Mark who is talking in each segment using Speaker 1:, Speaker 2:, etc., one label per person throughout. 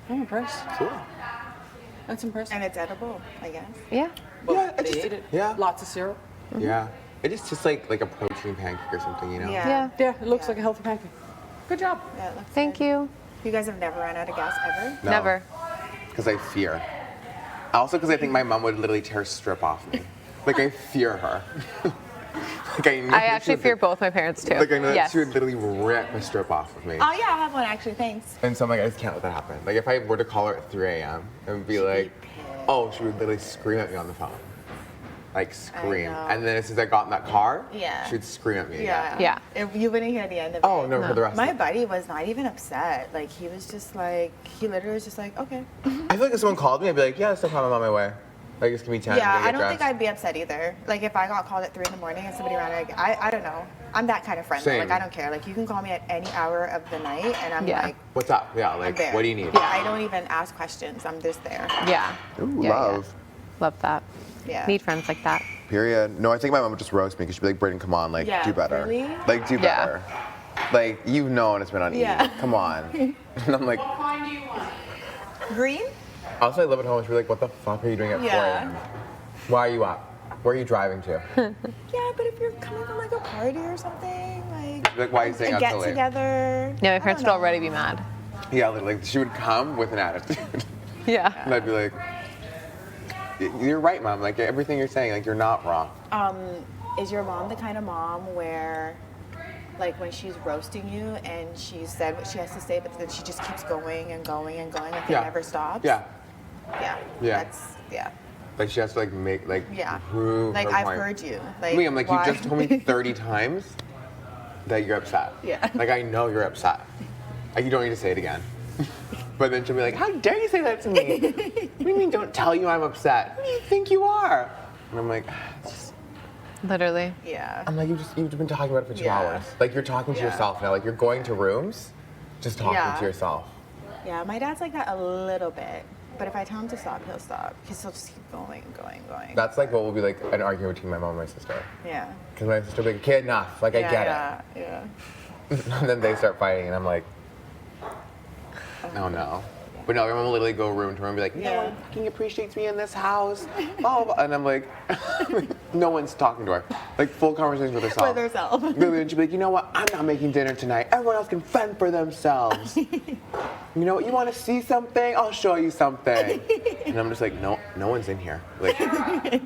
Speaker 1: I'm impressed.
Speaker 2: Cool.
Speaker 1: That's impressive.
Speaker 3: And it's edible, I guess.
Speaker 4: Yeah.
Speaker 1: Well,
Speaker 2: Yeah,
Speaker 1: they
Speaker 2: it's just-
Speaker 1: ate it.
Speaker 2: yeah.
Speaker 1: Lots of syrup.
Speaker 2: Yeah. It is just like a protein pancake or something, you know?
Speaker 3: Yeah.
Speaker 4: Yeah.
Speaker 1: Yeah, it looks like a healthy pancake. Good job.
Speaker 3: Yeah, it looks
Speaker 4: Thank
Speaker 3: good.
Speaker 4: you.
Speaker 3: You guys have never run out of gas ever?
Speaker 2: No.
Speaker 4: Never.
Speaker 2: Because I fear. Also because I think my mom would literally tear strip off me. Like I fear her. Like I know
Speaker 4: I actually fear both my parents too.
Speaker 2: Like I know that
Speaker 4: Yes.
Speaker 2: she would literally rip a strip off of me.
Speaker 3: Oh yeah, I have one actually, thanks.
Speaker 2: And so I'm like, I just can't let that happen. Like if I were to call her at 3 a.m. and be like, oh, she would literally scream at me on the phone. Like scream.
Speaker 3: know.
Speaker 2: And then as soon as I got in that car,
Speaker 3: Yeah.
Speaker 2: she'd scream at me again.
Speaker 3: Yeah.
Speaker 4: Yeah.
Speaker 3: You wouldn't hear the end of
Speaker 2: Oh,
Speaker 3: it.
Speaker 2: no, for the rest
Speaker 3: My
Speaker 2: of it.
Speaker 3: buddy was not even upset. Like he was just like, he literally was just like, okay.
Speaker 2: I feel like if someone called me, I'd be like, yeah, it's no problem, I'm on my way. Like it's gonna be 10.
Speaker 3: Yeah,
Speaker 2: I'm gonna
Speaker 3: I
Speaker 2: get
Speaker 3: don't think
Speaker 2: dressed.
Speaker 3: I'd be upset either. Like if I got called at 3 in the morning and somebody ran, like, I don't know. I'm that kind of friend.
Speaker 2: Same.
Speaker 3: Like I don't care. Like you can call me at any hour of the night and I'm
Speaker 4: Yeah.
Speaker 3: like,
Speaker 2: What's up? Yeah,
Speaker 3: I'm
Speaker 2: like,
Speaker 3: there.
Speaker 2: what do you need?
Speaker 3: Yeah, I don't even ask questions. I'm just there.
Speaker 4: Yeah.
Speaker 2: Ooh,
Speaker 4: Yeah,
Speaker 2: love.
Speaker 4: Yeah. Love that.
Speaker 3: Yeah.
Speaker 4: Need friends like that.
Speaker 2: Period. No, I think my mom would just roast me because she'd be like, Brayden, come on, like,
Speaker 3: Yeah,
Speaker 2: do better.
Speaker 3: really?
Speaker 2: Like, do
Speaker 4: Yeah.
Speaker 2: better. Like, you've known it's been on
Speaker 3: Yeah.
Speaker 2: E. Come on. And I'm like,
Speaker 3: Green?
Speaker 2: also I live at home and she'd be like, what the fuck are you doing at 4
Speaker 3: Yeah.
Speaker 2: a.m.? Why are you up? Where are you driving to?
Speaker 3: Yeah, but if you're coming from like a party or something,
Speaker 2: Like, why are you staying
Speaker 3: a
Speaker 2: up
Speaker 3: get
Speaker 2: so late?
Speaker 3: together.
Speaker 4: Yeah, my parents would already be mad.
Speaker 2: Yeah, like, she would come with an attitude.
Speaker 4: Yeah.
Speaker 2: And I'd be like, you're right, Mom. Like, everything you're saying, like, you're not wrong.
Speaker 3: Is your mom the kind of mom where, like, when she's roasting you and she said what she has to say, but then she just keeps going and going and going, like
Speaker 2: Yeah.
Speaker 3: it never stops?
Speaker 2: Yeah.
Speaker 3: Yeah.
Speaker 2: Yeah.
Speaker 3: That's, yeah.
Speaker 2: Like, she has to, like, make, like,
Speaker 3: Yeah.
Speaker 2: prove
Speaker 3: Like,
Speaker 2: her
Speaker 3: I've
Speaker 2: point.
Speaker 3: heard you. Like,
Speaker 2: Me, I'm like,
Speaker 3: why?
Speaker 2: you just told me 30 times that you're upset.
Speaker 3: Yeah.
Speaker 2: Like, I know you're upset. Like, you don't need to say it again. But then she'll be like, how dare you say that to me? What do you mean don't tell you I'm upset? Who do you think you are? And I'm like, it's just,
Speaker 4: Literally.
Speaker 3: Yeah.
Speaker 2: I'm like, you've been talking about it for 2
Speaker 3: Yeah.
Speaker 2: hours. Like, you're talking to
Speaker 3: Yeah.
Speaker 2: yourself now. Like, you're going to rooms, just talking
Speaker 3: Yeah.
Speaker 2: to yourself.
Speaker 3: Yeah, my dad's like that a little bit. But if I tell him to stop, he'll stop. Because he'll just keep going and going and going.
Speaker 2: That's like what will be like an argument between my mom and my sister.
Speaker 3: Yeah.
Speaker 2: Because my sister will be like, okay, enough. Like, I get
Speaker 3: Yeah.
Speaker 2: it. And then they start fighting, and I'm like, oh no. But no, my mom will literally go room to room and be like, no
Speaker 3: Yeah.
Speaker 2: one fucking appreciates me in this house. Oh, and I'm like, no one's talking to her. Like, full conversations with herself.
Speaker 3: With herself.
Speaker 2: Literally, and she'll be like, you know what? I'm not making dinner tonight. Everyone else can fend for themselves. You know what? You want to see something? I'll show you something. And I'm just like, no, no one's in here. Like, like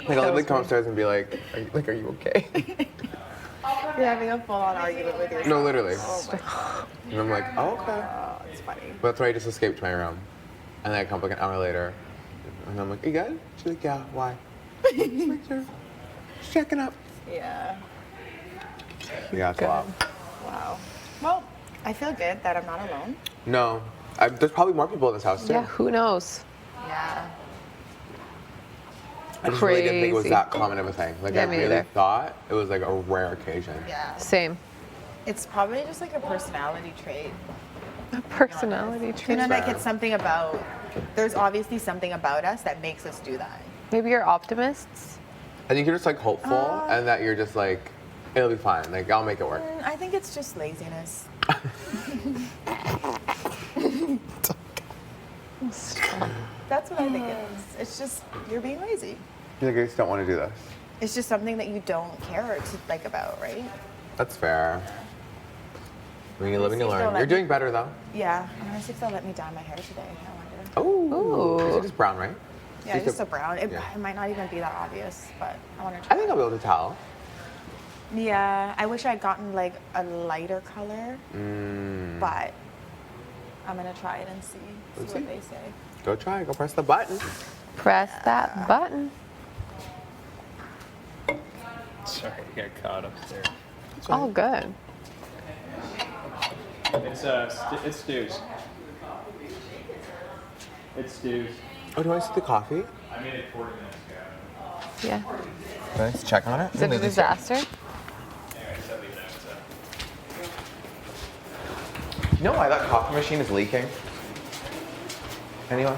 Speaker 2: I'll literally come upstairs and be like, are you okay?
Speaker 3: You're having a full-on argument with yourself.
Speaker 2: No, literally.
Speaker 3: Oh my God.
Speaker 2: And I'm like, oh, okay.
Speaker 3: Oh, it's funny.
Speaker 2: But that's why I just escaped to my room. And then I come back an hour later. And I'm like, you good? She's like, yeah, why? Just make sure. Just checking up.
Speaker 3: Yeah.
Speaker 2: Yeah, it's a lot.
Speaker 3: Wow. Well, I feel good that I'm not alone.
Speaker 2: No. There's probably more people in this house, too.
Speaker 4: Yeah, who knows?
Speaker 3: Yeah.
Speaker 2: I just really didn't think it was
Speaker 4: Crazy.
Speaker 2: that common of a thing. Like,
Speaker 4: Yeah,
Speaker 2: I
Speaker 4: me
Speaker 2: really
Speaker 4: neither.
Speaker 2: thought it was like a rare occasion.
Speaker 3: Yeah.
Speaker 4: Same.
Speaker 3: It's probably just like a personality trait.
Speaker 4: A personality
Speaker 3: You
Speaker 4: trait.
Speaker 3: know, like
Speaker 2: fair.
Speaker 3: it's something about, there's obviously something about us that makes us do that.
Speaker 4: Maybe you're optimists.
Speaker 2: I think you're just like hopeful and that you're just like, it'll be fine. Like, I'll make it work.
Speaker 3: I think it's just laziness. That's what I think it is. It's just, you're being lazy.
Speaker 2: You're like, I just don't want to do this.
Speaker 3: It's just something that you don't care to like about, right?
Speaker 2: That's fair. When you live and you
Speaker 3: Please don't
Speaker 2: learn.
Speaker 3: let
Speaker 2: You're
Speaker 3: me-
Speaker 2: doing better, though.
Speaker 3: Yeah. I'm gonna see if they'll let me dye my hair today. I wonder.
Speaker 2: Oh.
Speaker 4: Ooh.
Speaker 2: It's just brown, right?
Speaker 3: Yeah, just a brown. It,
Speaker 2: Yeah.
Speaker 3: it might not even be that obvious, but I want to try.
Speaker 2: I think I'll be able to tell.
Speaker 3: Yeah, I wish I'd gotten like a lighter color, but I'm gonna try it and see
Speaker 2: Let's
Speaker 3: what
Speaker 2: see.
Speaker 3: they say.
Speaker 2: Go try. Go press the button.
Speaker 4: Press that button.
Speaker 5: Sorry, I got caught up there.
Speaker 4: All good.
Speaker 5: It's Stu's. It's Stu's.
Speaker 2: Oh, do you want to see the coffee?
Speaker 5: I made it 40 minutes ago.
Speaker 4: Yeah.
Speaker 2: Let's check on it.
Speaker 4: Is it a disaster?
Speaker 5: Anyway, so leave that. So.
Speaker 2: You know why that coffee machine is leaking? Anyone?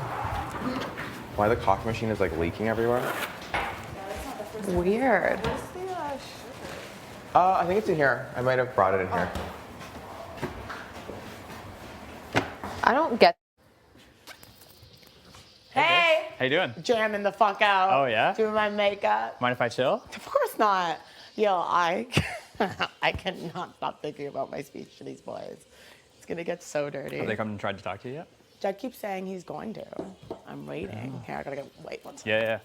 Speaker 2: Why the coffee machine is like leaking everywhere?
Speaker 4: Weird.
Speaker 2: I think it's in here. I might have brought it in here.
Speaker 4: I don't get.
Speaker 3: Hey!
Speaker 5: How you doing?
Speaker 3: Jamming the fuck out.
Speaker 5: Oh, yeah?
Speaker 3: Doing my makeup.
Speaker 5: Mind if I chill?
Speaker 3: Of course not. Yo, I cannot stop thinking about my speech to these boys. It's gonna get so dirty.
Speaker 5: Have they come and tried to talk to you yet?
Speaker 3: Jed keeps saying he's going to. I'm waiting. Here, I gotta go. Wait, one second.
Speaker 5: Yeah.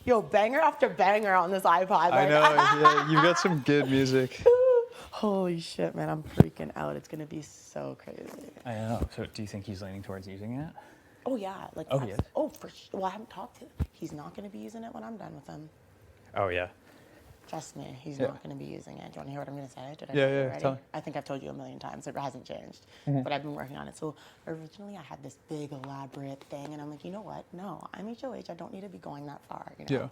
Speaker 3: Yo, banger after banger on this iPod.
Speaker 6: I
Speaker 3: Like,
Speaker 6: know, yeah, you've got some good music.
Speaker 3: Holy shit, man, I'm freaking out. It's gonna be so crazy.
Speaker 5: I know. So do you think he's leaning towards using it?
Speaker 3: Oh yeah, like
Speaker 5: Oh, he is?
Speaker 3: oh for sure. Well, I haven't talked to him. He's not gonna be using it when I'm done with him.
Speaker 5: Oh, yeah.
Speaker 3: Trust me, he's
Speaker 6: Yeah.
Speaker 3: not gonna be using it. Do you want to hear what I'm gonna say? Did I
Speaker 6: Yeah,
Speaker 3: tell you
Speaker 6: yeah,
Speaker 3: already?
Speaker 6: tell me.
Speaker 3: I think I've told you a million times. It hasn't changed, but I've been working on it. So originally, I had this big elaborate thing, and I'm like, you know what? No, I'm HOH. I don't need to be going that far. You know?
Speaker 6: Yeah.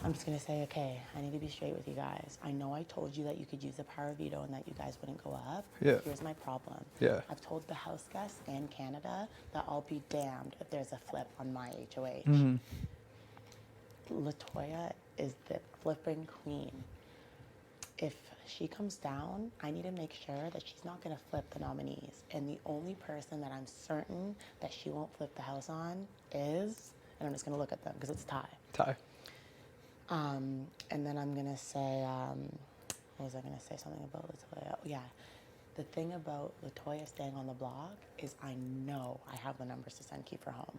Speaker 3: I'm just gonna say, okay, I need to be straight with you guys. I know I told you that you could use the power veto and that you guys wouldn't go up.
Speaker 6: Yeah.
Speaker 3: Here's my problem.
Speaker 6: Yeah.
Speaker 3: I've told the house guests and Canada that I'll be damned if there's a flip on my HOH. Latoya is the flipping queen. If she comes down, I need to make sure that she's not gonna flip the nominees. And the only person that I'm certain that she won't flip the house on is, and I'm just gonna look at them because it's Ty.
Speaker 6: Ty.
Speaker 3: And then I'm gonna say, what was I gonna say? Something about Latoya. Oh, yeah. The thing about Latoya staying on the block is I know I have the numbers to send Kiefer home.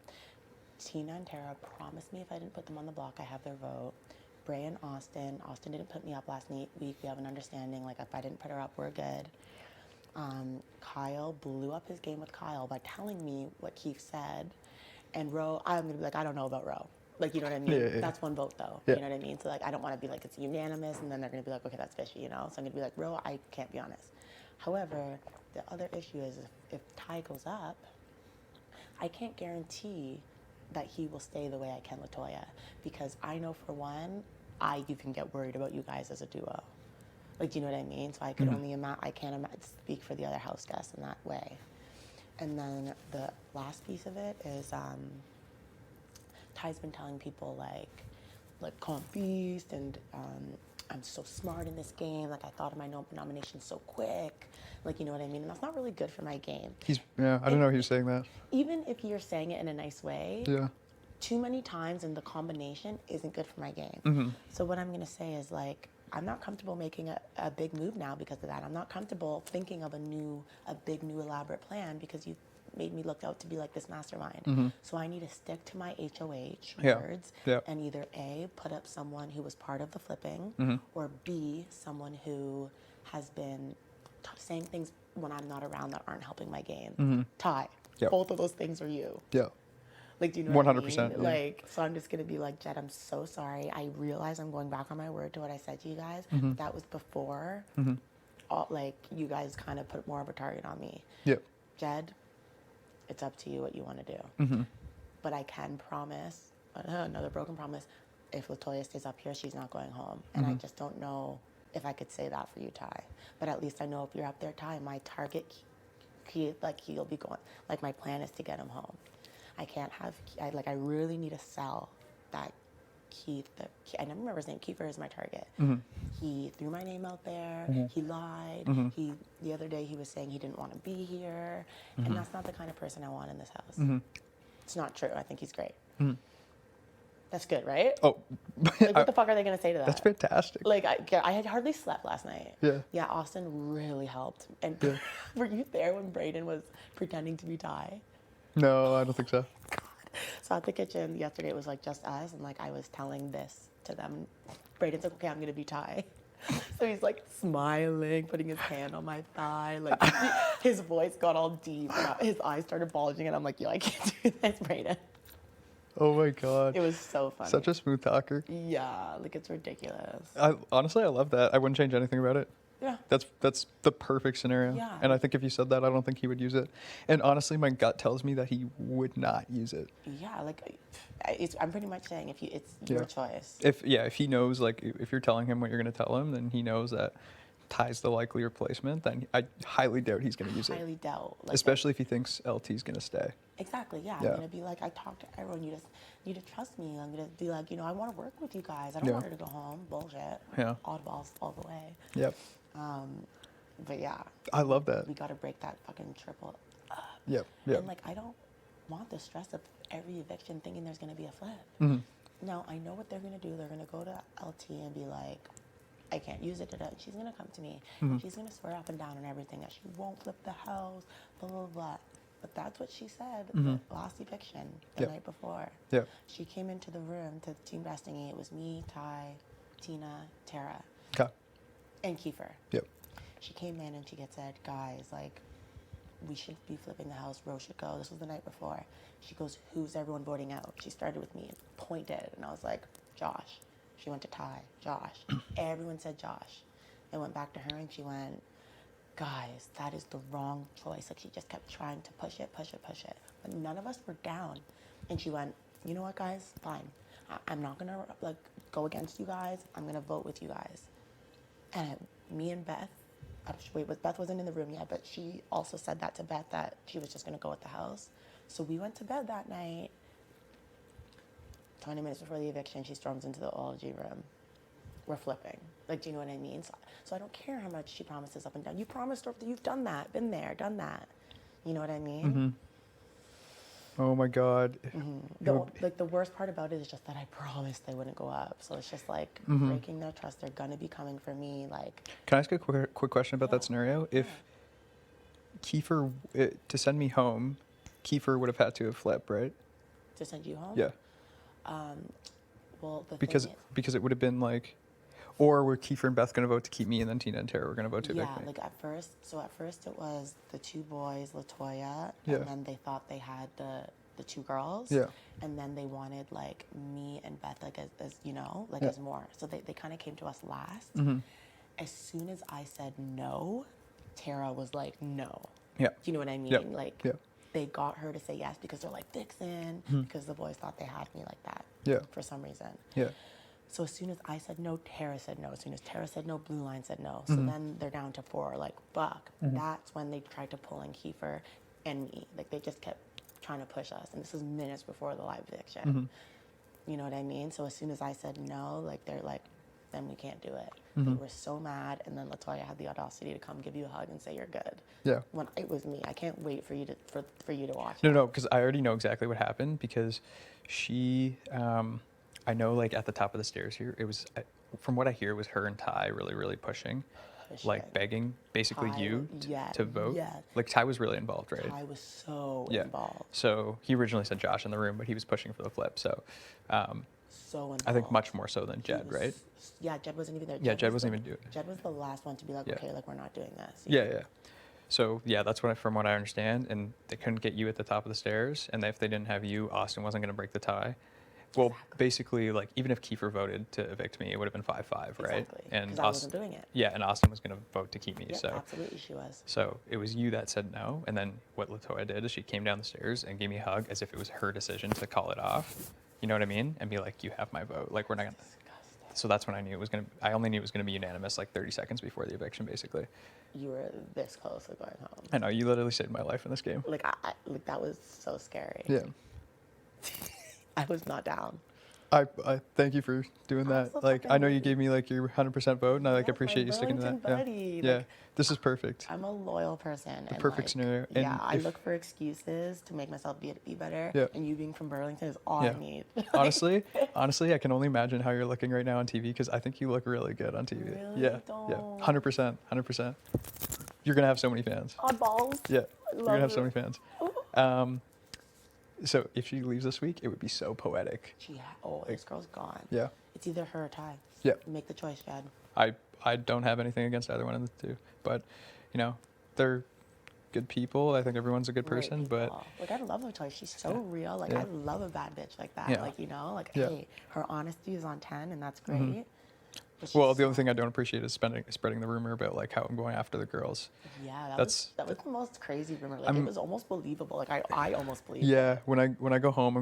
Speaker 3: Tina and Tara promised me if I didn't put them on the block, I have their vote. Bray and Austin didn't put me up last week. We have an understanding, like if I didn't put her up, we're good. Kyle blew up his game with Kyle by telling me what Keith said. And Ro, I'm gonna be like, I don't know about Ro. Like, you know what I mean?
Speaker 6: Yeah.
Speaker 3: That's one vote though.
Speaker 6: Yeah.
Speaker 3: You know what I mean? So like, I don't want to be like, it's unanimous, and then they're gonna be like, okay, that's fishy, you know? So I'm gonna be like, Ro, I can't be honest. However, the other issue is if Ty goes up, I can't guarantee that he will stay the way I can Latoya, because I know for one, I even get worried about you guys as a duo. Like, do you know what I mean? So I could only I can't speak for the other house guests in that way. And then the last piece of it is Ty's been telling people like Comp Beast and I'm so smart in this game. Like I thought of my nomination so quick. Like, you know what I mean? And that's not really good for my game.
Speaker 6: I didn't know he was saying that.
Speaker 3: Even if you're saying it in a nice way,
Speaker 6: Yeah.
Speaker 3: too many times in the combination isn't good for my game. So what I'm gonna say is like, I'm not comfortable making a big move now because of that. I'm not comfortable thinking of a big new elaborate plan because you made me look out to be like this mastermind. So I need to stick to my HOH
Speaker 6: Yeah.
Speaker 3: words
Speaker 6: Yeah.
Speaker 3: and either A, put up someone who was part of the flipping, or B, someone who has been saying things when I'm not around that aren't helping my game. Ty,
Speaker 6: Yep.
Speaker 3: both of those things are you.
Speaker 6: Yeah.
Speaker 3: Like, do you know what I mean?
Speaker 6: 100%, yeah.
Speaker 3: Like, so I'm just gonna be like, Jed, I'm so sorry. I realize I'm going back on my word to what I said to you guys. That was before, all, like, you guys kind of put more of a target on me.
Speaker 6: Yep.
Speaker 3: Jed, it's up to you what you want to do. But I can promise, another broken promise, if Latoya stays up here, she's not going home. And I just don't know if I could say that for you, Ty. But at least I know if you're up there, Ty, my target, he'll be going. Like, my plan is to get him home. I can't have, I really need to sell that Keith. I never remember his name. Kiefer is my target. He threw my name out there. He lied. The other day he was saying he didn't want to be here. And that's not the kind of person I want in this house. It's not true. I think he's great. That's good, right?
Speaker 6: Oh,
Speaker 3: Like, what the fuck are they going to say to that?
Speaker 6: that's fantastic.
Speaker 3: Like, I had hardly slept last night.
Speaker 6: Yeah.
Speaker 3: Yeah, Austin really helped. And were you there when Brayden was pretending to be Ty?
Speaker 6: No, I don't think so.
Speaker 3: So at the kitchen yesterday, it was like just us, and like I was telling this to them. Brayden's like, okay, I'm gonna be Ty. So he's like smiling, putting his hand on my thigh. Like his voice got all deep. And his eyes started bulging, and I'm like, yo, I can't do this, Brayden.
Speaker 6: Oh my God.
Speaker 3: It was so funny.
Speaker 6: Such a smooth talker.
Speaker 3: Yeah, like it's ridiculous.
Speaker 6: Honestly, I love that. I wouldn't change anything about it.
Speaker 3: Yeah.
Speaker 6: That's the perfect scenario.
Speaker 3: Yeah.
Speaker 6: And I think if you said that, I don't think he would use it. And honestly, my gut tells me that he would not use it.
Speaker 3: Yeah, like I'm pretty much saying it's your choice.
Speaker 6: If he knows, like, if you're telling him what you're going to tell him, then he knows that Ty's the likely replacement, then I highly doubt he's going to use it.
Speaker 3: Highly doubt. Like,
Speaker 6: Especially if he thinks LT's going to stay.
Speaker 3: Exactly, yeah.
Speaker 6: Yeah.
Speaker 3: I'm gonna be like, I talked to everyone. You just need to trust me. I'm gonna be like, I want to work with you guys. I don't
Speaker 6: Yeah.
Speaker 3: want her to go home. Bullshit.
Speaker 6: Yeah.
Speaker 3: Oddballs all the way.
Speaker 6: Yep.
Speaker 3: But yeah,
Speaker 6: I love that.
Speaker 3: we got to break that fucking triple up.
Speaker 6: Yep. Yep.
Speaker 3: And like, I don't want the stress of every eviction thinking there's going to be a flip. Now, I know what they're going to do. They're going to go to LT and be like, I can't use it. Da-da. And she's going to come to me. And she's going to swear up and down on everything that she won't flip the house, blah, blah, blah. But that's what she said the last eviction, the night before.
Speaker 6: Yep.
Speaker 3: She came into the room to team besting. It was me, Ty, Tina, Tara,
Speaker 6: Okay.
Speaker 3: and Kiefer.
Speaker 6: Yep.
Speaker 3: She came in and she had said, guys, like, we should be flipping the house. Rose should go. This was the night before. She goes, who's everyone voting out? She started with me and pointed. And I was like, Josh. She went to Ty, Josh. Everyone said Josh. I went back to her and she went, guys, that is the wrong choice. Like, she just kept trying to push it. But none of us were down. And she went, you know what, guys? Fine. I'm not going to, like, go against you guys. I'm going to vote with you guys. And me and Beth, Beth wasn't in the room yet, but she also said that to Beth, that she was just going to go with the house. So we went to bed that night. 20 minutes before the eviction, she storms into the OLG room. We're flipping. Like, do you know what I mean? So I don't care how much she promises up and down. You promised her, you've done that, been there, done that. You know what I mean?
Speaker 6: Oh my God.
Speaker 3: The worst part about it is just that I promised they wouldn't go up. So it's just like breaking their trust. They're gonna be coming for me. Like,
Speaker 6: Can I ask a quick question about that scenario? If Kiefer, to send me home, Kiefer would have had to have flipped, right?
Speaker 3: to send you home.
Speaker 6: Yeah.
Speaker 3: Well, the
Speaker 6: Because
Speaker 3: thing is,
Speaker 6: because it would have been like, or were Kiefer and Beth going to vote to keep me, and then Tina and Tara were going to vote to
Speaker 3: yeah,
Speaker 6: evict me?
Speaker 3: like at first it was the two boys, LaToya,
Speaker 6: Yeah.
Speaker 3: and then they thought they had the two girls.
Speaker 6: Yeah.
Speaker 3: And then they wanted like me and Beth like as you know, like
Speaker 6: Yeah.
Speaker 3: as more. So they kind of came to us last. As soon as I said no, Tara was like no.
Speaker 6: Yeah.
Speaker 3: Do you know what I mean?
Speaker 6: Yep.
Speaker 3: Like
Speaker 6: Yep.
Speaker 3: they got her to say yes because they're like Vixen, because the boys thought they had me like that.
Speaker 6: Yeah.
Speaker 3: For some reason.
Speaker 6: Yeah.
Speaker 3: So as soon as I said no, Tara said no. As soon as Tara said no, Blue Line said no. So then they're down to 4. Like, fuck. That's when they tried to pull in Kiefer and me. Like, they just kept trying to push us. And this was minutes before the live eviction. You know what I mean? So as soon as I said no, like, they're like, then we can't do it. They were so mad. And then LaToya had the audacity to come give you a hug and say you're good.
Speaker 6: Yeah.
Speaker 3: When it was me. I can't wait for you to for you to watch.
Speaker 6: No, because I already know exactly what happened, because she, I know, like, at the top of the stairs here, it was, from what I hear, it was her and Ty really, really pushing, like,
Speaker 3: Pushing.
Speaker 6: begging, basically
Speaker 3: Ty
Speaker 6: you
Speaker 3: was- yeah,
Speaker 6: to vote.
Speaker 3: yeah.
Speaker 6: Like, Ty was really involved, right?
Speaker 3: I was so
Speaker 6: Yeah.
Speaker 3: involved.
Speaker 6: So he originally said Josh in the room, but he was pushing for the flip. So
Speaker 3: So involved.
Speaker 6: I think much more so than
Speaker 3: He
Speaker 6: Jed,
Speaker 3: was-
Speaker 6: right?
Speaker 3: Yeah, Jed wasn't even there.
Speaker 6: Yeah, Jed
Speaker 3: was
Speaker 6: wasn't
Speaker 3: the-
Speaker 6: even doing it.
Speaker 3: Jed was the last one to be like,
Speaker 6: Yeah.
Speaker 3: okay, like we're not doing this.
Speaker 6: Yeah, yeah. So yeah, that's what from what I understand. And they couldn't get you at the top of the stairs, and if they didn't have you, Austin wasn't going to break the tie. Well,
Speaker 3: Exactly.
Speaker 6: basically, like, even if Kiefer voted to evict me, it would have been 5-5, right?
Speaker 3: Exactly. Because I wasn't doing it.
Speaker 6: Yeah, and Austin was going to vote to keep me.
Speaker 3: Yep,
Speaker 6: so
Speaker 3: absolutely she was.
Speaker 6: So it was you that said no, and then what LaToya did is she came down the stairs and gave me a hug as if it was her decision to call it off. You know what I mean? And be like, you have my vote. Like, we're not gonna. So that's when I knew it was gonna. I only knew it was gonna be unanimous like 30 seconds before the eviction, basically.
Speaker 3: You were this close to going home.
Speaker 6: I know, you literally saved my life in this game.
Speaker 3: Like like that was so scary.
Speaker 6: Yeah.
Speaker 3: I was not down.
Speaker 6: I thank you for doing that. Like, I know you gave me like your 100% vote, and I like
Speaker 3: Yes, my
Speaker 6: appreciate you sticking to that.
Speaker 3: Burlington buddy,
Speaker 6: Yeah.
Speaker 3: like-
Speaker 6: This is perfect.
Speaker 3: I'm a loyal person. The
Speaker 6: perfect scenario. And
Speaker 3: Yeah, I
Speaker 6: if-
Speaker 3: look for excuses to make myself be better.
Speaker 6: Yeah.
Speaker 3: And you being from Burlington is all
Speaker 6: Yeah.
Speaker 3: I need.
Speaker 6: honestly, I can only imagine how you're looking right now on TV, because I think you look really good on TV.
Speaker 3: Really?
Speaker 6: Yeah. Yeah.
Speaker 3: Don't.
Speaker 6: 100%. You're gonna have so many fans.
Speaker 3: Oddballs.
Speaker 6: Yeah.
Speaker 3: I
Speaker 6: You're gonna have so
Speaker 3: love
Speaker 6: many
Speaker 3: it.
Speaker 6: fans. So if she leaves this week, it would be so poetic.
Speaker 3: This girl's gone.
Speaker 6: Yeah.
Speaker 3: It's either her or Ty.
Speaker 6: Yeah.
Speaker 3: Make the choice, Chad.
Speaker 6: I don't have anything against either one of the two, but you know, they're good people. I think everyone's a good
Speaker 3: Great
Speaker 6: person, but
Speaker 3: people. Like, I love her choice. She's so real. Like,
Speaker 6: Yeah.
Speaker 3: I love a bad bitch like that.
Speaker 6: Yeah.
Speaker 3: Like, you know, like,
Speaker 6: Yeah.
Speaker 3: hey, her honesty is on 10 and that's great. But
Speaker 6: well,
Speaker 3: she's
Speaker 6: the only
Speaker 3: so-
Speaker 6: thing I don't appreciate is spreading the rumor about like how I'm going after the girls.
Speaker 3: Yeah, that
Speaker 6: That's-
Speaker 3: was the most crazy rumor. Like, it was almost believable. Like, I almost believed it.
Speaker 6: Yeah, when I go home,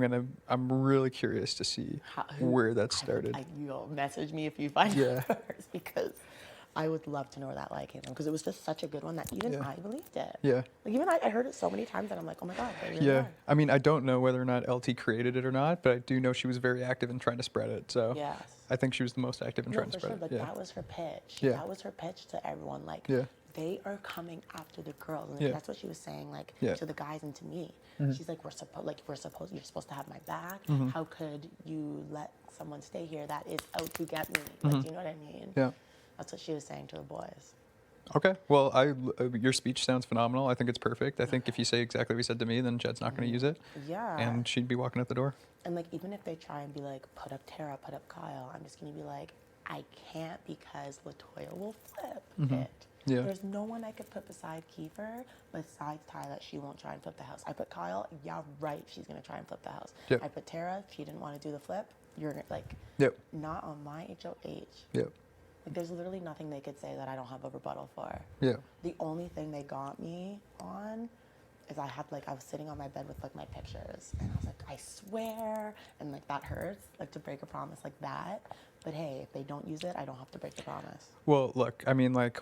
Speaker 6: I'm really curious to see where that started.
Speaker 3: You'll message me if you find
Speaker 6: Yeah.
Speaker 3: out first, because I would love to know where that lie came from, because it was just such a good one that even
Speaker 6: Yeah.
Speaker 3: I believed it.
Speaker 6: Yeah.
Speaker 3: Like, even I heard it so many times that I'm like, oh my God. They really
Speaker 6: Yeah,
Speaker 3: are.
Speaker 6: I mean, I don't know whether or not LT created it or not, but I do know she was very active in trying to spread it. So
Speaker 3: Yes.
Speaker 6: I think she was the most active in
Speaker 3: No,
Speaker 6: trying to
Speaker 3: for sure.
Speaker 6: spread
Speaker 3: Like,
Speaker 6: it. Yeah.
Speaker 3: that was her pitch.
Speaker 6: Yeah.
Speaker 3: That was her pitch to everyone. Like,
Speaker 6: Yeah.
Speaker 3: they are coming after the girls. And
Speaker 6: Yeah.
Speaker 3: that's what she was saying, like
Speaker 6: Yeah.
Speaker 3: to the guys and to me. She's like, you're supposed to have my back. How could you let someone stay here that is out to get me? Like, do you know what I mean?
Speaker 6: Yeah.
Speaker 3: That's what she was saying to the boys.
Speaker 6: Okay. Well, your speech sounds phenomenal. I think it's perfect. I think if you say exactly what you said to me, then Jed's not going to use it.
Speaker 3: Yeah.
Speaker 6: And she'd be walking out the door.
Speaker 3: And like, even if they try and be like, put up Tara, put up Kyle, I'm just gonna be like, I can't because Latoya will flip it.
Speaker 6: Yeah.
Speaker 3: There's no one I could put beside Kiefer besides Ty that she won't try and flip the house. I put Kyle, yeah, right, she's gonna try and flip the house.
Speaker 6: Yep.
Speaker 3: I put Tara, she didn't want to do the flip. You're like,
Speaker 6: Yep.
Speaker 3: not on my HOH.
Speaker 6: Yep.
Speaker 3: Like, there's literally nothing they could say that I don't have a rebuttal for.
Speaker 6: Yeah.
Speaker 3: The only thing they got me on is I was sitting on my bed with like my pictures, and I was like, I swear, and like that hurts, like to break a promise like that. But hey, if they don't use it, I don't have to break the promise.
Speaker 6: Well, look, I mean, like,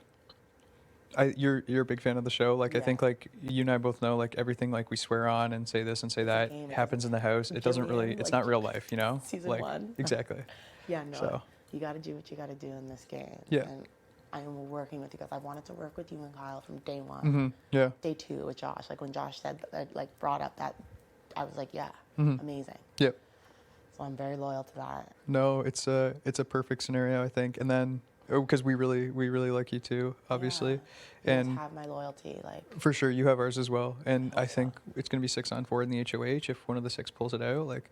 Speaker 6: you're a big fan of the show. Like, I
Speaker 3: Yeah.
Speaker 6: think like you and I both know, like, everything like we swear on and say this and say that
Speaker 3: game,
Speaker 6: happens in the house. It doesn't really.
Speaker 3: Gillian,
Speaker 6: It's
Speaker 3: like,
Speaker 6: not real life, you know.
Speaker 3: season
Speaker 6: like,
Speaker 3: 1.
Speaker 6: Exactly.
Speaker 3: Yeah, no,
Speaker 6: So.
Speaker 3: you got to do what you got to do in this game.
Speaker 6: Yeah.
Speaker 3: And I am working with you guys. I wanted to work with you and Kyle from day 1.
Speaker 6: Mm-hmm. Yeah.
Speaker 3: Day 2 with Josh. Like when Josh said that, like brought up that, I was like, yeah, amazing.
Speaker 6: Yep.
Speaker 3: So I'm very loyal to that.
Speaker 6: No, it's a perfect scenario, I think. And then because we really like you too, obviously,
Speaker 3: Yeah. You
Speaker 6: and
Speaker 3: guys have my loyalty, like.
Speaker 6: for sure you have ours as well. And I think it's gonna be 6-on-4 in the HOH. If one of the 6 pulls it out, like,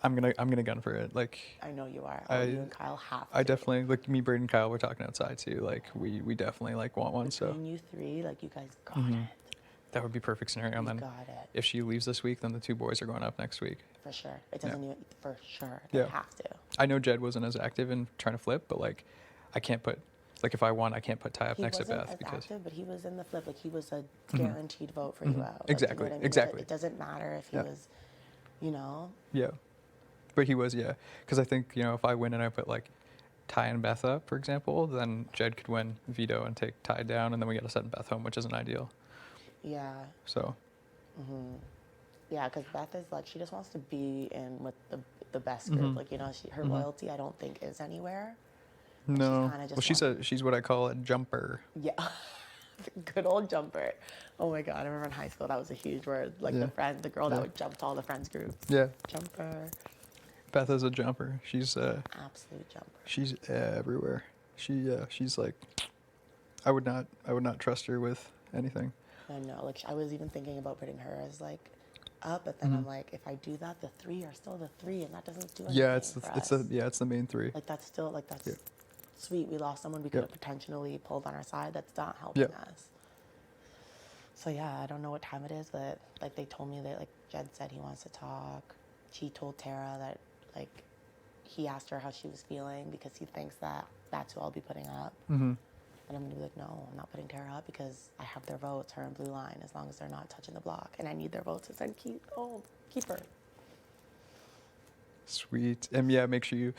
Speaker 6: I'm gonna gun for it. Like,
Speaker 3: I know you are.
Speaker 6: I-
Speaker 3: You and Kyle have to.
Speaker 6: I definitely, like, me, Braden, Kyle, we're talking outside too. Like, we definitely like want one. So
Speaker 3: Between you 3, like you guys got it.
Speaker 6: that would be perfect scenario. And
Speaker 3: You
Speaker 6: then
Speaker 3: got it.
Speaker 6: if she leaves this week, then the 2 boys are going up next week.
Speaker 3: For sure. It doesn't even, for sure.
Speaker 6: Yeah.
Speaker 3: They have to.
Speaker 6: I know Jed wasn't as active in trying to flip, but like, I can't put, like, if I won, I can't put Ty up
Speaker 3: He
Speaker 6: next to
Speaker 3: wasn't
Speaker 6: Beth
Speaker 3: as
Speaker 6: because
Speaker 3: active, but he was in the flip. Like he was a guaranteed vote for you out. Like,
Speaker 6: Exactly,
Speaker 3: You know what I mean?
Speaker 6: exactly.
Speaker 3: It doesn't matter if he
Speaker 6: Yeah.
Speaker 3: was, you know.
Speaker 6: yeah, but he was, yeah, because I think, you know, if I win and I put like Ty and Beth up, for example, then Jed could win veto and take Ty down, and then we got to send Beth home, which isn't ideal.
Speaker 3: Yeah.
Speaker 6: So
Speaker 3: Yeah, because Beth is like, she just wants to be in with the best group. Like, you know, her loyalty, I don't think, is anywhere.
Speaker 6: no,
Speaker 3: kinda just
Speaker 6: well, she's what I call a jumper.
Speaker 3: Yeah. Good old jumper. Oh my God, I remember in high school that was a huge word. Like
Speaker 6: Yeah.
Speaker 3: the girl that
Speaker 6: Yeah.
Speaker 3: would jump to all the friends groups.
Speaker 6: Yeah,
Speaker 3: Jumper.
Speaker 6: Beth is a jumper. She's
Speaker 3: Absolute jumper.
Speaker 6: she's everywhere. She's like, I would not trust her with anything.
Speaker 3: I know. Like I was even thinking about putting her as like up, but then I'm like, if I do that, the 3 are still the 3, and that doesn't do anything.
Speaker 6: Yeah, it's
Speaker 3: for
Speaker 6: it's
Speaker 3: us.
Speaker 6: it's the main 3.
Speaker 3: Like that's still like that's
Speaker 6: Yeah.
Speaker 3: sweet. We lost someone we could
Speaker 6: Yeah.
Speaker 3: have potentially pulled on our side. That's not helping
Speaker 6: Yeah.
Speaker 3: us. So yeah, I don't know what time it is, but like they told me that like Jed said he wants to talk. She told Tara that like he asked her how she was feeling because he thinks that that's who I'll be putting up. And I'm gonna be like, no, I'm not putting Tara up because I have their votes, her and Blue Line, as long as they're not touching the block, and I need their votes to send keep her.
Speaker 6: Sweet. And yeah, make sure you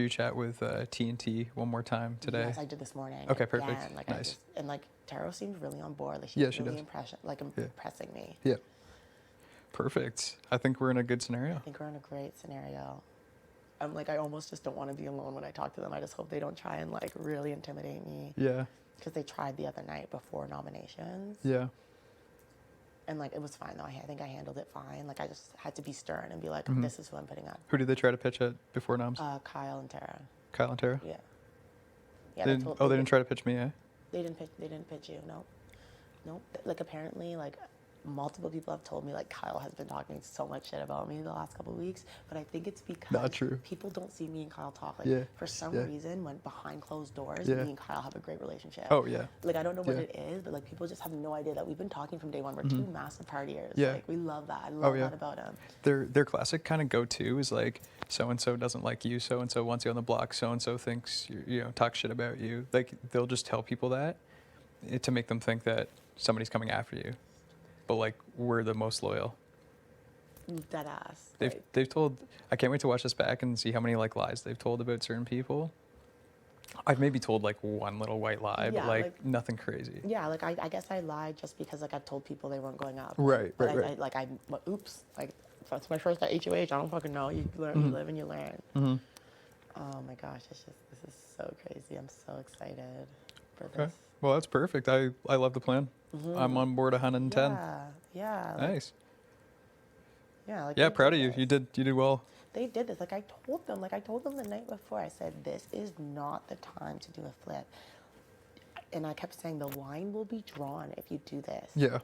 Speaker 6: chat with TNT one more time today.
Speaker 3: Yes, I did this morning.
Speaker 6: Okay, perfect.
Speaker 3: Again. Like,
Speaker 6: Nice.
Speaker 3: and like Tara seemed really on board. Like she
Speaker 6: Yeah,
Speaker 3: was
Speaker 6: she
Speaker 3: really
Speaker 6: does. Yeah.
Speaker 3: impressing me.
Speaker 6: Yeah. Perfect. I think we're in a good scenario.
Speaker 3: I think we're in a great scenario. I'm like, I almost just don't want to be alone when I talk to them. I just hope they don't try and like really intimidate me.
Speaker 6: Yeah.
Speaker 3: Because they tried the other night before nominations.
Speaker 6: Yeah.
Speaker 3: And like, it was fine though. I think I handled it fine. Like I just had to be stern and be like,
Speaker 6: Mm-hmm.
Speaker 3: this is who I'm putting up.
Speaker 6: Who did they try to pitch at before noms?
Speaker 3: Kyle and Tara.
Speaker 6: Kyle and Tara?
Speaker 3: Yeah. Yeah.
Speaker 6: They didn't, they didn't try to pitch me, eh?
Speaker 3: They didn't pitch you. No. Nope. Like apparently, like multiple people have told me like Kyle has been talking so much shit about me the last couple of weeks, but I think it's because
Speaker 6: Not true.
Speaker 3: people don't see me and Kyle talk. Like
Speaker 6: Yeah.
Speaker 3: for some
Speaker 6: Yeah.
Speaker 3: reason, when behind closed doors,
Speaker 6: Yeah.
Speaker 3: me and Kyle have a great relationship.
Speaker 6: Oh, yeah.
Speaker 3: Like I don't know what
Speaker 6: Yeah.
Speaker 3: it is, but like people just have no idea that we've been talking from day one. We're 2 massive partiers.
Speaker 6: Yeah.
Speaker 3: Like we love that. I love
Speaker 6: yeah.
Speaker 3: that about him.
Speaker 6: Their classic kind of go-to is like, so and so doesn't like you, so and so wants you on the block, so and so thinks you know, talk shit about you. Like they'll just tell people that to make them think that somebody's coming after you. But like we're the most loyal.
Speaker 3: Dead ass.
Speaker 6: They've told. I can't wait to watch this back and see how many like lies they've told about certain people. I've maybe told like one little white lie,
Speaker 3: Yeah,
Speaker 6: but like
Speaker 3: like-
Speaker 6: nothing crazy.
Speaker 3: Yeah, like I guess I lied just because like I've told people they weren't going up.
Speaker 6: Right,
Speaker 3: But
Speaker 6: right, right.
Speaker 3: oops, like that's my first at HOH. I don't fucking know. You learn, you live and you learn. Oh my gosh, this is so crazy. I'm so excited for
Speaker 6: Okay.
Speaker 3: this
Speaker 6: Well, that's perfect. I love the plan. I'm on board 110.
Speaker 3: Yeah. Like,
Speaker 6: Nice.
Speaker 3: Yeah. Like
Speaker 6: Yeah,
Speaker 3: they
Speaker 6: proud of
Speaker 3: did
Speaker 6: you.
Speaker 3: this.
Speaker 6: You did well.
Speaker 3: They did this. Like I told them the night before. I said, this is not the time to do a flip. And I kept saying the line will be drawn if you do this.
Speaker 6: Yeah.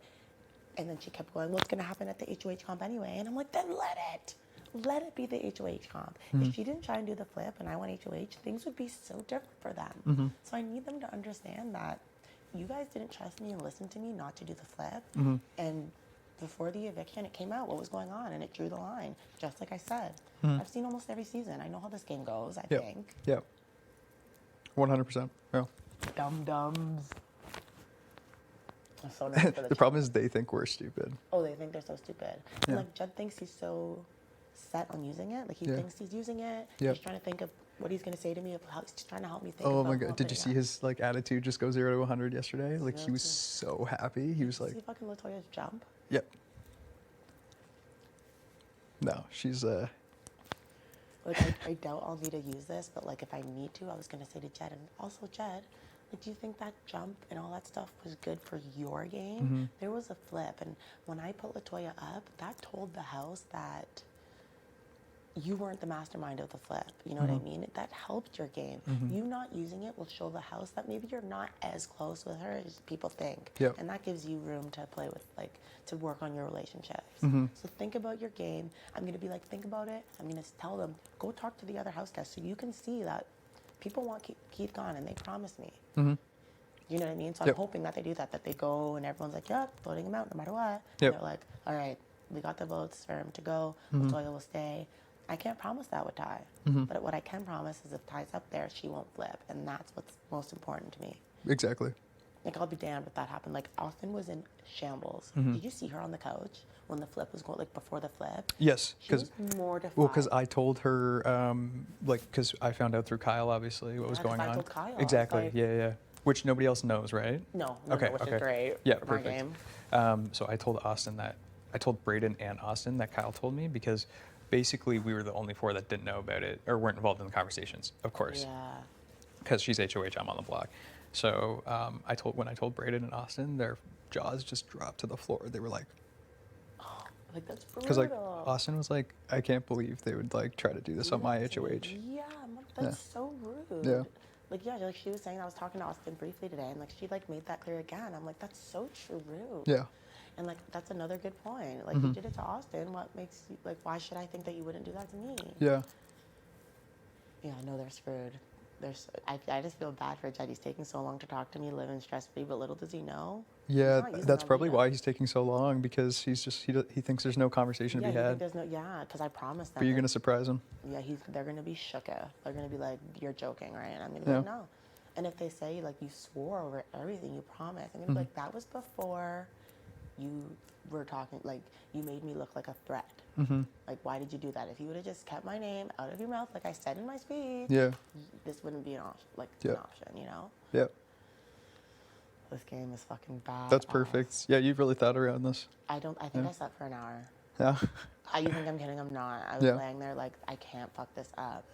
Speaker 3: And then she kept going, what's going to happen at the HOH comp anyway? And I'm like, then let it. Let it be the HOH comp. If she didn't try and do the flip and I went HOH, things would be so different for them. So I need them to understand that you guys didn't trust me and listen to me not to do the flip. And before the eviction, it came out what was going on and it drew the line, just like I said. I've seen almost every season. I know how this game goes, I think.
Speaker 6: Yeah. 100%. Yeah.
Speaker 3: Dum-dums. I'm so nervous for
Speaker 6: The problem is they think we're stupid.
Speaker 3: Oh, they think they're so stupid. And
Speaker 6: Yeah.
Speaker 3: like Judd thinks he's so set on using it. Like he
Speaker 6: Yeah.
Speaker 3: thinks he's using it.
Speaker 6: Yeah.
Speaker 3: He's trying to think of what he's gonna say to me. Of how he's just trying to help me think.
Speaker 6: Oh
Speaker 3: about
Speaker 6: my
Speaker 3: how
Speaker 6: god! Did you
Speaker 3: putting
Speaker 6: see
Speaker 3: it.
Speaker 6: his like attitude just go 0 to 100 yesterday? Like he was
Speaker 3: Seriously?
Speaker 6: so happy. He was
Speaker 3: Did you
Speaker 6: like,
Speaker 3: see fucking Latoya's jump?
Speaker 6: "Yep." No, she's
Speaker 3: Like I doubt I'll need to use this, but like if I need to, I was gonna say to Jed, and also Jed, like do you think that jump and all that stuff was good for your game? There was a flip, and when I put Latoya up, that told the house that you weren't the mastermind of the flip. You know what I mean? That helped your game. You not using it will show the house that maybe you're not as close with her as people think.
Speaker 6: Yep.
Speaker 3: And that gives you room to play with, like, to work on your relationships. So think about your game. I'm going to be like, think about it. I'm going to tell them, go talk to the other house guests so you can see that people want Keith gone and they promised me. You know what I mean? So I'm
Speaker 6: Yep.
Speaker 3: hoping that they do that they go and everyone's like, yep, voting him out no matter what.
Speaker 6: Yep.
Speaker 3: And they're like, all right, we got the votes for him to go. Latoya will stay. I can't promise that with Ty. But what I can promise is if Ty's up there, she won't flip. And that's what's most important to me.
Speaker 6: exactly.
Speaker 3: Like, I'll be damned if that happened. Like, Austin was in shambles. Did you see her on the couch when the flip was going, like, before the flip?
Speaker 6: Yes,
Speaker 3: She was
Speaker 6: because
Speaker 3: mortified.
Speaker 6: well, because I told her like because I found out through Kyle obviously what was
Speaker 3: Yeah, 'cause
Speaker 6: going
Speaker 3: I
Speaker 6: on.
Speaker 3: told Kyle, I was
Speaker 6: Exactly.
Speaker 3: like-
Speaker 6: Yeah. Which nobody else knows, right?
Speaker 3: No,
Speaker 6: Okay.
Speaker 3: which
Speaker 6: okay.
Speaker 3: is great
Speaker 6: Yeah.
Speaker 3: for my
Speaker 6: Perfect.
Speaker 3: game.
Speaker 6: So I told Austin that I told Braden and Austin that Kyle told me because basically we were the only 4 that didn't know about it or weren't involved in the conversations, of course,
Speaker 3: Yeah.
Speaker 6: because she's HOH, I'm on the block. So when I told Braden and Austin, their jaws just dropped to the floor. They were like,
Speaker 3: Like, that's brutal.
Speaker 6: because like Austin was like, I can't believe they would like try to do this on my
Speaker 3: That's-
Speaker 6: HOH.
Speaker 3: Yeah, that's so rude.
Speaker 6: Yeah.
Speaker 3: Like, yeah, like she was saying, I was talking to Austin briefly today, and like she like made that clear again. I'm like, that's so true.
Speaker 6: Yeah.
Speaker 3: And like that's another good point. Like you did it to Austin. What makes you like? Why should I think that you wouldn't do that to me?
Speaker 6: Yeah.
Speaker 3: Yeah, no, they're screwed. I just feel bad for Jed. He's taking so long to talk to me, living stress free, but little does he know.
Speaker 6: Yeah,
Speaker 3: not using
Speaker 6: that's
Speaker 3: our
Speaker 6: probably
Speaker 3: data.
Speaker 6: why he's taking so long because he thinks there's no conversation
Speaker 3: Yeah,
Speaker 6: to be
Speaker 3: you think
Speaker 6: had.
Speaker 3: there's no. Yeah, because I promised them.
Speaker 6: But you're
Speaker 3: that-
Speaker 6: gonna surprise him.
Speaker 3: Yeah, they're gonna be shooketh. They're gonna be like, "You're joking, right?" And I'm gonna be
Speaker 6: Yeah.
Speaker 3: like, "No." And if they say like you swore over everything you promised, I'm gonna be like, "That was before you were talking. Like you made me look like a threat. Like why did you do that? If you would have just kept my name out of your mouth, like I said in my speech,
Speaker 6: Yeah.
Speaker 3: this wouldn't be an option. Like
Speaker 6: Yeah.
Speaker 3: an option, you know."
Speaker 6: Yeah.
Speaker 3: This game is fucking bad.
Speaker 6: That's perfect. Yeah, you've really thought around this.
Speaker 3: I think I slept for an hour.
Speaker 6: Yeah.
Speaker 3: You think I'm kidding? I'm not. I was
Speaker 6: Yeah.
Speaker 3: laying there like, I can't fuck this up.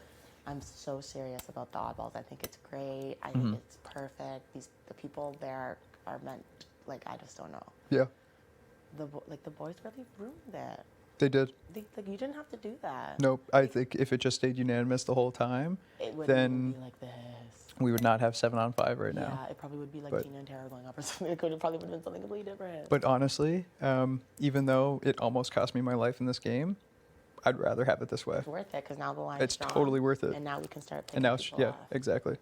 Speaker 3: I'm so serious about the oddballs. I think it's great. I think it's perfect. The people there are meant, like, I just don't know.
Speaker 6: Yeah.
Speaker 3: The boys really ruined it.
Speaker 6: They did.
Speaker 3: Like, you didn't have to do that.
Speaker 6: Nope. I think if it just stayed unanimous the whole time,
Speaker 3: It wouldn't
Speaker 6: then
Speaker 3: even be like this.
Speaker 6: we would not have 7-on-5 right now.
Speaker 3: Yeah, it probably would be like
Speaker 6: But-
Speaker 3: Gina and Tara going up or something. It probably would have been something completely different.
Speaker 6: But honestly, even though it almost cost me my life in this game, I'd rather have it this way.
Speaker 3: It's worth it because now the line's
Speaker 6: It's
Speaker 3: strong,
Speaker 6: totally worth it.
Speaker 3: And now we can start picking
Speaker 6: And now it's,
Speaker 3: people
Speaker 6: yeah,
Speaker 3: off,
Speaker 6: exactly.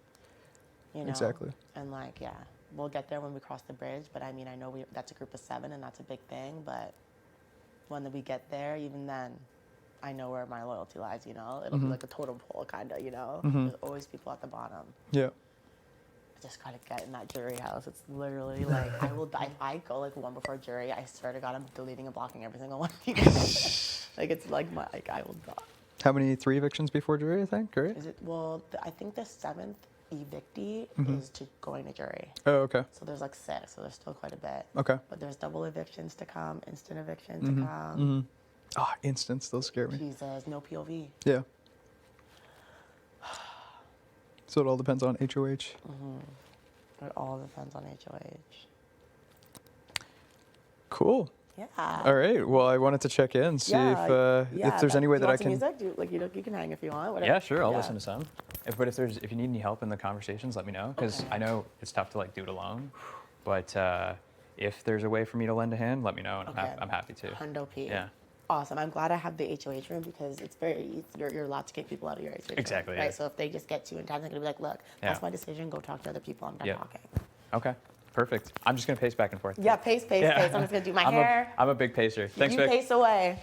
Speaker 3: you know?
Speaker 6: exactly.
Speaker 3: And like, yeah, we'll get there when we cross the bridge. But I mean, I know that's a group of 7 and that's a big thing. But when we get there, even then, I know where my loyalty lies, you know? It'll be like a totem pole, kind of, you know? There's always people at the bottom.
Speaker 6: Yeah.
Speaker 3: I just gotta get in that jury house. It's literally like, I will die. If I go like one before jury, I swear to God, I'm deleting and blocking every single one of you guys. Like, it's like I will die.
Speaker 6: How many 3 evictions before jury, I think, right?
Speaker 3: Is it, well, I think the 7th evictee is to going to jury.
Speaker 6: Oh, okay.
Speaker 3: So there's like 6, so there's still quite a bit.
Speaker 6: Okay.
Speaker 3: But there's double evictions to come, instant eviction to come.
Speaker 6: Ah, instants, those scare me.
Speaker 3: Jesus, no POV.
Speaker 6: Yeah. So it all depends on HOH.
Speaker 3: It all depends on HOH.
Speaker 6: Cool.
Speaker 3: Yeah.
Speaker 6: All right. Well, I wanted to check in, see if there's any way
Speaker 3: do you
Speaker 6: that I
Speaker 3: want some
Speaker 6: can.
Speaker 3: music? You can hang if you want. Whatever.
Speaker 6: Yeah, sure. I'll listen to some. But if you need any help in the conversations, let me know, because I know it's tough to like do it alone. But if there's a way for me to lend a hand, let me know, and I'm happy to.
Speaker 3: Hundo P.
Speaker 6: Yeah.
Speaker 3: Awesome. I'm glad I have the HOH room because it's you're allowed to kick people out of your HOH
Speaker 6: Exactly,
Speaker 3: room. Right.
Speaker 6: yeah.
Speaker 3: So if they just get too intense, they're gonna be like, look, that's my decision. Go talk to other people. I'm done
Speaker 6: Yep.
Speaker 3: talking.
Speaker 6: Okay. Perfect. I'm just gonna pace back and forth.
Speaker 3: Yeah, pace. I'm just gonna do my hair.
Speaker 6: I'm a big pacer. Thanks,
Speaker 3: You
Speaker 6: Vic.
Speaker 3: pace away.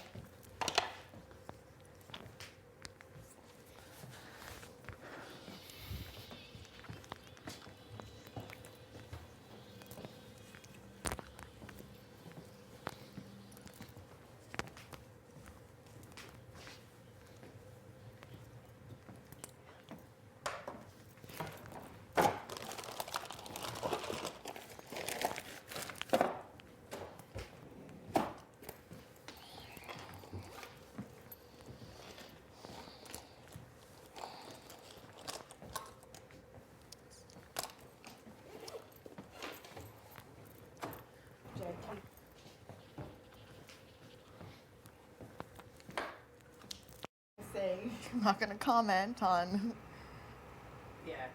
Speaker 7: I'm not going to comment on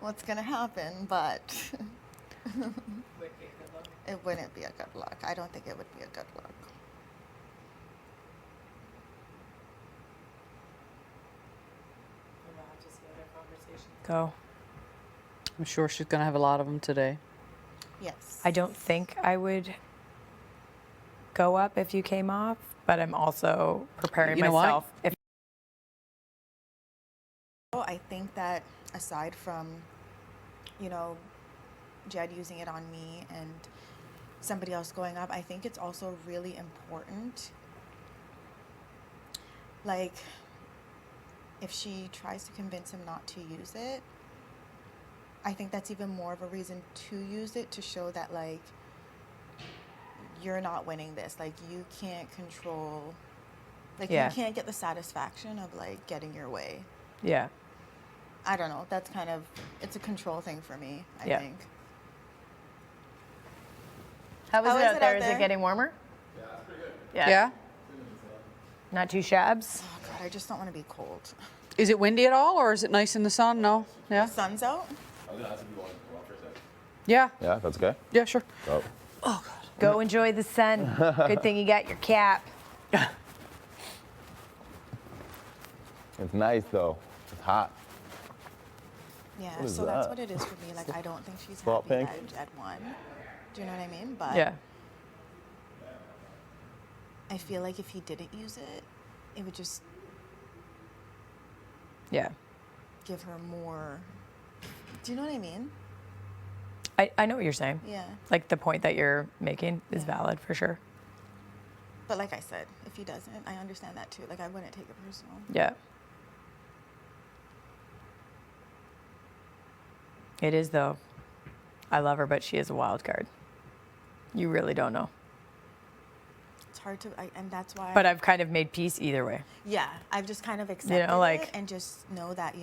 Speaker 7: what's going to happen, but it wouldn't be a good look. I don't think it would be a good look.
Speaker 8: Go.
Speaker 1: I'm sure she's going to have a lot of them today.
Speaker 7: Yes.
Speaker 8: I don't think I would go up if you came off, but I'm also preparing
Speaker 1: You know what?
Speaker 8: myself. If
Speaker 7: I think that aside from, Jed using it on me and somebody else going up, I think it's also really important. Like, if she tries to convince him not to use it, I think that's even more of a reason to use it, to show that, like, you're not winning this. Like, you can't control, like,
Speaker 8: Yeah.
Speaker 7: you can't get the satisfaction of, like, getting your way.
Speaker 8: yeah,
Speaker 7: I don't know. That's kind of, it's a control thing for me, I
Speaker 8: Yeah.
Speaker 7: think.
Speaker 8: how is
Speaker 7: How
Speaker 8: it
Speaker 7: is
Speaker 8: out
Speaker 7: it
Speaker 8: there?
Speaker 7: out
Speaker 8: Is
Speaker 7: there?
Speaker 8: it getting warmer? Yeah, it's pretty good. Yeah.
Speaker 1: Yeah?
Speaker 8: Not too shabs.
Speaker 7: Oh, God, I just don't want to be cold.
Speaker 1: Is it windy at all, or is it nice in the sun? No? Yeah?
Speaker 7: Sun's out?
Speaker 1: Yeah.
Speaker 9: Yeah, that's okay.
Speaker 1: Yeah, sure.
Speaker 9: Oh.
Speaker 8: Go enjoy the sun. Good thing you got your cap.
Speaker 9: It's nice though. It's hot.
Speaker 7: Yeah,
Speaker 9: What is
Speaker 7: so that's
Speaker 9: that?
Speaker 7: what it is for me. Like, I don't think she's
Speaker 9: Salt
Speaker 7: happy
Speaker 9: pink?
Speaker 7: that Jed won. Do you know what I mean? But
Speaker 8: Yeah.
Speaker 7: I feel like if he didn't use it, it would just
Speaker 8: Yeah.
Speaker 7: give her more. Do you know what I mean?
Speaker 8: I know what you're saying.
Speaker 7: Yeah.
Speaker 8: Like the point that you're making is
Speaker 7: Yeah.
Speaker 8: valid for sure.
Speaker 7: But like I said, if he doesn't, I understand that too. Like, I wouldn't take it personal.
Speaker 8: Yeah. It is though. I love her, but she is a wild card. You really don't know.
Speaker 7: It's hard to, and that's why.
Speaker 8: But I've kind of made peace either way.
Speaker 7: Yeah, I've just kind of accepted
Speaker 8: like-
Speaker 7: it and just know that,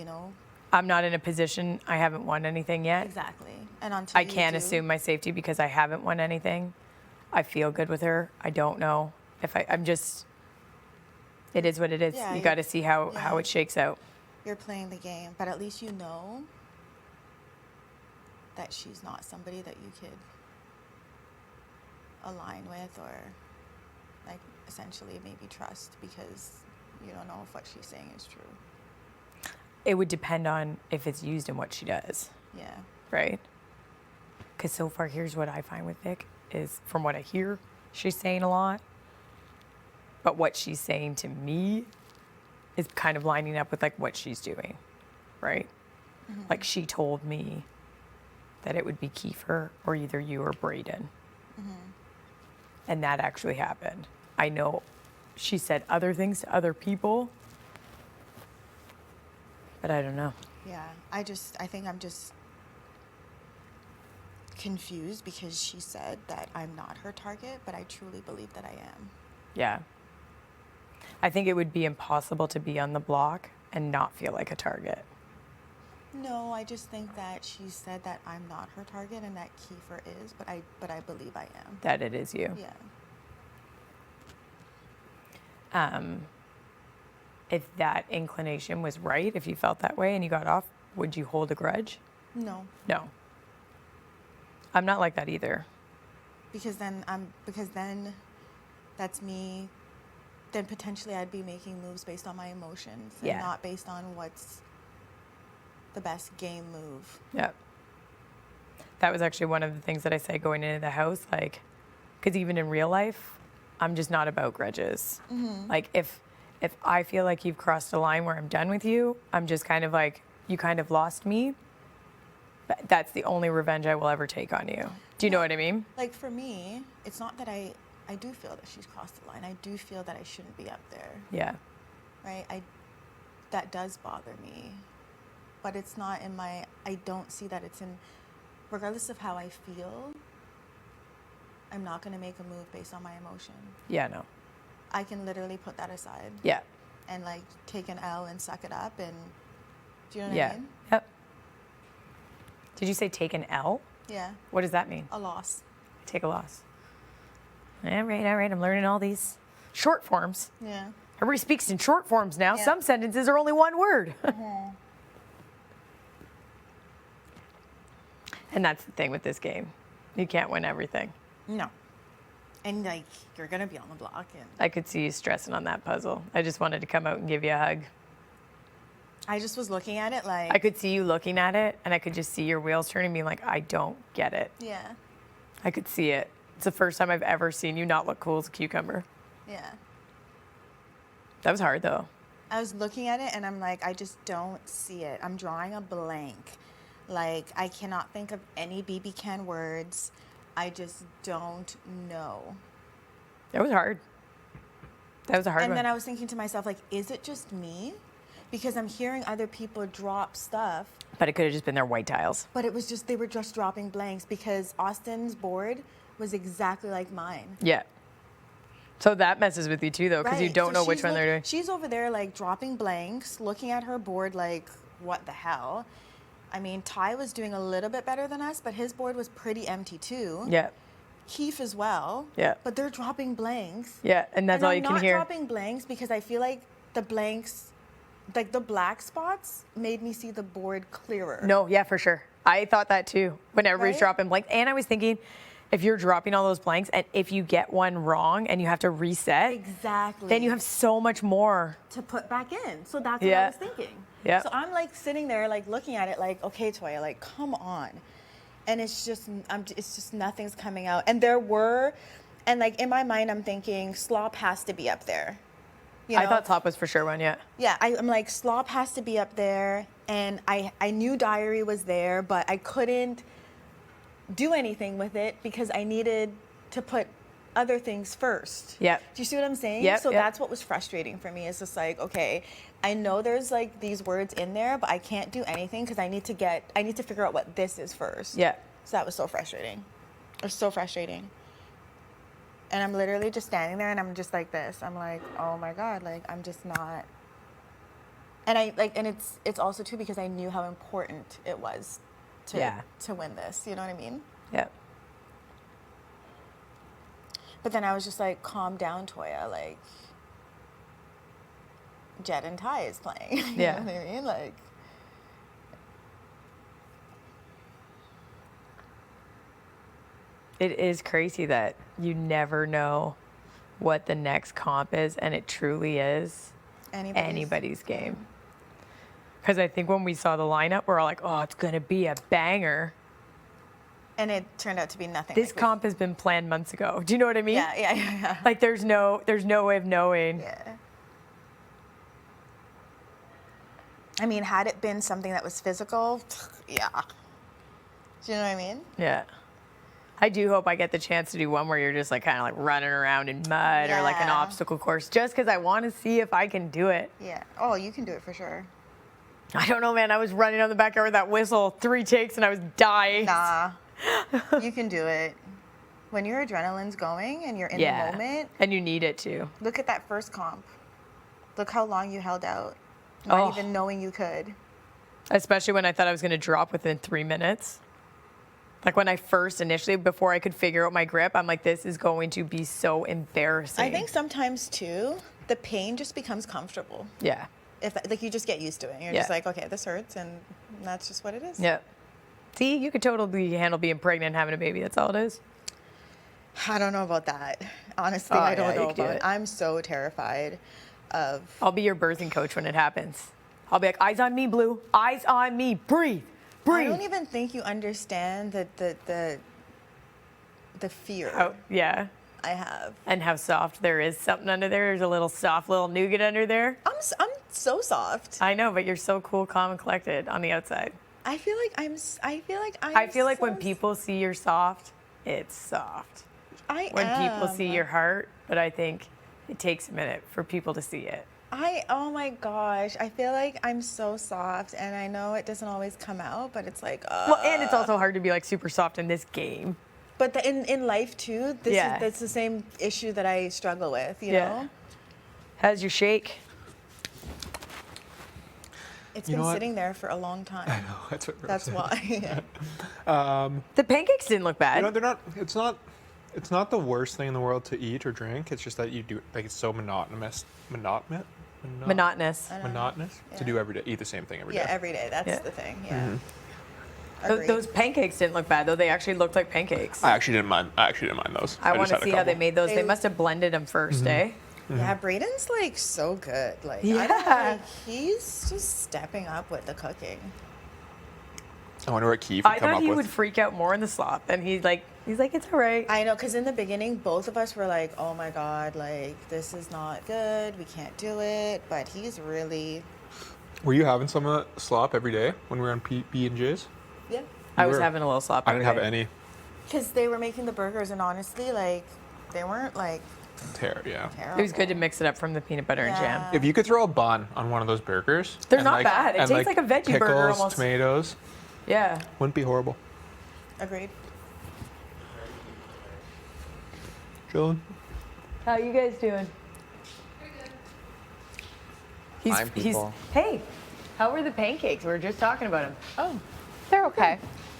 Speaker 8: I'm not in a position, I haven't won anything yet.
Speaker 7: exactly. And until
Speaker 8: I
Speaker 7: you
Speaker 8: can't
Speaker 7: do-
Speaker 8: assume my safety because I haven't won anything. I feel good with her. I don't know if I'm just, it is what it is.
Speaker 7: Yeah,
Speaker 8: you
Speaker 7: you-
Speaker 8: got to see how
Speaker 7: yeah.
Speaker 8: it shakes out.
Speaker 7: You're playing the game, but at least you know that she's not somebody that you could align with or, like, essentially maybe trust, because you don't know if what she's saying is true.
Speaker 8: It would depend on if it's used and what she does,
Speaker 7: Yeah.
Speaker 8: right? Because so far, here's what I find with Vic is, from what I hear, she's saying a lot. But what she's saying to me is kind of lining up with like what she's doing, right? Like, she told me that it would be Kiefer or either you or Braden. And that actually happened. I know she said other things to other people, but I don't know.
Speaker 7: Yeah. I think I'm just confused because she said that I'm not her target, but I truly believe that I am.
Speaker 8: Yeah. I think it would be impossible to be on the block and not feel like a target.
Speaker 7: No, I just think that she said that I'm not her target and that Kiefer is, but I believe I am.
Speaker 8: That it is you.
Speaker 7: Yeah.
Speaker 8: If that inclination was right, if you felt that way and you got off, would you hold a grudge?
Speaker 7: No.
Speaker 8: No. I'm not like that either.
Speaker 7: Because then that's me. Then potentially I'd be making moves based on my emotions and
Speaker 8: Yeah.
Speaker 7: not based on what's the best game move.
Speaker 8: Yep. That was actually one of the things that I said going into the house, like, because even in real life, I'm just not about grudges. Like, if I feel like you've crossed a line where I'm done with you, I'm just kind of like, you kind of lost me. But that's the only revenge I will ever take on you. Do you know what I mean?
Speaker 7: Like for me, it's not that I do feel that she's crossed the line. I do feel that I shouldn't be up there.
Speaker 8: Yeah.
Speaker 7: Right? That does bother me. But it's not in my, I don't see that it's in, regardless of how I feel, I'm not going to make a move based on my emotion.
Speaker 8: Yeah, no.
Speaker 7: I can literally put that aside.
Speaker 8: Yeah.
Speaker 7: And like take an L and suck it up and, do you know what
Speaker 8: Yeah.
Speaker 7: I mean?
Speaker 8: Yep. Did you say take an L?
Speaker 7: Yeah.
Speaker 8: What does that mean?
Speaker 7: A loss.
Speaker 8: Take a loss. All right. I'm learning all these short forms.
Speaker 7: Yeah.
Speaker 8: Everybody speaks in short forms now.
Speaker 7: Yeah.
Speaker 8: Some sentences are only one word. And that's the thing with this game. You can't win everything.
Speaker 7: No. And like, you're going to be on the block and
Speaker 8: I could see you stressing on that puzzle. I just wanted to come out and give you a hug.
Speaker 7: I just was looking at it like,
Speaker 8: I could see you looking at it, and I could just see your wheels turning, being like, I don't get it.
Speaker 7: yeah.
Speaker 8: I could see it. It's the first time I've ever seen you not look cool as a cucumber.
Speaker 7: Yeah.
Speaker 8: That was hard, though.
Speaker 7: I was looking at it and I'm like, I just don't see it. I'm drawing a blank. Like, I cannot think of any BB can words. I just don't know.
Speaker 8: That was hard. That was a hard
Speaker 7: And
Speaker 8: one.
Speaker 7: then I was thinking to myself, like, is it just me? Because I'm hearing other people drop stuff,
Speaker 8: But it could have just been their white tiles.
Speaker 7: but it was just, they were just dropping blanks because Austin's board was exactly like mine.
Speaker 8: Yeah. So that messes with you, too, though, because you
Speaker 7: Right.
Speaker 8: don't
Speaker 7: So
Speaker 8: know which
Speaker 7: she's
Speaker 8: one they're doing.
Speaker 7: She's over there, like, dropping blanks, looking at her board like, what the hell? I mean, Ty was doing a little bit better than us, but his board was pretty empty, too.
Speaker 8: Yeah.
Speaker 7: Keith as well.
Speaker 8: Yeah.
Speaker 7: But they're dropping blanks.
Speaker 8: Yeah, and that's
Speaker 7: And
Speaker 8: all
Speaker 7: I'm
Speaker 8: you can
Speaker 7: not
Speaker 8: hear.
Speaker 7: dropping blanks because I feel like the blanks, like the black spots, made me see the board clearer.
Speaker 8: No, yeah, for sure. I thought that, too, when everybody's
Speaker 7: Right?
Speaker 8: dropping blanks. And I was thinking, if you're dropping all those blanks, and if you get one wrong and you have to reset,
Speaker 7: Exactly.
Speaker 8: then you have so much more.
Speaker 7: to put back in. So that's what
Speaker 8: Yeah.
Speaker 7: I was thinking.
Speaker 8: Yeah.
Speaker 7: So I'm like sitting there, like looking at it, like, okay, Toya, like, come on. And it's just nothing's coming out. And like in my mind, I'm thinking Slop has to be up there. You
Speaker 8: I
Speaker 7: know?
Speaker 8: thought Slop was for sure one, yeah.
Speaker 7: Yeah, I'm like, Slop has to be up there. And I knew Diary was there, but I couldn't do anything with it because I needed to put other things first.
Speaker 8: Yep.
Speaker 7: Do you see what I'm saying?
Speaker 8: Yep,
Speaker 7: So
Speaker 8: yep.
Speaker 7: that's what was frustrating for me. It's just like, okay, I know there's like these words in there, but I can't do anything because I need to figure out what this is first.
Speaker 8: Yeah.
Speaker 7: So that was so frustrating. It was so frustrating. And I'm literally just standing there and I'm just like this. I'm like, oh my God, like I'm just not. And it's also too because I knew how important it was to win this. You know what I mean?
Speaker 8: Yeah.
Speaker 7: But then I was just like, calm down, Toya. Like, Jed and Ty is playing. You
Speaker 8: Yeah.
Speaker 7: know what I mean? Like,
Speaker 8: It is crazy that you never know what the next comp is, and it truly is anybody's game. Because I think when we saw the lineup, we're all like, oh, it's going to be a banger.
Speaker 7: and it turned out to be nothing.
Speaker 8: This
Speaker 7: like we-
Speaker 8: comp has been planned months ago. Do you know what I mean?
Speaker 7: Yeah.
Speaker 8: Like there's no way of knowing.
Speaker 7: Yeah. I mean, had it been something that was physical, yeah. Do you know what I mean?
Speaker 8: Yeah. I do hope I get the chance to do one where you're just like kind of like running around in mud or like an
Speaker 7: Yeah.
Speaker 8: obstacle course, just because I want to see if I can do it.
Speaker 7: Yeah. Oh, you can do it for sure.
Speaker 8: I don't know, man. I was running on the backyard with that whistle, 3 takes, and I was dying.
Speaker 7: Nah. You can do it. When your adrenaline's going and you're in the moment,
Speaker 8: And you need it to.
Speaker 7: look at that first comp. Look how long you held out. Not
Speaker 8: Oh.
Speaker 7: even knowing you could.
Speaker 8: Especially when I thought I was going to drop within 3 minutes. Like when I first initially, before I could figure out my grip, I'm like, this is going to be so embarrassing.
Speaker 7: I think sometimes too, the pain just becomes comfortable.
Speaker 8: Yeah.
Speaker 7: If like you just get used to it. You're
Speaker 8: Yeah.
Speaker 7: just like, okay, this hurts, and that's just what it is.
Speaker 8: Yeah. See, you could totally handle being pregnant and having a baby. That's all it is.
Speaker 7: I don't know about that. Honestly,
Speaker 8: Oh,
Speaker 7: I
Speaker 8: yeah,
Speaker 7: don't
Speaker 8: you
Speaker 7: know
Speaker 8: could do
Speaker 7: about
Speaker 8: it.
Speaker 7: it. I'm so terrified of.
Speaker 8: I'll be your birthing coach when it happens. I'll be like, eyes on me, Blue. Eyes on me. Breathe.
Speaker 7: I
Speaker 8: Breathe.
Speaker 7: don't even think you understand the fear
Speaker 8: Oh, yeah.
Speaker 7: I have.
Speaker 8: And how soft there is something under there. There's a little soft little nougat under there.
Speaker 7: I'm so soft.
Speaker 8: I know, but you're so cool, calm, and collected on the outside.
Speaker 7: I feel like I'm.
Speaker 8: I feel like when people see you're soft, it's soft. When people see your heart, but I think it takes a minute for people to see it.
Speaker 7: Oh my gosh, I feel like I'm so soft, and I know it doesn't always come out, but it's like,
Speaker 8: Well, and it's also hard to be like super soft in this game.
Speaker 7: But in life too, that's the same issue that I struggle with, you know?
Speaker 8: How's your shake?
Speaker 7: It's
Speaker 10: You
Speaker 7: been
Speaker 10: know what?
Speaker 7: sitting there for a long time.
Speaker 10: I know, that's what
Speaker 7: That's why.
Speaker 8: The pancakes didn't look bad.
Speaker 10: You know, they're not. It's not the worst thing in the world to eat or drink. It's just that you do like it's so monotonous
Speaker 8: Monotonous.
Speaker 10: to do every day. Eat the same thing every day.
Speaker 7: Yeah, every day. That's the thing. Yeah.
Speaker 8: Th- those pancakes didn't look bad though. They actually looked like pancakes.
Speaker 10: I actually didn't mind. those.
Speaker 8: I want
Speaker 10: just
Speaker 8: to
Speaker 10: had a
Speaker 8: see how they
Speaker 10: couple.
Speaker 8: made those. They must have blended them 1st eh?
Speaker 7: Yeah, Braden's like so good. Like, I
Speaker 8: Yeah.
Speaker 7: don't, like, he's just stepping up with the cooking.
Speaker 10: I wonder what Keith would
Speaker 8: I
Speaker 10: come
Speaker 8: thought
Speaker 10: up
Speaker 8: he
Speaker 10: with.
Speaker 8: would freak out more in the slop, and he's like, it's all right.
Speaker 7: I know, because in the beginning, both of us were like, oh my God, like, this is not good. We can't do it. But he's really,
Speaker 10: Were you having some of that slop every day when we were on B&J's?
Speaker 7: yeah.
Speaker 8: I was
Speaker 10: were-
Speaker 8: having a little slop.
Speaker 10: I didn't have
Speaker 8: every day.
Speaker 10: any.
Speaker 7: Because they were making the burgers, and honestly, like, they weren't, like,
Speaker 10: Yeah.
Speaker 7: terrible.
Speaker 8: It was good to mix it up from the peanut butter and jam.
Speaker 7: Yeah.
Speaker 10: If you could throw a bun on one of those burgers,
Speaker 8: They're
Speaker 10: and,
Speaker 8: not
Speaker 10: like-
Speaker 8: bad. It
Speaker 10: and,
Speaker 8: tastes like a veggie
Speaker 10: pickles,
Speaker 8: burger almost.
Speaker 10: tomatoes,
Speaker 8: Yeah.
Speaker 10: wouldn't be horrible.
Speaker 7: Agreed.
Speaker 10: Chilling.
Speaker 8: How you guys doing? He's,
Speaker 2: Fine, people.
Speaker 8: Hey, how were the pancakes? We were just talking about them.
Speaker 4: Oh, they're okay.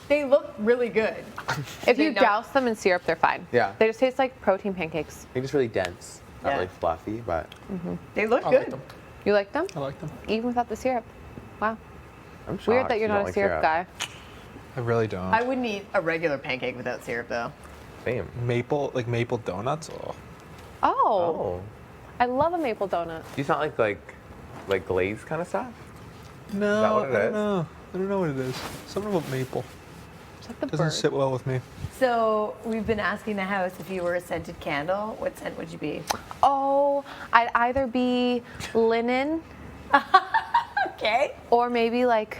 Speaker 8: They look really good.
Speaker 4: If
Speaker 8: They
Speaker 4: you
Speaker 8: don't-
Speaker 4: douse them in syrup, they're fine.
Speaker 2: Yeah.
Speaker 4: They just taste like protein pancakes.
Speaker 2: They're just really dense, not
Speaker 8: Yeah.
Speaker 2: really fluffy, but
Speaker 8: They look
Speaker 10: I
Speaker 8: good.
Speaker 10: like them.
Speaker 4: You like them?
Speaker 10: I like them.
Speaker 4: Even without the syrup. Wow.
Speaker 2: I'm shocked.
Speaker 4: Weird that you're
Speaker 2: you
Speaker 4: not
Speaker 2: don't
Speaker 4: a
Speaker 2: like
Speaker 4: syrup guy.
Speaker 10: I really don't.
Speaker 8: I wouldn't eat a regular pancake without syrup though.
Speaker 2: Same.
Speaker 10: maple donuts. Oh.
Speaker 4: Oh,
Speaker 2: Oh.
Speaker 4: I love a maple donut.
Speaker 2: Do you not like glazed kind of stuff?
Speaker 10: No,
Speaker 2: that what it
Speaker 10: I don't
Speaker 2: is?
Speaker 10: know. I don't know what it is. Something about maple.
Speaker 4: It's like the
Speaker 10: Doesn't
Speaker 4: bird.
Speaker 10: sit well with me.
Speaker 8: So we've been asking the house if you were a scented candle, what scent would you be?
Speaker 4: Oh, I'd either be linen
Speaker 8: Okay.
Speaker 4: or maybe like,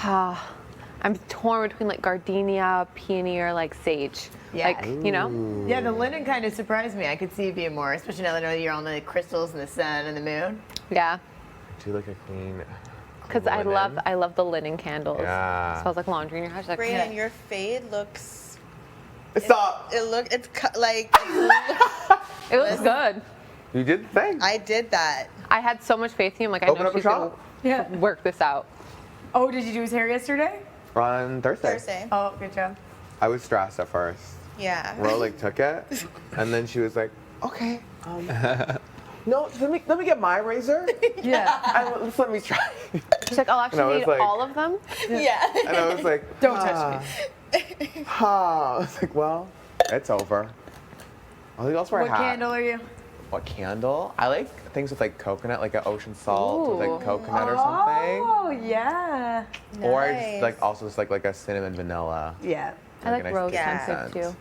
Speaker 4: I'm torn between like gardenia, peony, or like sage.
Speaker 8: Yeah.
Speaker 4: Like, you know?
Speaker 8: Yeah, the linen kind of surprised me. I could see you being more, especially now that I know you're on the crystals and the sun and the moon.
Speaker 4: Yeah.
Speaker 2: Do you like a clean?
Speaker 4: Because I love the linen candles.
Speaker 2: Yeah.
Speaker 4: It smells like laundry in your house. Like,
Speaker 7: Braden, your fade looks.
Speaker 2: Stop.
Speaker 7: Like.
Speaker 4: it looks good.
Speaker 2: You did the thing.
Speaker 7: I did that.
Speaker 4: I had so much faith in you. I'm like, I
Speaker 2: Open
Speaker 4: know
Speaker 2: up a
Speaker 4: she's gonna
Speaker 2: shop.
Speaker 8: Yeah.
Speaker 4: work this out.
Speaker 8: Oh, did you do his hair yesterday?
Speaker 2: On
Speaker 7: Thursday.
Speaker 8: Oh, good job.
Speaker 2: I was stressed at first.
Speaker 7: Yeah.
Speaker 2: Ro like took it, and then she was like, "Okay, no, let me get my razor.
Speaker 8: Yeah.
Speaker 2: And just let me try."
Speaker 4: She's like, I'll
Speaker 2: And I
Speaker 4: actually
Speaker 2: was
Speaker 4: need
Speaker 2: like-
Speaker 4: all of them.
Speaker 7: Yeah.
Speaker 2: And I was like,
Speaker 8: Don't touch
Speaker 2: me. I was like, well, it's over. I think I'll wear a
Speaker 8: What
Speaker 2: hat.
Speaker 8: candle are you?
Speaker 2: What candle? I like things with like coconut, like an ocean salt with
Speaker 4: Ooh.
Speaker 2: like coconut or something.
Speaker 8: Oh, yeah.
Speaker 2: Or I just
Speaker 7: Nice.
Speaker 2: like also just like a cinnamon vanilla.
Speaker 8: Yeah.
Speaker 4: I like
Speaker 2: a nice
Speaker 4: rose
Speaker 7: Yeah.
Speaker 4: scented too.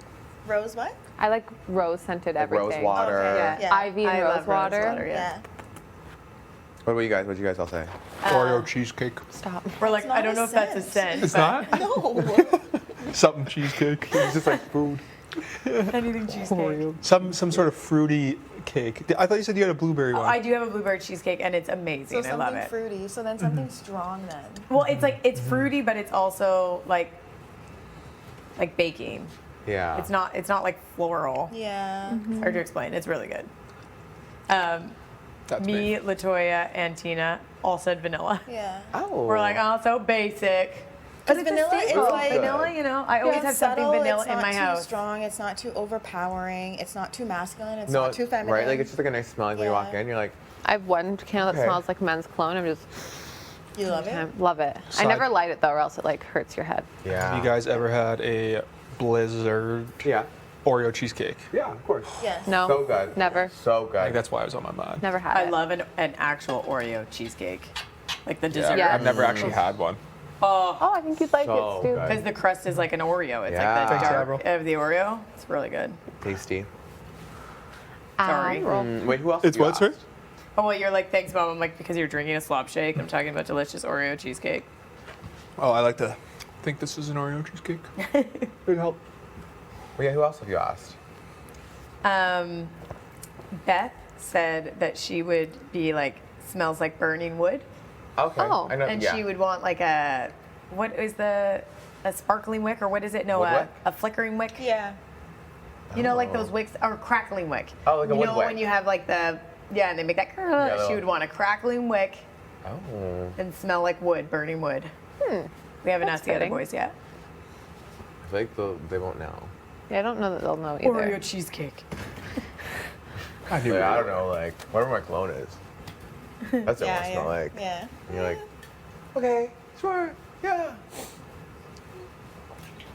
Speaker 7: Rose what?
Speaker 4: I like rose scented
Speaker 2: Like
Speaker 4: everything.
Speaker 2: rose water.
Speaker 7: Okay,
Speaker 8: Yeah.
Speaker 7: yeah.
Speaker 4: Ivy and
Speaker 8: I
Speaker 4: rose
Speaker 8: love
Speaker 4: water.
Speaker 8: rose water, yeah.
Speaker 7: Yeah.
Speaker 2: What about you guys? What did you guys all say?
Speaker 10: Oreo cheesecake.
Speaker 4: Stop.
Speaker 8: We're like,
Speaker 7: It's not
Speaker 8: I don't
Speaker 7: a
Speaker 8: know if that's a
Speaker 7: scent.
Speaker 8: scent.
Speaker 10: It's
Speaker 8: but
Speaker 10: not
Speaker 7: No.
Speaker 10: something cheesecake.
Speaker 2: It's just like food.
Speaker 8: Anything cheesecake.
Speaker 10: Some sort of fruity cake. I thought you said you had a blueberry one.
Speaker 8: I do have a blueberry cheesecake, and it's amazing.
Speaker 7: So
Speaker 8: I love
Speaker 7: something
Speaker 8: it.
Speaker 7: fruity. So then something strong then.
Speaker 8: Well, it's like it's fruity, but it's also like baking.
Speaker 2: Yeah.
Speaker 8: It's not like floral.
Speaker 7: Yeah.
Speaker 8: It's hard to explain. It's really good.
Speaker 10: That's
Speaker 8: me, Latoya, and Tina all said vanilla.
Speaker 7: Yeah.
Speaker 2: Oh.
Speaker 8: We're like, oh, so basic.
Speaker 7: Because vanilla is like
Speaker 8: vanilla, you know. I always
Speaker 7: it's
Speaker 8: have something
Speaker 7: subtle,
Speaker 8: vanilla
Speaker 7: it's
Speaker 8: in
Speaker 7: not
Speaker 8: my
Speaker 7: too
Speaker 8: house.
Speaker 7: strong. It's not too overpowering. It's not too masculine. It's
Speaker 2: No,
Speaker 7: not too feminine.
Speaker 2: right? Like it's just like a nice smell. Like when you walk
Speaker 7: Yeah.
Speaker 2: in, you're like,
Speaker 4: I have one candle that
Speaker 2: Okay.
Speaker 4: smells like men's cologne. I'm just,
Speaker 7: You love it?
Speaker 4: I love it. I
Speaker 10: Side-
Speaker 4: never light it though, or else it like hurts your head.
Speaker 2: yeah.
Speaker 10: Have you guys ever had a Blizzard
Speaker 2: Yeah.
Speaker 10: Oreo cheesecake?
Speaker 2: Yeah, of course.
Speaker 7: Yes.
Speaker 4: No,
Speaker 2: So good.
Speaker 4: never,
Speaker 2: So
Speaker 10: I think
Speaker 2: good.
Speaker 10: that's why it was on my mind.
Speaker 4: never had
Speaker 8: I
Speaker 4: it.
Speaker 8: love an actual Oreo cheesecake, like the
Speaker 10: Yeah,
Speaker 8: dessert.
Speaker 4: Yeah.
Speaker 10: I've never actually had one.
Speaker 8: Oh,
Speaker 4: Oh, I think you'd like
Speaker 2: So
Speaker 4: it too.
Speaker 2: good.
Speaker 8: because the crust is like an Oreo. It's
Speaker 2: Yeah.
Speaker 8: like the
Speaker 2: Thanks,
Speaker 8: dark
Speaker 10: Avril.
Speaker 8: of the Oreo. It's really good.
Speaker 2: Tasty.
Speaker 8: Sorry.
Speaker 2: Wait, who else?
Speaker 10: It's
Speaker 2: have you
Speaker 10: what, sir?
Speaker 2: asked?
Speaker 8: Oh, wait, you're like, thanks, Mom. I'm like, because you're drinking a slop shake. I'm talking about delicious Oreo cheesecake.
Speaker 10: Oh, I like to think this is an Oreo cheesecake.
Speaker 2: Good help. Well, yeah, who else have you asked?
Speaker 8: Beth said that she would be like, smells like burning wood.
Speaker 2: Okay.
Speaker 4: Oh,
Speaker 2: I know.
Speaker 8: And
Speaker 2: yeah.
Speaker 8: she would want like a, what is a sparkling wick or what is it? No,
Speaker 2: Wood wick?
Speaker 8: a flickering wick.
Speaker 7: Yeah.
Speaker 8: You know, like those wicks or crackling wick.
Speaker 2: Oh, like a
Speaker 8: you
Speaker 2: wood
Speaker 8: know
Speaker 2: wick.
Speaker 8: when you have like the, yeah, and they make that, she
Speaker 2: little-
Speaker 8: would want a crackling wick
Speaker 2: Oh.
Speaker 8: and smell like wood, burning wood. We haven't
Speaker 4: That's
Speaker 8: asked the other
Speaker 4: fitting.
Speaker 8: boys yet.
Speaker 2: I feel like they won't know.
Speaker 4: Yeah, I don't know that they'll know either.
Speaker 8: Oreo cheesecake.
Speaker 10: I knew
Speaker 2: Like,
Speaker 10: it.
Speaker 2: I don't know, like, whatever my clone is. That's what I
Speaker 7: Yeah,
Speaker 2: want to smell like.
Speaker 7: Yeah.
Speaker 2: And you're like, okay, sure, yeah.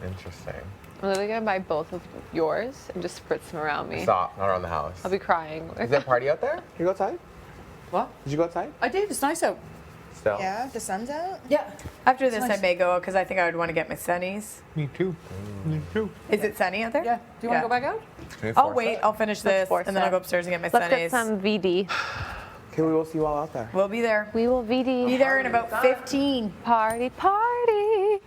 Speaker 2: Interesting.
Speaker 4: I'm literally gonna buy both of yours and just spritz them around me.
Speaker 2: Stop, not around the house.
Speaker 4: I'll be crying.
Speaker 2: Is there a party out there? Did you go outside?
Speaker 1: What?
Speaker 2: Did you go outside?
Speaker 1: I did. It's nice out.
Speaker 2: Still?
Speaker 7: Yeah. The sun's out.
Speaker 1: Yeah.
Speaker 8: After this, I
Speaker 1: nice.
Speaker 8: may go because I think I would want to get my sunnies.
Speaker 10: Me too. Me too.
Speaker 8: Is it sunny out there?
Speaker 1: Yeah. Do you want to go back out?
Speaker 2: Can we
Speaker 8: I'll
Speaker 2: force
Speaker 8: wait.
Speaker 2: it?
Speaker 8: I'll finish
Speaker 4: Let's
Speaker 8: this
Speaker 4: force
Speaker 8: and then I'll
Speaker 4: it.
Speaker 8: go upstairs and get my
Speaker 4: Let's
Speaker 8: sunnies.
Speaker 4: get some VD.
Speaker 2: Okay, we will see you all out there.
Speaker 8: We'll be there.
Speaker 4: We will VD.
Speaker 8: Be there in about 15.
Speaker 4: Party, party.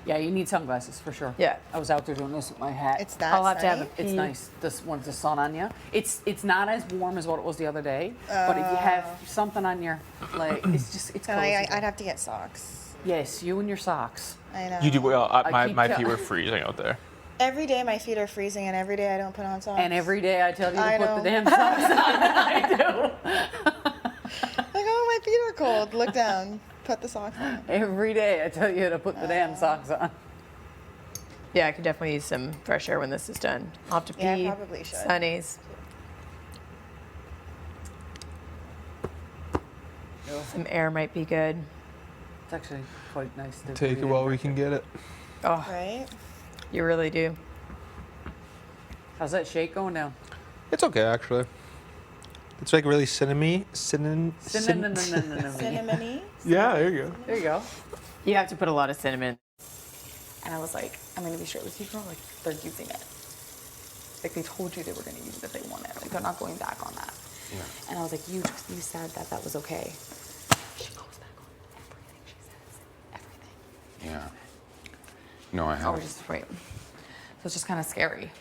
Speaker 1: Yeah, you need sunglasses for sure.
Speaker 8: Yeah.
Speaker 1: I was out there doing this with my hat.
Speaker 7: It's that
Speaker 8: I'll have to have
Speaker 7: sunny?
Speaker 8: a
Speaker 1: It's
Speaker 8: pee.
Speaker 1: nice. This one's the sun on you. It's not as warm as what it was the other day, but if you have something on your, like, it's
Speaker 7: And
Speaker 1: cozy.
Speaker 7: I'd have to get socks.
Speaker 1: Yes, you and your socks.
Speaker 7: I know.
Speaker 10: You do well.
Speaker 1: I keep
Speaker 10: My
Speaker 1: tell-
Speaker 10: feet were freezing out there.
Speaker 7: Every day my feet are freezing, and every day I don't put on socks.
Speaker 1: And every day I tell you to
Speaker 7: I
Speaker 1: put
Speaker 7: know.
Speaker 1: the damn socks on. I do.
Speaker 7: Like, oh, my feet are cold. Look down. Put the socks on.
Speaker 1: Every day I tell you to put the damn socks on.
Speaker 8: Yeah, I could definitely use some fresh air when this is done. I'll have to pee.
Speaker 7: Yeah, I probably should.
Speaker 8: Sunnies. Some air might be good.
Speaker 1: It's actually quite nice to
Speaker 10: Take it
Speaker 1: breathe
Speaker 10: while
Speaker 1: in.
Speaker 10: we can get it.
Speaker 8: Oh,
Speaker 7: Right?
Speaker 8: you really do.
Speaker 1: How's that shake going down?
Speaker 10: It's okay, actually. It's like really cinnamony.
Speaker 7: Cinnamony.
Speaker 10: Yeah, there you go.
Speaker 1: There you go.
Speaker 8: You have to put a lot of cinnamon. And I was like, I'm gonna be straight with you, girl. Like, they're using it. Like, they told you they were gonna use it if they want it. Like, they're not going back on that.
Speaker 2: Yeah.
Speaker 8: And I was like, you said that was okay. She goes back on everything she says. Everything.
Speaker 11: Yeah. No, I
Speaker 8: So we're
Speaker 11: haven't.
Speaker 8: just right. So it's just kind of scary.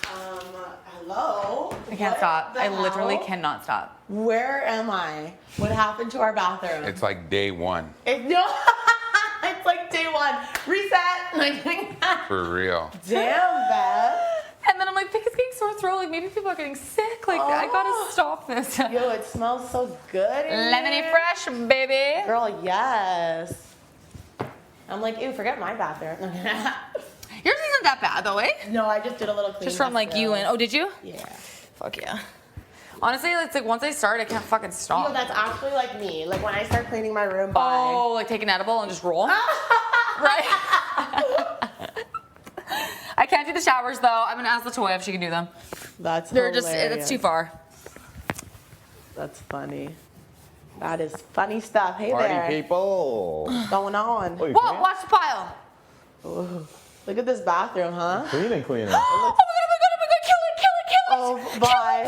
Speaker 3: Hello?
Speaker 8: I can't
Speaker 3: What
Speaker 8: stop.
Speaker 3: the
Speaker 8: I literally
Speaker 3: hell?
Speaker 8: cannot stop.
Speaker 3: Where am I? What happened to our bathroom?
Speaker 11: It's like day one,
Speaker 3: No, it's like day one. Reset.
Speaker 11: for real.
Speaker 3: Damn, Beth.
Speaker 8: And then I'm like, Pick is getting sore throat. Like, maybe people are getting sick. Like, I gotta stop this.
Speaker 3: Yo, it smells so good. in
Speaker 8: Lemony
Speaker 3: here.
Speaker 8: fresh, baby.
Speaker 3: Girl, yes. I'm like, ew, forget my bathroom.
Speaker 8: Yours isn't that bad though, eh?
Speaker 3: No, I just did a little clean.
Speaker 8: Just from like you and, oh, did you?
Speaker 3: Yeah.
Speaker 8: Fuck yeah. Honestly, it's like once I start, I can't fucking stop.
Speaker 3: Yo, that's actually like me. Like when I start cleaning my room by.
Speaker 8: Oh, like take an edible and just roll? Right? I can't do the showers though. I'm gonna ask Latoya if she can do them.
Speaker 3: That's
Speaker 8: They're
Speaker 3: hilarious.
Speaker 8: just, it's too far.
Speaker 3: That's funny. That is funny stuff. Hey
Speaker 9: Party
Speaker 3: there.
Speaker 9: people.
Speaker 3: What's going on?
Speaker 9: Oh, you
Speaker 8: Whoa,
Speaker 9: clean?
Speaker 8: watch the pile.
Speaker 3: Look at this bathroom, huh?
Speaker 9: Clean, clean.
Speaker 8: Oh my god, kill it, kill it, kill it.
Speaker 3: Oh, bye.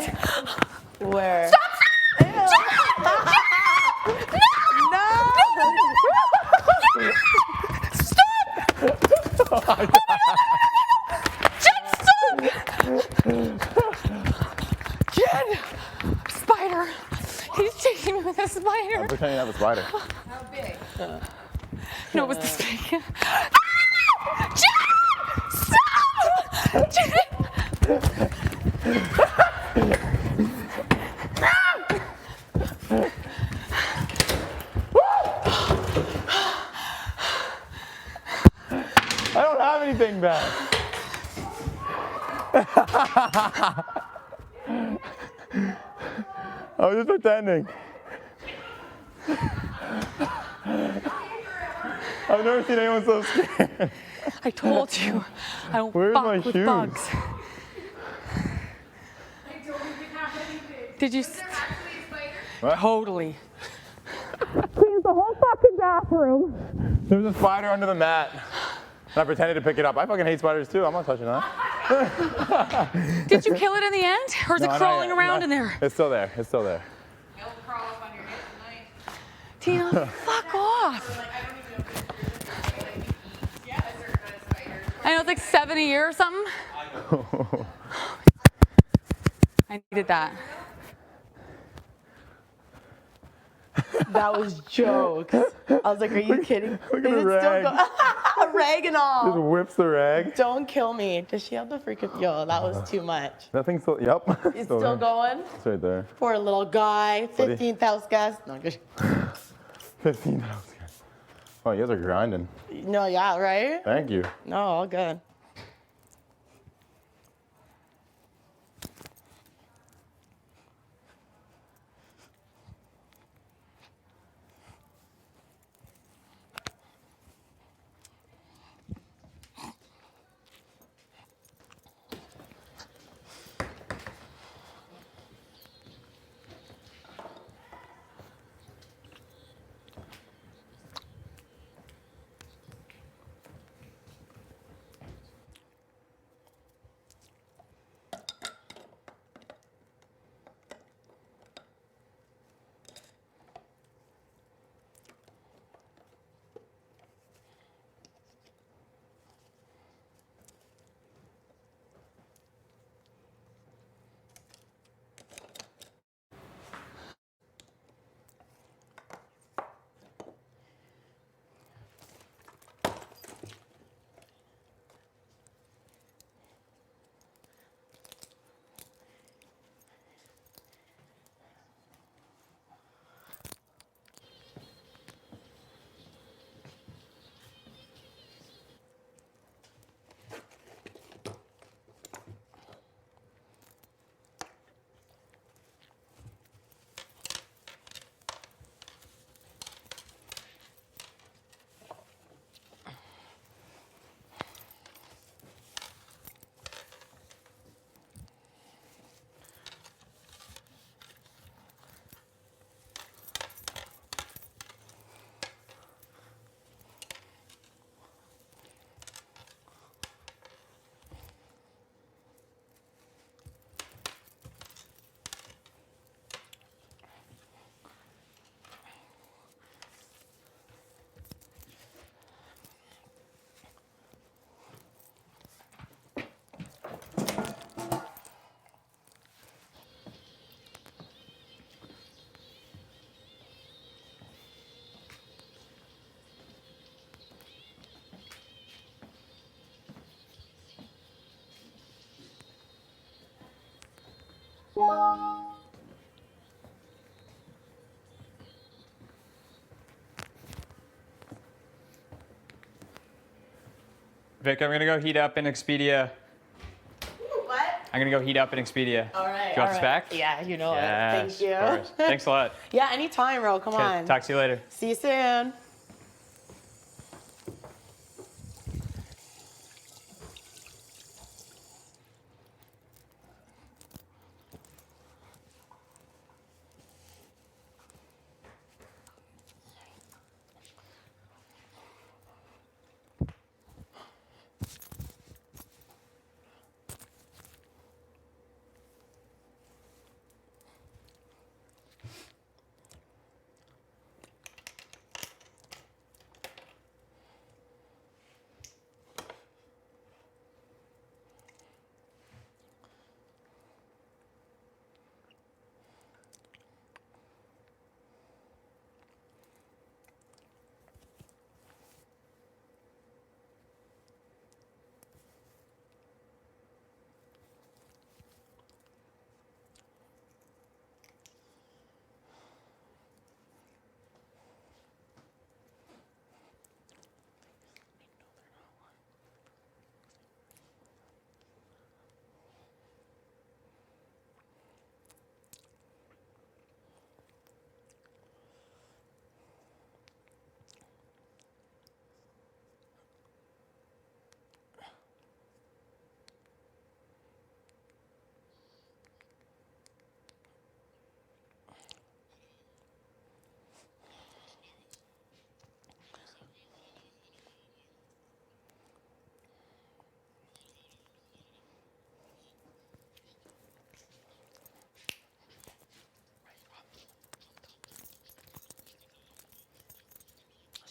Speaker 3: Where?
Speaker 8: Jen! Spider! He's chasing me with a spider.
Speaker 9: I'm pretending to have a spider.
Speaker 8: No, it was this big. Jen! Stop!
Speaker 9: I don't have anything back. I was just pretending. I've never seen anyone so scared.
Speaker 8: I told you. I don't
Speaker 9: Where's
Speaker 8: fuck
Speaker 9: my
Speaker 8: with
Speaker 9: shoes?
Speaker 8: bugs. Did you?
Speaker 9: What?
Speaker 8: Totally.
Speaker 9: There's a spider under the mat. And I pretended to pick it up. I fucking hate spiders too. I'm not touching that.
Speaker 8: Did you kill it in the end? Or is it
Speaker 9: No, not
Speaker 8: crawling
Speaker 9: yet.
Speaker 8: around
Speaker 9: No,
Speaker 8: in there?
Speaker 9: It's still there. It's still there.
Speaker 1: It'll crawl up on your hip tonight.
Speaker 8: Tina, fuck off. I know it's like 7 a year or something. I needed that.
Speaker 3: That was jokes. I was like, are you kidding?
Speaker 9: Look at
Speaker 3: Is
Speaker 9: the
Speaker 3: it still
Speaker 9: rag.
Speaker 3: a rag and
Speaker 9: Just
Speaker 3: all.
Speaker 9: whips the rag.
Speaker 3: Don't kill me. Does she have the freaking? Yo, that was too much.
Speaker 9: That thing's still, yep.
Speaker 3: It's still
Speaker 9: there.
Speaker 3: going.
Speaker 9: It's right there.
Speaker 3: Poor little guy.
Speaker 9: Buddy.
Speaker 3: 15,000 gas. No, good.
Speaker 9: 15,000. Oh, you guys are grinding.
Speaker 3: No, yeah, right?
Speaker 9: Thank you.
Speaker 3: No, all good.
Speaker 6: Vic, I'm gonna go heat up in Expedia.
Speaker 3: What?
Speaker 6: I'm gonna go heat up in Expedia.
Speaker 3: All right.
Speaker 6: Do you want this back?
Speaker 3: Yeah, you know
Speaker 6: Yes,
Speaker 3: it. Thank you.
Speaker 6: of course. Thanks a lot.
Speaker 3: Yeah, anytime, Ro. Come
Speaker 6: Okay,
Speaker 3: on.
Speaker 6: talk to you later.
Speaker 3: See you soon.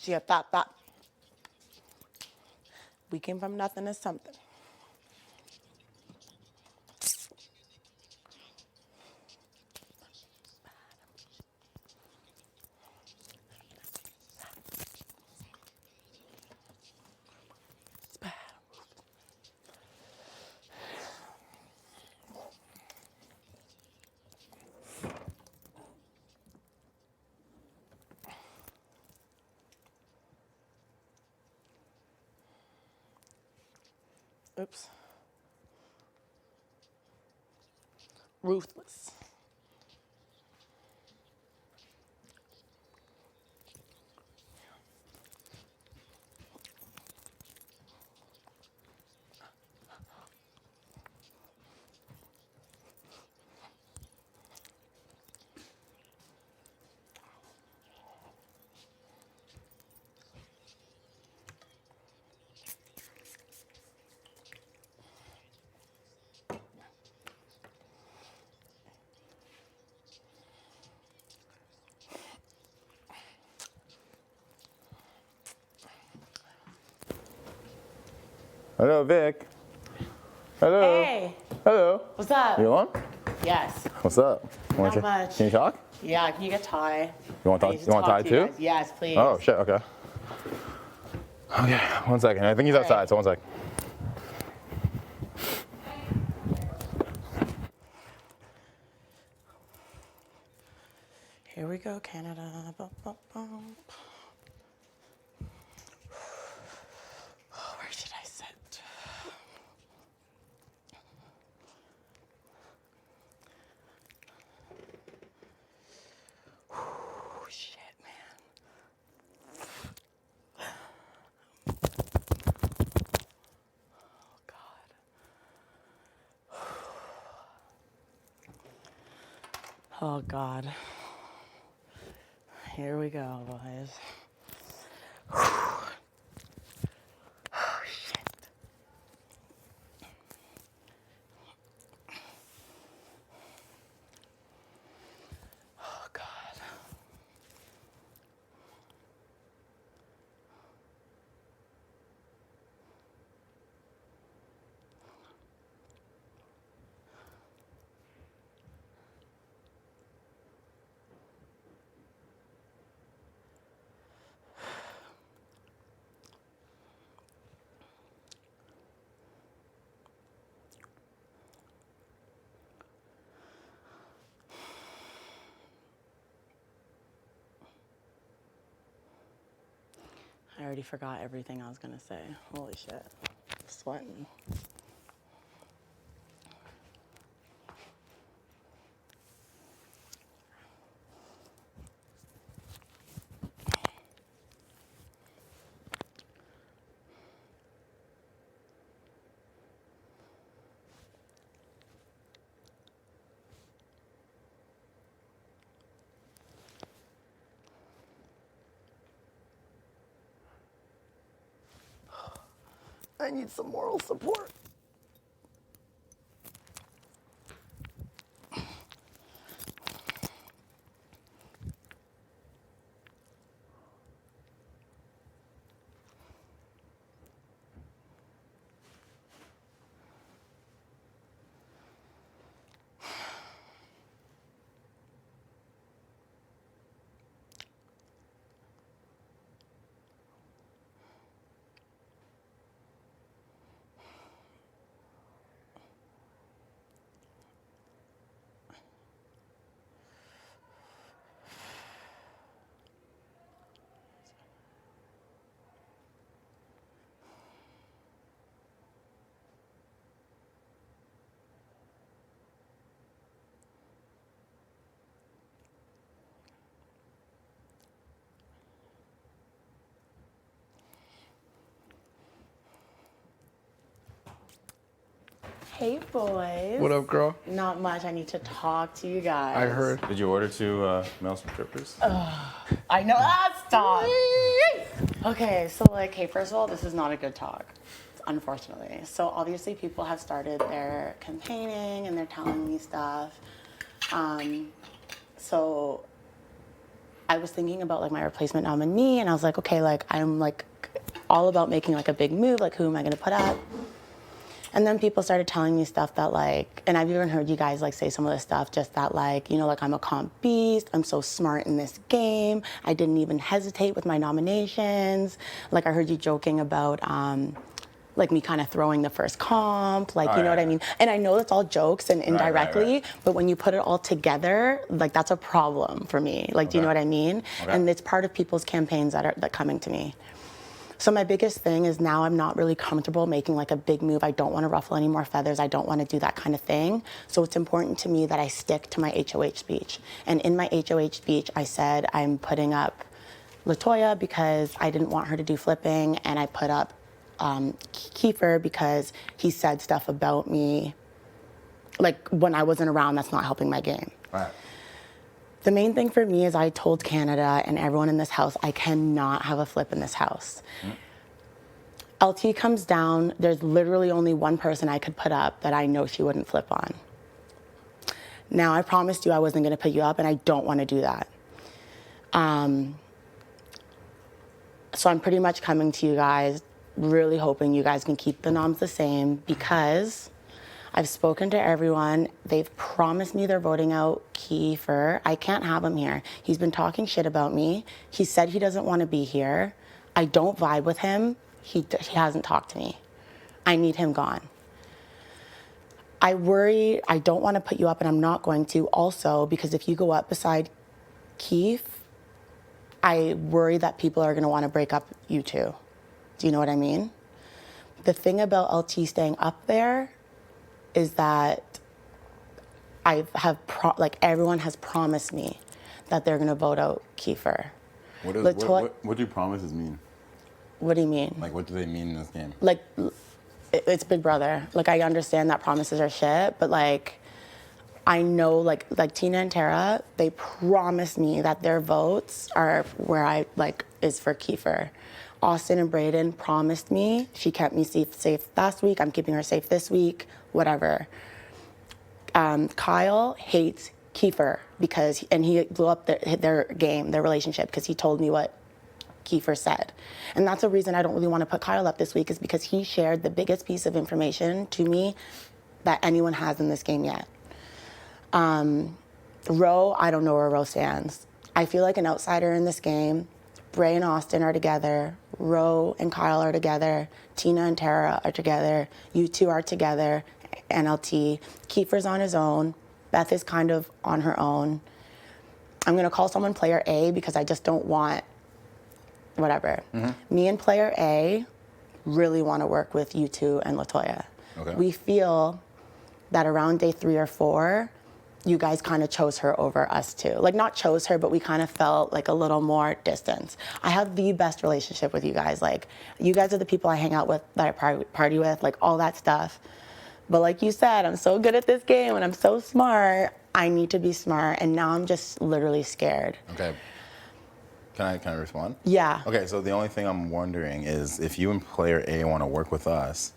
Speaker 3: She a thought thought. We came from nothing to something. Oops. Ruthless.
Speaker 9: Hello, Vic. Hello.
Speaker 3: Hey.
Speaker 9: Hello.
Speaker 3: What's up?
Speaker 9: You on?
Speaker 3: Yes.
Speaker 9: What's up?
Speaker 3: Not much.
Speaker 9: Can you talk?
Speaker 3: Yeah, can you get Ty?
Speaker 9: You want to
Speaker 3: I
Speaker 9: talk?
Speaker 3: need to
Speaker 9: You want
Speaker 3: talk
Speaker 9: Ty
Speaker 3: to
Speaker 9: too?
Speaker 3: guys. Yes, please.
Speaker 9: Oh shit. Okay. Okay. 1 second. I think he's outside.
Speaker 3: right.
Speaker 9: So 1 second.
Speaker 3: Here we go, Canada. Bum, bum, bum. Oh, where should I sit? Oh, shit, man. Oh, God. Oh, God. Here we go, boys. Oh, shit. Oh, God. I already forgot everything I was gonna say. Holy shit. I'm sweating. I need some moral support. Hey, boys.
Speaker 2: What up, girl?
Speaker 3: Not much. I need to talk to you guys.
Speaker 2: I heard.
Speaker 9: Did you order 2 male strippers?
Speaker 3: I know. Stop. Okay, so like, hey, first of all, this is not a good talk, unfortunately. So obviously people have started their campaigning and they're telling me stuff. So I was thinking about like my replacement nominee, and I was like, okay, like I'm like all about making like a big move. Like, who am I gonna put up? And then people started telling me stuff that like, and I've even heard you guys like say some of this stuff, just that like, you know, like I'm a comp beast, I'm so smart in this game, I didn't even hesitate with my nominations. Like I heard you joking about like me kind of throwing the first comp, like, you know what I mean? And I know it's all jokes and indirectly, but when you put it all together, like that's a problem for me. Like, do you know what I mean? And it's part of people's campaigns that are coming to me. So my biggest thing is now I'm not really comfortable making like a big move. I don't want to ruffle any more feathers. I don't want to do that kind of thing. So it's important to me that I stick to my HOH speech. And in my HOH speech, I said I'm putting up LaToya because I didn't want her to do flipping, and I put up Kiefer because he said stuff about me, like when I wasn't around, that's not helping my game.
Speaker 9: Right.
Speaker 3: The main thing for me is I told Canada and everyone in this house, I cannot have a flip in this house. LT comes down, there's literally only one person I could put up that I know she wouldn't flip on. Now, I promised you I wasn't gonna put you up, and I don't wanna do that. So I'm pretty much coming to you guys, really hoping you guys can keep the noms the same, because I've spoken to everyone. They've promised me they're voting out Kiefer. I can't have him here. He's been talking shit about me. He said he doesn't want to be here. I don't vibe with him. He hasn't talked to me. I need him gone. I worry, I don't want to put you up, and I'm not going to also, because if you go up beside Keith, I worry that people are going to want to break up you two. Do you know what I mean? The thing about LT staying up there is that everyone has promised me that they're gonna vote out Kiefer.
Speaker 9: What do promises mean?
Speaker 3: What do you mean?
Speaker 9: Like, what do they mean in this game?
Speaker 3: Like, it's Big Brother. Like, I understand that promises are shit, but like, I know like Tina and Tara, they promised me that their votes are where I like is for Kiefer. Austin and Brayden promised me. She kept me safe last week. I'm keeping her safe this week. Whatever. Kyle hates Kiefer because, and he blew up their game, their relationship, because he told me what Kiefer said. And that's a reason I don't really want to put Kyle up this week, is because he shared the biggest piece of information to me that anyone has in this game yet. Ro, I don't know where Ro stands. I feel like an outsider in this game. Bray and Austin are together. Ro and Kyle are together. Tina and Tara are together. You two are together. NLT. Kiefer's on his own. Beth is kind of on her own. I'm going to call someone player A because I just don't want whatever. Me and player A really want to work with you two and LaToya.
Speaker 9: Okay.
Speaker 3: We feel that around day 3 or 4, you guys kind of chose her over us too. Like, not chose her, but we kind of felt like a little more distance. I have the best relationship with you guys. Like, you guys are the people I hang out with, that I party with, like all that stuff. But like you said, I'm so good at this game and I'm so smart. I need to be smart, and now I'm just literally scared.
Speaker 9: Okay. Can I respond?
Speaker 3: Yeah.
Speaker 9: Okay, so the only thing I'm wondering is, if you and player A want to work with us,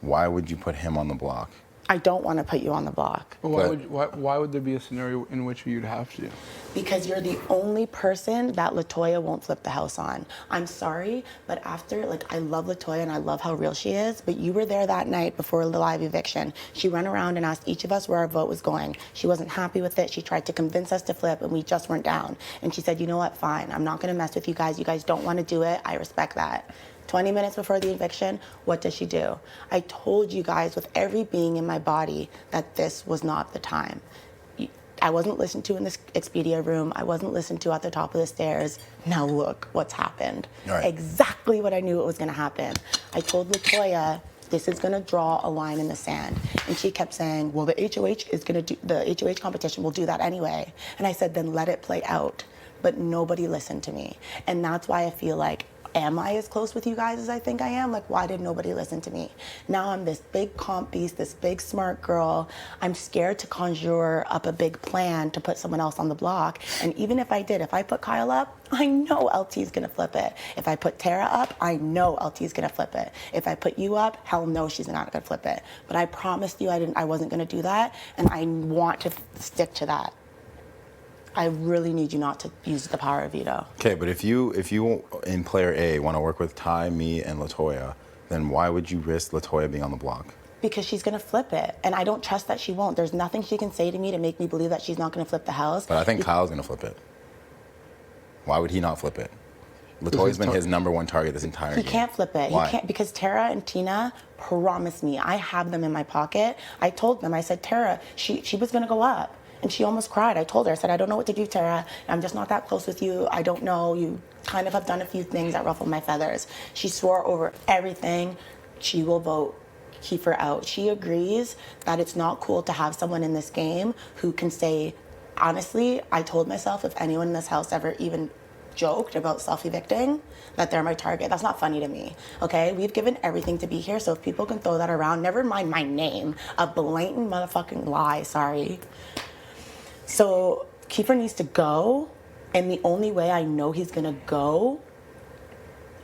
Speaker 9: why would you put him on the block?
Speaker 3: I don't want to put you on the block.
Speaker 12: But why would there be a scenario in which you'd have to?
Speaker 3: Because you're the only person that LaToya won't flip the house on. I'm sorry, but after, like, I love LaToya and I love how real she is, but you were there that night before the live eviction. She ran around and asked each of us where our vote was going. She wasn't happy with it. She tried to convince us to flip, and we just weren't down. And she said, you know what, fine, I'm not gonna mess with you guys. You guys don't wanna do it. I respect that. 20 minutes before the eviction, what does she do? I told you guys with every being in my body that this was not the time. I wasn't listened to in this Expedia room. I wasn't listened to at the top of the stairs. Now look what's happened.
Speaker 9: Right.
Speaker 3: Exactly what I knew it was gonna happen. I told LaToya, this is gonna draw a line in the sand. And she kept saying, well, the HOH is gonna do, the HOH competition will do that anyway. And I said, then let it play out. But nobody listened to me. And that's why I feel like, am I as close with you guys as I think I am? Like, why did nobody listen to me? Now I'm this big comp beast, this big smart girl. I'm scared to conjure up a big plan to put someone else on the block. And even if I did, if I put Kyle up, I know LT's gonna flip it. If I put Tara up, I know LT's gonna flip it. If I put you up, hell no, she's not gonna flip it. But I promised you I wasn't gonna do that, and I want to stick to that. I really need you not to use the power of veto.
Speaker 13: Okay, but if you in player A want to work with Ty, me, and Latoya, then why would you risk Latoya being on the block?
Speaker 3: Because she's gonna flip it, and I don't trust that she won't. There's nothing she can say to me to make me believe that she's not gonna flip the house.
Speaker 13: But I think Kyle's gonna flip it. Why would he not flip it? Latoya's been his #1 target this entire game.
Speaker 3: He can't flip it.
Speaker 13: Why?
Speaker 3: He can't, because Tara and Tina promised me. I have them in my pocket. I told them, I said, Tara, she was gonna go up. And she almost cried. I told her, I said, I don't know what to do, Tara. I'm just not that close with you. I don't know. You kind of have done a few things that ruffled my feathers. She swore over everything. She will vote Kiefer out. She agrees that it's not cool to have someone in this game who can say, honestly, I told myself if anyone in this house ever even joked about self-evicting, that they're my target. That's not funny to me, okay? We've given everything to be here, so if people can throw that around, never mind my name, a blatant motherfucking lie, sorry. So Kiefer needs to go, and the only way I know he's gonna go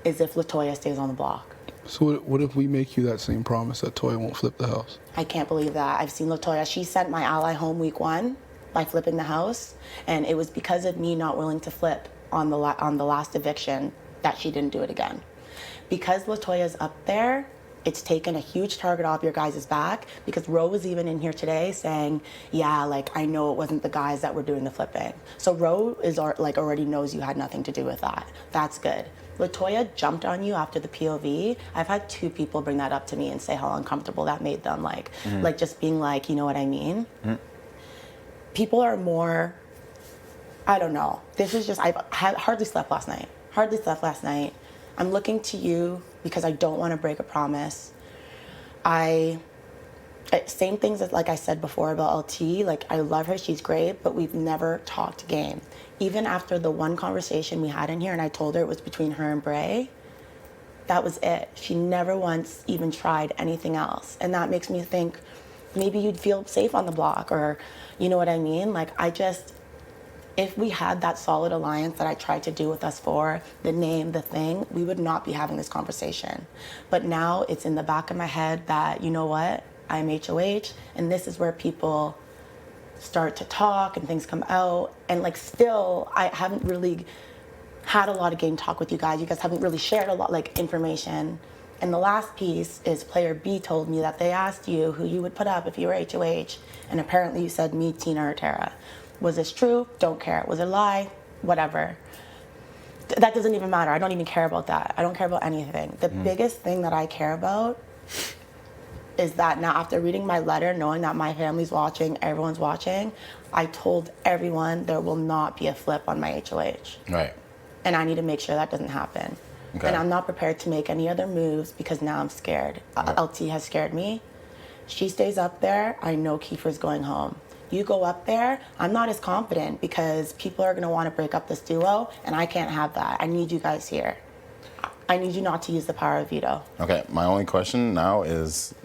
Speaker 3: is if Latoya stays on the block.
Speaker 12: So what if we make you that same promise that Toya won't flip the house?
Speaker 3: I can't believe that. I've seen Latoya. She sent my ally home week 1 by flipping the house, and it was because of me not willing to flip on the last eviction that she didn't do it again. Because Latoya's up there, it's taken a huge target off your guys' back, because Ro was even in here today saying, yeah, like, I know it wasn't the guys that were doing the flipping. So Ro is like already knows you had nothing to do with that. That's good. Latoya jumped on you after the POV. I've had 2 people bring that up to me and say how uncomfortable that made them, like, like just being like, you know what I mean? People are more, I don't know. This is just, I've hardly slept last night. Hardly slept last night. I'm looking to you because I don't want to break a promise. Same things as like I said before about LT, like I love her, she's great, but we've never talked game. Even after the one conversation we had in here and I told her it was between her and Bray, that was it. She never once even tried anything else. And that makes me think maybe you'd feel safe on the block, or you know what I mean? Like if we had that solid alliance that I tried to do with us four, the name, the thing, we would not be having this conversation. But now it's in the back of my head that, you know what, I'm HOH, and this is where people start to talk and things come out. And like still, I haven't really had a lot of game talk with you guys. You guys haven't really shared a lot like information. And the last piece is player B told me that they asked you who you would put up if you were HOH, and apparently you said me, Tina, or Tara. Was this true? Don't care. Was it a lie? Whatever. That doesn't even matter. I don't even care about that. I don't care about anything. The biggest thing that I care about is that now after reading my letter, knowing that my family's watching, everyone's watching, I told everyone there will not be a flip on my HOH.
Speaker 13: Right.
Speaker 3: And I need to make sure that doesn't happen.
Speaker 13: Okay.
Speaker 3: And I'm not prepared to make any other moves because now I'm scared. LT has scared me. She stays up there, I know Kiefer's going home. You go up there, I'm not as confident because people are gonna wanna break up this duo, and I can't have that. I need you guys here. I need you not to use the power of veto.
Speaker 13: Okay, my only question now is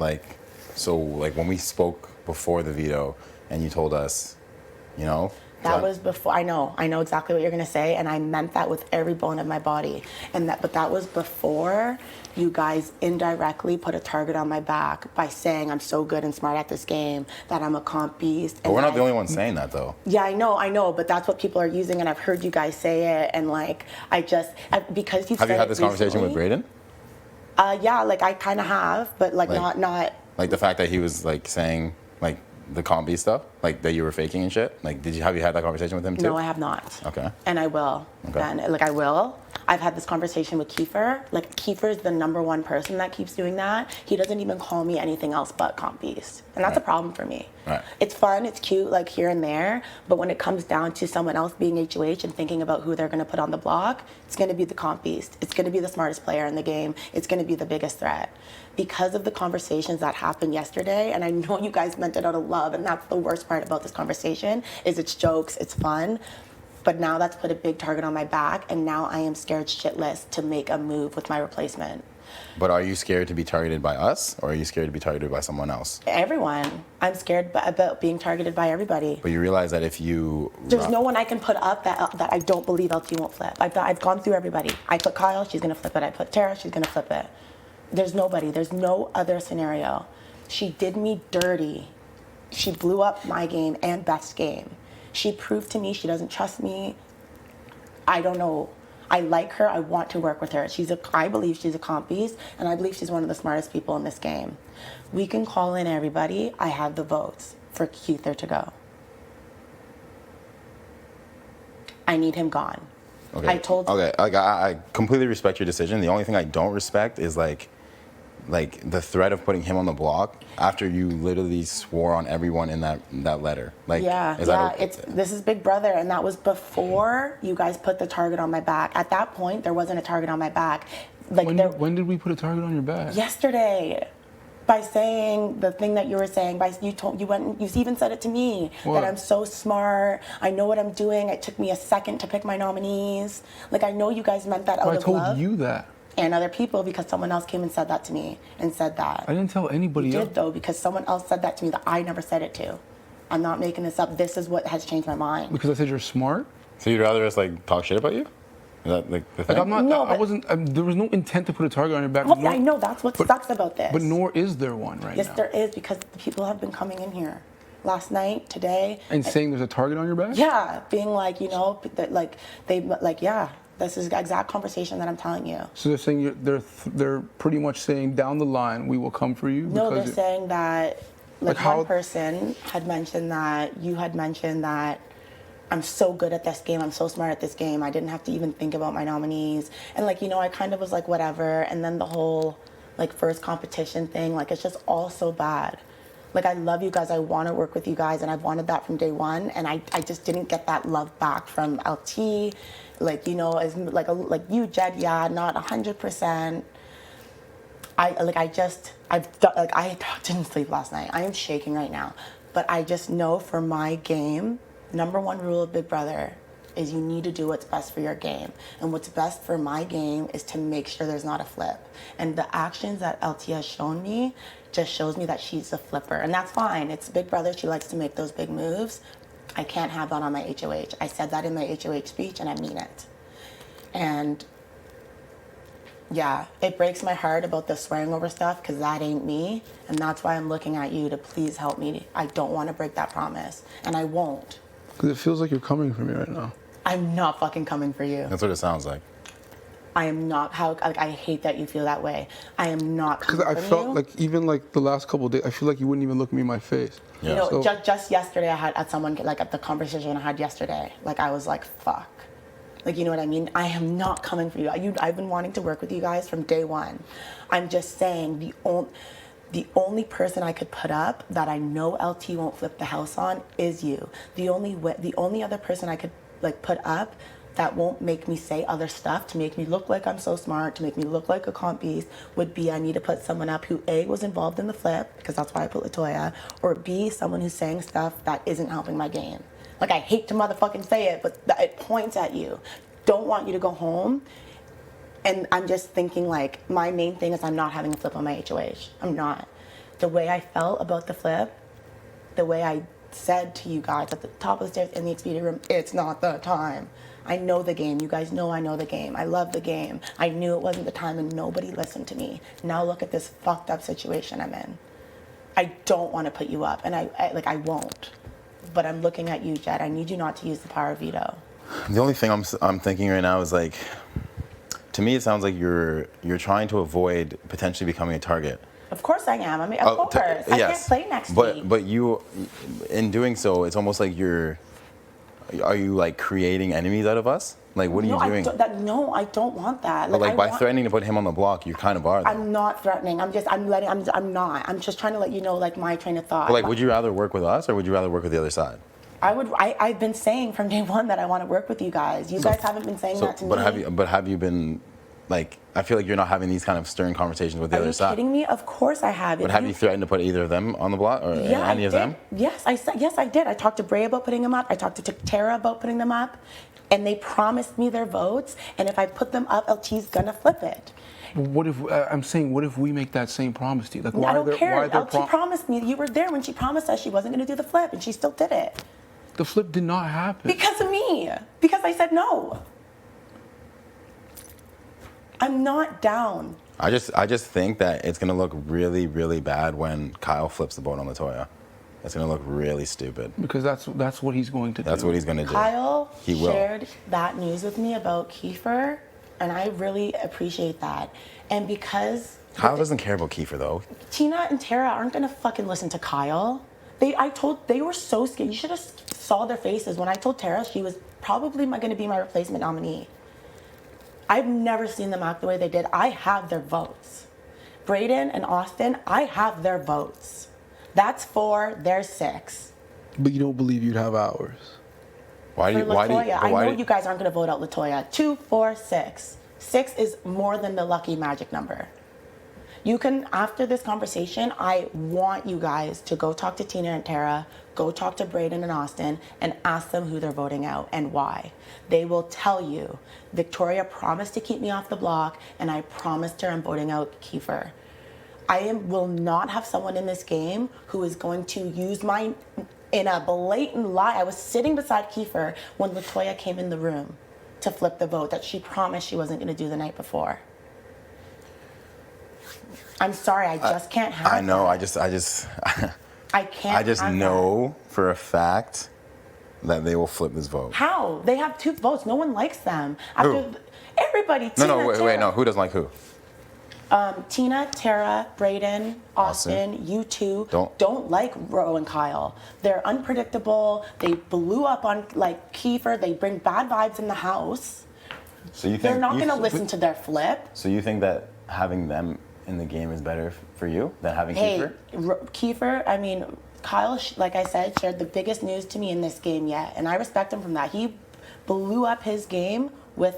Speaker 13: so when we spoke before the veto and you told us, you know?
Speaker 3: That was before, I know exactly what you're gonna say, and I meant that with every bone of my body. But that was before you guys indirectly put a target on my back by saying I'm so good and smart at this game, that I'm a comp beast.
Speaker 13: But we're not the only ones saying that though.
Speaker 3: Yeah, I know, but that's what people are using, and I've heard you guys say it, and because you've
Speaker 13: Have you
Speaker 3: said
Speaker 13: had
Speaker 3: it
Speaker 13: this conversation with
Speaker 3: recently-
Speaker 13: Braden?
Speaker 3: Yeah, I kind of have, but not.
Speaker 13: Like the fact that he was saying the combi stuff, that you were faking and shit. Have you had that conversation with him too?
Speaker 3: No, I have not.
Speaker 13: Okay.
Speaker 3: And I will.
Speaker 13: Okay.
Speaker 3: And I will. I've had this conversation with Kiefer. Kiefer is the #1 person that keeps doing that. He doesn't even call me anything else but comp beast, and that's a problem for me.
Speaker 13: Right.
Speaker 3: It's fun, it's cute, here and there, but when it comes down to someone else being HOH and thinking about who they're going to put on the block, it's going to be the comp beast. It's going to be the smartest player in the game. It's going to be the biggest threat. Because of the conversations that happened yesterday, and I know you guys meant it out of love, and that's the worst part about this conversation, is it's jokes, it's fun, but now that's put a big target on my back, and now I am scared shitless to make a move with my replacement.
Speaker 13: But are you scared to be targeted by us, or are you scared to be targeted by someone else?
Speaker 3: Everyone. I'm scared about being targeted by everybody.
Speaker 13: But you realize that if you...
Speaker 3: There's no one I can put up that I don't believe LT won't flip. I've gone through everybody. I put Kyle, she's going to flip it. I put Tara, she's going to flip it. There's nobody. There's no other scenario. She did me dirty. She blew up my game and Beth's game. She proved to me she doesn't trust me. I don't know. I like her. I want to work with her. I believe she's a comp beast, and I believe she's one of the smartest people in this game. We can call in everybody. I have the votes for Keither to go. I need him gone.
Speaker 13: Okay.
Speaker 3: I
Speaker 13: I completely respect your decision. The only thing I don't respect is like the threat of putting him on the block after you literally swore on everyone in that letter. Like,
Speaker 3: this is Big Brother, and that was before you guys put the target on my back. At that point, there wasn't a target on my back. Like,
Speaker 12: when did we put a target on your back?
Speaker 3: Yesterday. By saying the thing that you were saying, you even said it to me, that I'm so smart, I know what I'm doing, it took me a second to pick my nominees. Like, I know you guys meant that out of love.
Speaker 12: I told you that.
Speaker 3: And other people, because someone else came and said that to me, and said that.
Speaker 12: I didn't tell anybody else.
Speaker 3: You did, though, because someone else said that to me that I never said it to. I'm not making this up. This is what has changed my mind.
Speaker 12: Because I said you're smart?
Speaker 13: So you'd rather us, like, talk shit about you? Is that, like, the thing?
Speaker 12: Like, I'm not, I wasn't, there was no intent to put a target on your back.
Speaker 3: Well, I know, that's what sucks about this.
Speaker 12: But nor is there one right now.
Speaker 3: Yes, there is, because the people have been coming in here. Last night, today.
Speaker 12: And saying there's a target on your back?
Speaker 3: Yeah, being like, you know, this is the exact conversation that I'm telling you.
Speaker 12: So they're saying they're pretty much saying down the line we will come for you.
Speaker 3: No, they're saying that one person had mentioned that you had mentioned that I'm so good at this game. I'm so smart at this game. I didn't have to even think about my nominees. And I kind of was like, whatever. And then the whole first competition thing, it's just all so bad. I love you guys. I want to work with you guys, and I've wanted that from day one. And I just didn't get that love back from LT. As you, Jed, yeah, not 100%. I didn't sleep last night. I am shaking right now. But I just know for my game, number one rule of Big Brother is you need to do what's best for your game. And what's best for my game is to make sure there's not a flip. And the actions that LT has shown me just shows me that she's a flipper. And that's fine. It's Big Brother. She likes to make those big moves. I can't have that on my HOH. I said that in my HOH speech, and I mean it. And yeah, it breaks my heart about the swearing over stuff, because that ain't me. And that's why I'm looking at you to please help me. I don't want to break that promise, and I won't.
Speaker 12: Because it feels like you're coming for me right now.
Speaker 3: I'm not fucking coming for you.
Speaker 13: That's what it sounds like.
Speaker 3: I am not. I hate that you feel that way. I am not coming for you.
Speaker 12: Because I felt even the last couple of days, I feel like you wouldn't even look me in my face.
Speaker 13: Yeah.
Speaker 3: You know, just yesterday, I had at the conversation I had yesterday, I was like, fuck. You know what I mean? I am not coming for you. I've been wanting to work with you guys from day one. I'm just saying the only person I could put up that I know LT won't flip the house on is you. The only other person I could put up that won't make me say other stuff to make me look like I'm so smart, to make me look like a comp beast, would be I need to put someone up who A, was involved in the flip, because that's why I put LaToya, or B, someone who's saying stuff that isn't helping my game. I hate to motherfucking say it, but it points at you. Don't want you to go home. And I'm just thinking my main thing is I'm not having a flip on my HOH. I'm not. The way I felt about the flip, the way I said to you guys at the top of the stairs in the Expedia room, it's not the time. I know the game. You guys know I know the game. I love the game. I knew it wasn't the time, and nobody listened to me. Now look at this fucked up situation I'm in. I don't want to put you up, and I won't. But I'm looking at you, Jed. I need you not to use the power of veto.
Speaker 13: The only thing I'm thinking right now is to me it sounds like you're trying to avoid potentially becoming a target.
Speaker 3: Of course I am. Of course. I can't play next week.
Speaker 13: But you, in doing so, it's almost like are you creating enemies out of us? What are you doing?
Speaker 3: No, I don't want that.
Speaker 13: But by threatening to put him on the block, you kind of are.
Speaker 3: I'm not threatening. I'm not. I'm just trying to let you know my train of thought.
Speaker 13: But would you rather work with us or would you rather work with the other side?
Speaker 3: I've been saying from day one that I want to work with you guys. You guys haven't been saying that to me.
Speaker 13: But have you been I feel like you're not having these kind of stern conversations with the other side.
Speaker 3: Are you kidding me? Of course I have.
Speaker 13: But have you threatened to put either of them on the block or any of them?
Speaker 3: Yes, I did. I talked to Bray about putting them up. I talked to Tara about putting them up. And they promised me their votes. And if I put them up, LT's gonna flip it.
Speaker 12: What if what if we make that same promise to you?
Speaker 3: I don't care. LT promised me. You were there when she promised us she wasn't gonna do the flip, and she still did it.
Speaker 12: The flip did not happen.
Speaker 3: Because of me. Because I said no. I'm not down.
Speaker 13: I just think that it's gonna look really, really bad when Kyle flips the vote on LaToya. It's gonna look really stupid.
Speaker 12: Because that's what he's going to do.
Speaker 13: That's what he's gonna do.
Speaker 3: Kyle
Speaker 13: He will.
Speaker 3: shared that news with me about Kiefer, and I really appreciate that. And because
Speaker 13: Kyle doesn't care about Kiefer though.
Speaker 3: Tina and Tara aren't gonna fucking listen to Kyle. They were so scared. You should have saw their faces when I told Tara she was probably gonna be my replacement nominee. I've never seen them act the way they did. I have their votes. Brayden and Austin, I have their votes. That's 4, there's 6.
Speaker 12: But you don't believe you'd have ours.
Speaker 13: Why do
Speaker 3: For
Speaker 13: you? Why do you?
Speaker 3: Latoya, I know you guys aren't gonna vote out Latoya. 2, 4, 6. 6 is more than the lucky magic number. You can, after this conversation, I want you guys to go talk to Tina and Tara, go talk to Brayden and Austin, and ask them who they're voting out and why. They will tell you, Victoria promised to keep me off the block, and I promised her I'm voting out Kiefer. Will not have someone in this game who is going to use in a blatant lie. I was sitting beside Kiefer when Latoya came in the room to flip the vote that she promised she wasn't going to do the night before. I'm sorry, I just can't have
Speaker 13: I know.
Speaker 3: that.
Speaker 13: I
Speaker 3: can't.
Speaker 13: I just
Speaker 3: have
Speaker 13: know for a fact that they will flip this vote.
Speaker 3: that. How? They have 2 votes. No one likes them. Everybody. Tina,
Speaker 13: No, wait,
Speaker 3: Tara.
Speaker 13: no. Who doesn't like who?
Speaker 3: Tina, Tara, Brayden, Austin, you two don't like Ro and Kyle. They're unpredictable. They blew up on Kiefer. They bring bad vibes in the house.
Speaker 13: So you think
Speaker 3: They're not going to listen to their flip.
Speaker 13: So you think that having them in the game is better for you than having Kiefer?
Speaker 3: Kiefer, I mean, Kyle, like I said, shared the biggest news to me in this game yet, and I respect him from that. He blew up his game with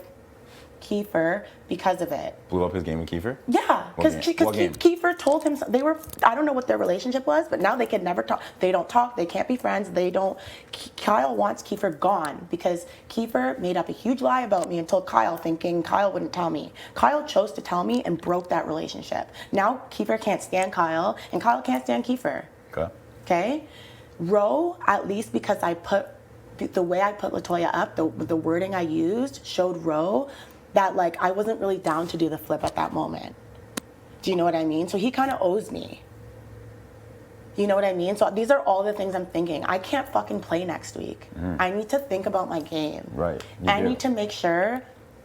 Speaker 3: Kiefer because of it.
Speaker 13: Blew up his game with Kiefer?
Speaker 3: Yeah, because Kiefer told him I don't know what their relationship was, but now they can never talk. They don't talk. They can't be friends. Kyle wants Kiefer gone because Kiefer made up a huge lie about me and told Kyle, thinking Kyle wouldn't tell me. Kyle chose to tell me and broke that relationship. Now Kiefer can't stand Kyle, and Kyle can't stand Kiefer. Okay? Ro, at least because the way I put Latoya up, the wording I used showed Ro that I wasn't really down to do the flip at that moment. Do you know what I mean? So he kind of owes me. You know what I mean? So these are all the things I'm thinking. I can't fucking play next week. I need to think about my game.
Speaker 13: Right.
Speaker 3: I need to make sure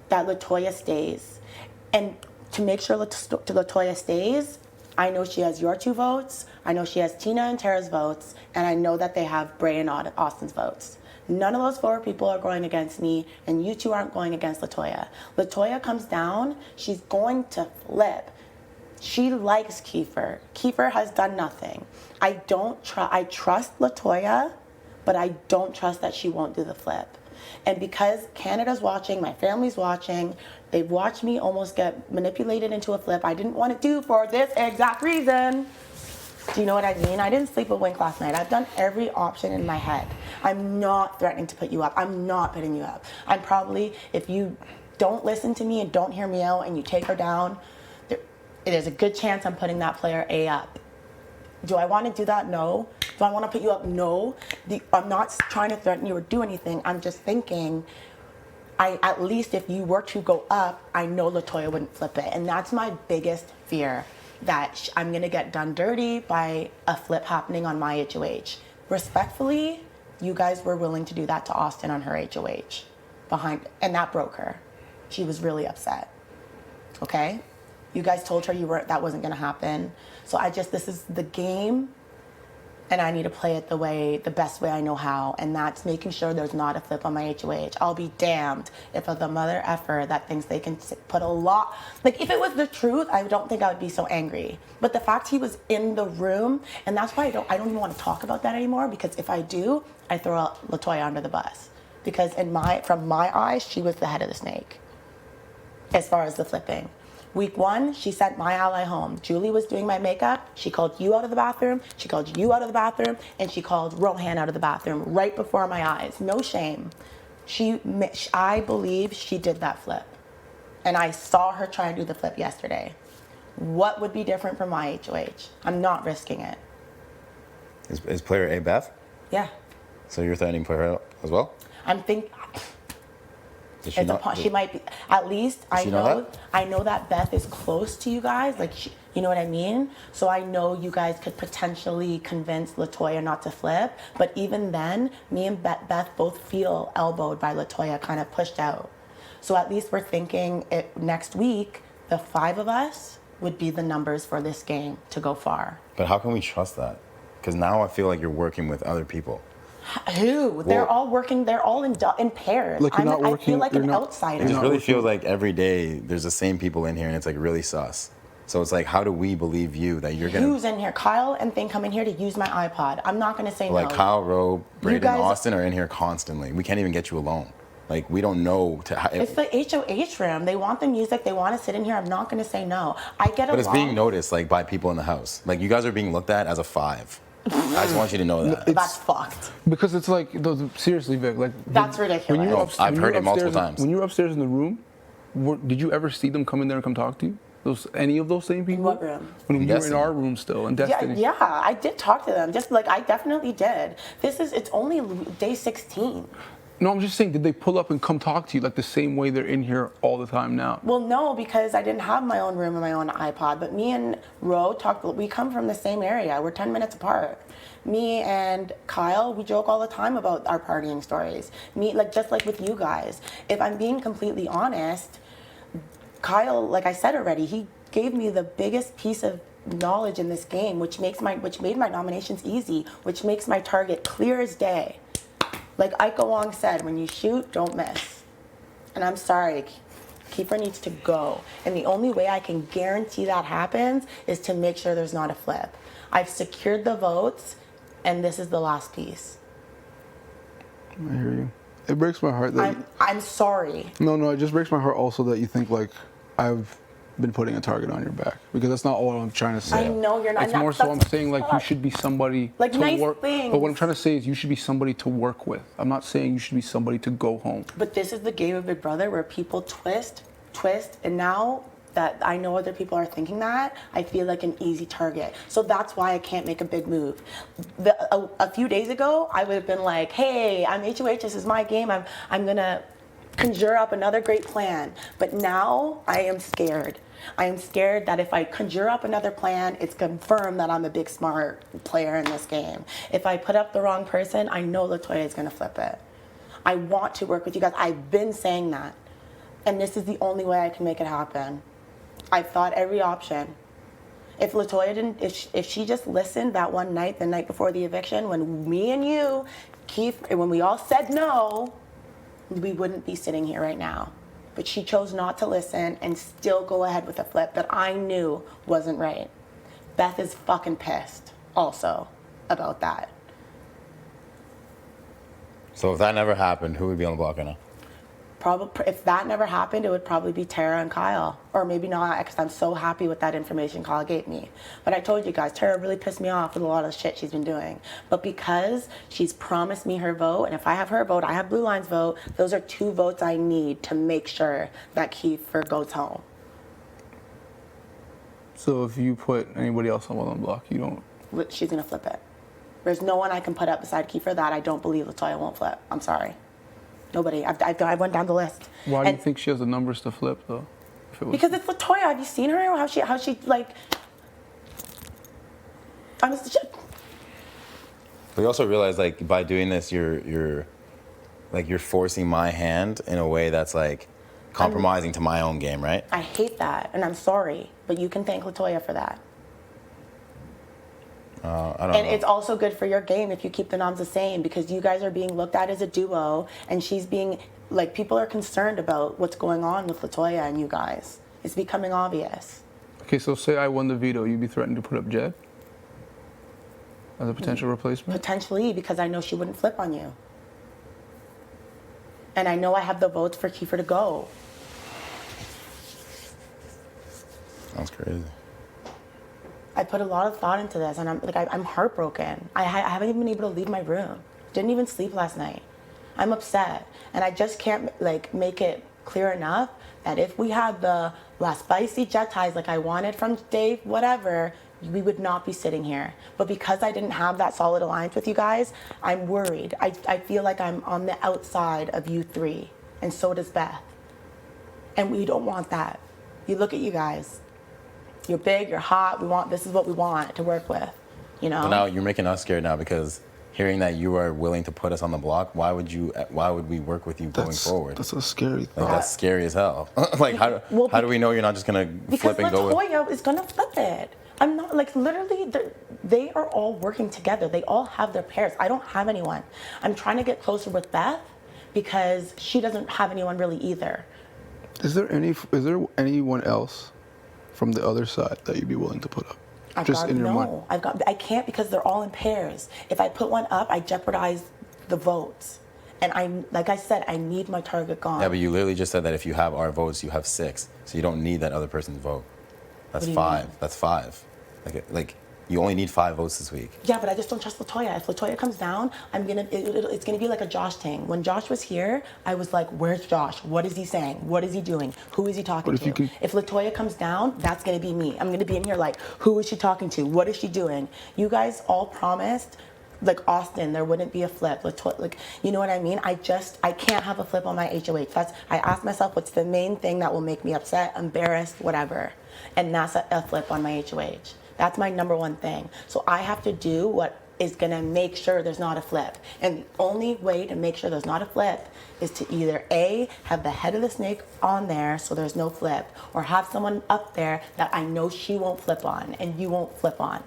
Speaker 3: that Latoya stays. And to make sure Latoya stays, I know she has your 2 votes, I know she has Tina and Tara's votes, and I know that they have Bray and Austin's votes. None of those 4 people are going against me, and you 2 aren't going against Latoya. Latoya comes down, she's going to flip. She likes Kiefer. Kiefer has done nothing. I trust Latoya, but I don't trust that she won't do the flip. And because Canada's watching, my family's watching, they've watched me almost get manipulated into a flip I didn't want to do for this exact reason. Do you know what I mean? I didn't sleep a wink last night. I've done every option in my head. I'm not threatening to put you up. I'm not putting you up. I'm probably, if you don't listen to me and don't hear me out and you take her down, there's a good chance I'm putting that player A up. Do I want to do that? No. Do I want to put you up? No. I'm not trying to threaten you or do anything. I'm just thinking, at least if you were to go up, I know Latoya wouldn't flip it. And that's my biggest fear, that I'm going to get done dirty by a flip happening on my HOH. Respectfully, you guys were willing to do that to Austin on her HOH and that broke her. She was really upset. Okay? You guys told her that wasn't going to happen. So this is the game, and I need to play it the best way I know how, and that's making sure there's not a flip on my HOH. I'll be damned if the mother effer that thinks they can put a lot, if it was the truth, I don't think I would be so angry. But the fact he was in the room, and that's why I don't even want to talk about that anymore, because if I do, I throw out Latoya under the bus. Because from my eyes, she was the head of the snake, as far as the flipping. Week 1, she sent my ally home. Julie was doing my makeup. She called you out of the bathroom. She called you out of the bathroom. And she called Rohan out of the bathroom right before my eyes. No shame. I believe she did that flip. And I saw her try and do the flip yesterday. What would be different from my HOH? I'm not risking it.
Speaker 13: Is player A Beth?
Speaker 3: Yeah.
Speaker 13: So you're threatening player A as well? Does she not?
Speaker 3: She might be. At least I
Speaker 13: she know
Speaker 3: know.
Speaker 13: that?
Speaker 3: I know that Beth is close to you guys. Like, you know what I mean. So I know you guys could potentially convince Latoya not to flip. But even then, me and Beth both feel elbowed by Latoya, kind of pushed out. So at least we're thinking next week, the 5 of us would be the numbers for this game to go far.
Speaker 13: But how can we trust that? Because now I feel like you're working with other people.
Speaker 3: Who? They're all working. They're all in pairs.
Speaker 12: Like, you're not
Speaker 3: I
Speaker 12: working-
Speaker 3: feel like
Speaker 12: you're
Speaker 3: an
Speaker 12: not-
Speaker 3: outsider.
Speaker 13: It just really feels like every day there's the same people in here, and it's like really sus. So it's like, how do we believe you that you're gonna?
Speaker 3: Who's in here? Kyle and Thing come in here to use my iPod. I'm not gonna say
Speaker 13: Like
Speaker 3: no.
Speaker 13: Kyle, Rowe, Braden,
Speaker 3: guys-
Speaker 13: Austin are in here constantly. We can't even get you alone. Like, we don't know to.
Speaker 3: It's the HOH room. They want the music. They want to sit in here. I'm not gonna say no. I get
Speaker 13: But it's being
Speaker 3: along.
Speaker 13: noticed, like, by people in the house. Like, you guys are being looked at as a 5. I just want you to know that.
Speaker 3: That's fucked.
Speaker 12: Because it's like, seriously, Vic, like
Speaker 3: That's ridiculous.
Speaker 12: when you were
Speaker 13: I've heard it multiple times.
Speaker 12: When you were upstairs in the room, did you ever see them come in there and come talk to you? Any of those same people?
Speaker 3: What room?
Speaker 12: When you were in
Speaker 13: Destiny.
Speaker 12: our room still, and
Speaker 3: Yeah,
Speaker 12: Destiny.
Speaker 3: yeah, I did talk to them. Just like I definitely did. It's only day 16.
Speaker 12: No, I'm just saying, did they pull up and come talk to you like the same way they're in here all the time now?
Speaker 3: Well, no, because I didn't have my own room and my own iPod. But me and Ro talked. We come from the same area. We're 10 minutes apart. Me and Kyle, we joke all the time about our partying stories. Just like with you guys. If I'm being completely honest, Kyle, like I said already, he gave me the biggest piece of knowledge in this game, which made my nominations easy, which makes my target clear as day. Like Ike Wong said, when you shoot, don't miss. And I'm sorry, Kiefer needs to go. And the only way I can guarantee that happens is to make sure there's not a flip. I've secured the votes, and this is the last piece.
Speaker 12: I hear you. It breaks my heart that.
Speaker 3: I'm sorry.
Speaker 12: No, it just breaks my heart also that you think like I've been putting a target on your back, because that's not all I'm trying to say.
Speaker 3: I know you're not.
Speaker 12: It's more so I'm saying like you should be somebody
Speaker 3: Like
Speaker 12: to
Speaker 3: nice
Speaker 12: work.
Speaker 3: things.
Speaker 12: But what I'm trying to say is you should be somebody to work with. I'm not saying you should be somebody to go home.
Speaker 3: But this is the game of Big Brother where people twist, and now that I know other people are thinking that, I feel like an easy target. So that's why I can't make a big move. A few days ago, I would have been like, hey, I'm HOH, this is my game, I'm gonna conjure up another great plan. But now I am scared. I am scared that if I conjure up another plan, it's confirmed that I'm a big smart player in this game. If I put up the wrong person, I know Latoya is gonna flip it. I want to work with you guys. I've been saying that. And this is the only way I can make it happen. I've thought every option. If Latoya didn't, if she just listened that one night, the night before the eviction, when me and you, Keith, when we all said no, we wouldn't be sitting here right now. But she chose not to listen and still go ahead with a flip that I knew wasn't right. Beth is fucking pissed also about that.
Speaker 13: So if that never happened, who would be on the block right now?
Speaker 3: Probably, if that never happened, it would probably be Tara and Kyle. Or maybe not, because I'm so happy with that information Kyle gave me. But I told you guys, Tara really pissed me off with a lot of the shit she's been doing. But because she's promised me her vote, and if I have her vote, I have Blue Line's vote, those are 2 votes I need to make sure that Kiefer goes home.
Speaker 12: So if you put anybody else on the block, you don't.
Speaker 3: She's gonna flip it. There's no one I can put up beside Kiefer that I don't believe Latoya won't flip. I'm sorry. Nobody. I went down the list.
Speaker 12: Why do you think she has the numbers to flip though? If it was,
Speaker 3: Because it's Latoya. Have you seen her? How she like?
Speaker 13: But you also realize, like, by doing this, you're forcing my hand in a way that's like compromising to my own game, right?
Speaker 3: I hate that, and I'm sorry, but you can thank Latoya for that.
Speaker 13: I don't know.
Speaker 3: And it's also good for your game if you keep the noms the same, because you guys are being looked at as a duo, and she's being, like, people are concerned about what's going on with Latoya and you guys. It's becoming obvious.
Speaker 12: Okay, so say I won the veto, you'd be threatened to put up Jed as a potential replacement?
Speaker 3: Potentially, because I know she wouldn't flip on you. And I know I have the votes for Kiefer to go.
Speaker 13: That's crazy.
Speaker 3: I put a lot of thought into this, and I'm heartbroken. I haven't even been able to leave my room. Didn't even sleep last night. I'm upset, and I just can't make it clear enough that if we had the La Spicy Jet Ties like I wanted from Dave, whatever, we would not be sitting here. But because I didn't have that solid alliance with you guys, I'm worried. I feel like I'm on the outside of you 3. and so does Beth. And we don't want that. You look at you guys. You're big, you're hot, this is what we want to work with, you know?
Speaker 13: But now you're making us scared now because hearing that you are willing to put us on the block, why would we work with you going forward?
Speaker 12: That's a scary thing.
Speaker 13: Like, that's scary as hell. Like, how do we know you're not just gonna flip and go with?
Speaker 3: Because Latoya is gonna flip it. I'm not, like, literally, they are all working together. They all have their pairs. I don't have anyone. I'm trying to get closer with Beth because she doesn't have anyone really either.
Speaker 12: Is there anyone else from the other side that you'd be willing to put up? I can't because they're all in pairs. If I put one up, I jeopardize the votes. And like I said, I need my target gone.
Speaker 13: Yeah, but you literally just said that if you have our votes, you have 6. So you don't need that other person's vote. That's 5. That's 5. Like you only need 5 votes this week.
Speaker 3: Yeah, but I just don't trust Latoya. If Latoya comes down, it's gonna be like a Josh thing. When Josh was here, I was like, where's Josh? What is he saying? What is he doing? Who is he talking to? If Latoya comes down, that's gonna be me. I'm gonna be in here like, who is she talking to? What is she doing? You guys all promised, like Austin, there wouldn't be a flip. Like, you know what I mean? I can't have a flip on my HOH. I asked myself, what's the main thing that will make me upset, embarrassed, whatever. And that's a flip on my HOH. That's my number one thing. So I have to do what is gonna make sure there's not a flip. And the only way to make sure there's not a flip is to either A, have the head of the snake on there so there's no flip, or have someone up there that I know she won't flip on and you won't flip on.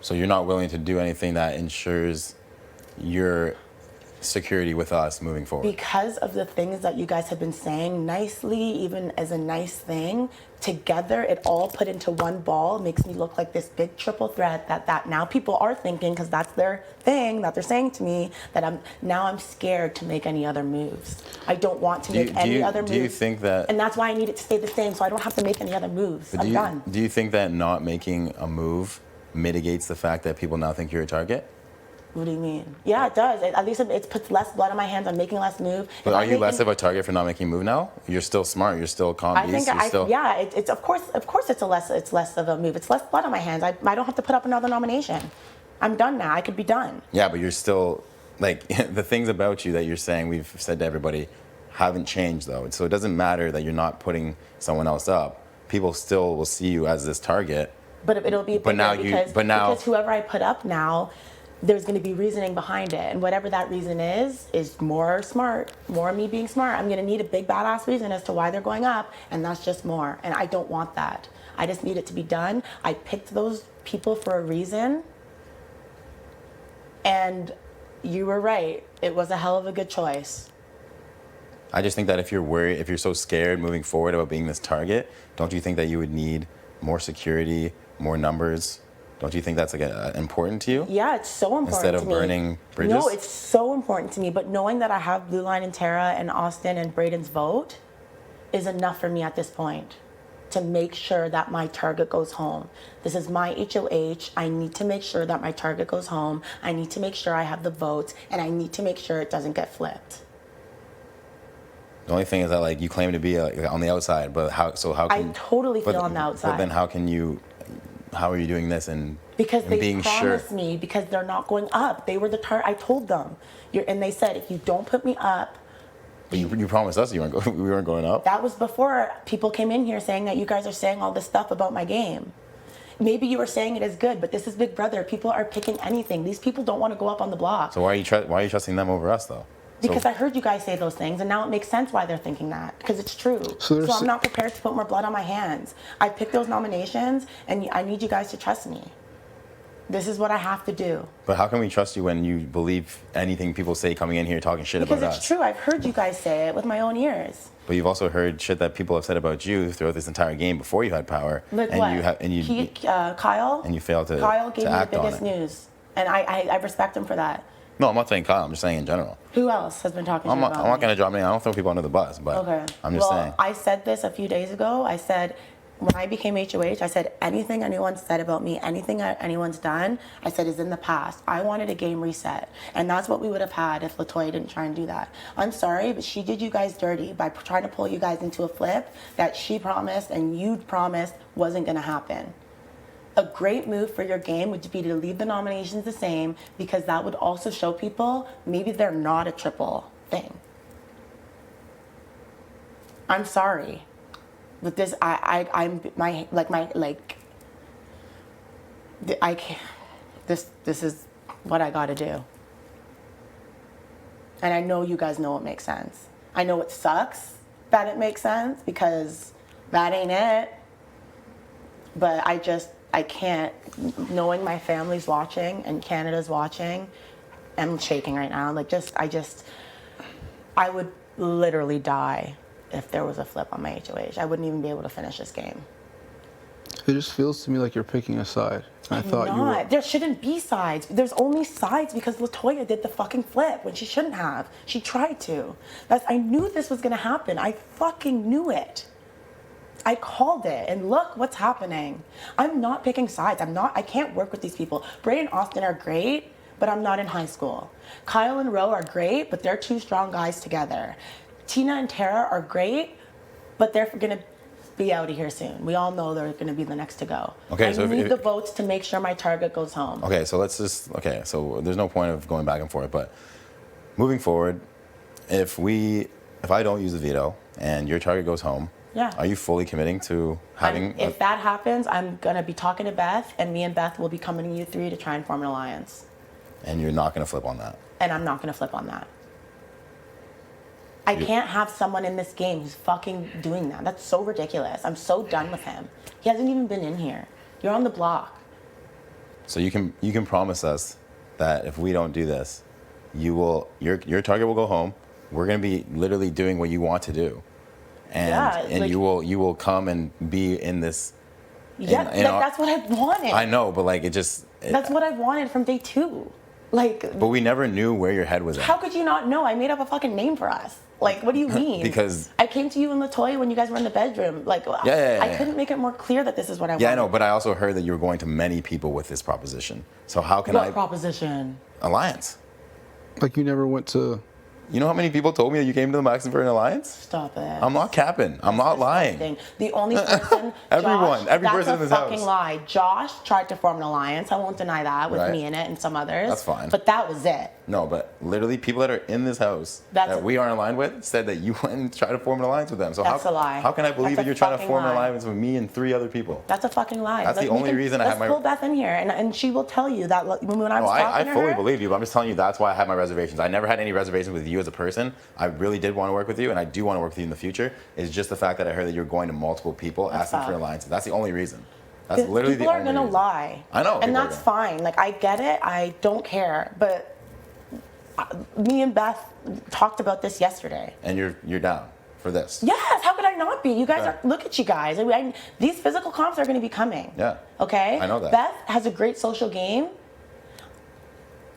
Speaker 13: So you're not willing to do anything that ensures your security with us moving forward? Because
Speaker 3: of the things that you guys have been saying nicely, even as a nice thing, together it all put into one ball makes me look like this big triple threat that now people are thinking, because that's their thing that they're saying to me, that I'm scared to make any other moves. I don't want to make any other moves.
Speaker 13: Do you think that...
Speaker 3: And that's why I need it to stay the same, so I don't have to make any other moves. I'm done.
Speaker 13: Do you think that not making a move mitigates the fact that people now think you're a target?
Speaker 3: What do you mean? Yeah, it does. At least it puts less blood on my hands. I'm making less move.
Speaker 13: But are you less of a target for not making a move now? You're still smart. You're still calm.
Speaker 3: Yeah. It's of course it's less of a move. It's less blood on my hands. I don't have to put up another nomination. I'm done now. I could be done.
Speaker 13: Yeah, but you're still like the things about you that you're saying. We've said to everybody haven't changed though. So it doesn't matter that you're not putting someone else up. People still will see you as this target.
Speaker 3: But it'll be because whoever I put up now, there's going to be reasoning behind it. And whatever that reason is more me being smart. I'm going to need a big badass reason as to why they're going up, and that's just more. And I don't want that. I just need it to be done. I picked those people for a reason. And you were right. It was a hell of a good choice.
Speaker 13: I just think that if you're worried, if you're so scared moving forward about being this target, don't you think that you would need more security, more numbers? Don't you think that's important to you?
Speaker 3: Yeah, it's so important
Speaker 13: to me. Instead of burning bridges?
Speaker 3: No, it's so important to me. But knowing that I have Blue Line and Tara and Austin and Braden's vote is enough for me at this point to make sure that my target goes home. This is my HOH. I need to make sure that my target goes home. I need to make sure I have the votes, and I need to make sure it doesn't get flipped.
Speaker 13: The only thing is that like you claim to be on the outside, but how can
Speaker 3: I totally feel on the outside.
Speaker 13: But then how are you doing this and
Speaker 3: because they
Speaker 13: being
Speaker 3: promised
Speaker 13: sure?
Speaker 3: me, because they're not going up. They were the target. I told them, and they said, if you don't put me up.
Speaker 13: But you promised us we weren't going up.
Speaker 3: That was before people came in here saying that you guys are saying all this stuff about my game. Maybe you were saying it is good, but this is Big Brother. People are picking anything. These people don't want to go up on the block.
Speaker 13: So why are you trusting them over us though?
Speaker 3: Because I heard you guys say those things, and now it makes sense why they're thinking that, because it's true. So I'm not prepared to put more blood on my hands. I picked those nominations, and I need you guys to trust me. This is what I have to do.
Speaker 13: But how can we trust you when you believe anything people say coming in here talking shit about us?
Speaker 3: Because it's true. I've heard you guys say it with my own ears.
Speaker 13: But you've also heard shit that people have said about you throughout this entire game before you had power.
Speaker 3: Like
Speaker 13: and
Speaker 3: what? Kyle?
Speaker 13: And you failed to
Speaker 3: Kyle gave
Speaker 13: to
Speaker 3: me the
Speaker 13: act on
Speaker 3: biggest
Speaker 13: it.
Speaker 3: news, and I respect him for that.
Speaker 13: No, I'm not saying Kyle. I'm just saying in general.
Speaker 3: Who else has been talking to you about
Speaker 13: I'm not going to drop names. I don't throw people under the bus, but
Speaker 3: okay.
Speaker 13: I'm just saying.
Speaker 3: I said this a few days ago. I said, when I became HOH, I said, anything anyone said about me, anything anyone's done, I said is in the past. I wanted a game reset. And that's what we would have had if Latoya didn't try and do that. I'm sorry, but she did you guys dirty by trying to pull you guys into a flip that she promised and you promised wasn't going to happen. A great move for your game would be to leave the nominations the same, because that would also show people maybe they're not a triple thing. I'm sorry, but this I can't. This is what I got to do. And I know you guys know it makes sense. I know it sucks that it makes sense, because that ain't it. But I can't, knowing my family's watching and Canada's watching, I'm shaking right now. Like, I would literally die if there was a flip on my HOH. I wouldn't even be able to finish this game.
Speaker 12: It just feels to me like you're picking a side. I thought you were.
Speaker 3: There shouldn't be sides. There's only sides because LaToya did the fucking flip when she shouldn't have. She tried to. I knew this was gonna happen. I fucking knew it. I called it, and look what's happening. I'm not picking sides. I can't work with these people. Bray and Austin are great, but I'm not in high school. Kyle and Ro are great, but they're two strong guys together. Tina and Tara are great, but they're gonna be out of here soon. We all know they're gonna be the next to go.
Speaker 13: Okay,
Speaker 3: I
Speaker 13: so
Speaker 3: need the votes to make sure my target goes home.
Speaker 13: Okay, so so there's no point of going back and forth, but moving forward, if I don't use the veto and your target goes home,
Speaker 3: yeah,
Speaker 13: are you fully committing to having?
Speaker 3: If that happens, I'm gonna be talking to Beth, and me and Beth will be coming to you three to try and form an alliance.
Speaker 13: And you're not gonna flip on that.
Speaker 3: And I'm not gonna flip on that. I can't have someone in this game who's fucking doing that. That's so ridiculous. I'm so done with him. He hasn't even been in here. You're on the block.
Speaker 13: So you can promise us that if we don't do this, your target will go home. We're gonna be literally doing what you want to do, and you will come and be in this.
Speaker 3: Yeah, that's what I wanted.
Speaker 13: I know, but like
Speaker 3: that's what I wanted from day 2.
Speaker 13: But we never knew where your head was at.
Speaker 3: How could you not know? I made up a fucking name for us. Like, what do you mean?
Speaker 13: Because
Speaker 3: I came to you and LaToya when you guys were in the bedroom. Like, I couldn't make it more clear that this is what I wanted.
Speaker 13: Yeah, I know, but I also heard that you were going to many people with this proposition. So how can
Speaker 3: What proposition?
Speaker 13: Alliance.
Speaker 12: Like, you never went to...
Speaker 13: You know how many people told me that you came to the Maxon for an alliance?
Speaker 3: Stop it.
Speaker 13: I'm not capping. I'm not lying.
Speaker 3: The only person,
Speaker 13: every person in this house.
Speaker 3: That's a fucking lie. Josh tried to form an alliance. I won't deny that, with me in it and some others.
Speaker 13: That's fine.
Speaker 3: But that was it.
Speaker 13: No, but literally people that are in this house that we aren't aligned with said that you went and tried to form an alliance with them. So
Speaker 3: that's a lie.
Speaker 13: How can I believe that you're trying to form an alliance with me and 3 other people?
Speaker 3: That's a fucking lie.
Speaker 13: That's the only reason I have my...
Speaker 3: Let's pull Beth in here, and she will tell you that when I was talking to her...
Speaker 13: I fully believe you, but I'm just telling you that's why I have my reservations. I never had any reservations with you as a person. I really did want to work with you, and I do want to work with you in the future. It's just the fact that I heard that you're going to multiple people asking for alliances. That's the only reason. That's literally the only reason.
Speaker 3: People are gonna lie.
Speaker 13: I know.
Speaker 3: And that's fine. Like, I get it. I don't care. But me and Beth talked about this yesterday.
Speaker 13: And you're down for this?
Speaker 3: Yes. How could I not be? You guys are. Look at you guys. These physical comps are going to be coming.
Speaker 13: Yeah.
Speaker 3: Okay.
Speaker 13: I know that.
Speaker 3: Beth has a great social game.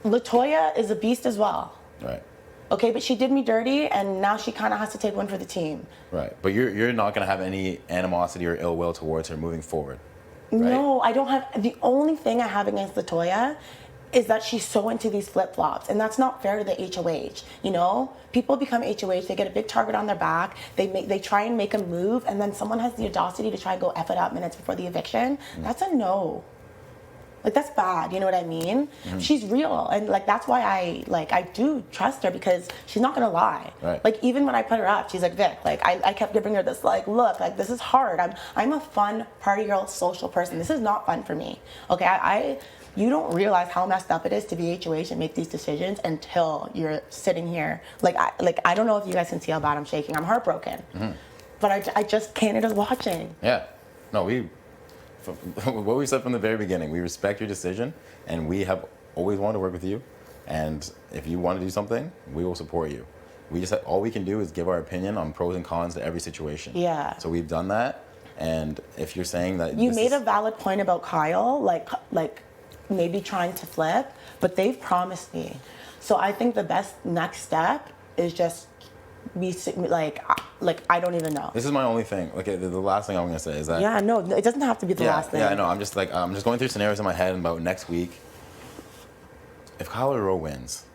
Speaker 3: LaToya is a beast as well.
Speaker 13: Right.
Speaker 3: Okay, but she did me dirty, and now she kind of has to take one for the team.
Speaker 13: Right. But you're not going to have any animosity or ill will towards her moving forward. Right?
Speaker 3: No, I don't have. The only thing I have against LaToya is that she's so into these flip-flops, and that's not fair to the HOH. You know, people become HOH, they get a big target on their back, they try and make a move, and then someone has the audacity to try and go F it up minutes before the eviction. That's a no. Like, that's bad, you know what I mean? Mm-hmm. She's real, and like that's why I do trust her, because she's not gonna lie.
Speaker 13: Right.
Speaker 3: Like, even when I put her up, she's like, Vic, like I kept giving her this like, look, like this is hard. I'm a fun party girl, social person. This is not fun for me. Okay, you don't realize how messed up it is to be HOH and make these decisions until you're sitting here. Like I don't know if you guys can see how bad I'm shaking. I'm heartbroken. Mm-hmm. But I just Canada's watching.
Speaker 13: Yeah. No, what we said from the very beginning, we respect your decision, and we have always wanted to work with you. And if you want to do something, we will support you. All we can do is give our opinion on pros and cons to every situation.
Speaker 3: Yeah.
Speaker 13: So we've done that. And if you're saying that
Speaker 3: you made a valid point about Kyle, like maybe trying to flip, but they've promised me. So I think the best next step is just be like I don't even know.
Speaker 13: This is my only thing. Like, the last thing I'm gonna say is that.
Speaker 3: Yeah, no, it doesn't have to be the last thing.
Speaker 13: Yeah, I know. I'm just going through scenarios in my head about next week. If Kyle or Ro wins,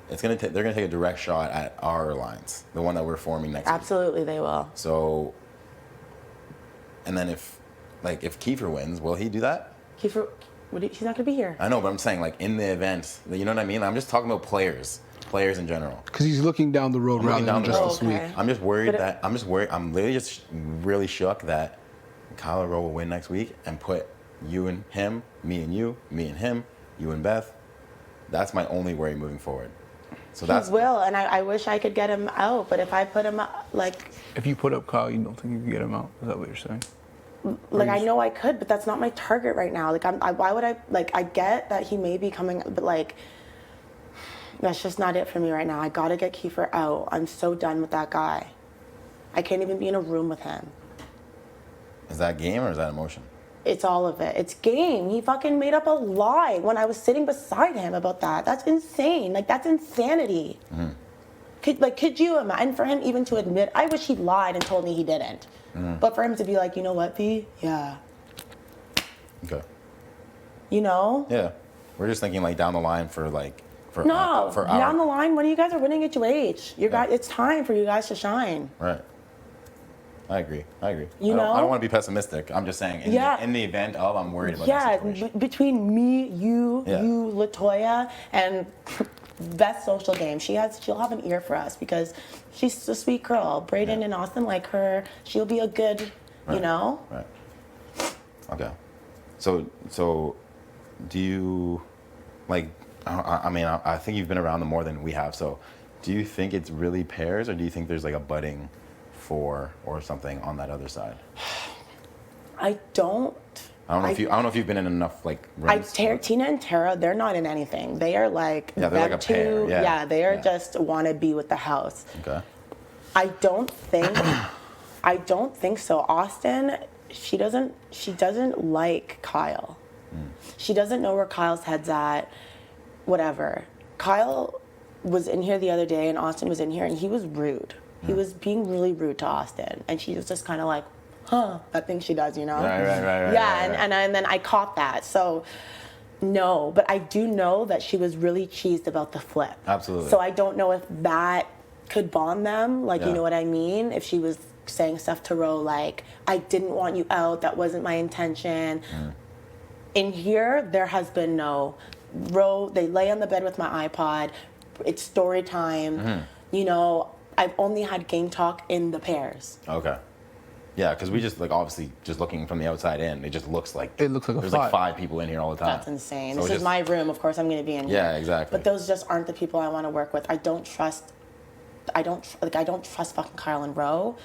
Speaker 13: they're gonna take a direct shot at our alliance, the one that we're forming next week.
Speaker 3: Absolutely, they will.
Speaker 13: So, and then if like if Kiefer wins, will he do that?
Speaker 3: Kiefer, he's not gonna be here.
Speaker 13: I know, but I'm saying like in the event, you know what I mean? I'm just talking about players in general.
Speaker 12: Because he's looking down the road rather than just this week.
Speaker 13: I'm just worried I'm literally just really shook that Kyle Rowe will win next week and put you and him, me and you, me and him, you and Beth. That's my only worry moving forward. So
Speaker 3: He will, and I wish I could get him out, but if I put him up, like...
Speaker 12: If you put up Kyle, you don't think you can get him out? Is that what you're saying?
Speaker 3: Like, I know I could, but that's not my target right now. Like, why would I... Like, I get that he may be coming, but, like, that's just not it for me right now. I gotta get Kiefer out. I'm so done with that guy. I can't even be in a room with him.
Speaker 13: Is that game or is that emotion?
Speaker 3: It's all of it. It's game. He fucking made up a lie when I was sitting beside him about that. That's insane. Like, that's insanity. Could you imagine? And for him even to admit, I wish he lied and told me he didn't. But for him to be like, you know what, V? Yeah.
Speaker 13: Okay.
Speaker 3: You know?
Speaker 13: Yeah. We're just thinking like down the line for like for
Speaker 3: down the line when you guys are winning HOH, it's time for you guys to shine.
Speaker 13: Right. I agree.
Speaker 3: You know?
Speaker 13: I don't want to be pessimistic. I'm just saying in the event of, I'm worried about that situation.
Speaker 3: Between me, you, Latoya, and Beth's social game, she'll have an ear for us because she's a sweet girl. Brayden and Austin like her. She'll be a good, you know?
Speaker 13: Right. Okay. So do you, like, I think you've been around them more than we have, so do you think it's really pairs or do you think there's like a budding or something on that other side?
Speaker 3: I don't know
Speaker 13: if you've been in enough like rooms.
Speaker 3: Tina and Tara, they're not in anything. They are like
Speaker 13: they're like a pair.
Speaker 3: Yeah, they are just want to be with the house.
Speaker 13: Okay.
Speaker 3: I don't think so. Austin, she doesn't like Kyle. She doesn't know where Kyle's head's at. Whatever. Kyle was in here the other day and Austin was in here and he was rude. He was being really rude to Austin, and she was just kind of like, that thing she does, you know?
Speaker 13: Right.
Speaker 3: Yeah, and then I caught that. So, no, but I do know that she was really cheesed about the flip.
Speaker 13: Absolutely.
Speaker 3: So I don't know if that could bond them, like, you know what I mean? If she was saying stuff to Ro like, I didn't want you out, that wasn't my intention. In here, there has been no, Ro, they lay on the bed with my iPod, it's story time, you know, I've only had game talk in the pairs.
Speaker 13: Okay. Yeah, because we just like obviously just looking from the outside in, it just looks like
Speaker 12: a
Speaker 13: there's
Speaker 12: fight.
Speaker 13: like 5 people in here all the time.
Speaker 3: That's insane.
Speaker 13: So
Speaker 3: this is my room. Of course, I'm going to be in here.
Speaker 13: Yeah, exactly.
Speaker 3: But those just aren't the people I want to work with. I don't trust fucking Kyle and Ro.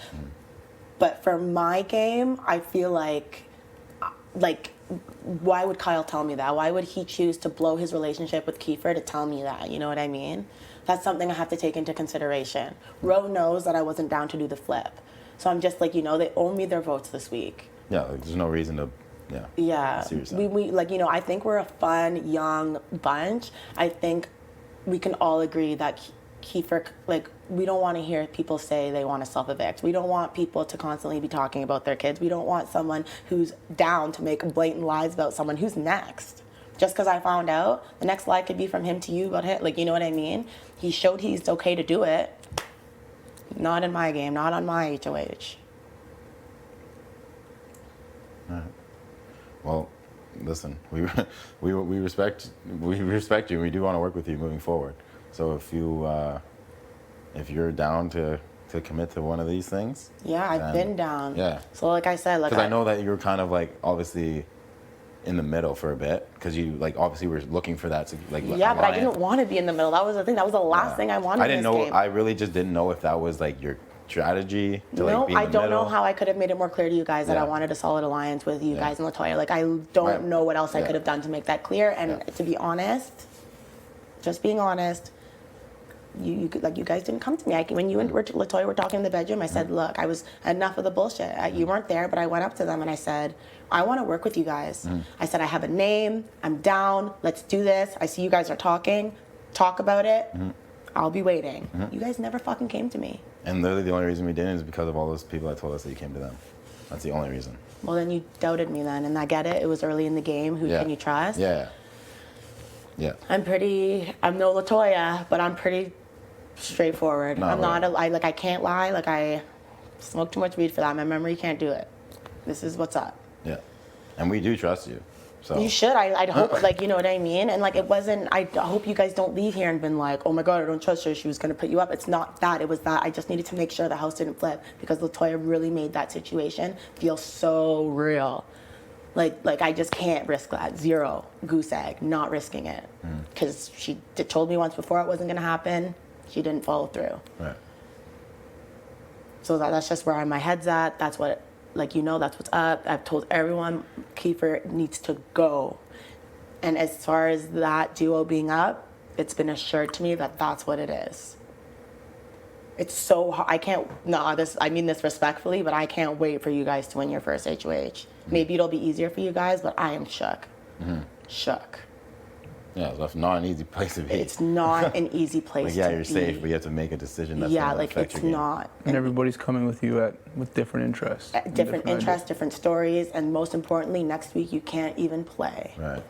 Speaker 3: But for my game, I feel like why would Kyle tell me that? Why would he choose to blow his relationship with Kiefer to tell me that? You know what I mean? That's something I have to take into consideration. Ro knows that I wasn't down to do the flip. So I'm just like, you know, they owe me their votes this week.
Speaker 13: Yeah, like, there's no reason to,
Speaker 3: Yeah.
Speaker 13: Seriously.
Speaker 3: We like, you know, I think we're a fun, young bunch. I think we can all agree that Kiefer, like, we don't want to hear people say they want to self-evict. We don't want people to constantly be talking about their kids. We don't want someone who's down to make blatant lies about someone who's next. Just because I found out, the next lie could be from him to you about him. Like, you know what I mean? He showed he's okay to do it. Not in my game, not on my HOH.
Speaker 13: All right. Well, listen, we respect you. We do want to work with you moving forward. So if you're down to commit to one of these things,
Speaker 3: yeah, I've been down.
Speaker 13: Yeah.
Speaker 3: So like I said,
Speaker 13: because I know that you're kind of like obviously in the middle for a bit because you like obviously were looking for that to like
Speaker 3: yeah, but I didn't want to be in the middle. That was the thing. That was the last thing I wanted.
Speaker 13: I didn't know.
Speaker 3: Game.
Speaker 13: I really just didn't know if that was like your strategy to
Speaker 3: no,
Speaker 13: like be in the
Speaker 3: I don't
Speaker 13: middle.
Speaker 3: know how I could have made it more clear to you guys that I wanted a solid alliance with you guys and Latoya. Like I don't know what else I could have done to make that clear. And to be honest, just being honest, you guys didn't come to me. When you and Latoya were talking in the bedroom, I said, look, I was enough of the bullshit. You weren't there, but I went up to them and I said, I want to work with you guys. I said, I have a name. I'm down. Let's do this. I see you guys are talking. Talk about it. I'll be waiting. You guys never fucking came to me.
Speaker 13: And literally the only reason we didn't is because of all those people that told us that you came to them. That's the only reason.
Speaker 3: Well, then you doubted me then, and I get it. It was early in the game. Who can you trust?
Speaker 13: Yeah.
Speaker 3: I'm no Latoya, but I'm pretty straightforward.
Speaker 13: No,
Speaker 3: I can't lie. Like I smoke too much weed for that. My memory can't do it. This is what's up.
Speaker 13: Yeah. And we do trust you. So
Speaker 3: You should. I'd hope, like, you know what I mean? And, like, it wasn't, I hope you guys don't leave here and been like, oh my God, I don't trust her. She was going to put you up. It's not that. It was that I just needed to make sure the house didn't flip because LaToya really made that situation feel so real. Like I just can't risk that. Zero. Goose egg. Not risking it. Because she told me once before it wasn't going to happen. She didn't follow through.
Speaker 13: Right.
Speaker 3: So that's just where my head's at. That's what, like, you know, that's what's up. I've told everyone Kiefer needs to go. And as far as that duo being up, it's been assured to me that that's what it is. It's so hard. I mean this respectfully, but I can't wait for you guys to win your first HOH. Maybe it'll be easier for you guys, but I am shook. Shook.
Speaker 13: Yeah, that's not an easy place to be.
Speaker 3: It's not an easy place
Speaker 13: like, yeah,
Speaker 3: to
Speaker 13: you're
Speaker 3: be.
Speaker 13: safe, but you have to make a decision that's
Speaker 3: Yeah,
Speaker 13: gonna
Speaker 3: like,
Speaker 13: affect
Speaker 3: it's
Speaker 13: your game.
Speaker 3: not.
Speaker 12: And everybody's coming with you with different interests.
Speaker 3: Different interests,
Speaker 12: ideas.
Speaker 3: different stories, and most importantly, next week you can't even play.
Speaker 13: Right.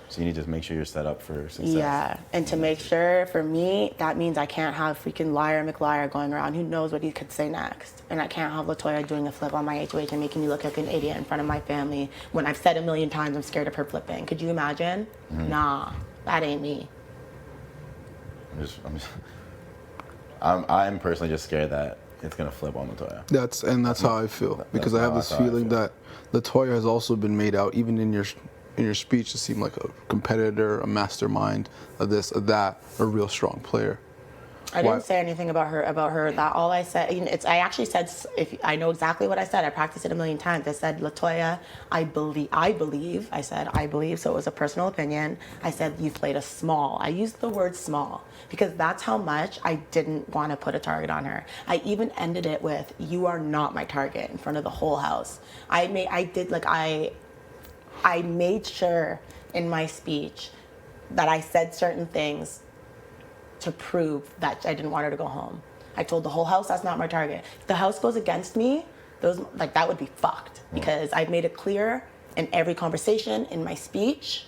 Speaker 13: So you need to make sure you're set up for success.
Speaker 3: Yeah, and to make sure, for me, that means I can't have freaking liar McLiar going around. Who knows what he could say next? And I can't have LaToya doing a flip on my HOH and making me look like an idiot in front of my family when I've said a million times I'm scared of her flipping. Could you imagine? Nah, that ain't me.
Speaker 13: I'm personally just scared that it's gonna flip on LaToya.
Speaker 12: That's how I feel, because I have this
Speaker 13: how I
Speaker 12: feeling
Speaker 13: feel.
Speaker 12: that LaToya has also been made out, even in your speech, to seem like a competitor, a mastermind, a this, a that, a real strong player.
Speaker 3: I didn't say anything about her. That all I said, I actually said, if I know exactly what I said. I practiced it a million times. I said, LaToya, I believe. I said, I believe. So it was a personal opinion. I said, you've played a small. I used the word small because that's how much I didn't want to put a target on her. I even ended it with, you are not my target, in front of the whole house. I made sure in my speech that I said certain things to prove that I didn't want her to go home. I told the whole house that's not my target. If the house goes against me, that would be fucked, because I've made it clear in every conversation, in my speech.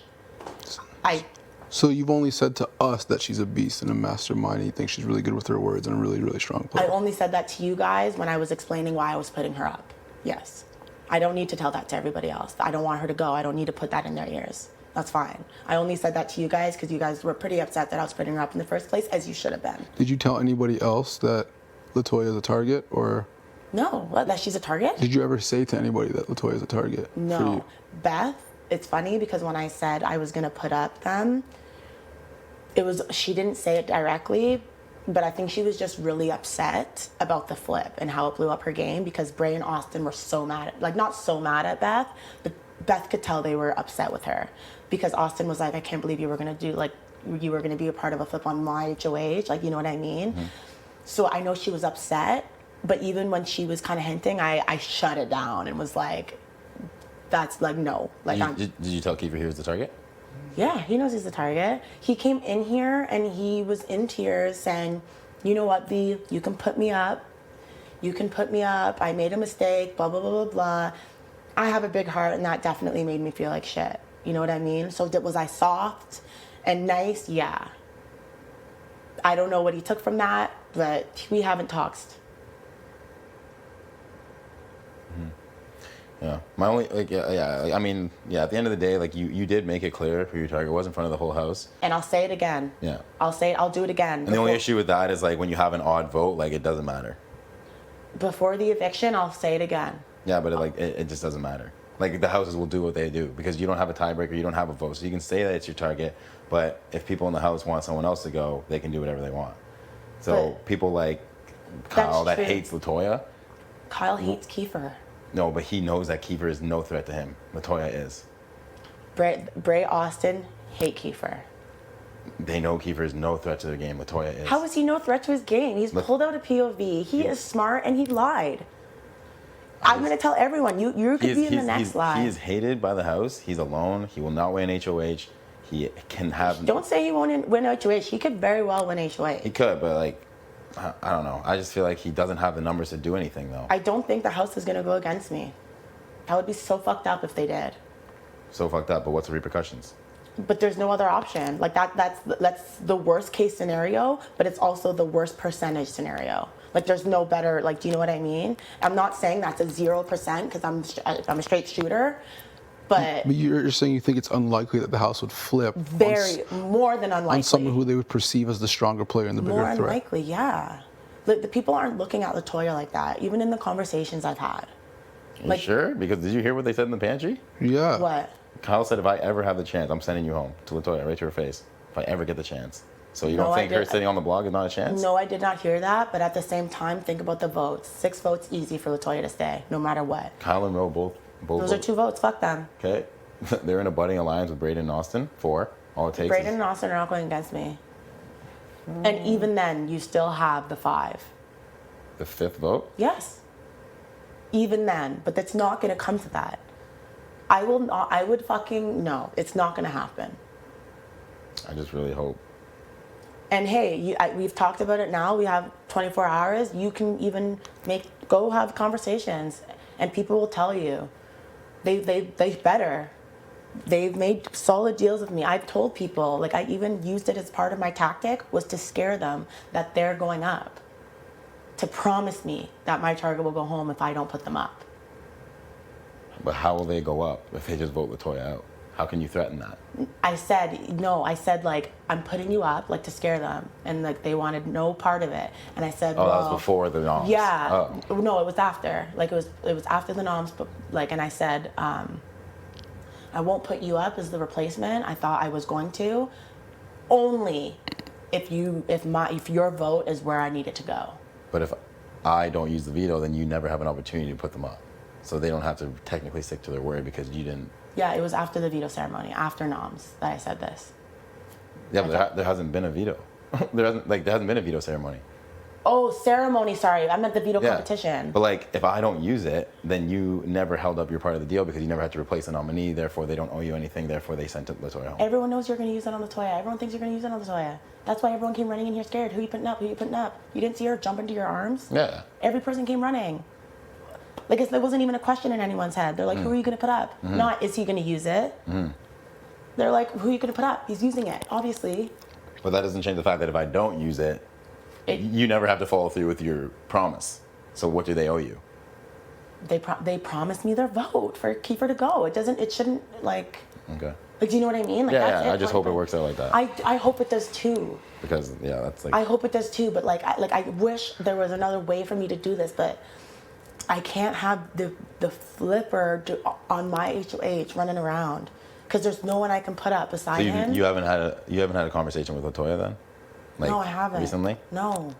Speaker 12: So you've only said to us that she's a beast and a mastermind, and you think she's really good with her words and a really, really strong player.
Speaker 3: I only said that to you guys when I was explaining why I was putting her up. Yes. I don't need to tell that to everybody else. I don't want her to go. I don't need to put that in their ears. That's fine. I only said that to you guys because you guys were pretty upset that I was putting her up in the first place, as you should have been.
Speaker 12: Did you tell anybody else that LaToya is a target, or?
Speaker 3: No, that she's a target?
Speaker 12: Did you ever say to anybody that LaToya is a target? For
Speaker 3: No.
Speaker 12: you?
Speaker 3: Beth, it's funny because when I said I was going to put up them, she didn't say it directly, but I think she was just really upset about the flip and how it blew up her game, because Bray and Austin were so mad not so mad at Beth, but Beth could tell they were upset with her, because Austin was like, I can't believe you were going to be a part of a flip on my HOH, like, you know what I mean? So I know she was upset, but even when she was kind of hinting, I shut it down and was like, that's like, no. Like,
Speaker 13: Did you tell Kiefer he was the target?
Speaker 3: Yeah, he knows he's the target. He came in here and he was in tears saying, you know what, V, you can put me up. You can put me up. I made a mistake, blah, blah, blah, blah, blah. I have a big heart, and that definitely made me feel like shit. You know what I mean? So was I soft and nice? Yeah. I don't know what he took from that, but we haven't talked.
Speaker 13: Yeah. My only, at the end of the day, you did make it clear who your target was in front of the whole house.
Speaker 3: And I'll say it again.
Speaker 13: Yeah.
Speaker 3: I'll do it again.
Speaker 13: And the only issue with that is, when you have an odd vote, it doesn't matter.
Speaker 3: Before the eviction, I'll say it again.
Speaker 13: Yeah, but it just doesn't matter. The houses will do what they do, because you don't have a tiebreaker, you don't have a vote. So you can say that it's your target, but if people in the house want someone else to go, they can do whatever they want. So people like Kyle that hates LaToya.
Speaker 3: Kyle hates Kiefer.
Speaker 13: No, but he knows that Kiefer is no threat to him. LaToya is.
Speaker 3: Bray Austin hate Kiefer.
Speaker 13: They know Kiefer is no threat to their game. LaToya is.
Speaker 3: How is he no threat to his game? He's pulled out a POV. He is smart, and he lied. I'm going to tell everyone, you could be in the next lie.
Speaker 13: He is hated by the house. He's alone. He will not win HOH. He can have...
Speaker 3: Don't say he won't win HOH. He could very well win HOH.
Speaker 13: He could, but I don't know. I just feel like he doesn't have the numbers to do anything, though.
Speaker 3: I don't think the house is going to go against me. That would be so fucked up if they did.
Speaker 13: So fucked up, but what's the repercussions?
Speaker 3: But there's no other option. That's the worst case scenario, but it's also the worst percentage scenario. Like there's no better, like, do you know what I mean? I'm not saying that's a 0% because I'm a straight shooter, but
Speaker 12: you're saying you think it's unlikely that the house would flip
Speaker 3: more than unlikely.
Speaker 12: On someone who they would perceive as the stronger player and the bigger threat.
Speaker 3: More unlikely, yeah. Look, the people aren't looking at LaToya like that, even in the conversations I've had.
Speaker 13: You sure? Because did you hear what they said in the pantry?
Speaker 12: Yeah.
Speaker 3: What?
Speaker 13: Kyle said, if I ever have the chance, I'm sending you home to LaToya, right to her face. If I ever get the chance. So you don't think her sitting on the blog is not a chance?
Speaker 3: No, I did not hear that. But at the same time, think about the votes. 6 votes easy for LaToya to stay, no matter what.
Speaker 13: Kyle and Ro both
Speaker 3: Those are 2 votes. Fuck them.
Speaker 13: Okay. They're in a budding alliance with Braden and Austin. 4. All it takes
Speaker 3: Braden and Austin are not going against me. And even then, you still have the 5.
Speaker 13: The 5th vote?
Speaker 3: Yes. Even then. But that's not going to come to that. I would fucking, no. It's not going to happen.
Speaker 13: I just really hope.
Speaker 3: And hey, we've talked about it now. We have 24 hours. You can even go have conversations, and people will tell you. They better. They've made solid deals with me. I've told people, like I even used it as part of my tactic, was to scare them that they're going up. To promise me that my target will go home if I don't put them up.
Speaker 13: But how will they go up if they just vote LaToya out? How can you threaten that?
Speaker 3: I said like, I'm putting you up, like to scare them. And like they wanted no part of it. And I said,
Speaker 13: that was before the noms.
Speaker 3: Yeah.
Speaker 13: Oh.
Speaker 3: No, it was after. Like it was after the noms, but like, and I said, I won't put you up as the replacement. I thought I was going to, only if your vote is where I need it to go.
Speaker 13: But if I don't use the veto, then you never have an opportunity to put them up. So they don't have to technically stick to their word because you didn't.
Speaker 3: Yeah, it was after the veto ceremony, after noms, that I said this.
Speaker 13: Yeah, but there hasn't been a veto. there hasn't been a veto ceremony.
Speaker 3: Oh, ceremony, sorry. I meant the veto competition.
Speaker 13: But like, if I don't use it, then you never held up your part of the deal because you never had to replace a nominee. Therefore, they don't owe you anything. Therefore, they sent it LaToya home.
Speaker 3: Everyone knows you're going to use it on LaToya. Everyone thinks you're going to use it on LaToya. That's why everyone came running in here scared. Who you putting up? Who you putting up? You didn't see her jump into your arms?
Speaker 13: Yeah.
Speaker 3: Every person came running. Like, there wasn't even a question in anyone's head. They're like, who are you going to put up?
Speaker 13: Mm-hmm.
Speaker 3: Not, is he going to use it?
Speaker 13: Mm-hmm.
Speaker 3: They're like, who are you going to put up? He's using it, obviously.
Speaker 13: But that doesn't change the fact that if I don't use it, you never have to follow through with your promise. So what do they owe you?
Speaker 3: They promised me their vote for Kiefer to go. It shouldn't, like...
Speaker 13: Okay.
Speaker 3: Like, do you know what I mean? Like,
Speaker 13: that's it. I just hope it works out like that.
Speaker 3: I hope it does too.
Speaker 13: Because, yeah, that's like...
Speaker 3: I hope it does too, but I wish there was another way for me to do this, but I can't have the flipper on my HOH running around because there's no one I can put up beside him.
Speaker 13: You haven't had a conversation with LaToya then? Like,
Speaker 3: no, I haven't.
Speaker 13: Recently?
Speaker 3: No.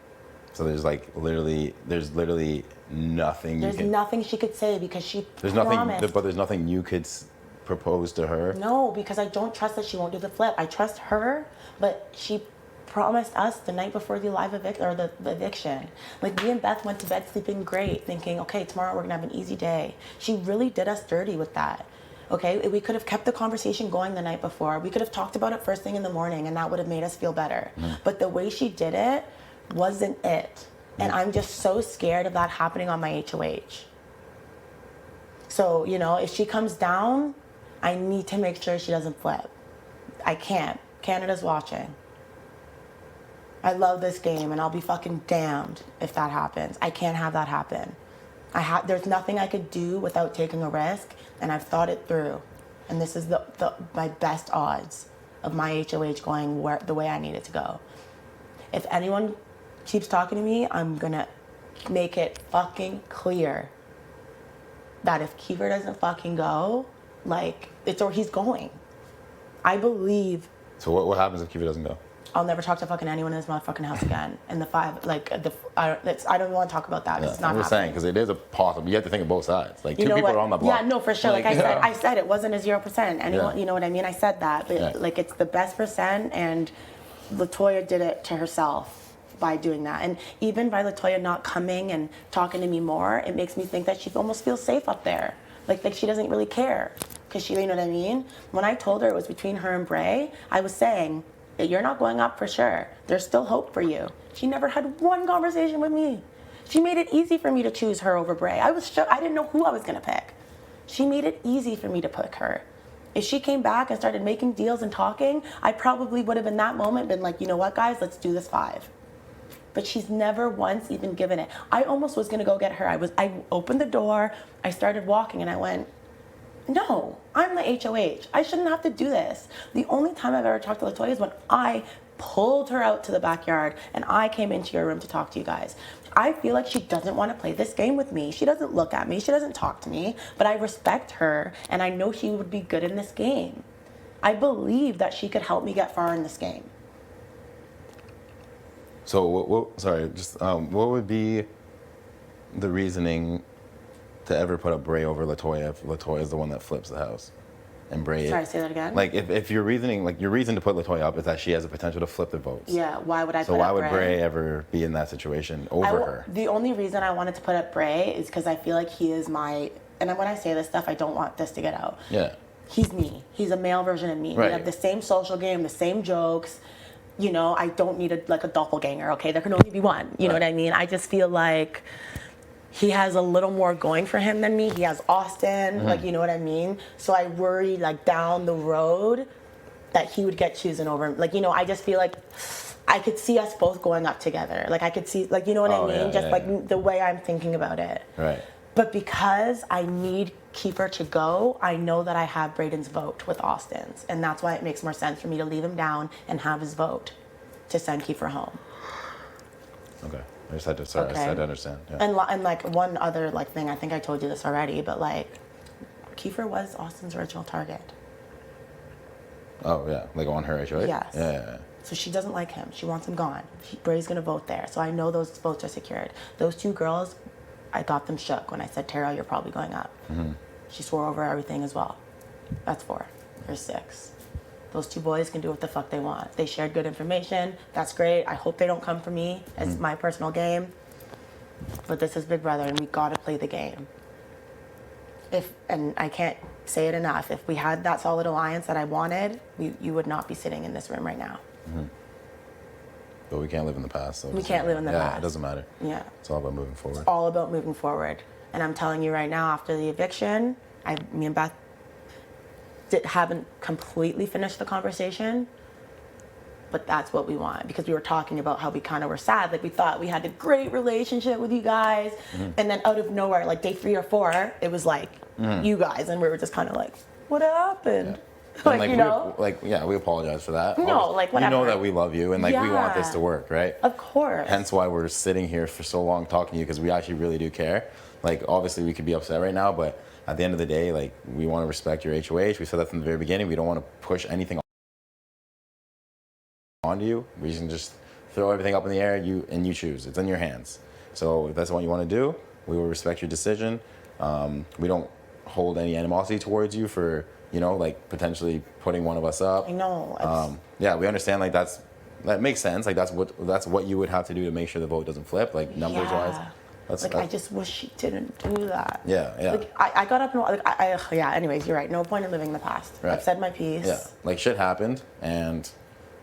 Speaker 13: So there's literally nothing.
Speaker 3: There's nothing she could say because she
Speaker 13: There's
Speaker 3: promised.
Speaker 13: nothing, but there's nothing you could propose to her.
Speaker 3: No, because I don't trust that she won't do the flip. I trust her, but she promised us the night before the the eviction. Like, me and Beth went to bed sleeping great, thinking, okay, tomorrow we're gonna have an easy day. She really did us dirty with that. Okay, we could have kept the conversation going the night before. We could have talked about it first thing in the morning, and that would have made us feel better. But the way she did it wasn't it. And I'm just so scared of that happening on my HOH. So, if she comes down, I need to make sure she doesn't flip. I can't. Canada's watching. I love this game, and I'll be fucking damned if that happens. I can't have that happen. There's nothing I could do without taking a risk, and I've thought it through. And this is my best odds of my HOH going the way I need it to go. If anyone keeps talking to me, I'm gonna make it fucking clear that if Kiefer doesn't fucking go, he's going. I believe.
Speaker 13: So what happens if Kiefer doesn't go?
Speaker 3: I'll never talk to fucking anyone in this motherfucking house again. And I don't want to talk about that.
Speaker 13: Yeah,
Speaker 3: It's not
Speaker 13: I'm just saying, because it is a possible. You have to think of both sides. Like, two people are on the block.
Speaker 3: Yeah, no, for sure. Like I said, it wasn't a 0%. Anyone, you know what I mean? I said that, but it's the best percent, and LaToya did it to herself by doing that. And even by LaToya not coming and talking to me more, it makes me think that she almost feels safe up there. Like she doesn't really care, because you know what I mean? When I told her it was between her and Bray, I was saying, you're not going up for sure. There's still hope for you. She never had one conversation with me. She made it easy for me to choose her over Bray. I was shook. I didn't know who I was gonna pick. She made it easy for me to pick her. If she came back and started making deals and talking, I probably would have in that moment been like, you know what, guys, let's do this 5. but she's never once even given it. I almost was gonna go get her. I opened the door, I started walking, and I went, no, I'm the HOH. I shouldn't have to do this. The only time I've ever talked to LaToya is when I pulled her out to the backyard and I came into your room to talk to you guys. I feel like she doesn't want to play this game with me. She doesn't look at me. She doesn't talk to me. But I respect her, and I know she would be good in this game. I believe that she could help me get far in this game.
Speaker 13: So, what would be the reasoning to ever put up Bray over LaToya if LaToya is the one that flips the house? And Bray.
Speaker 3: Sorry, say that again?
Speaker 13: Like, if your reasoning, like, your reason to put LaToya up is that she has the potential to flip the votes.
Speaker 3: Yeah, why would I put up Bray?
Speaker 13: So why would Bray ever be in that situation over her?
Speaker 3: The only reason I wanted to put up Bray is because I feel like he is my, and when I say this stuff, I don't want this to get out.
Speaker 13: Yeah.
Speaker 3: He's me. He's a male version of me.
Speaker 13: Right.
Speaker 3: We have the same social game, the same jokes. You know, I don't need a doppelganger, okay? There can only be one. You know what I mean? I just feel like he has a little more going for him than me. He has Austin, like, you know what I mean? So I worry, like, down the road that he would get chosen over him. Like, you know, I just feel like I could see us both going up together. Like, I could see, like, you know what I mean? Just the way I'm thinking about it.
Speaker 13: Right.
Speaker 3: But because I need Kiefer to go, I know that I have Braden's vote with Austin's. And that's why it makes more sense for me to leave him down and have his vote to send Kiefer home.
Speaker 13: Okay. I just had to understand. Yeah.
Speaker 3: And like one other like thing, I think I told you this already, but like Kiefer was Austin's original target.
Speaker 13: Oh yeah, like on her HOH?
Speaker 3: Yes.
Speaker 13: Yeah.
Speaker 3: So she doesn't like him. She wants him gone. Bray's gonna vote there. So I know those votes are secured. Those two girls, I got them shook when I said, Tara, you're probably going up.
Speaker 13: Mm-hmm.
Speaker 3: She swore over everything as well. That's 4. There's 6. Those 2 boys can do what the fuck they want. They shared good information. That's great. I hope they don't come for me as my personal game. But this is Big Brother, and we gotta play the game. And I can't say it enough, if we had that solid alliance that I wanted, you would not be sitting in this room right now.
Speaker 13: Mm-hmm. But we can't live in the past. So
Speaker 3: we can't live in the past.
Speaker 13: Yeah, it doesn't matter.
Speaker 3: Yeah.
Speaker 13: It's all about moving forward.
Speaker 3: It's all about moving forward. And I'm telling you right now, after the eviction, me and Beth haven't completely finished the conversation, but that's what we want, because we were talking about how we kind of were sad. Like, we thought we had a great relationship with you guys, and then out of nowhere, like day 3 or 4, it was like you guys, and we were just kind of like, what happened?
Speaker 13: Yeah.
Speaker 3: Like, you know?
Speaker 13: We apologize for that.
Speaker 3: No, like, whatever.
Speaker 13: You know that we love you, and like we want this to work, right?
Speaker 3: Of course.
Speaker 13: Hence why we're sitting here for so long talking to you, because we actually really do care. Like, obviously we could be upset right now, but at the end of the day, like, we want to respect your HOH. We said that from the very beginning. We don't want to push anything onto you. We can just throw everything up in the air, and you choose. It's in your hands. So if that's what you want to do, we will respect your decision. We don't hold any animosity towards you for, you know, like, potentially putting one of us up.
Speaker 3: I know.
Speaker 13: Yeah, we understand, like, that makes sense. Like, that's what you would have to do to make sure the vote doesn't flip, like, numbers wise.
Speaker 3: I just wish she didn't do that.
Speaker 13: Yeah.
Speaker 3: Like, I got up and anyways, you're right. No point in living in the past.
Speaker 13: Right.
Speaker 3: I've said my piece.
Speaker 13: Yeah, like, shit happened, and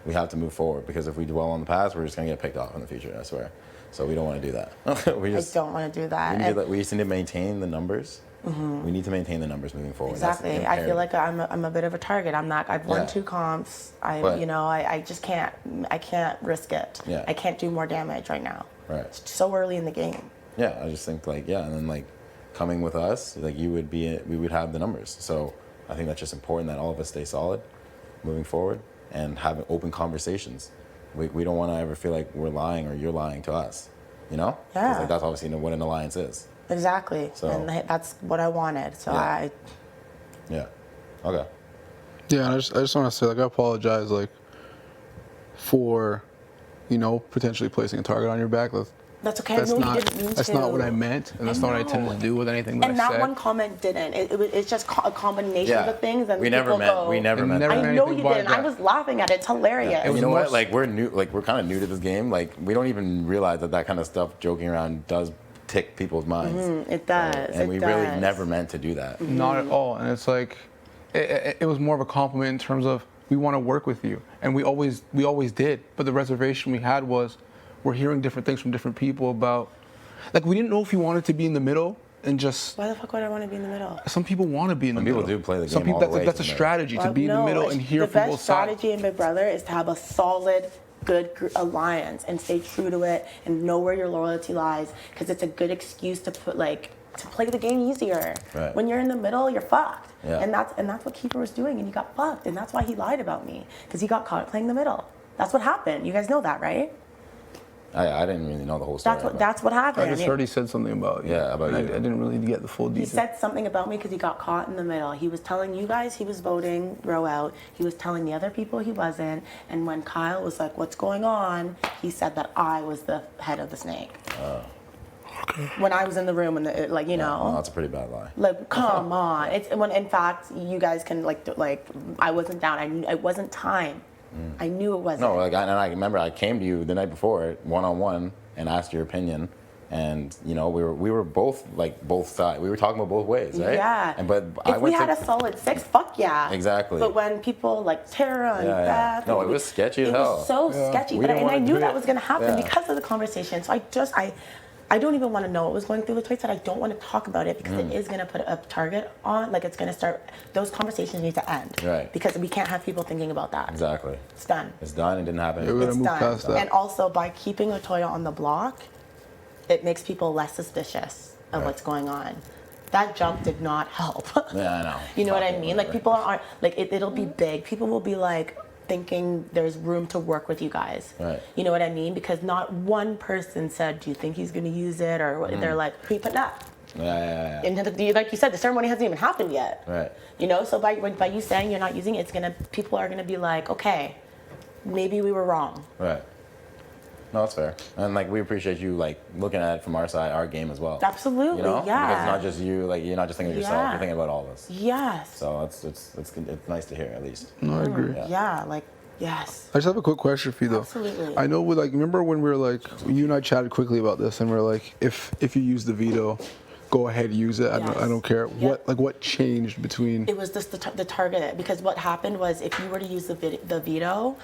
Speaker 13: we have to move forward, because if we dwell on the past, we're just gonna get picked off in the future, I swear. So we don't want to do that.
Speaker 3: I don't want to do that.
Speaker 13: We just need to maintain the numbers. Mm-hmm. We need to maintain the numbers moving forward.
Speaker 3: Exactly. I feel like I'm a bit of a target. I've won 2 comps. I just can't. I can't risk it.
Speaker 13: Yeah.
Speaker 3: I can't do more damage right now.
Speaker 13: Right.
Speaker 3: It's so early in the game.
Speaker 13: Yeah, I just think, like, and then, like, coming with us, like, we would have the numbers. So I think that's just important that all of us stay solid moving forward and have open conversations. We don't want to ever feel like we're lying or you're lying to us, you know?
Speaker 3: Yeah.
Speaker 13: 'Cause, like, that's obviously what an alliance is.
Speaker 3: Exactly.
Speaker 13: So,
Speaker 3: and that's what I wanted. So
Speaker 13: Yeah. Okay.
Speaker 12: Yeah, and I just want to say, like, I apologize, like, for, you know, potentially placing a target on your back.
Speaker 3: That's okay. I know you didn't mean to.
Speaker 12: That's not what I meant, and that's not what I intended to do with anything that I said.
Speaker 3: And that one comment didn't. It's just a combination of the things. And
Speaker 13: we never meant.
Speaker 3: I know you didn't. I was laughing at it. It's hilarious.
Speaker 13: Yeah. And you know what? Like, we're new. Like, we're kind of new to this game. Like, we don't even realize that kind of stuff, joking around, does tick people's minds.
Speaker 3: It does.
Speaker 13: And we really never meant to do that.
Speaker 12: Not at all. And it's like, it was more of a compliment in terms of, we want to work with you, and we always did. But the reservation we had was, we're hearing different things from different people about, like, we didn't know if you wanted to be in the middle and just.
Speaker 3: Why the fuck would I want to be in the middle?
Speaker 12: Some people want to be in the middle.
Speaker 13: Some people do play the game.
Speaker 12: Some people, that's a strategy, to be in the middle and hear from both sides.
Speaker 3: The best strategy in Big Brother is to have a solid good alliance and stay true to it and know where your loyalty lies, because it's a good excuse to put to play the game easier.
Speaker 13: Right.
Speaker 3: When you're in the middle, you're fucked.
Speaker 13: Yeah.
Speaker 3: And that's what Keeper was doing, and he got fucked, and that's why he lied about me, because he got caught playing the middle. That's what happened. You guys know that, right?
Speaker 13: I didn't really know the whole story.
Speaker 3: That's what happened.
Speaker 12: I just heard he said something about you.
Speaker 13: Yeah, about you.
Speaker 12: I didn't really get the full
Speaker 3: He
Speaker 12: details.
Speaker 3: said something about me because he got caught in the middle. He was telling you guys he was voting Row out. He was telling the other people he wasn't. And when Kyle was like, "What's going on?" he said that I was the head of the snake. When I was in the room, and
Speaker 13: Well, that's a pretty bad lie.
Speaker 3: like, come on. It's when, in fact, you guys can I wasn't down. It wasn't time. I knew it wasn't.
Speaker 13: No, and I remember I came to you the night before, one-on-one, and asked your opinion. And we were both both sides. We were talking about both ways, right?
Speaker 3: Yeah.
Speaker 13: If
Speaker 3: we had a solid 6, fuck yeah.
Speaker 13: Exactly.
Speaker 3: But when people like Tara and Beth,
Speaker 13: no, it was sketchy as hell.
Speaker 3: It was so sketchy, and I knew that was going to happen because of the conversation. So I don't even want to know what was going through the tweets. That I don't want to talk about it because it is going to put a target on. It's going to start. Those conversations need to end.
Speaker 13: Right.
Speaker 3: Because we can't have people thinking about that.
Speaker 13: Exactly.
Speaker 3: It's done.
Speaker 13: It's done. It didn't happen.
Speaker 12: Yeah, we're gonna
Speaker 3: It's
Speaker 12: move
Speaker 3: done.
Speaker 12: past that.
Speaker 3: And also, by keeping Latoya on the block, it makes people less suspicious of what's going on. That jump did not help.
Speaker 13: Yeah, I know.
Speaker 3: You know what I mean? People aren't it'll be big. People will be thinking there's room to work with you guys.
Speaker 13: Right.
Speaker 3: You know what I mean? Because not one person said, "Do you think he's going to use it?" Or they're like, "Who you putting up?"
Speaker 13: Yeah.
Speaker 3: And like you said, the ceremony hasn't even happened yet.
Speaker 13: Right.
Speaker 3: So by you saying you're not using it, people are gonna be like, okay, maybe we were wrong.
Speaker 13: Right. No, that's fair. And we appreciate you looking at it from our side, our game as well.
Speaker 3: Absolutely,
Speaker 13: Yeah.
Speaker 3: yeah.
Speaker 13: Because it's not just you. You're not just thinking of yourself.
Speaker 3: Yeah.
Speaker 13: You're thinking about all of us.
Speaker 3: Yes.
Speaker 13: So it's nice to hear at least.
Speaker 12: No, I agree.
Speaker 3: Yeah. Yes.
Speaker 12: I just have a quick question for you though.
Speaker 3: Absolutely.
Speaker 12: I know remember when we were you and I chatted quickly about this, and we are if you use the veto, go ahead, use it. I don't care.
Speaker 3: Yep.
Speaker 12: What changed between?
Speaker 3: It was just the target, because what happened was if you were to use the veto,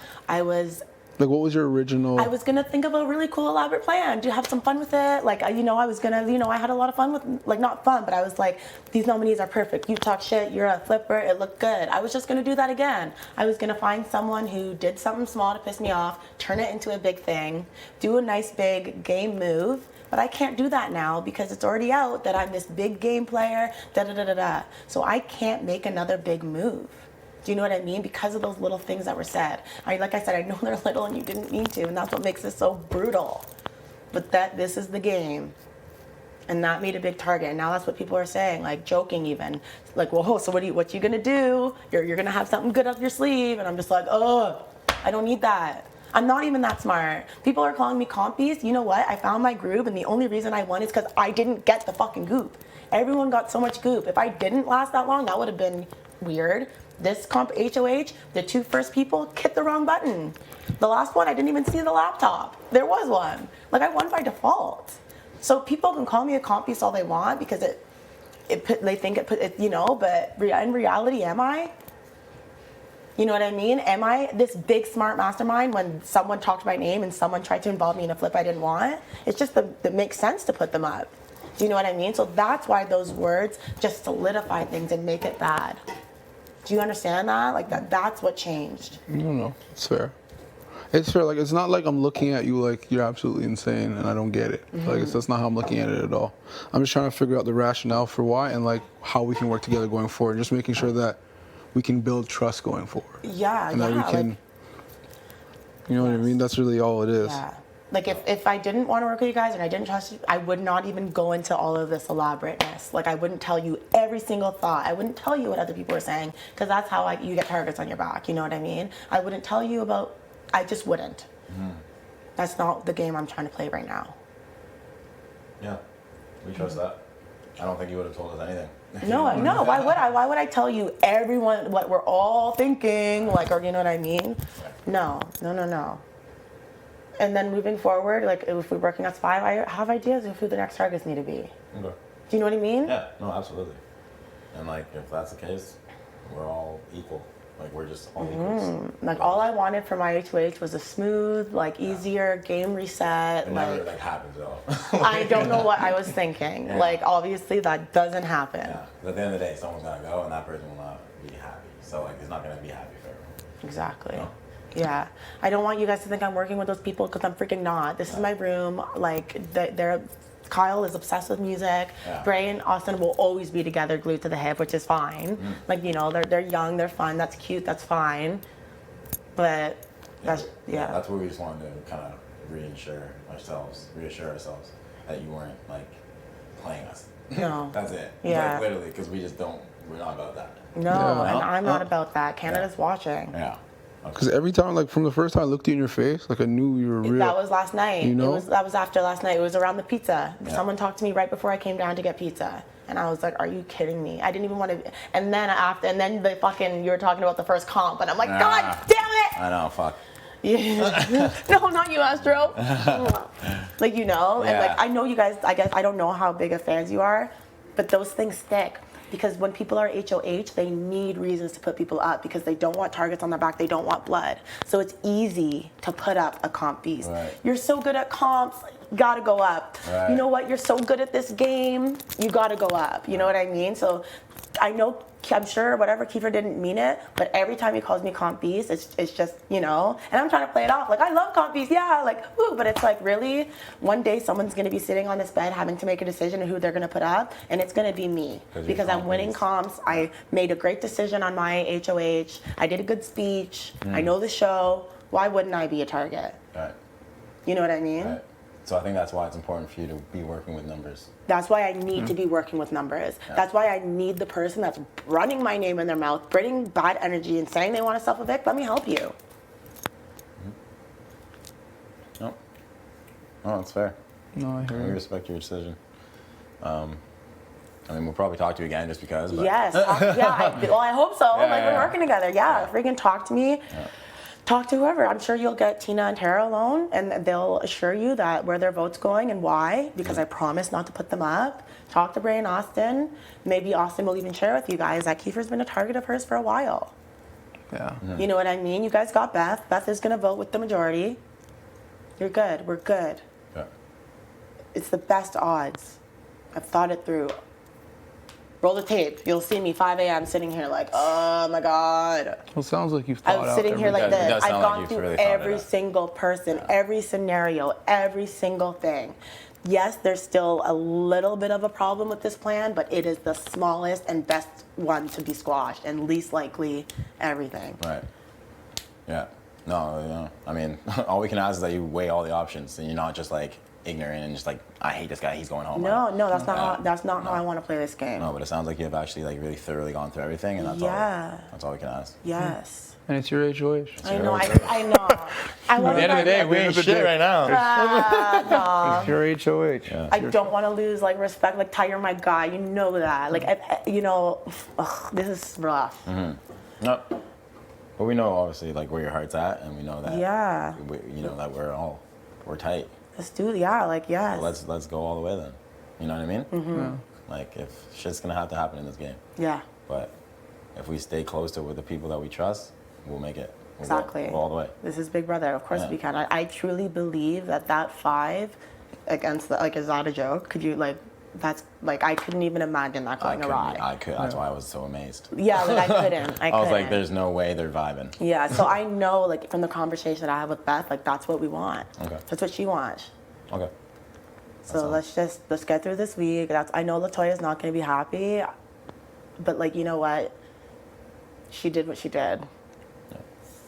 Speaker 12: What was your original?
Speaker 3: I was gonna think of a really cool, elaborate plan. Do have some fun with it. I was gonna, I had a lot of fun with, not fun, but I was like, these nominees are perfect. You talk shit, you're a flipper, it looked good. I was just gonna do that again. I was gonna find someone who did something small to piss me off, turn it into a big thing, do a nice big game move. But I can't do that now because it's already out that I'm this big game player, da-da-da-da-da. So I can't make another big move. Do you know what I mean? Because of those little things that were said. Like I said, I know they're little and you didn't mean to, and that's what makes it so brutal. But this is the game. And that made a big target. And now that's what people are saying, joking even. Well, so what you gonna do? You're gonna have something good up your sleeve. And I'm just I don't need that. I'm not even that smart. People are calling me compies. You know what? I found my groove, and the only reason I won is because I didn't get the fucking goop. Everyone got so much goop. If I didn't last that long, that would have been weird. This comp HOH, the 2 first people hit the wrong button. The last one, I didn't even see the laptop. There was one. I won by default. So people can call me a compy all they want because they think but in reality, am I? You know what I mean? Am I this big smart mastermind when someone talked my name and someone tried to involve me in a flip I didn't want? It's just that makes sense to put them up. Do you know what I mean? So that's why those words just solidify things and make it bad. Do you understand that? That's what changed.
Speaker 12: No, it's fair. It's fair. It's not like I'm looking at you like you're absolutely insane and I don't get it. That's not how I'm looking at it at all. I'm just trying to figure out the rationale for why and how we can work together going forward. Just making sure that we can build trust going forward.
Speaker 3: Yeah,
Speaker 12: and that we can, you know what I mean? That's really all it is.
Speaker 3: Yeah. If I didn't want to work with you guys and I didn't trust you, I would not even go into all of this elaborateness. I wouldn't tell you every single thought. I wouldn't tell you what other people are saying because that's how you get targets on your back. You know what I mean? I wouldn't tell you I just wouldn't. That's not the game I'm trying to play right now.
Speaker 13: Yeah, we trust that. I don't think you would have told us anything.
Speaker 3: No. Why would I? Why would I tell you everyone what we're all thinking? Or you know what I mean? No. And then moving forward, if we're working as 5, I have ideas of who the next targets need to be.
Speaker 13: Okay.
Speaker 3: Do you know what I mean?
Speaker 13: Yeah, no, absolutely. And if that's the case, we're all equal. We're just all equals.
Speaker 3: All I wanted for my HOH was a smooth, easier game reset.
Speaker 13: It never happens though.
Speaker 3: I don't know what I was thinking.
Speaker 13: Yeah.
Speaker 3: Obviously that doesn't happen.
Speaker 13: Yeah. But at the end of the day, someone's gonna go and that person will not be happy. So it's not gonna be happy for everyone.
Speaker 3: Exactly.
Speaker 13: You know?
Speaker 3: Yeah, I don't want you guys to think I'm working with those people because I'm freaking not. This is my room. Like, Kyle is obsessed with music.
Speaker 13: Yeah.
Speaker 3: Bray and Austin will always be together, glued to the hip, which is fine. Like, you know, they're young, they're fun, that's cute, that's fine. But that's
Speaker 13: That's what we just wanted to kind of reassure ourselves that you weren't like playing us.
Speaker 3: No.
Speaker 13: That's it.
Speaker 3: Yeah.
Speaker 13: Like, literally, because we're not about that.
Speaker 3: No, and I'm not about that. Canada's watching.
Speaker 13: Yeah.
Speaker 12: Because every time, like from the first time I looked you in your face, like I knew you were real.
Speaker 3: That was last night.
Speaker 12: You know?
Speaker 3: That was after last night. It was around the pizza. Yeah. Someone talked to me right before I came down to get pizza. And I was like, are you kidding me? I didn't even want to. And then you were talking about the first comp. And I'm like, God damn it.
Speaker 13: I know, fuck.
Speaker 3: Yeah. No, not you, Astro. Like, you know, and like, I know you guys, I guess, I don't know how big of fans you are, but those things stick. Because when people are HOH, they need reasons to put people up because they don't want targets on their back, they don't want blood. So it's easy to put up a comp beast.
Speaker 13: Right.
Speaker 3: You're so good at comps, you gotta go up.
Speaker 13: Right.
Speaker 3: You know what, you're so good at this game, you gotta go up. You know what I mean? So I'm sure whatever Kiefer didn't mean it, but every time he calls me comp beast, it's just, you know, and I'm trying to play it off like I love comp beast, yeah, like woo, but it's like really one day someone's gonna be sitting on this bed having to make a decision of who they're gonna put up, and it's gonna be me because I'm winning comps. I made a great decision on my HOH. I did a good speech. I know the show. Why wouldn't I be a target?
Speaker 13: Right.
Speaker 3: You know what I mean?
Speaker 13: Right. So I think that's why it's important for you to be working with numbers.
Speaker 3: That's why I need to be working with numbers. Yeah. That's why I need the person that's running my name in their mouth, bringing bad energy and saying they want to self-evict. Let me help you.
Speaker 13: No, that's fair.
Speaker 12: No, I hear you.
Speaker 13: We respect your decision. I mean, we'll probably talk to you again just because. But.
Speaker 3: Yes. I hope so. We're working together. Yeah. Freaking talk to me. Yeah. Talk to whoever. I'm sure you'll get Tina and Tara alone, and they'll assure you that where their vote's going and why, because I promise not to put them up. Talk to Bray and Austin. Maybe Austin will even share with you guys that Kiefer's been a target of hers for a while.
Speaker 12: Yeah.
Speaker 3: You know what I mean? You guys got Beth. Beth is going to vote with the majority. You're good. We're good.
Speaker 13: Yeah.
Speaker 3: It's the best odds. I've thought it through. Roll the tape. You'll see me 5 a.m. sitting here like, oh my God.
Speaker 12: Well, it sounds like you've thought out.
Speaker 3: I'm sitting here like this. I've gone through
Speaker 13: really
Speaker 3: every single person, every scenario, every single thing. Yes, there's still a little bit of a problem with this plan, but it is the smallest and best one to be squashed and least likely everything.
Speaker 13: Right. Yeah. No, I mean, all we can ask is that you weigh all the options and you're not just like ignorant and just like, I hate this guy, he's going home.
Speaker 3: No, that's not how I want to play this game.
Speaker 13: No, but it sounds like you've actually like really thoroughly gone through everything, and that's all we can ask.
Speaker 3: Yes.
Speaker 12: And it's your HOH.
Speaker 3: I know. At
Speaker 13: the end of the day, we ain't shit right now.
Speaker 3: No.
Speaker 12: It's your HOH.
Speaker 13: Yeah.
Speaker 3: I don't want to lose like respect. Like Ty, you're my guy. You know that. Like this is rough.
Speaker 13: Mm-hmm. No, but we know obviously like where your heart's at, and we know that.
Speaker 3: Yeah.
Speaker 13: You know that we're tight.
Speaker 3: Let's do it. Yeah. Like yes.
Speaker 13: So let's go all the way then. You know what I mean?
Speaker 3: Mm-hmm. Yeah.
Speaker 13: Like if shit's gonna have to happen in this game.
Speaker 3: Yeah.
Speaker 13: But if we stay close to with the people that we trust, we'll make it.
Speaker 3: Exactly.
Speaker 13: We'll all the way.
Speaker 3: This is Big Brother. Of course we can. I truly believe that 5 against is that a joke? Could you that's I couldn't even imagine that going awry.
Speaker 13: I could. That's why I was so amazed.
Speaker 3: Yeah, I couldn't.
Speaker 13: I was like, there's no way they're vibing.
Speaker 3: Yeah. So I know from the conversation that I have with Beth, that's what we want.
Speaker 13: Okay.
Speaker 3: That's what she wants.
Speaker 13: Okay.
Speaker 3: So let's get through this week. I know Latoya's not going to be happy, but you know what? She did what she did. Yeah.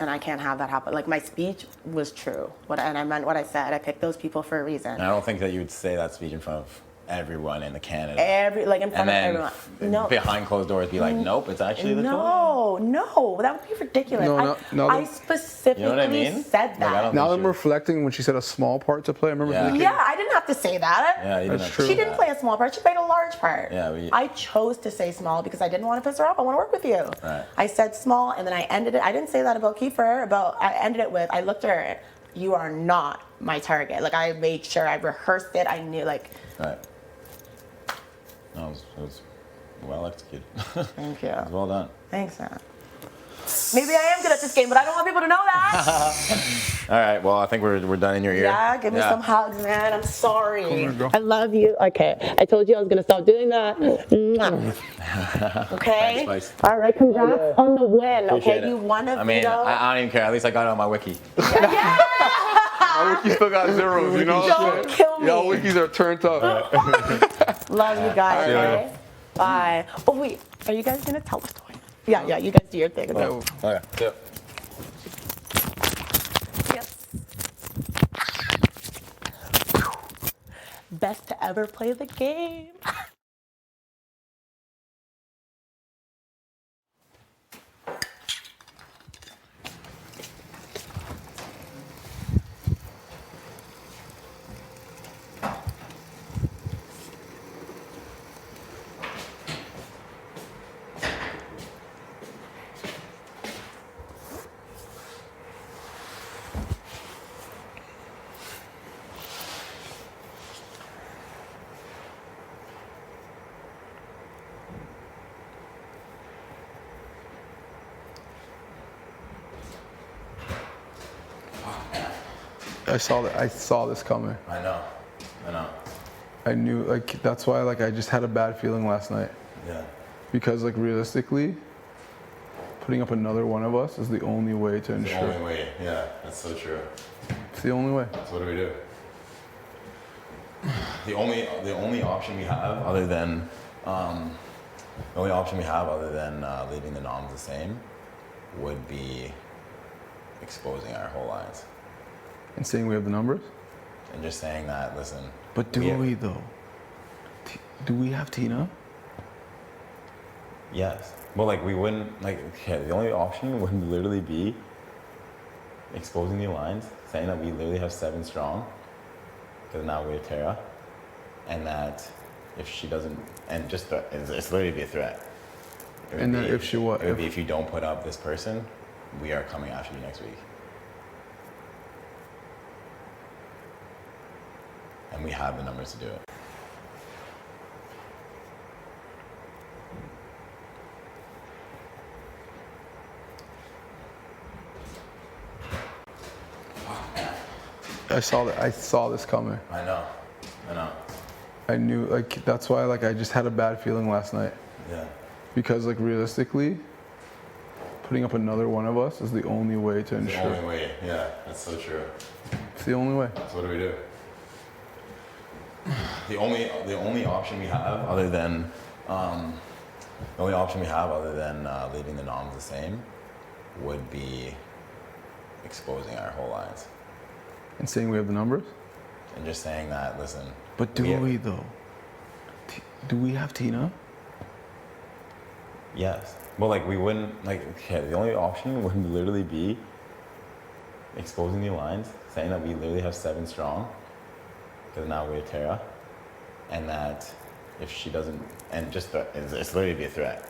Speaker 3: And I can't have that happen. My speech was true. And I meant what I said. I picked those people for a reason.
Speaker 13: And I don't think that you would say that speech in front of everyone in the Canada.
Speaker 3: In front of everyone. No.
Speaker 13: Behind closed doors be like, nope, it's actually the
Speaker 3: No, that would be ridiculous. I specifically said that.
Speaker 12: Now I'm reflecting when she said a small part to play. I remember thinking.
Speaker 3: Yeah, I didn't have to say that.
Speaker 13: Yeah,
Speaker 12: that's true.
Speaker 3: She didn't play a small part. She played a large part.
Speaker 13: Yeah,
Speaker 3: I chose to say small because I didn't want to piss her off. I want to work with you.
Speaker 13: Right.
Speaker 3: I said small, and then I ended it. I didn't say that about Kiefer. I ended it with, I looked at her, you are not my target. I made sure I rehearsed it. I knew,
Speaker 13: Right. No, it was well executed.
Speaker 3: Thank you.
Speaker 13: It was well done.
Speaker 3: Thanks, man. Maybe I am good at this game, but I don't want people to know that.
Speaker 13: All right. Well, I think we're done in your ear.
Speaker 3: Yeah, give me some hugs, man. I'm sorry. I love you. Okay, I told you I was gonna stop doing that. Mwah. Okay.
Speaker 13: Thanks, Spice.
Speaker 3: All right, congrats on the win.
Speaker 13: Appreciate
Speaker 3: Okay,
Speaker 13: it.
Speaker 3: you won a
Speaker 13: I mean,
Speaker 3: veto.
Speaker 13: I don't even care. At least I got it on my wiki.
Speaker 2: My wiki still got zeros, you know?
Speaker 3: Don't kill me.
Speaker 2: Y'all wikis are turned up.
Speaker 3: Love you guys. Okay? Bye. Oh wait, are you guys gonna tell the story? Yeah. You guys do your thing. Okay.
Speaker 13: Okay. Yep.
Speaker 3: Yes. Best to ever play the game.
Speaker 12: I saw this coming.
Speaker 13: I know.
Speaker 12: I knew, like, that's why, like, I just had a bad feeling last night.
Speaker 13: Yeah.
Speaker 12: Because, like, realistically, putting up another one of us is the only way to
Speaker 13: It's the
Speaker 12: ensure.
Speaker 13: only way. Yeah, that's so true.
Speaker 12: It's the only way.
Speaker 13: So what do we do? The only option we have other than leaving the noms the same would be exposing our whole lines
Speaker 12: And saying we have the numbers?
Speaker 13: and just saying that, listen.
Speaker 12: But do we though? Do we have Tina?
Speaker 13: Yes. Well, like we wouldn't the only option would literally be exposing the lines, saying that we literally have 7 strong, because now we have Tara, and that if she doesn't, and just it's literally be a threat.
Speaker 12: And then if she what?
Speaker 13: It would be if you don't put up this person, we are coming after you next week. And we have the numbers to do it.
Speaker 12: I saw this coming.
Speaker 13: I know.
Speaker 12: I knew, like, that's why, like, I just had a bad feeling last night.
Speaker 13: Yeah.
Speaker 12: Because, like, realistically, putting up another one of us is the only way to
Speaker 13: It's the
Speaker 12: ensure.
Speaker 13: only way. Yeah, that's so true.
Speaker 12: It's the only way.
Speaker 13: So what do we do? The only option we have other than leaving the noms the same would be exposing our whole lines
Speaker 12: And saying we have the numbers?
Speaker 13: and just saying that, listen.
Speaker 12: But do we though? Do we have Tina?
Speaker 13: Yes. Well, like we wouldn't the only option would literally be exposing the lines, saying that we literally have 7 strong, because now we have Tara, and that if she doesn't, and just it's literally be a threat.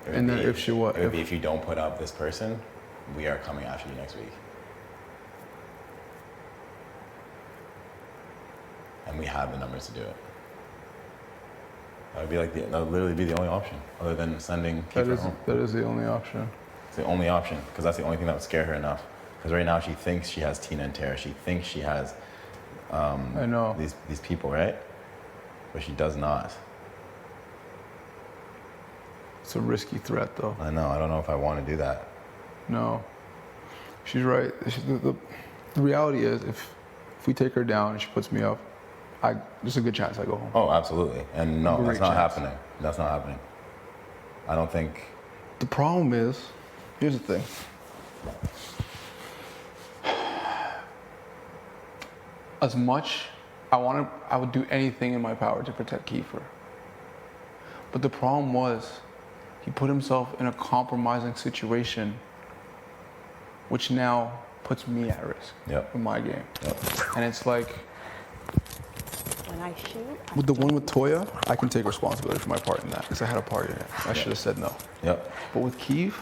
Speaker 12: And then if she what?
Speaker 13: It would be if you don't put up this person, we are coming after you next week. And we have the numbers to do it. That would literally be the only option, other than sending Kiefer home.
Speaker 12: That is the only option.
Speaker 13: It's the only option, because that's the only thing that would scare her enough. Because right now she thinks she has Tina and Tara. She thinks she has
Speaker 12: I know.
Speaker 13: these people, right? But she does not.
Speaker 12: It's a risky threat though.
Speaker 13: I know. I don't know if I want to do that.
Speaker 12: No. She's right. The reality is if we take her down and she puts me up, there's a good chance I go home.
Speaker 13: Oh, absolutely. And no,
Speaker 12: Great
Speaker 13: that's not
Speaker 12: chance.
Speaker 13: happening. That's not happening. I don't think.
Speaker 12: The problem is, here's the thing. As much I would do anything in my power to protect Kiefer. But the problem was, he put himself in a compromising situation, which now puts me at risk in my game. And it's like,
Speaker 3: When I shoot,
Speaker 12: with the one with Toya, I can take responsibility for my part in that because I had a part in it. I should have said no.
Speaker 13: Yep.
Speaker 12: But with Keith,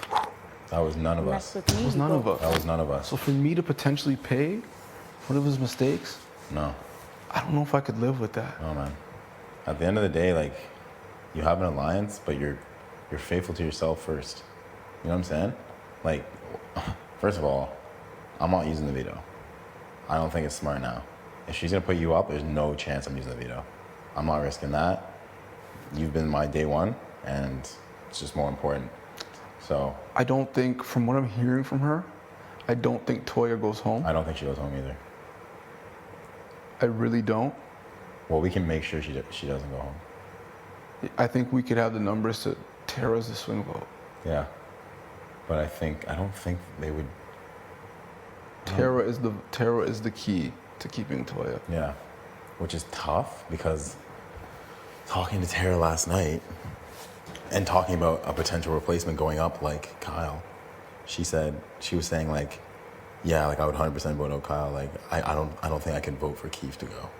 Speaker 13: that was none of us.
Speaker 12: It was none of us.
Speaker 13: That was none of us.
Speaker 12: So for me to potentially pay one of his mistakes,
Speaker 13: No.
Speaker 12: I don't know if I could live with that.
Speaker 13: Oh man. At the end of the day, like, you have an alliance, but you're faithful to yourself first. You know what I'm saying? Like, first of all, I'm not using the veto. I don't think it's smart now. If she's gonna put you up, there's no chance I'm using the veto. I'm not risking that. You've been my day one, and it's just more important. So
Speaker 12: I don't think, from what I'm hearing from her, I don't think Toya goes home.
Speaker 13: I don't think she goes home either.
Speaker 12: I really don't.
Speaker 13: Well, we can make sure she doesn't go home.
Speaker 12: I think we could have the numbers to Tara's the swing vote.
Speaker 13: Yeah, but I don't think they would.
Speaker 12: Tara is the key to keeping Toya.
Speaker 13: Yeah, which is tough because talking to Tara last night and talking about a potential replacement going up like Kyle, she was saying like, yeah, like I would 100% vote out Kyle. Like I don't think I could vote for Keith to go.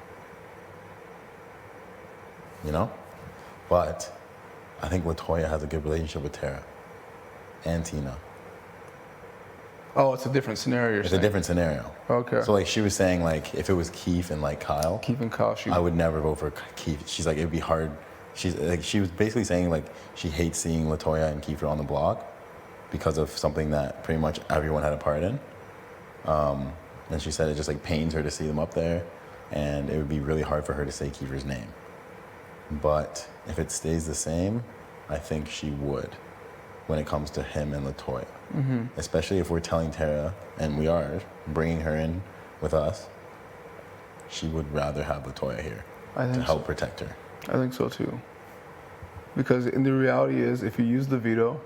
Speaker 13: You know, but I think Latoya has a good relationship with Tara and Tina.
Speaker 12: Oh, it's a different scenario.
Speaker 13: It's a different scenario.
Speaker 12: Okay.
Speaker 13: So like she was saying like if it was Keith and like Kyle, I would never vote for Keith. She's like it'd be hard. She was basically saying like she hates seeing Latoya and Kiefer on the block because of something that pretty much everyone had a part in. And she said it just like pains her to see them up there, and it would be really hard for her to say Kiefer's name. But if it stays the same, I think she would when it comes to him and Latoya.
Speaker 12: Mm-hmm.
Speaker 13: Especially if we're telling Tara, and we are bringing her in with us, she would rather have Latoya here to help protect her.
Speaker 12: I think so too. Because the reality is, if you use the veto,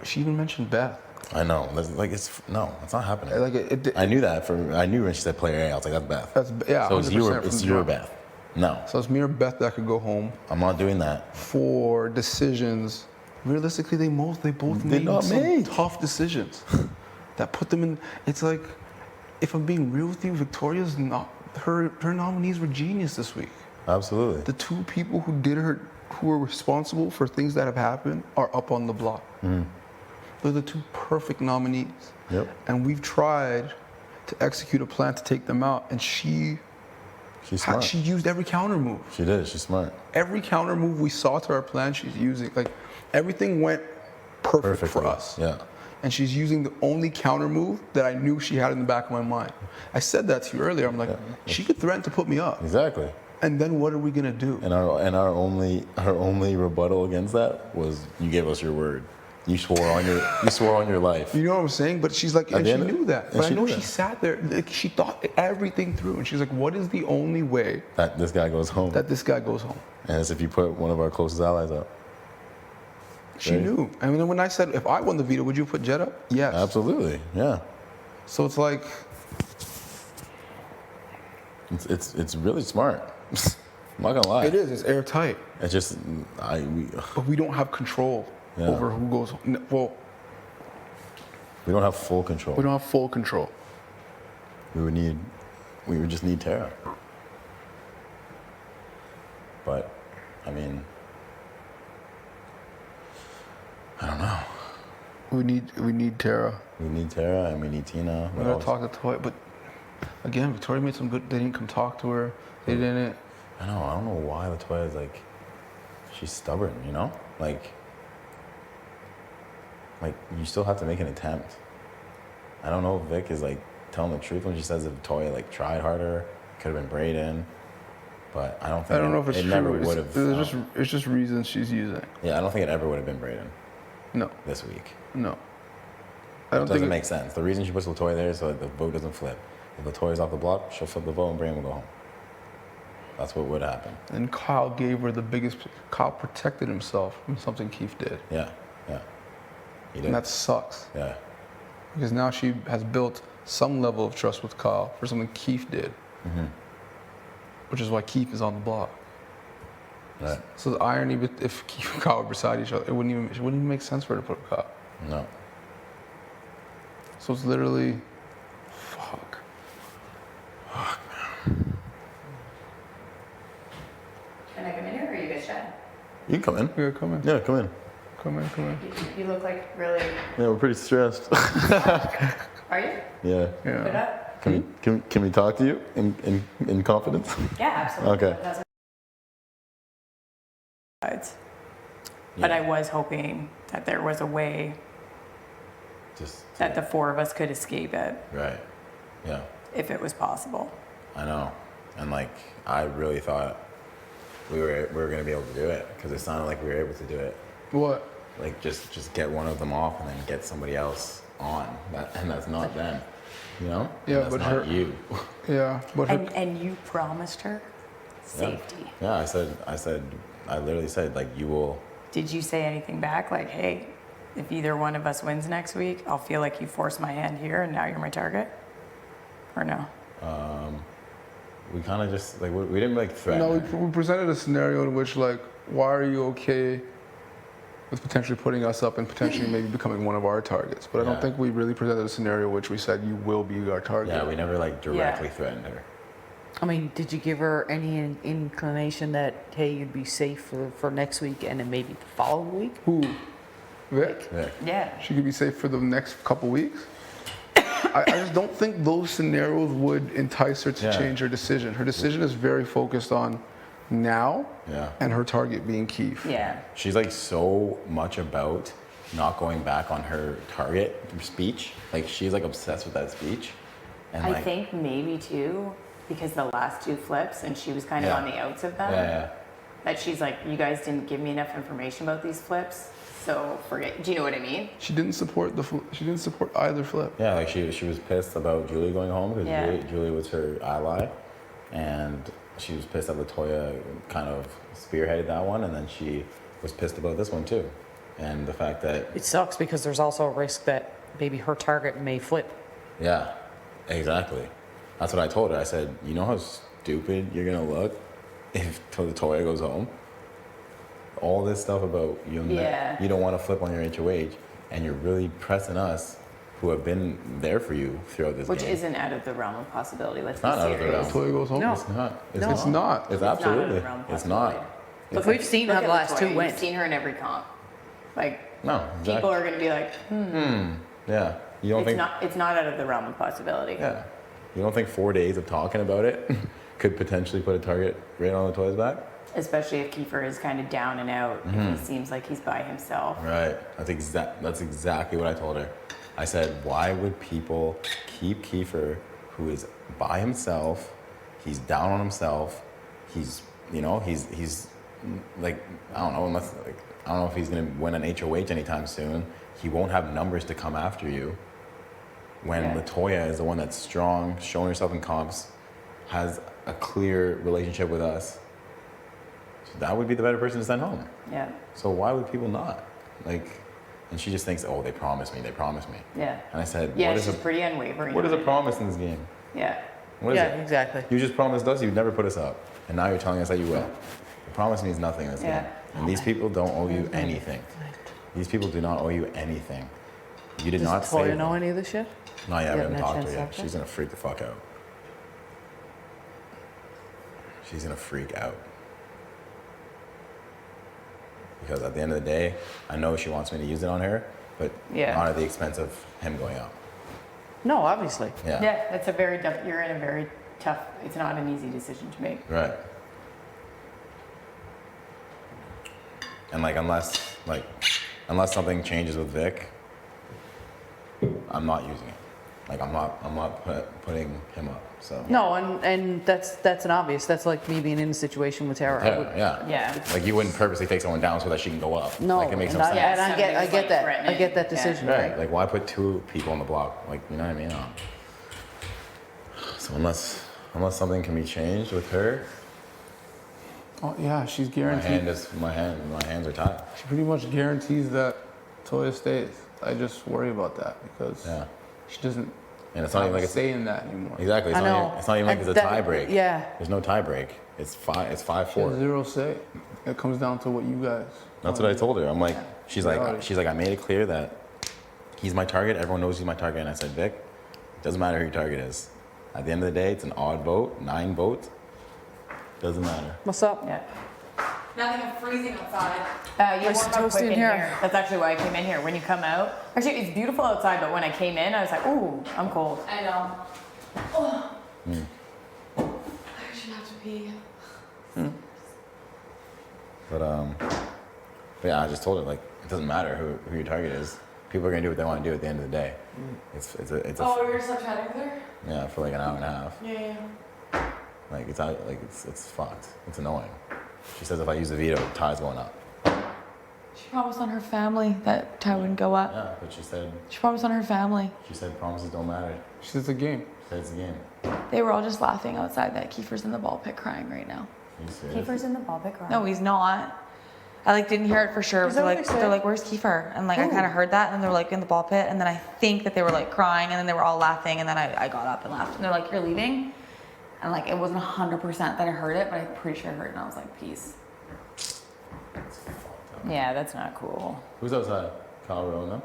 Speaker 12: she even mentioned Beth.
Speaker 13: I know. It's not happening.
Speaker 12: Like
Speaker 13: I knew that I knew when she said player A, I was like, that's Beth.
Speaker 12: Yeah.
Speaker 13: So it's your Beth. No.
Speaker 12: So it's me or Beth that could go home.
Speaker 13: I'm not doing that.
Speaker 12: For decisions, realistically, they both made some tough decisions that put them in. It's like, if I'm being real with you, Victoria's not her nominees were genius this week.
Speaker 13: Absolutely.
Speaker 12: The two people who were responsible for things that have happened are up on the block.
Speaker 13: Mm.
Speaker 12: They're the two perfect nominees.
Speaker 13: Yep.
Speaker 12: And we've tried to execute a plan to take them out, and she's smart. She used every counter move.
Speaker 13: She did. She's smart.
Speaker 12: Every counter move we saw to our plan, she's using. Like, everything went perfect for us.
Speaker 13: Yeah.
Speaker 12: And she's using the only counter move that I knew she had in the back of my mind. I said that to you earlier. I'm like, she could threaten to put me up.
Speaker 13: Exactly.
Speaker 12: And then what are we gonna do?
Speaker 13: And our only rebuttal against that was you gave us your word. You swore on your life.
Speaker 12: You know what I'm saying? But she's like, and she knew that. But I know she sat there, like, she thought everything through, and she's like, what is the only way
Speaker 13: that this guy goes home?
Speaker 12: And
Speaker 13: as if you put one of our closest allies up.
Speaker 12: She knew. I mean, when I said, if I won the veto, would you put Jet up? Yes.
Speaker 13: Absolutely. Yeah.
Speaker 12: So it's like,
Speaker 13: it's really smart. I'm not gonna lie.
Speaker 12: It is. It's airtight.
Speaker 13: It's just
Speaker 12: But we don't have control over who goes. Well,
Speaker 13: we don't have full control.
Speaker 12: We don't have full control.
Speaker 13: We would just need Tara. But, I mean, I don't know.
Speaker 12: We need Tara.
Speaker 13: We need Tara and we need Tina.
Speaker 12: We gotta talk to Toya, but again, Victoria made some good. They didn't come talk to her. They didn't.
Speaker 13: I know. I don't know why Latoya is like, she's stubborn. You know, like you still have to make an attempt. I don't know if Vic is like telling the truth when she says that Toya like tried harder. Could have been Brayden, but I don't think.
Speaker 12: I don't know if it's
Speaker 13: it
Speaker 12: true.
Speaker 13: Never would have.
Speaker 12: It's just reasons she's using.
Speaker 13: Yeah, I don't think it ever would have been Brayden.
Speaker 12: No.
Speaker 13: This week.
Speaker 12: No.
Speaker 13: I don't think it makes sense. The reason she puts Latoya there is so that the vote doesn't flip. If Latoya's off the block, she'll flip the vote and Brayden will go home. That's what would happen.
Speaker 12: And Kyle gave her the biggest. Kyle protected himself from something Keith did.
Speaker 13: Yeah, yeah. He did.
Speaker 12: And that sucks.
Speaker 13: Yeah.
Speaker 12: Because now she has built some level of trust with Kyle for something Keith did.
Speaker 13: Mm-hmm.
Speaker 12: Which is why Keith is on the block.
Speaker 13: Right.
Speaker 12: So the irony, if Keith and Kyle were beside each other, it wouldn't even make sense for her to put up Kyle.
Speaker 13: No.
Speaker 12: So it's literally, fuck.
Speaker 13: Fuck,
Speaker 1: man. Can I come in here, or are you guys chatting?
Speaker 13: You can come in.
Speaker 12: Yeah, come in.
Speaker 13: Yeah, come in.
Speaker 12: Come in, come in.
Speaker 1: You look like really.
Speaker 13: Yeah, we're pretty stressed.
Speaker 1: Are you?
Speaker 13: Yeah.
Speaker 1: Put up.
Speaker 13: Can we talk to you in confidence?
Speaker 1: Yeah, absolutely.
Speaker 13: Okay.
Speaker 8: But
Speaker 13: Yeah.
Speaker 8: I was hoping that there was a way
Speaker 13: Just
Speaker 8: that the four of us could escape it
Speaker 13: right. Yeah.
Speaker 8: if it was possible.
Speaker 13: I know. And like I really thought we were gonna be able to do it because it sounded like we were able to do it.
Speaker 12: What?
Speaker 13: Like just get one of them off and then get somebody else on. And that's not them. You know?
Speaker 12: Yeah,
Speaker 13: And that's
Speaker 12: but
Speaker 13: not
Speaker 12: her-
Speaker 13: you.
Speaker 12: Yeah, but her,
Speaker 8: And you promised her safety.
Speaker 13: Yeah, I literally said like you will.
Speaker 8: Did you say anything back? Like, hey, if either one of us wins next week, I'll feel like you forced my hand here and now you're my target? Or no?
Speaker 13: We kind of just like we didn't like threaten.
Speaker 12: no,
Speaker 13: her.
Speaker 12: we presented a scenario in which, like, why are you okay with potentially putting us up and potentially maybe becoming one of our targets? But I don't
Speaker 13: Yeah.
Speaker 12: think we really presented a scenario in which we said you will be our target.
Speaker 13: Yeah, we never like directly threatened her.
Speaker 1: I mean, did you give her any inclination that, hey, you'd be safe for next week and then maybe the following week?
Speaker 12: Who? Vic?
Speaker 13: Yeah.
Speaker 8: Yeah.
Speaker 12: She could be safe for the next couple weeks? I just don't think those scenarios would entice her to
Speaker 13: Yeah.
Speaker 12: change her decision. Her decision is very focused on now
Speaker 13: Yeah.
Speaker 12: and her target being Keith.
Speaker 8: Yeah.
Speaker 13: She's like so much about not going back on her target speech. Like she's like obsessed with that speech. And
Speaker 8: I
Speaker 13: like,
Speaker 8: think maybe too, because the last two flips and she was kind of
Speaker 13: Yeah.
Speaker 8: on the outs of them,
Speaker 13: yeah.
Speaker 8: that she's like, you guys didn't give me enough information about these flips, so forget. Do you know what I mean?
Speaker 12: She didn't support she didn't support either flip.
Speaker 13: Yeah, like she was pissed about Julie going home because
Speaker 8: Yeah.
Speaker 13: Julie was her ally, and she was pissed that Latoya kind of spearheaded that one, and then she was pissed about this one too, and the fact that
Speaker 1: It sucks because there's also a risk that maybe her target may flip.
Speaker 13: yeah, exactly. That's what I told her. I said, you know how stupid you're gonna look if Latoya goes home. All this stuff about you don't want to flip on your HOH, and you're really pressing us, who have been there for you throughout this
Speaker 8: Which
Speaker 13: game.
Speaker 8: isn't out of the realm of possibility. Let's
Speaker 13: Not
Speaker 8: be
Speaker 13: out of the
Speaker 8: serious.
Speaker 13: realm.
Speaker 12: Latoya goes home?
Speaker 1: No.
Speaker 13: It's not.
Speaker 1: No.
Speaker 12: It's not.
Speaker 13: It's
Speaker 8: not out of the
Speaker 13: absolutely.
Speaker 8: realm of
Speaker 13: It's
Speaker 8: possibility.
Speaker 13: not.
Speaker 1: Look, we've seen how
Speaker 8: Look
Speaker 1: the
Speaker 8: at
Speaker 1: last
Speaker 8: Latoya.
Speaker 1: two
Speaker 8: You've
Speaker 1: went.
Speaker 8: seen her in every comp. Like,
Speaker 13: No,
Speaker 8: people
Speaker 13: exactly.
Speaker 8: are going to be like,
Speaker 13: Yeah. You don't think?
Speaker 8: it's not out of the realm of possibility.
Speaker 13: Yeah. You don't think 4 days of talking about it could potentially put a target right on Latoya's back?
Speaker 8: Especially if Kiefer is kind of down and out, if he seems like he's by himself.
Speaker 13: Right. That's exactly what I told her. I said, why would people keep Kiefer, who is by himself? He's down on himself. He's like, I don't know, I don't know if he's gonna win an HOH anytime soon. He won't have numbers to come after you. When
Speaker 8: Yeah.
Speaker 13: Latoya is the one that's strong, showing herself in comps, has a clear relationship with us. So that would be the better person to send home.
Speaker 8: Yeah.
Speaker 13: So why would people not? Like, and she just thinks, oh, they promised me.
Speaker 8: Yeah.
Speaker 13: And I said,
Speaker 8: Yeah,
Speaker 13: what is
Speaker 8: she's
Speaker 13: a
Speaker 8: pretty unwavering.
Speaker 13: what is
Speaker 8: on
Speaker 13: a
Speaker 8: it.
Speaker 13: promise in this game?
Speaker 8: Yeah.
Speaker 13: What is
Speaker 1: Yeah,
Speaker 13: it?
Speaker 1: exactly.
Speaker 13: You just promised us you'd never put us up, and now you're telling us that you will. The promise means nothing in this
Speaker 8: Yeah.
Speaker 13: game. And these people don't owe you anything. These people do not owe you anything. You did not
Speaker 1: Does
Speaker 13: say.
Speaker 1: Toya know any of this shit?
Speaker 13: Not yet.
Speaker 1: You
Speaker 13: We
Speaker 1: haven't
Speaker 13: haven't
Speaker 1: had a
Speaker 13: talked to
Speaker 1: chance
Speaker 13: her
Speaker 1: to
Speaker 13: yet.
Speaker 1: talk to her?
Speaker 13: She's gonna freak the fuck out. She's gonna freak out. Because at the end of the day, I know she wants me to use it on her, but
Speaker 8: Yeah.
Speaker 13: not at the expense of him going out.
Speaker 1: No, obviously.
Speaker 13: Yeah.
Speaker 8: Yeah, it's a very you're in a very tough, it's not an easy decision to make.
Speaker 13: Right. And like unless something changes with Vic, I'm not using it. Like I'm not putting him up. So
Speaker 1: No, and that's an obvious. That's like me being in a situation with Tara. I would-
Speaker 13: yeah.
Speaker 8: Yeah.
Speaker 13: Like you wouldn't purposely take someone down so that she can go up.
Speaker 1: No,
Speaker 13: Like it makes
Speaker 1: and
Speaker 13: no
Speaker 1: I,
Speaker 13: sense.
Speaker 1: and I
Speaker 8: Somebody
Speaker 1: get
Speaker 8: was, like,
Speaker 1: that. I
Speaker 8: threatening.
Speaker 1: get that
Speaker 8: Yeah.
Speaker 1: decision,
Speaker 13: Right.
Speaker 1: right?
Speaker 13: Like why put two people on the block? Like you know what I mean? So unless something can be changed with her,
Speaker 12: Oh yeah, she's
Speaker 13: my
Speaker 12: guaranteed.
Speaker 13: my hands are tied.
Speaker 12: She pretty much guarantees that Toya stays. I just worry about that because
Speaker 13: Yeah.
Speaker 12: she doesn't
Speaker 13: And it's not even like it's
Speaker 12: say in that anymore.
Speaker 13: exactly. It's
Speaker 1: I
Speaker 13: not
Speaker 1: know.
Speaker 13: even, it's not even like
Speaker 1: And
Speaker 13: it's a
Speaker 1: that-
Speaker 13: tie break.
Speaker 1: yeah.
Speaker 13: There's no tie break. It's 5-4.
Speaker 12: She has zero say. It comes down to what you guys.
Speaker 13: That's what I told her. I'm like, she's
Speaker 12: Reality.
Speaker 13: like, I made it clear that he's my target. Everyone knows he's my target. And I said, Vic, it doesn't matter who your target is. At the end of the day, it's an odd vote, 9 votes. Doesn't matter.
Speaker 1: What's up?
Speaker 8: Yeah.
Speaker 3: Nothing, I'm freezing outside.
Speaker 8: You
Speaker 1: Nice
Speaker 8: warmed
Speaker 1: and
Speaker 8: up
Speaker 1: toasty
Speaker 8: quick
Speaker 1: in
Speaker 8: in
Speaker 1: here.
Speaker 8: here. That's actually why I came in here. When you come out, actually it's beautiful outside, but when I came in, I was like, ooh, I'm cold.
Speaker 3: I know. Oh. I should have to pee.
Speaker 13: But But yeah, I just told her like it doesn't matter who your target is. People are gonna do what they want to do at the end of the day. It's a.
Speaker 8: Oh, you're just like chatting with her?
Speaker 13: Yeah, for like an hour and a half.
Speaker 8: Yeah.
Speaker 13: Like it's out. Like it's fucked. It's annoying. She says if I use the veto, Ty's going up.
Speaker 8: She promised on her family that Ty wouldn't go up.
Speaker 13: Yeah, but she said.
Speaker 8: She promised on her family.
Speaker 13: She said promises don't matter.
Speaker 12: She said it's a game.
Speaker 13: She said it's a game.
Speaker 8: They were all just laughing outside that Kiefer's in the ball pit crying right now.
Speaker 13: Are you serious?
Speaker 14: Kiefer's in the ball pit crying.
Speaker 8: No, he's not. I like didn't hear it for sure.
Speaker 14: Is that what they said?
Speaker 8: They're like, where's Kiefer? And like I kind of heard that, and they're like in the ball pit, and then I think that they were like crying, and then they were all laughing, and then I got up and laughed, and they're like, you're leaving, and like it wasn't 100% that I heard it, but I'm pretty sure I heard it, and I was like, peace.
Speaker 14: Yeah, that's not cool.
Speaker 13: Who's outside? Kyle Rowe and them?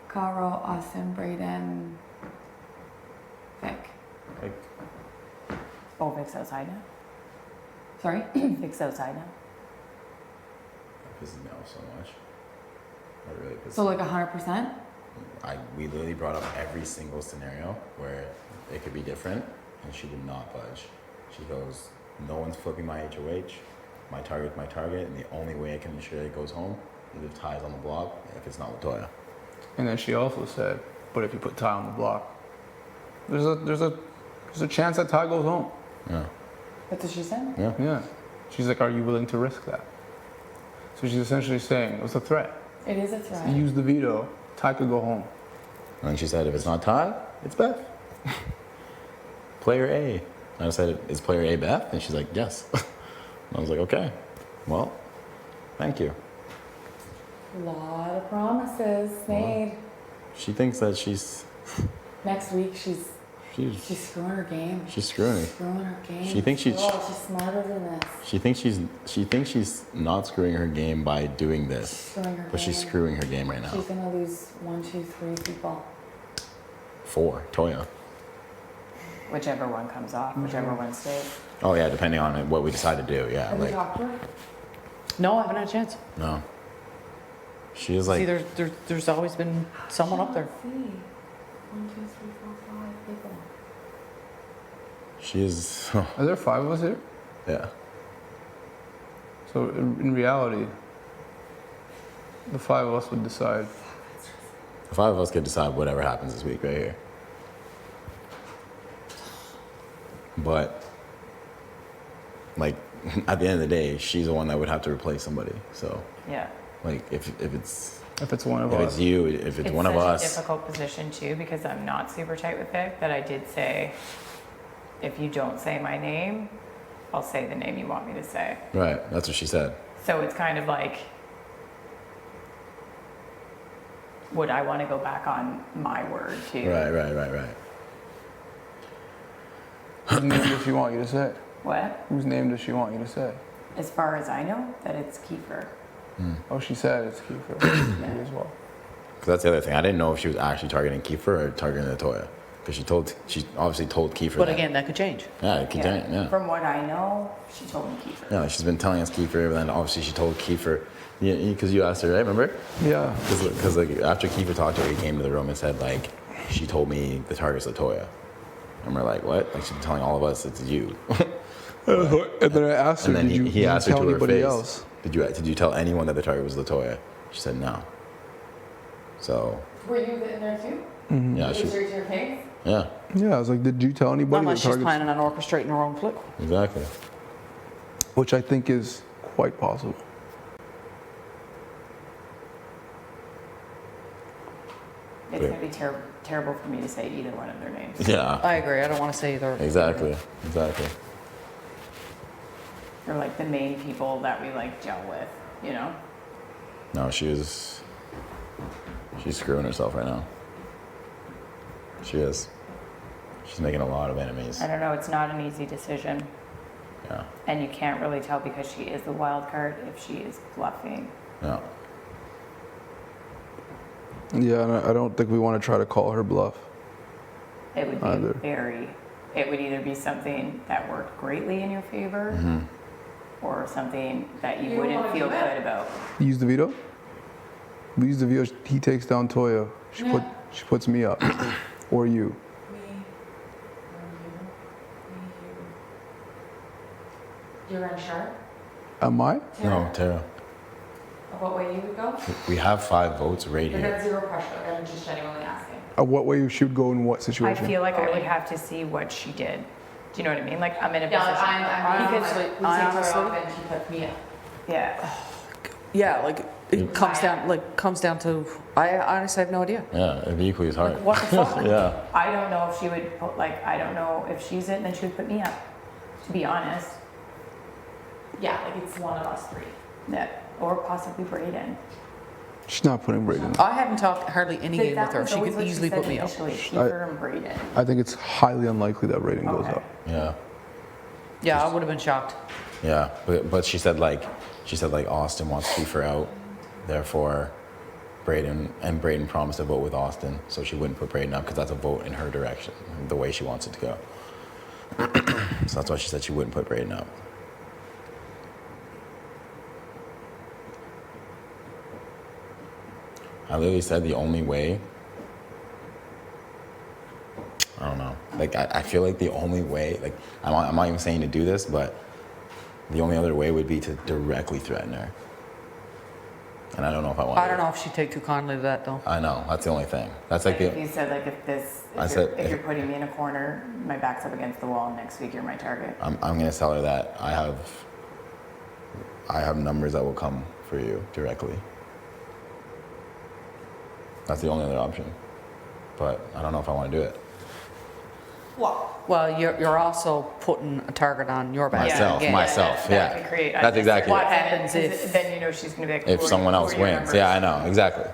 Speaker 8: Caro, Austin, Brayden, Vic.
Speaker 13: Like,
Speaker 14: Oh, Vic's outside now?
Speaker 8: Sorry?
Speaker 14: Vic's outside now?
Speaker 13: that pisses me off so much. That really pisses
Speaker 8: So
Speaker 13: me
Speaker 8: like
Speaker 13: off.
Speaker 8: 100%?
Speaker 13: We literally brought up every single scenario where it could be different, and she did not budge. She goes, no one's flipping my HOH. My target's my target, and the only way I can ensure it goes home is if Ty's on the block, if it's not Latoya.
Speaker 12: And then she also said, but if you put Ty on the block, there's a chance that Ty goes home.
Speaker 13: Yeah.
Speaker 8: That's what she said?
Speaker 13: Yeah.
Speaker 12: Yeah. She's like, are you willing to risk that? So she's essentially saying, it's a threat.
Speaker 8: It is a threat.
Speaker 12: You use the veto, Ty could go home.
Speaker 13: And then she said, if it's not Ty, it's Beth. Player A. And I said, is player A Beth? And she's like, yes. And I was like, okay. Well, thank you.
Speaker 8: A lot of promises made.
Speaker 13: She thinks that she's
Speaker 8: Next week, she's
Speaker 13: she's
Speaker 8: screwing her game.
Speaker 13: she's screwing it.
Speaker 8: Screwing her game.
Speaker 13: She thinks she's-
Speaker 8: Oh, she's smarter than this.
Speaker 13: She thinks she's not screwing her game by doing this,
Speaker 8: Screwing her
Speaker 13: but she's
Speaker 8: game.
Speaker 13: screwing her game right now.
Speaker 8: She's gonna lose 1, 2, 3 people.
Speaker 13: 4, Toya.
Speaker 14: Whichever one comes off, whichever one stays.
Speaker 13: Oh yeah, depending on what we decide to do. Yeah,
Speaker 8: Have you
Speaker 13: like
Speaker 8: talked to her?
Speaker 1: No, I haven't had a chance.
Speaker 13: no. She is like
Speaker 1: See, there's always been someone up there.
Speaker 8: See. 1, 2, 3, 4, 5 people.
Speaker 13: she is.
Speaker 12: Are there 5 of us here?
Speaker 13: Yeah.
Speaker 12: So in reality, the 5 of us would decide.
Speaker 13: The 5 of us could decide whatever happens this week right here. But like at the end of the day, she's the one that would have to replace somebody. So
Speaker 14: Yeah.
Speaker 13: like if it's
Speaker 12: one of
Speaker 13: if
Speaker 12: us.
Speaker 13: it's you, if it's one of
Speaker 14: such
Speaker 13: us.
Speaker 14: a difficult position too because I'm not super tight with Vic that I did say, if you don't say my name, I'll say the name you want me to say.
Speaker 13: Right, that's what she said.
Speaker 14: So it's kind of like, would I want to go back on my word too?
Speaker 13: Right.
Speaker 12: Whose name does she want you to say?
Speaker 14: What?
Speaker 12: Whose name does she want you to say?
Speaker 14: As far as I know, that it's Kiefer.
Speaker 12: Oh, she said it's Kiefer. Me as well.
Speaker 13: Because that's the other thing. I didn't know if she was actually targeting Kiefer or targeting Latoya. Because she obviously told Kiefer.
Speaker 1: But
Speaker 13: that.
Speaker 1: again, that could change.
Speaker 13: Yeah, it could change. Yeah.
Speaker 14: From what I know, she told me Kiefer.
Speaker 13: Yeah, she's been telling us Kiefer, but then obviously she told Kiefer. Because you asked her, right? Remember?
Speaker 12: Yeah.
Speaker 13: Because like after Kiefer talked to her, he came to the room and said like, she told me the target's Latoya. And we're like, what? Like she's been telling all of us it's you.
Speaker 12: And then I asked her,
Speaker 13: And then
Speaker 12: did you
Speaker 13: he asked her
Speaker 12: tell
Speaker 13: to her
Speaker 12: anybody
Speaker 13: face,
Speaker 12: else?
Speaker 13: Did you tell anyone that the target was Latoya? She said no. So
Speaker 8: Were you in there too?
Speaker 13: yeah,
Speaker 8: Was
Speaker 13: she.
Speaker 8: it straight to your face?
Speaker 13: Yeah,
Speaker 12: Yeah, I was like, did you tell anybody
Speaker 1: Unless
Speaker 12: the
Speaker 1: she's
Speaker 12: target?
Speaker 1: planning on orchestrating her own flip.
Speaker 13: exactly.
Speaker 12: Which I think is quite possible.
Speaker 14: It's going to be terrible for me to say either one of their names.
Speaker 13: Yeah.
Speaker 1: I agree. I don't want to say either.
Speaker 13: Exactly.
Speaker 14: They're like the main people that we like gel with, you know?
Speaker 13: No, she's screwing herself right now. She is. She's making a lot of enemies.
Speaker 14: I don't know, it's not an easy decision.
Speaker 13: Yeah.
Speaker 14: And you can't really tell because she is the wild card if she is bluffing.
Speaker 13: Yeah.
Speaker 12: Yeah, and I don't think we want to try to call her bluff.
Speaker 14: It would be
Speaker 12: Either.
Speaker 14: it would either be something that worked greatly in your favor or something that you wouldn't feel good about.
Speaker 12: Use the veto? We use the veto. He takes down Toya. She puts me up. Or you.
Speaker 8: You're unsure?
Speaker 12: Am I?
Speaker 13: No, Tara.
Speaker 14: What way you would go?
Speaker 13: We have 5 votes right
Speaker 14: Like,
Speaker 13: here.
Speaker 14: that's zero pressure. I'm just genuinely asking.
Speaker 12: What way she would go in what
Speaker 14: I
Speaker 12: situation?
Speaker 14: feel like I would have to see what she did. Do you know what I mean? Like I'm in a
Speaker 1: Yeah,
Speaker 14: position.
Speaker 1: I honestly- I honestly-
Speaker 14: and she puts me up. Yeah.
Speaker 1: Yeah, like it comes down to. I honestly have no idea.
Speaker 13: Yeah, it'd be equally as hard.
Speaker 1: What the fuck?
Speaker 13: Yeah.
Speaker 14: I don't know if she would put, like, I don't know if she's it, then she would put me up. To be honest. Yeah, like it's one of us 3. Yeah. Or possibly Brayden.
Speaker 12: She's not putting Brayden up.
Speaker 1: I haven't talked hardly any game with her. She could easily put me up.
Speaker 14: Peter and Brayden.
Speaker 12: I think it's highly unlikely that Brayden goes up.
Speaker 13: Yeah.
Speaker 1: Yeah, I would have been shocked.
Speaker 13: Yeah, but she said like Austin wants to keep her out, therefore Brayden promised to vote with Austin, so she wouldn't put Brayden up because that's a vote in her direction, the way she wants it to go. So that's why she said she wouldn't put Brayden up. I literally said the only way. I don't know. Like I feel like the only way, like I'm not even saying to do this, but the only other way would be to directly threaten her. And I don't know if I want.
Speaker 1: I don't know if she'd take too kindly to that though.
Speaker 13: I know, that's the only thing. That's like the.
Speaker 14: You said like if you're putting me in a corner, my back's up against the wall. Next week you're my target.
Speaker 13: I'm gonna tell her that I have numbers that will come for you directly. That's the only other option. But I don't know if I want to do it.
Speaker 1: Well, you're also putting a target on your back.
Speaker 13: Myself, yeah.
Speaker 14: That could create
Speaker 13: That's exactly
Speaker 1: what
Speaker 13: it.
Speaker 1: happens if
Speaker 14: then you know she's gonna be like,
Speaker 13: If someone else wins. Yeah, I know, exactly.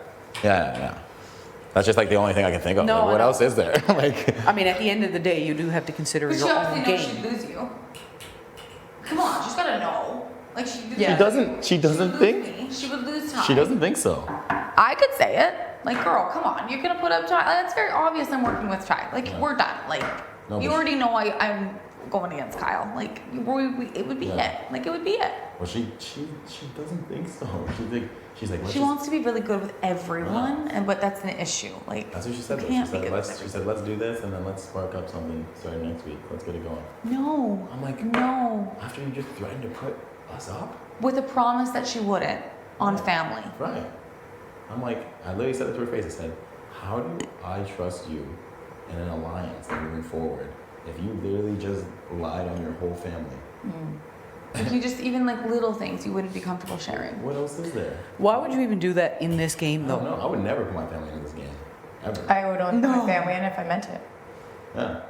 Speaker 13: Yeah. That's just like the only thing I can think of.
Speaker 1: No,
Speaker 13: Like, what
Speaker 1: I know.
Speaker 13: else is there? Like,
Speaker 1: I mean, at the end of the day, you do have to consider
Speaker 7: But she
Speaker 1: your
Speaker 7: obviously
Speaker 1: own
Speaker 7: knows
Speaker 1: game.
Speaker 7: she'd lose you. Come on, she's gotta know. Like she.
Speaker 13: She doesn't think.
Speaker 7: She would lose time.
Speaker 13: She doesn't think so.
Speaker 7: I could say it. Like, girl, come on. You're gonna put up Chai. That's very obvious. I'm working with Chai. Like, we're done. Like,
Speaker 13: No,
Speaker 7: you
Speaker 13: but
Speaker 7: already know I'm going against Kyle. Like, it would be it. Like, it would be it.
Speaker 13: Well, she doesn't think so. She's like, let's
Speaker 7: She
Speaker 13: just-
Speaker 7: wants to be really good with everyone, but that's an issue. Like,
Speaker 13: That's what she said.
Speaker 7: you
Speaker 13: Though.
Speaker 7: can't be good with
Speaker 13: She said, let's do this, and then let's spark up something starting next week. Let's get it going.
Speaker 7: No.
Speaker 13: I'm like,
Speaker 7: no.
Speaker 13: After you just threatened to put us up?
Speaker 7: With a promise that she wouldn't on family.
Speaker 13: Right. I'm like, I literally said it to her face. I said, how do I trust you in an alliance and moving forward if you literally just lied on your whole family?
Speaker 7: Like, you just, even like little things you wouldn't be comfortable sharing.
Speaker 13: What else is there?
Speaker 1: Why would you even do that in this game, though?
Speaker 13: No, I would never put my family in this game. Ever.
Speaker 14: I would only put my family in if I meant it.
Speaker 13: Yeah.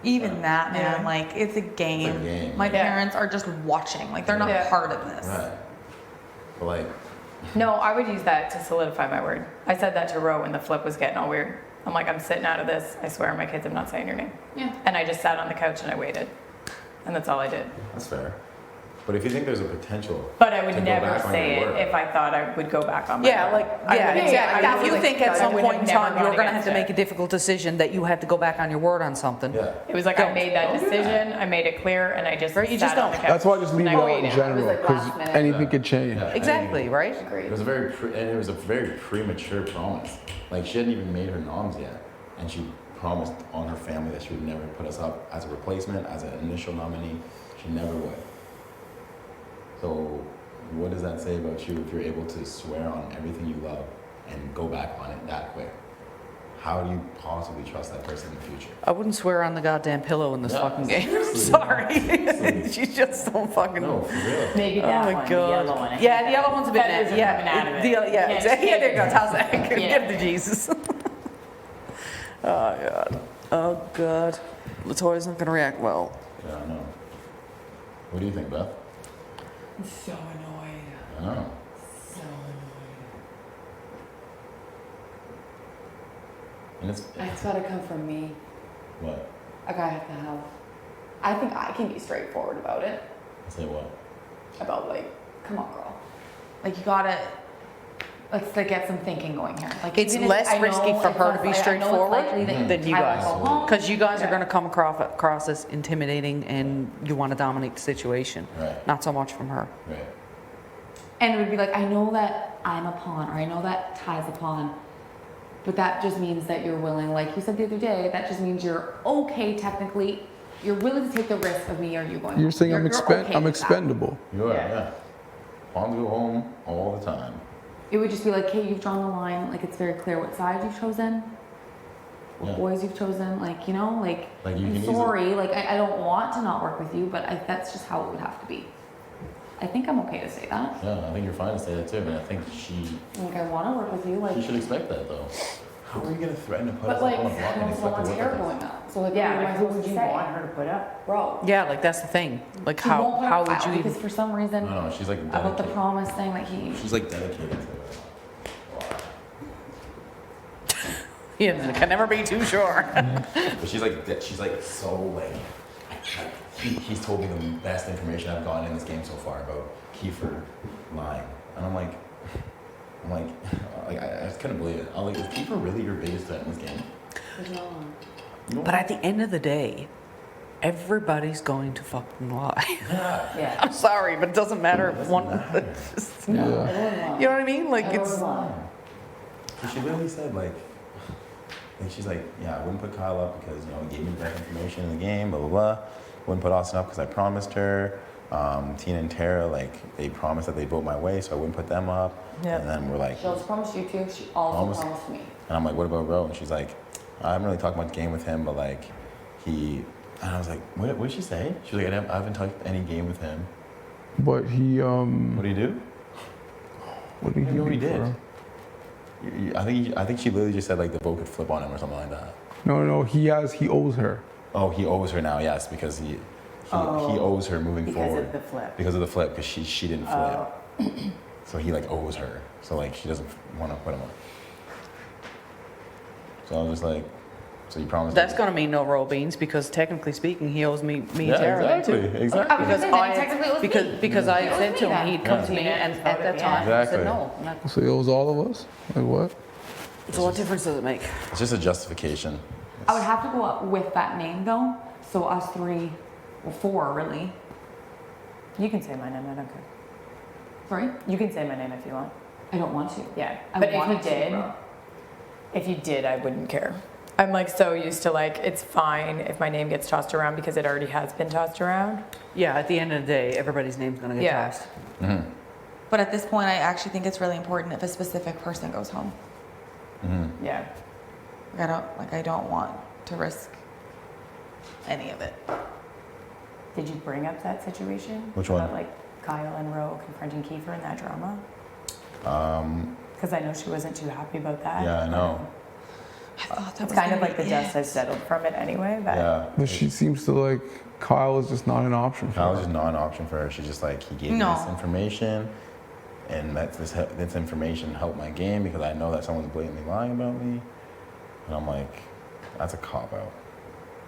Speaker 7: Even that, man, like, it's a game. My parents are just watching. Like, they're not part of this.
Speaker 13: Right. But like,
Speaker 14: No, I would use that to solidify my word. I said that to Ro when the flip was getting all weird. I'm like, I'm sitting out of this. I swear on my kids, I'm not saying your name.
Speaker 7: Yeah.
Speaker 14: And I just sat on the couch and I waited. And that's all I did.
Speaker 13: that's fair. But if you think there's a potential,
Speaker 14: But I
Speaker 13: to
Speaker 14: would
Speaker 13: go
Speaker 14: never
Speaker 13: back on
Speaker 14: say
Speaker 13: your
Speaker 14: it
Speaker 13: word.
Speaker 14: if I thought I would go back on my
Speaker 1: Yeah,
Speaker 14: word.
Speaker 1: like,
Speaker 14: I
Speaker 1: yeah,
Speaker 14: wouldn't-
Speaker 1: exactly.
Speaker 14: I
Speaker 1: If you
Speaker 14: would,
Speaker 1: think
Speaker 14: like,
Speaker 1: at
Speaker 14: I
Speaker 1: some
Speaker 14: would
Speaker 1: point in
Speaker 14: never
Speaker 1: time
Speaker 14: gone
Speaker 1: you're going to have
Speaker 14: against
Speaker 1: to
Speaker 14: it.
Speaker 1: make a difficult decision that you have to go back on your word on something.
Speaker 13: Yeah.
Speaker 14: It was like I made that decision, I made it clear, and I just
Speaker 1: Right, you
Speaker 14: sat
Speaker 1: just
Speaker 14: on the
Speaker 1: don't.
Speaker 14: couch.
Speaker 12: That's why I just leave
Speaker 14: and
Speaker 12: it
Speaker 14: I
Speaker 12: out in
Speaker 14: waited.
Speaker 12: general, because anything could change.
Speaker 13: Yeah,
Speaker 1: Exactly, right?
Speaker 13: It was a very premature promise. Like she hadn't even made her noms yet, and she promised on her family that she would never put us up as a replacement, as an initial nominee. She never would. So, what does that say about you if you're able to swear on everything you love and go back on it that quick? How do you possibly trust that person in the future?
Speaker 1: I wouldn't swear on the goddamn pillow in this
Speaker 13: Yeah,
Speaker 1: fucking game.
Speaker 13: seriously.
Speaker 1: Sorry. She's just so fucking.
Speaker 13: No, for real.
Speaker 14: Maybe
Speaker 1: Oh
Speaker 14: that
Speaker 1: my
Speaker 14: one,
Speaker 1: God.
Speaker 14: the yellow one. I
Speaker 1: Yeah,
Speaker 14: hate
Speaker 1: the
Speaker 14: that
Speaker 1: yellow
Speaker 14: one.
Speaker 1: one's a bit
Speaker 14: Feathers
Speaker 1: nasty.
Speaker 14: are coming out of it.
Speaker 1: Yeah,
Speaker 14: Can't
Speaker 1: exactly. Yeah, there you go.
Speaker 14: shake
Speaker 1: How's that?
Speaker 14: it.
Speaker 1: Give the Jesus. Oh, God. Oh, God. Latoya's not going to react well.
Speaker 13: Yeah, I know. What do you think, Beth?
Speaker 8: So annoying.
Speaker 13: I know.
Speaker 8: So
Speaker 13: And it's
Speaker 14: It's gotta come from me.
Speaker 13: what?
Speaker 14: A guy have to have. I think I can be straightforward about it.
Speaker 13: Say what?
Speaker 14: About like, come on, girl. Like you gotta. Let's like get some thinking going here. Like
Speaker 1: It's
Speaker 14: even if
Speaker 1: less
Speaker 14: I know
Speaker 1: risky for
Speaker 14: it's
Speaker 1: her
Speaker 14: less
Speaker 1: to be
Speaker 14: li- I know it's
Speaker 1: straightforward
Speaker 14: likely that
Speaker 1: than you
Speaker 14: I will
Speaker 1: guys.
Speaker 14: go home.
Speaker 1: Because you guys are
Speaker 14: Yeah.
Speaker 1: going to come across as intimidating and you want to dominate the situation.
Speaker 13: Right.
Speaker 1: Not so much from her.
Speaker 13: Right.
Speaker 14: And it would be like, I know that I'm a pawn, or I know that Ty's a pawn, but that just means that you're willing, like you said the other day, that just means you're okay technically. You're willing to take the risk of me or you going
Speaker 12: You're
Speaker 14: home.
Speaker 12: saying I'm
Speaker 14: okay with that.
Speaker 12: expendable.
Speaker 13: You are, yeah. Pawns go home all the time.
Speaker 14: it would just be like, hey, you've drawn the line. Like it's very clear what side you've chosen, what boys you've chosen. Like you know, like
Speaker 13: you
Speaker 14: I'm
Speaker 13: can
Speaker 14: sorry, like I don't want to not work with you, but that's just how it would have to be. I think I'm okay to say that.
Speaker 13: Yeah, I think you're fine to say that too, but I think
Speaker 14: Like I want to work with you. Like
Speaker 13: she should expect that though. How are you gonna threaten to put
Speaker 14: but
Speaker 13: us
Speaker 14: like
Speaker 13: up on a block and
Speaker 14: I
Speaker 13: expect
Speaker 14: don't want
Speaker 13: to work
Speaker 14: hair
Speaker 13: with
Speaker 14: going
Speaker 13: us?
Speaker 14: up. So like,
Speaker 8: Yeah,
Speaker 14: what am I
Speaker 8: like who
Speaker 14: supposed
Speaker 8: would
Speaker 14: to
Speaker 8: you
Speaker 14: say?
Speaker 8: want her to put up?
Speaker 14: Bro.
Speaker 1: Yeah, like that's the thing. Like
Speaker 14: He won't put
Speaker 1: how
Speaker 14: up
Speaker 1: would
Speaker 14: file
Speaker 1: you even?
Speaker 14: because for some reason
Speaker 13: No, she's like
Speaker 14: about the
Speaker 13: dedicated.
Speaker 14: promise thing that he.
Speaker 13: She's like dedicated to it.
Speaker 1: Yeah, I can never be too sure.
Speaker 13: But she's like so like. He's told me the best information I've gotten in this game so far about Kiefer lying, and I'm like, I just couldn't believe it. I'm like, is Kiefer really your biggest threat in this game?
Speaker 1: But at the end of the day, everybody's going to fucking lie.
Speaker 14: Yeah.
Speaker 1: I'm sorry, but it doesn't matter if one. Just, you know what I mean? Like it's.
Speaker 13: So she literally said like she's like, yeah, I wouldn't put Kyle up because he gave me the best information in the game, blah blah blah. Wouldn't put Austin up because I promised her. Tina and Tara, like they promised that they'd vote my way, so I wouldn't put them up.
Speaker 14: Yep.
Speaker 13: And then we're like,
Speaker 14: She also promised you too. She also promised me.
Speaker 13: And I'm like, what about Ro? And she's like, I haven't really talked much game with him, but like he. And I was like, what did she say? She was like, I haven't talked any game with him.
Speaker 12: But he
Speaker 13: What did he do?
Speaker 12: What did he do?
Speaker 13: What he
Speaker 12: for
Speaker 13: did?
Speaker 12: her?
Speaker 13: I think she literally just said like the vote could flip on him or something like that.
Speaker 12: No, he owes her.
Speaker 13: Oh, he owes her now, yes, because he owes her moving forward.
Speaker 8: Because of the flip.
Speaker 13: Because of the flip, because she didn't flip. So he like owes her. So like she doesn't want to put him up. So I was just like, so you promised.
Speaker 1: That's gonna mean no roll beans because technically speaking, he owes me
Speaker 13: Yeah,
Speaker 1: Tara then,
Speaker 13: exactly,
Speaker 1: too.
Speaker 13: exactly.
Speaker 1: Because I had said to him he'd come to me, and at that time I
Speaker 13: Exactly.
Speaker 1: said no. I'm not-
Speaker 12: So he owes all of us? Like what?
Speaker 1: So what difference does it make?
Speaker 13: It's just a justification.
Speaker 14: I would have to go up with that name though. So us three, well, four really.
Speaker 8: You can say my name, I don't care.
Speaker 14: Sorry?
Speaker 8: You can say my name if you want.
Speaker 14: I don't want to.
Speaker 8: Yeah.
Speaker 14: I
Speaker 8: But if
Speaker 14: wanted
Speaker 8: you
Speaker 14: to,
Speaker 8: did,
Speaker 14: bro.
Speaker 8: if you did, I wouldn't care. I'm like so used to like, it's fine if my name gets tossed around because it already has been tossed around.
Speaker 1: Yeah, at the end of the day, everybody's name's gonna get
Speaker 8: Yeah.
Speaker 1: tossed.
Speaker 7: But at this point, I actually think it's really important if a specific person goes home.
Speaker 8: Yeah.
Speaker 7: I don't want to risk any of it.
Speaker 8: Did you bring up that situation?
Speaker 13: Which one?
Speaker 8: About like Kyle and Ro confronting Kiefer in that drama? Because I know she wasn't too happy about that.
Speaker 13: Yeah, I know.
Speaker 7: I thought that
Speaker 8: It's
Speaker 7: was
Speaker 8: kind of
Speaker 7: gonna
Speaker 8: like the
Speaker 7: be
Speaker 8: dust
Speaker 7: it.
Speaker 8: has settled from it anyway, but
Speaker 13: Yeah.
Speaker 12: But she seems to like Kyle is just not an option for
Speaker 13: Kyle's
Speaker 12: her.
Speaker 13: just not an option for her. She's just like, he gave me
Speaker 7: No.
Speaker 13: this information, and this information helped my game because I know that someone's blatantly lying about me. And I'm like, that's a cop out.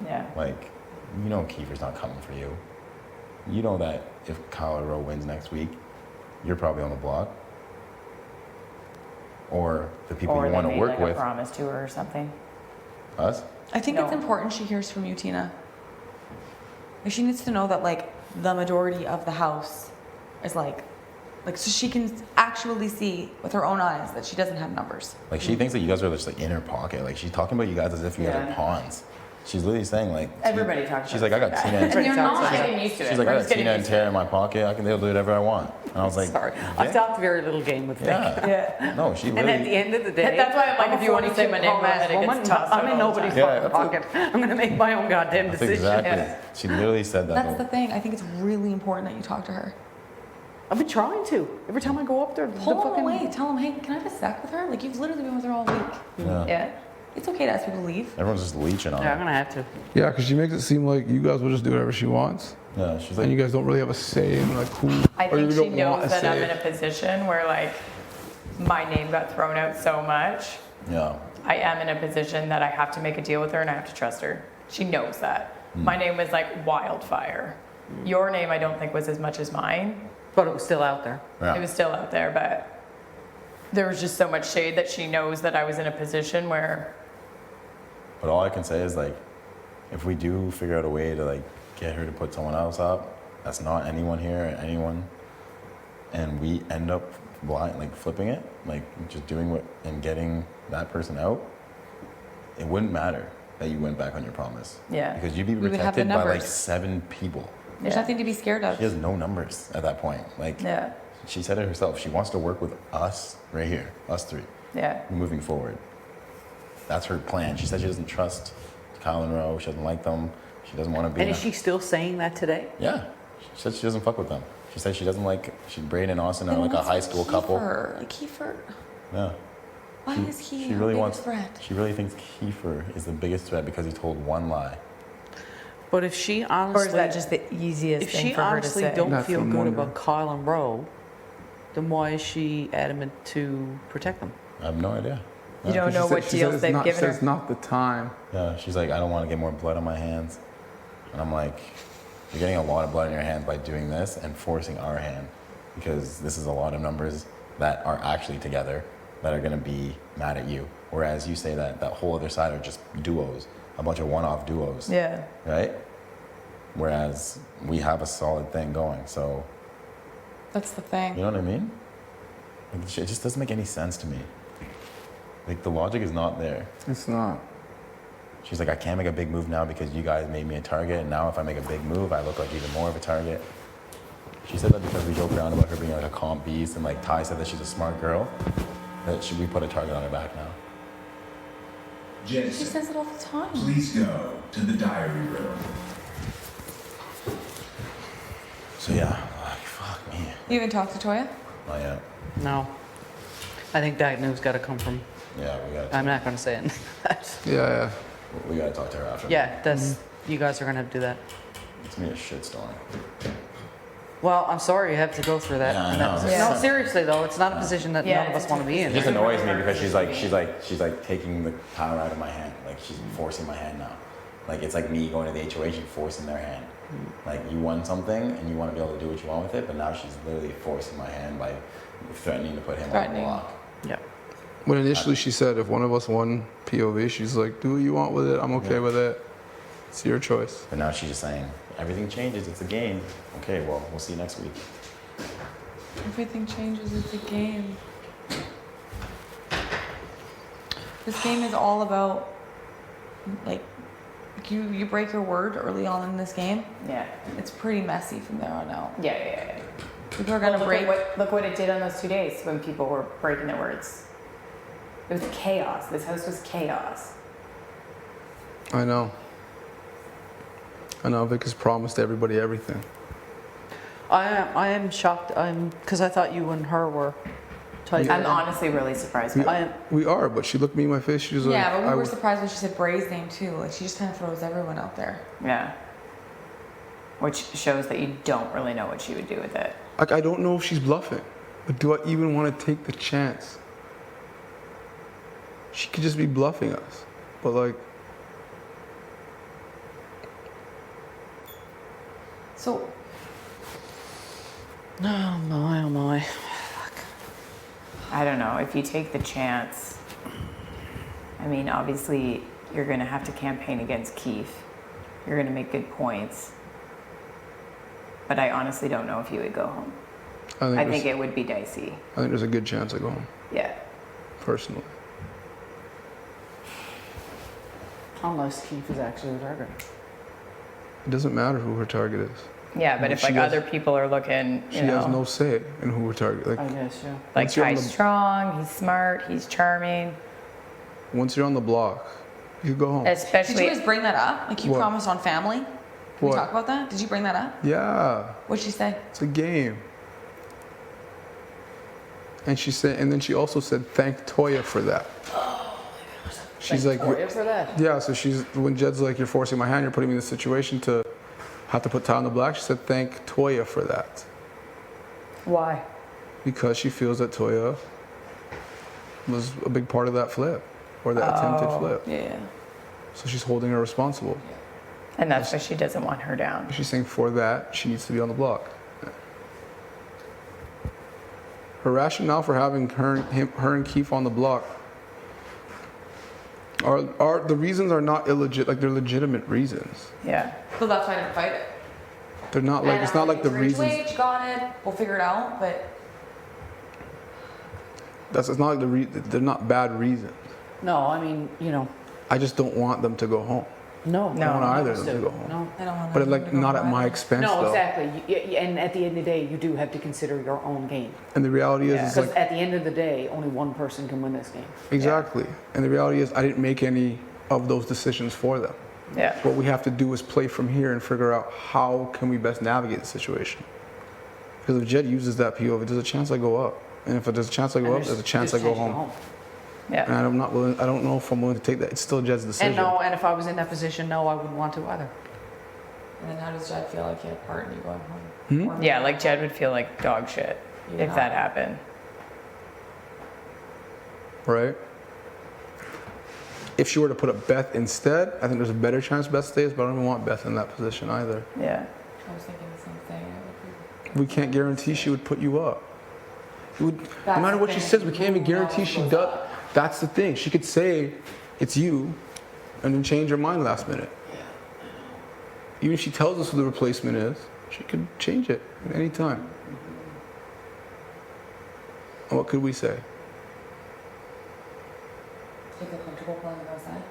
Speaker 8: yeah.
Speaker 13: Like, you know Kiefer's not coming for you. You know that if Kyle or Ro wins next week, you're probably on the block. Or the people
Speaker 8: Or
Speaker 13: you
Speaker 8: they
Speaker 13: want to
Speaker 8: made
Speaker 13: work
Speaker 8: like
Speaker 13: with.
Speaker 8: a promise to her or something.
Speaker 13: Us?
Speaker 7: I think it's
Speaker 8: No.
Speaker 7: important she hears from you, Tina. Like, she needs to know that like the majority of the house is like so she can actually see with her own eyes that she doesn't have numbers.
Speaker 13: Like, she thinks that you guys are just like in her pocket. Like, she's talking about you guys as if you guys
Speaker 8: Yeah.
Speaker 13: are pawns. She's literally saying like,
Speaker 8: Everybody talks
Speaker 13: she's
Speaker 8: about
Speaker 13: like, I got
Speaker 8: that.
Speaker 13: Tina and
Speaker 8: Everybody
Speaker 14: You're
Speaker 8: talks
Speaker 14: not.
Speaker 8: about it. Getting used to it.
Speaker 13: she's like,
Speaker 8: We're
Speaker 13: I
Speaker 8: just
Speaker 13: got
Speaker 8: getting
Speaker 13: Tina and
Speaker 8: used to it.
Speaker 13: Tara in my pocket. They'll do whatever I want. And I was like,
Speaker 1: Sorry,
Speaker 13: yeah.
Speaker 1: I've talked very little game with Vic.
Speaker 13: Yeah.
Speaker 8: Yeah.
Speaker 13: No, she
Speaker 1: And at the
Speaker 13: literally.
Speaker 1: end of the day,
Speaker 8: That's why I'm like,
Speaker 1: I'm
Speaker 8: if you want to say my name, go ahead, it gets
Speaker 1: woman.
Speaker 8: tossed
Speaker 1: I'm
Speaker 8: out
Speaker 1: in
Speaker 8: all the
Speaker 1: nobody's
Speaker 8: time.
Speaker 13: Yeah,
Speaker 1: fucking
Speaker 13: that's
Speaker 1: pocket. I'm gonna make my own goddamn
Speaker 13: That's
Speaker 1: decision.
Speaker 13: exactly.
Speaker 8: Yeah.
Speaker 13: She literally said that.
Speaker 7: That's the thing. I think it's really important that you talk to her.
Speaker 1: I've been trying to. Every time I go up there,
Speaker 7: Pull them away. Tell them, hey, can I have a sec with her? Like, you've literally been with her all week.
Speaker 13: Yeah.
Speaker 8: Yeah.
Speaker 7: It's okay to ask people to leave.
Speaker 13: Everyone's just leeching on
Speaker 1: Yeah, I'm
Speaker 13: her.
Speaker 1: gonna have to.
Speaker 12: Yeah, because she makes it seem like you guys will just do whatever she wants.
Speaker 13: Yeah, she's
Speaker 12: And you
Speaker 13: like,
Speaker 12: guys don't really have a say in like who
Speaker 8: I
Speaker 12: or you
Speaker 8: think she
Speaker 12: don't want
Speaker 8: knows
Speaker 12: a
Speaker 8: that I'm
Speaker 12: say.
Speaker 8: in a position where like my name got thrown out so much.
Speaker 13: yeah.
Speaker 8: I am in a position that I have to make a deal with her and I have to trust her. She knows that. My name was like wildfire. Your name I don't think was as much as mine.
Speaker 1: But it was still out there.
Speaker 13: Yeah.
Speaker 8: It was still out there, but there was just so much shade that she knows that I was in a position where
Speaker 13: But all I can say is like, if we do figure out a way to like get her to put someone else up, that's not anyone here or anyone, and we end up flipping it, like just doing what and getting that person out, it wouldn't matter that you went back on your promise.
Speaker 8: Yeah.
Speaker 13: Because you'd be
Speaker 7: We would have the
Speaker 13: protected by like
Speaker 7: numbers.
Speaker 13: 7 people.
Speaker 7: There's
Speaker 8: Yeah.
Speaker 7: nothing to be scared of.
Speaker 13: She has no numbers at that point. Like,
Speaker 8: yeah.
Speaker 13: She said it herself. She wants to work with us right here, us three.
Speaker 8: Yeah.
Speaker 13: Moving forward. That's her plan. She said she doesn't trust Kyle and Ro. She doesn't like them. She doesn't want to be.
Speaker 1: And is she still saying that today?
Speaker 13: Yeah. She said she doesn't fuck with them. She said she doesn't like. Braden and Austin are like a high school couple.
Speaker 14: Like Kiefer.
Speaker 13: Yeah.
Speaker 14: Why is he
Speaker 13: She
Speaker 14: her
Speaker 13: really
Speaker 14: biggest
Speaker 13: wants.
Speaker 14: threat?
Speaker 13: She really thinks Kiefer is the biggest threat because he told one lie.
Speaker 1: But if she honestly,
Speaker 8: Or is that just the easiest
Speaker 1: if
Speaker 8: thing
Speaker 1: she
Speaker 8: for her to
Speaker 1: honestly
Speaker 8: say?
Speaker 1: don't
Speaker 12: That's
Speaker 1: feel
Speaker 12: what I'm
Speaker 1: good
Speaker 12: wondering.
Speaker 1: about Kyle and Ro, then why is she adamant to protect them?
Speaker 13: I have no idea.
Speaker 8: You don't know what deals they've given her?
Speaker 12: It's not the time.
Speaker 13: Yeah, she's like, I don't want to get more blood on my hands. And I'm like, you're getting a lot of blood on your hands by doing this and forcing our hand. Because this is a lot of numbers that are actually together that are going to be mad at you. Whereas you say that whole other side are just duos, a bunch of one-off duos.
Speaker 8: Yeah.
Speaker 13: Right? Whereas we have a solid thing going. So,
Speaker 14: That's the thing.
Speaker 13: you know what I mean? Like, it just doesn't make any sense to me. Like, the logic is not there.
Speaker 12: It's not.
Speaker 13: She's like, I can't make a big move now because you guys made me a target. And now if I make a big move, I look like even more of a target. She said that because we joke around about her being like a comp beast. And like Ty said that she's a smart girl. That we put a target on her back now.
Speaker 14: She says it all the time.
Speaker 15: Please go to the diary room.
Speaker 13: So yeah, like, fuck me.
Speaker 14: You even talked to Toya?
Speaker 13: Not yet.
Speaker 1: No. I think that news got to come from.
Speaker 13: Yeah, we got.
Speaker 1: I'm not going to say it.
Speaker 12: Yeah.
Speaker 13: We got to talk to her after.
Speaker 1: Yeah, that's. You guys are going to have to do that.
Speaker 13: It's gonna be a shitstorm.
Speaker 1: Well, I'm sorry you have to go through that.
Speaker 13: Yeah, I
Speaker 1: in that
Speaker 13: know.
Speaker 1: position.
Speaker 13: Yeah.
Speaker 1: No, seriously though, it's not a position that none of us want to be in.
Speaker 13: It just annoys me because she's like taking the power out of my hand. Like she's forcing my hand now. Like it's like me going to the HOH and forcing their hand. Like you won something and you want to be able to do what you want with it, but now she's literally forcing my hand by threatening to put him on the block.
Speaker 1: Yeah.
Speaker 12: When initially she said if one of us won POV, she's like, do what you want with it. I'm okay with it. It's your choice.
Speaker 13: But now she's just saying, everything changes. It's a game. Okay, well, we'll see you next week.
Speaker 14: Everything changes. It's a game. This game is all about, like, you break your word early on in this game.
Speaker 8: Yeah.
Speaker 14: It's pretty messy from there on out.
Speaker 8: Yeah.
Speaker 14: People are gonna break.
Speaker 8: Look what it did on those 2 days when people were breaking their words. It was chaos. This house was chaos.
Speaker 12: I know. Vic has promised everybody everything.
Speaker 1: I am shocked. Because I thought you and her were tight.
Speaker 8: I'm honestly really surprised by that.
Speaker 12: We are, but she looked me in my face. She was like,
Speaker 14: Yeah, but we
Speaker 12: I
Speaker 14: were
Speaker 12: would-
Speaker 14: surprised when she said Bray's name too. Like she just kind of throws everyone out there.
Speaker 8: Yeah. Which shows that you don't really know what she would do with it.
Speaker 12: Like, I don't know if she's bluffing, but do I even want to take the chance? She could just be bluffing us, but like,
Speaker 14: So.
Speaker 1: Oh my.
Speaker 8: I don't know. If you take the chance, I mean, obviously, you're going to have to campaign against Keith. You're going to make good points. But I honestly don't know if you would go home. I think it would be dicey.
Speaker 12: I think there's a good chance I go home,
Speaker 8: Yeah.
Speaker 12: personally.
Speaker 1: Unless Keith is actually the target.
Speaker 12: It doesn't matter who her target is.
Speaker 8: Yeah, but if
Speaker 12: She
Speaker 8: like
Speaker 12: has-
Speaker 8: other people are looking,
Speaker 12: She
Speaker 8: you know,
Speaker 12: has no say in who her target. Like,
Speaker 1: I guess, yeah.
Speaker 8: like
Speaker 12: once you're on
Speaker 8: Ty's
Speaker 12: the-
Speaker 8: strong, he's smart, he's charming.
Speaker 12: once you're on the block, you go home.
Speaker 14: Did
Speaker 8: Especially,
Speaker 14: you guys bring that up? Like you
Speaker 12: What?
Speaker 14: promised on family? Can we
Speaker 12: What?
Speaker 14: talk about that? Did you bring that up?
Speaker 12: Yeah,
Speaker 14: What'd she say?
Speaker 12: it's a game. And she said, and then she also said, thank Toya for that. She's like,
Speaker 1: Toya for that.
Speaker 12: yeah. So when Jed's like, you're forcing my hand, you're putting me in this situation to have to put Ty on the block. She said, thank Toya for that,
Speaker 8: why?
Speaker 12: because she feels that Toya was a big part of that flip or that attempted flip.
Speaker 14: Yeah.
Speaker 12: So she's holding her responsible.
Speaker 8: And that's why she doesn't want her down.
Speaker 12: She's saying for that, she needs to be on the block. Her rationale for having her and Keith on the block are the reasons are not illegit, like they're legitimate reasons.
Speaker 8: Yeah.
Speaker 14: So that's why I didn't fight it.
Speaker 12: They're not like, it's not like the reasons,
Speaker 14: Wage, got it. We'll figure it out. But
Speaker 12: it's not like they're not bad reasons.
Speaker 1: No, I mean,
Speaker 12: I just don't want them to go home.
Speaker 1: No.
Speaker 12: I don't want either of
Speaker 1: us
Speaker 12: them to
Speaker 1: do.
Speaker 12: go home.
Speaker 1: No.
Speaker 7: I don't want
Speaker 12: But like not at my expense
Speaker 1: No,
Speaker 12: though.
Speaker 1: exactly. And at the end of the day, you do have to consider your own game.
Speaker 12: And the reality is
Speaker 1: Because
Speaker 12: like
Speaker 1: at the end of the day, only one person can win this game.
Speaker 12: exactly. And the reality is I didn't make any of those decisions for them.
Speaker 8: Yeah.
Speaker 12: What we have to do is play from here and figure out how can we best navigate the situation. Because if Jed uses that POV, there's a chance I go up. And if there's a chance I go up, there's a chance I go home.
Speaker 8: Yeah.
Speaker 12: And I'm not willing. I don't know if I'm willing to take that. It's still Jed's decision.
Speaker 1: And no, and if I was in that position, no, I wouldn't want to either.
Speaker 14: And then how does Jed feel like he had part in you going home? Or
Speaker 8: Yeah, like Jed would feel like dog shit
Speaker 14: You
Speaker 8: if
Speaker 14: know.
Speaker 8: that happened.
Speaker 12: Right? If she were to put up Beth instead, I think there's a better chance Beth stays, but I don't even want Beth in that position either.
Speaker 8: Yeah.
Speaker 14: I was thinking the same thing.
Speaker 12: We can't guarantee she would put you up. It would, no
Speaker 14: That's
Speaker 12: matter
Speaker 14: the
Speaker 12: what she
Speaker 14: thing.
Speaker 12: says, we can't even
Speaker 14: Who
Speaker 12: guarantee
Speaker 14: knows
Speaker 12: she
Speaker 14: what's
Speaker 12: does.
Speaker 14: up?
Speaker 12: That's the thing. She could say it's you and then change her mind last minute. Even if she tells us who the replacement is, she could change it at any time. And what could we say?
Speaker 14: Do you feel comfortable playing both sides?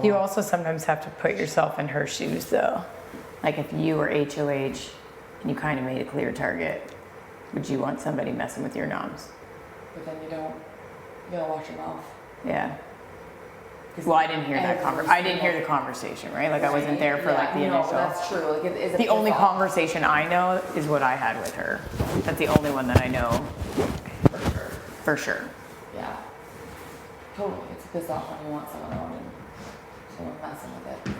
Speaker 8: You also sometimes have to put yourself in her shoes, though. Like if you were HOH and you kind of made a clear target, would you want somebody messing with your noms?
Speaker 14: But then you gotta watch your mouth.
Speaker 8: Yeah. Well, I didn't hear that I didn't hear the conversation, right? Like I wasn't there for like the
Speaker 14: no,
Speaker 8: initial.
Speaker 14: that's true. Like, is it
Speaker 8: The only
Speaker 14: piss off?
Speaker 8: conversation I know is what I had with her. That's the only one that I know
Speaker 14: For sure.
Speaker 8: for sure.
Speaker 14: Yeah. Totally. It's a piss off when you want someone around and someone messing with it.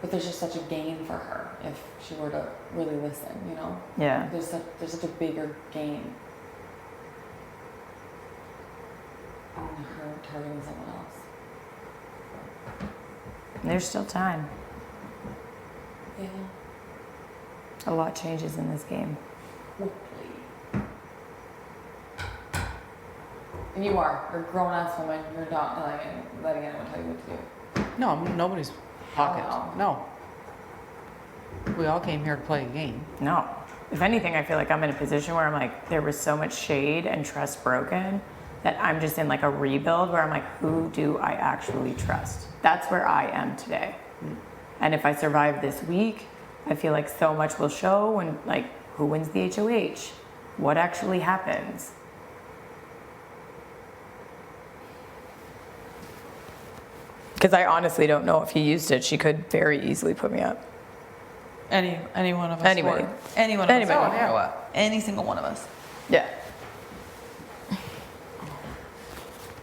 Speaker 14: But there's just such a gain for her if she were to really listen, you know?
Speaker 8: Yeah.
Speaker 14: There's such a bigger gain on her targeting someone else.
Speaker 8: There's still time.
Speaker 14: Yeah.
Speaker 8: A lot changes in this game.
Speaker 14: Hopefully. And you are. You're a grown ass woman. You're not letting anyone tell you what to do.
Speaker 1: No, nobody's pocket.
Speaker 14: Oh,
Speaker 1: No. We all came here to play a game.
Speaker 8: No. If anything, I feel like I'm in a position where I'm like, there was so much shade and trust broken that I'm just in like a rebuild where I'm like, who do I actually trust? That's where I am today. And if I survive this week, I feel like so much will show when like who wins the HOH, what actually happens. Because I honestly don't know if he used it. She could very easily put me up.
Speaker 16: Any one of us.
Speaker 8: Anybody.
Speaker 16: would. Any one of
Speaker 8: Anybody.
Speaker 16: us. would grow up. Any single one of us.
Speaker 8: Yeah.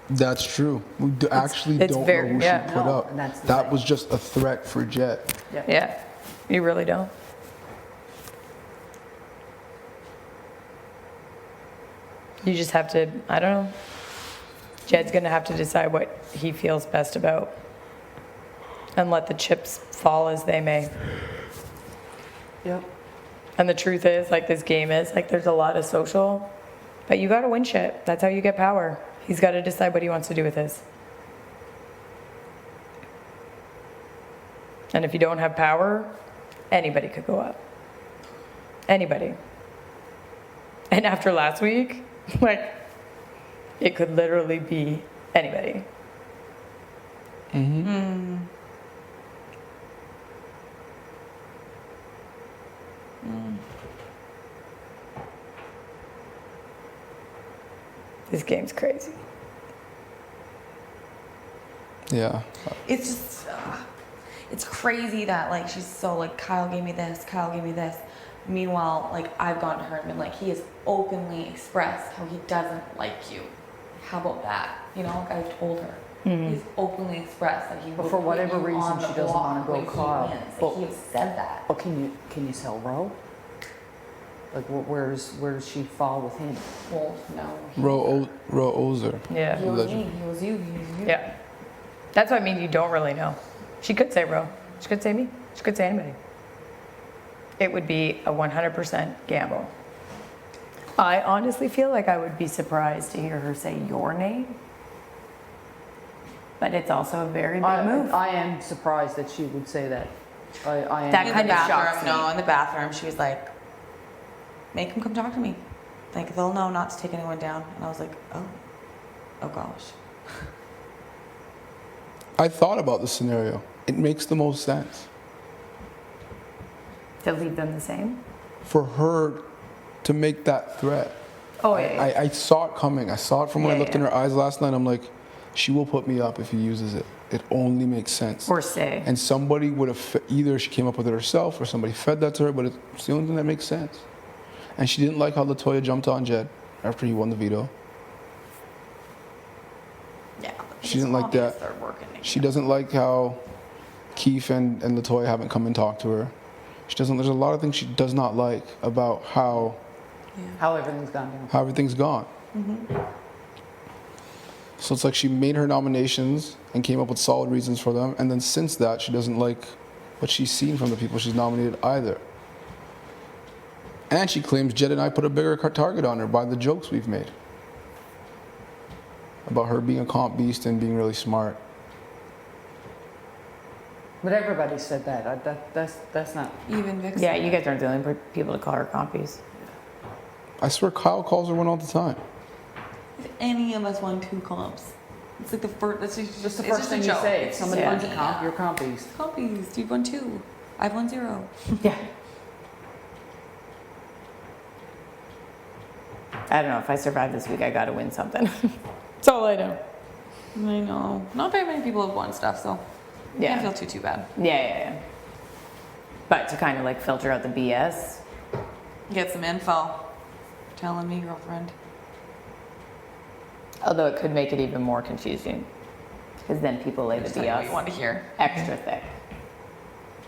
Speaker 12: That's true. We actually
Speaker 8: it's
Speaker 12: don't
Speaker 8: very-
Speaker 12: know who
Speaker 8: yeah.
Speaker 12: she put
Speaker 1: No,
Speaker 12: up.
Speaker 1: and that's the
Speaker 12: That
Speaker 1: thing.
Speaker 12: was just a threat for Jet.
Speaker 8: Yeah. You really don't. You just have to, I don't know. Jed's gonna have to decide what he feels best about. And let the chips fall as they may.
Speaker 1: Yep.
Speaker 8: And the truth is, like this game is, like there's a lot of social, but you gotta win shit. That's how you get power. He's gotta decide what he wants to do with his. And if you don't have power, anybody could go up. Anybody. And after last week, like, it could literally be anybody.
Speaker 12: Mm-hmm.
Speaker 8: This game's crazy.
Speaker 12: Yeah.
Speaker 16: It's just, it's crazy that like she's so like Kyle gave me this, Kyle gave me this. Meanwhile, like I've gone to her and been like, he has openly expressed how he doesn't like you. How about that? You know, like I've told her. He's openly expressed that he
Speaker 1: But
Speaker 16: will
Speaker 1: for
Speaker 16: put
Speaker 1: whatever
Speaker 16: you
Speaker 1: reason,
Speaker 16: on
Speaker 1: she
Speaker 16: the
Speaker 1: doesn't
Speaker 16: block
Speaker 1: want to go
Speaker 16: when he
Speaker 1: Kyle.
Speaker 16: wins. Like,
Speaker 1: But-
Speaker 16: he has said that.
Speaker 1: But can you sell Ro? Like where does she fall with him?
Speaker 14: Well, no.
Speaker 12: Ro Ozer.
Speaker 8: Yeah.
Speaker 14: He was
Speaker 12: Legend.
Speaker 14: me. He was you. He was you.
Speaker 8: Yeah. That's what I mean, you don't really know. She could say Ro. She could say me. She could say anybody. It would be a 100% gamble. I honestly feel like I would be surprised to hear her say your name. But it's also a very big move.
Speaker 1: I am surprised that she would say that. I am.
Speaker 8: That
Speaker 16: In
Speaker 8: kind
Speaker 16: the
Speaker 8: of shocks
Speaker 16: bathroom,
Speaker 8: me.
Speaker 16: no, in the bathroom, she was like, make him come talk to me. Like, they'll know not to take anyone down. And I was like, oh gosh.
Speaker 12: I thought about the scenario. It makes the most sense.
Speaker 8: To leave them the same?
Speaker 12: For her to make that threat.
Speaker 8: Oh, yeah.
Speaker 12: I saw it coming. I saw it from when I looked in her eyes last night. I'm like, she will put me up if he uses it. It only makes sense.
Speaker 8: Or say.
Speaker 12: And somebody would have, either she came up with it herself or somebody fed that to her, but it's the only thing that makes sense. And she didn't like how LaToya jumped on Jed after he won the veto.
Speaker 16: Yeah.
Speaker 12: She didn't like that. She doesn't like how Keith and LaToya haven't come and talked to her. She doesn't. There's a lot of things she does not like about how
Speaker 1: everything's gone down.
Speaker 12: How everything's gone.
Speaker 1: Mm-hmm.
Speaker 12: So it's like she made her nominations and came up with solid reasons for them, and then since that, she doesn't like what she's seen from the people she's nominated either. And she claims Jed and I put a bigger target on her by the jokes we've made about her being a comp beast and being really smart.
Speaker 1: But everybody said that. That's not
Speaker 16: even Vixen.
Speaker 8: Yeah, you guys aren't the only people to call her compies.
Speaker 12: I swear Kyle calls her one all the time.
Speaker 16: If any of us won 2 comps, it's like the first. That's
Speaker 1: just the first thing you say. If somebody wins a comp, you're compies.
Speaker 16: Compies. You've won 2. I've won 0.
Speaker 8: Yeah. I don't know. If I survive this week, I gotta win something. That's all I know.
Speaker 16: I know. Not very many people have won stuff, so
Speaker 8: Yeah.
Speaker 16: can't feel too bad.
Speaker 8: Yeah. But to kind of like filter out the BS.
Speaker 16: Get some info. Telling me, girlfriend.
Speaker 8: Although it could make it even more confusing. Because then people lay the
Speaker 16: Just tell you what
Speaker 8: BS
Speaker 16: you want to hear.
Speaker 8: extra thick.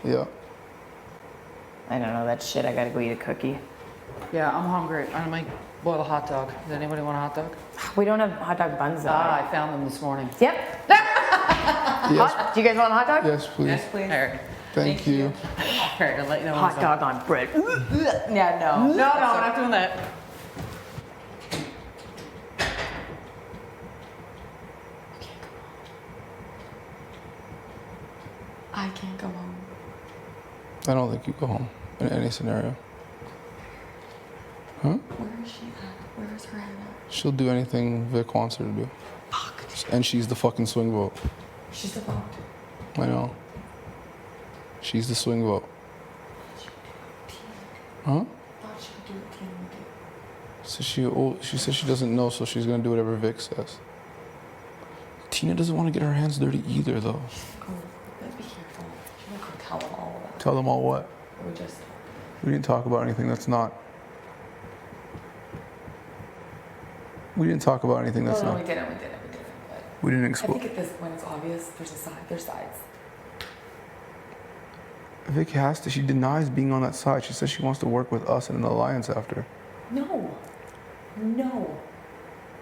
Speaker 12: Yeah.
Speaker 8: I don't know that shit. I gotta go eat a cookie.
Speaker 1: Yeah, I'm hungry. I might boil a hot dog. Does anybody want a hot dog?
Speaker 8: We don't have hot dog buns though.
Speaker 1: I found them this morning.
Speaker 8: Yep.
Speaker 12: Yes.
Speaker 8: Hot? Do you guys want a hot dog?
Speaker 12: Yes, please.
Speaker 1: Yes, please. All right.
Speaker 12: Thank you.
Speaker 1: All right, I'll let you know.
Speaker 8: Hot dog on bread.
Speaker 16: Yeah, no.
Speaker 1: No, we're not doing that.
Speaker 16: I can't go home.
Speaker 12: I don't think you go home in any scenario. Huh?
Speaker 16: Where is she at? Where is her head at?
Speaker 12: She'll do anything Vic wants her to do.
Speaker 16: Fuck.
Speaker 12: And she's the fucking swing vote.
Speaker 16: She's the vote.
Speaker 12: I know. She's the swing vote. Huh?
Speaker 16: Thought she could do what Tina would do.
Speaker 12: So she says she doesn't know, so she's gonna do whatever Vic says. Tina doesn't want to get her hands dirty either, though.
Speaker 16: Go, be careful. She might go tell them all of that.
Speaker 12: Tell them all what?
Speaker 16: We just.
Speaker 12: We didn't talk about anything that's not. We didn't talk about anything that's
Speaker 16: No,
Speaker 12: not.
Speaker 16: we didn't. But
Speaker 12: We didn't
Speaker 16: I
Speaker 12: explore.
Speaker 16: think at this point it's obvious. There's sides.
Speaker 12: Vic has to. She denies being on that side. She says she wants to work with us in an alliance after.
Speaker 16: No.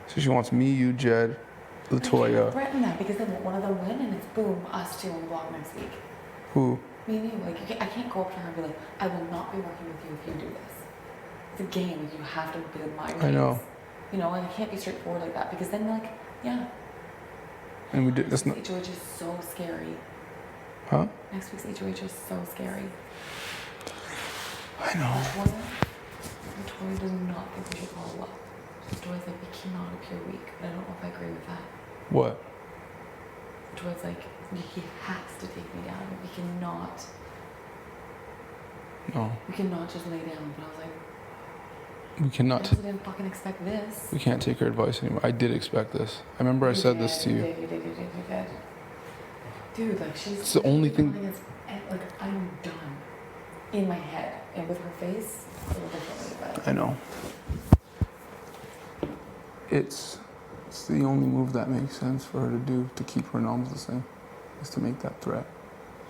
Speaker 12: So she wants me, you, Jed,
Speaker 16: I can't
Speaker 12: LaToya.
Speaker 16: threaten that because then one of them win and it's boom, us 2 on the block next week.
Speaker 12: Who?
Speaker 16: Me and you. Like I can't go up to her and be like, I will not be working with you if you do this. It's a game. You have to be my
Speaker 12: I know.
Speaker 16: You know, and I can't be straightforward like that because then like, yeah.
Speaker 12: And we did. That's not.
Speaker 16: HOH is so scary.
Speaker 12: Huh?
Speaker 16: Next week's HOH is so scary.
Speaker 12: I know.
Speaker 16: Latoya does not think we should follow up. Latoya's like, we cannot appear weak. But I don't know if I agree with that.
Speaker 12: What?
Speaker 16: Latoya's like, he has to take me down. We cannot.
Speaker 12: No.
Speaker 16: We cannot just lay down. But I was like,
Speaker 12: We cannot.
Speaker 16: I didn't fucking expect this.
Speaker 12: We can't take her advice anymore. I did expect this. I remember I said this to you.
Speaker 16: You did. Dude, like she's.
Speaker 12: It's the only thing.
Speaker 16: Like I'm done. In my head and with her face, a little differently, but.
Speaker 12: I know. It's the only move that makes sense for her to do to keep her noms the same, is to make that threat.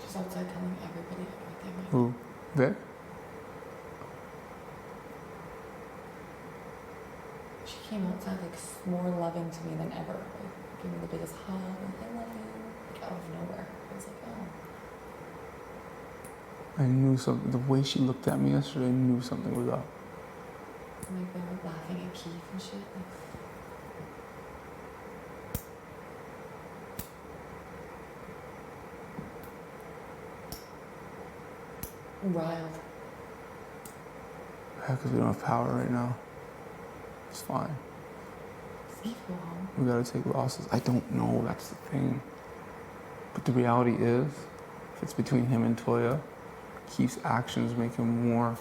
Speaker 16: She's outside telling everybody everything.
Speaker 12: Who? Vic?
Speaker 16: She came outside like more loving to me than ever. Like gave me the biggest hug. Like, I love you. Like out of nowhere. I was like, oh.
Speaker 12: I knew something. The way she looked at me yesterday, I knew something was up.
Speaker 16: And like they were laughing at Keith and shit. Like, riled.
Speaker 12: Yeah, because we don't have power right now. It's fine.
Speaker 16: Steve, go home.
Speaker 12: We gotta take losses. I don't know. That's the thing. But the reality is, if it's between him and Toya, Keith's actions make him more.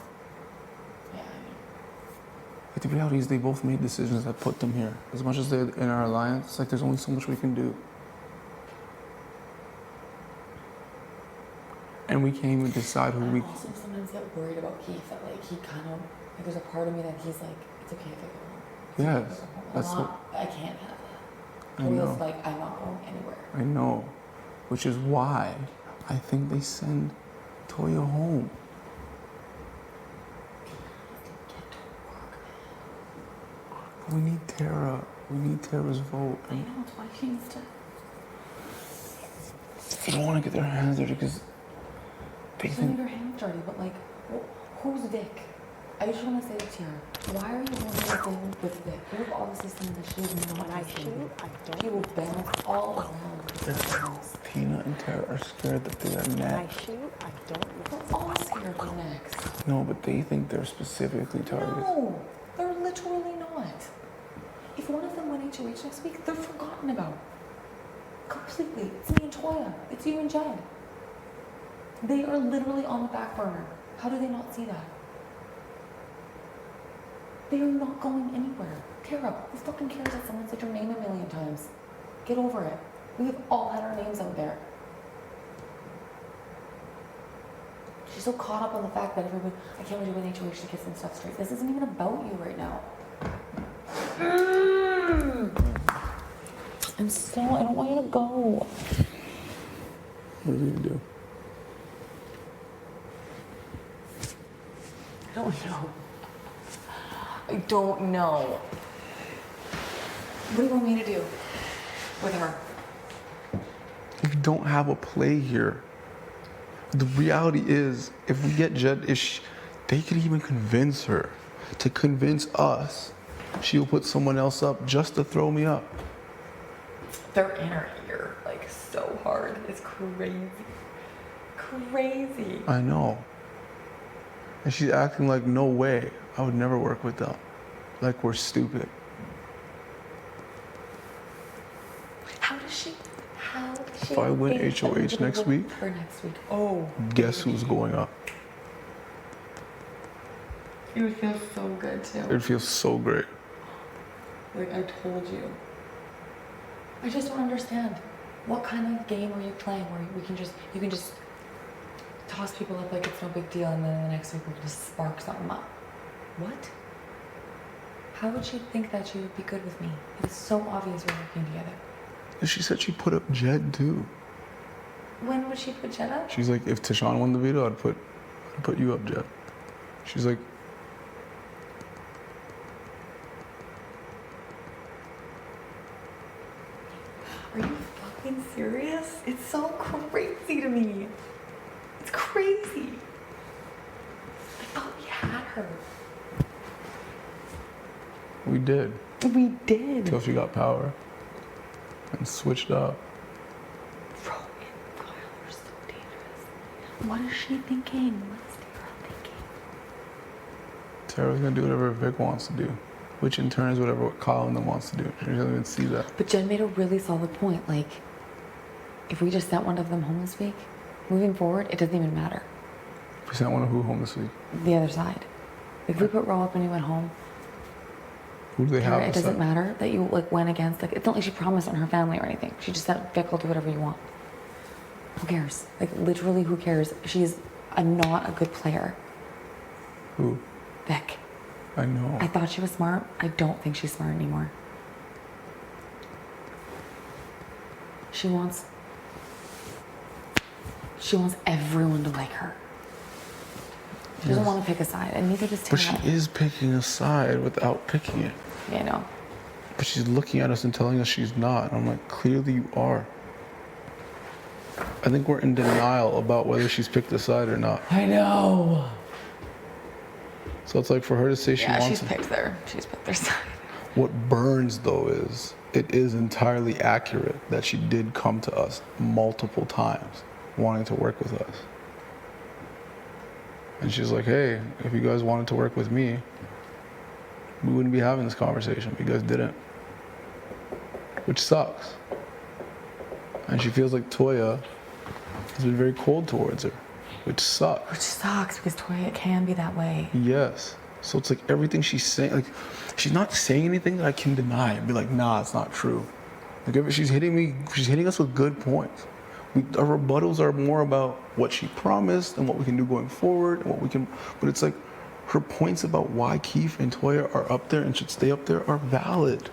Speaker 3: Yeah,
Speaker 12: But the reality is they both made decisions that put them here. As much as they're in our alliance, it's like there's only so much we can do. And we can't even decide who we.
Speaker 16: I also sometimes get worried about Keith, that like he kind of, like there's a part of me that he's like, it's okay if I go home. It's okay if I
Speaker 12: Yes,
Speaker 16: go home.
Speaker 12: that's
Speaker 16: I'm
Speaker 12: what.
Speaker 16: not, I can't have that.
Speaker 12: I
Speaker 16: Toya's
Speaker 12: know.
Speaker 16: like, I'm not going anywhere.
Speaker 12: I know. Which is why I think they send Toya home. But we need Tara. We need Tara's vote.
Speaker 16: I know, it's why she needs to.
Speaker 12: They don't want to get their hands dirty because they
Speaker 16: She's gonna
Speaker 12: think.
Speaker 16: get her hands dirty, but like, who's Vic? I just want to say it to her. Why are you wanting to thing with Vic? You've obviously seen that she is not. When I shoot, I don't. He will bounce all around.
Speaker 12: Tina and Tara are scared that they are next.
Speaker 16: shoot, I don't. We're all scared of next.
Speaker 12: No, but they think they're specifically targeted.
Speaker 16: No, they're literally not. If one of them went HOH next week, they're forgotten about. Completely. It's me and Toya. It's you and Jed. They are literally on the back burner. How do they not see that? They are not going anywhere. Tara, who fucking cares that someone said your name a million times? Get over it. We have all had our names out there. She's so caught up on the fact that everyone, I can't wait to win HOH to get some stuff straight. This isn't even about you right now. I'm so, I don't want you to go.
Speaker 12: What are we gonna do?
Speaker 16: I don't know. I don't know. What do you want me to do with her?
Speaker 12: We don't have a play here. The reality is, if we get Jed, they could even convince her to convince us she'll put someone else up just to throw me up.
Speaker 16: They're in her ear, like so hard. It's crazy. Crazy.
Speaker 12: I know. And she's acting like, no way, I would never work with them. Like we're stupid.
Speaker 16: How does she
Speaker 12: If I win
Speaker 16: think that we're
Speaker 12: HOH
Speaker 16: gonna
Speaker 12: next
Speaker 16: vote
Speaker 12: week,
Speaker 16: for next week? Oh.
Speaker 12: guess who's going up?
Speaker 16: It would feel so good too.
Speaker 12: It feels so great.
Speaker 16: Like I told you. I just don't understand. What kind of game are you playing where you can just toss people up like it's no big deal and then the next week we're gonna spark something up? What? How would she think that she would be good with me? It is so obvious we're working together.
Speaker 12: And she said she put up Jed too.
Speaker 16: When would she put Jed up?
Speaker 12: She's like, if Tashawn won the veto, I'd put you up, Jed. She's like,
Speaker 16: Are you fucking serious? It's so crazy to me. It's crazy. I thought we had her.
Speaker 12: we did.
Speaker 16: We did.
Speaker 12: Till she got power and switched up.
Speaker 16: Bro, and Kyle are so dangerous. What is she thinking? What is Tara thinking?
Speaker 12: Tara's gonna do whatever Vic wants to do, which in turn is whatever Kyle and them wants to do. She doesn't even see that.
Speaker 14: But Jen made a really solid point. Like, if we just sent one of them home this week, moving forward, it doesn't even matter.
Speaker 12: We sent one of who home this week?
Speaker 14: The other side. If we put Ro up and you went home,
Speaker 12: Who do they have?
Speaker 14: it doesn't matter that you like went against. Like, it's not like she promised on her family or anything. She just said, Vic, I'll do whatever you want. Who cares? Like, literally, who cares? She's not a good player.
Speaker 12: Who?
Speaker 14: Vic.
Speaker 12: I know.
Speaker 14: I thought she was smart. I don't think she's smart anymore. She wants everyone to like her. She doesn't want to pick a side, and neither does
Speaker 12: But
Speaker 14: Tara.
Speaker 12: she is picking a side without picking it.
Speaker 14: Yeah, I know.
Speaker 12: But she's looking at us and telling us she's not. I'm like, clearly you are. I think we're in denial about whether she's picked a side or not.
Speaker 14: I know.
Speaker 12: So it's like for her to say she
Speaker 14: Yeah,
Speaker 12: wants
Speaker 14: she's picked their side.
Speaker 12: What burns though is it is entirely accurate that she did come to us multiple times wanting to work with us. And she's like, hey, if you guys wanted to work with me, we wouldn't be having this conversation. You guys didn't. Which sucks. And she feels like Toya has been very cold towards her, which sucks.
Speaker 16: Which sucks because Toya can be that way.
Speaker 12: Yes. So it's like everything she's saying, like she's not saying anything that I can deny and be like, nah, it's not true. Like she's hitting us with good points. Our rebuttals are more about what she promised and what we can do going forward and what we can, but it's like her points about why Keith and Toya are up there and should stay up there are valid.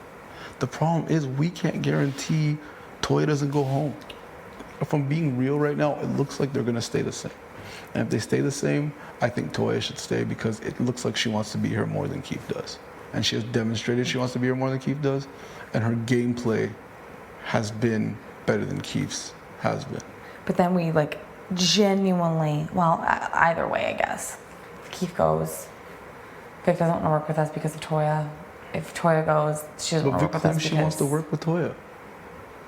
Speaker 12: The problem is we can't guarantee Toya doesn't go home. If I'm being real right now, it looks like they're gonna stay the same. And if they stay the same, I think Toya should stay because it looks like she wants to be here more than Keith does. And she has demonstrated she wants to be here more than Keith does. And her gameplay has been better than Keith's has been.
Speaker 16: But then we like genuinely, well, either way, I guess. If Keith goes, Vic doesn't want to work with us because of Toya. If Toya goes, she doesn't want to work with us because...
Speaker 12: she wants to work with Toya.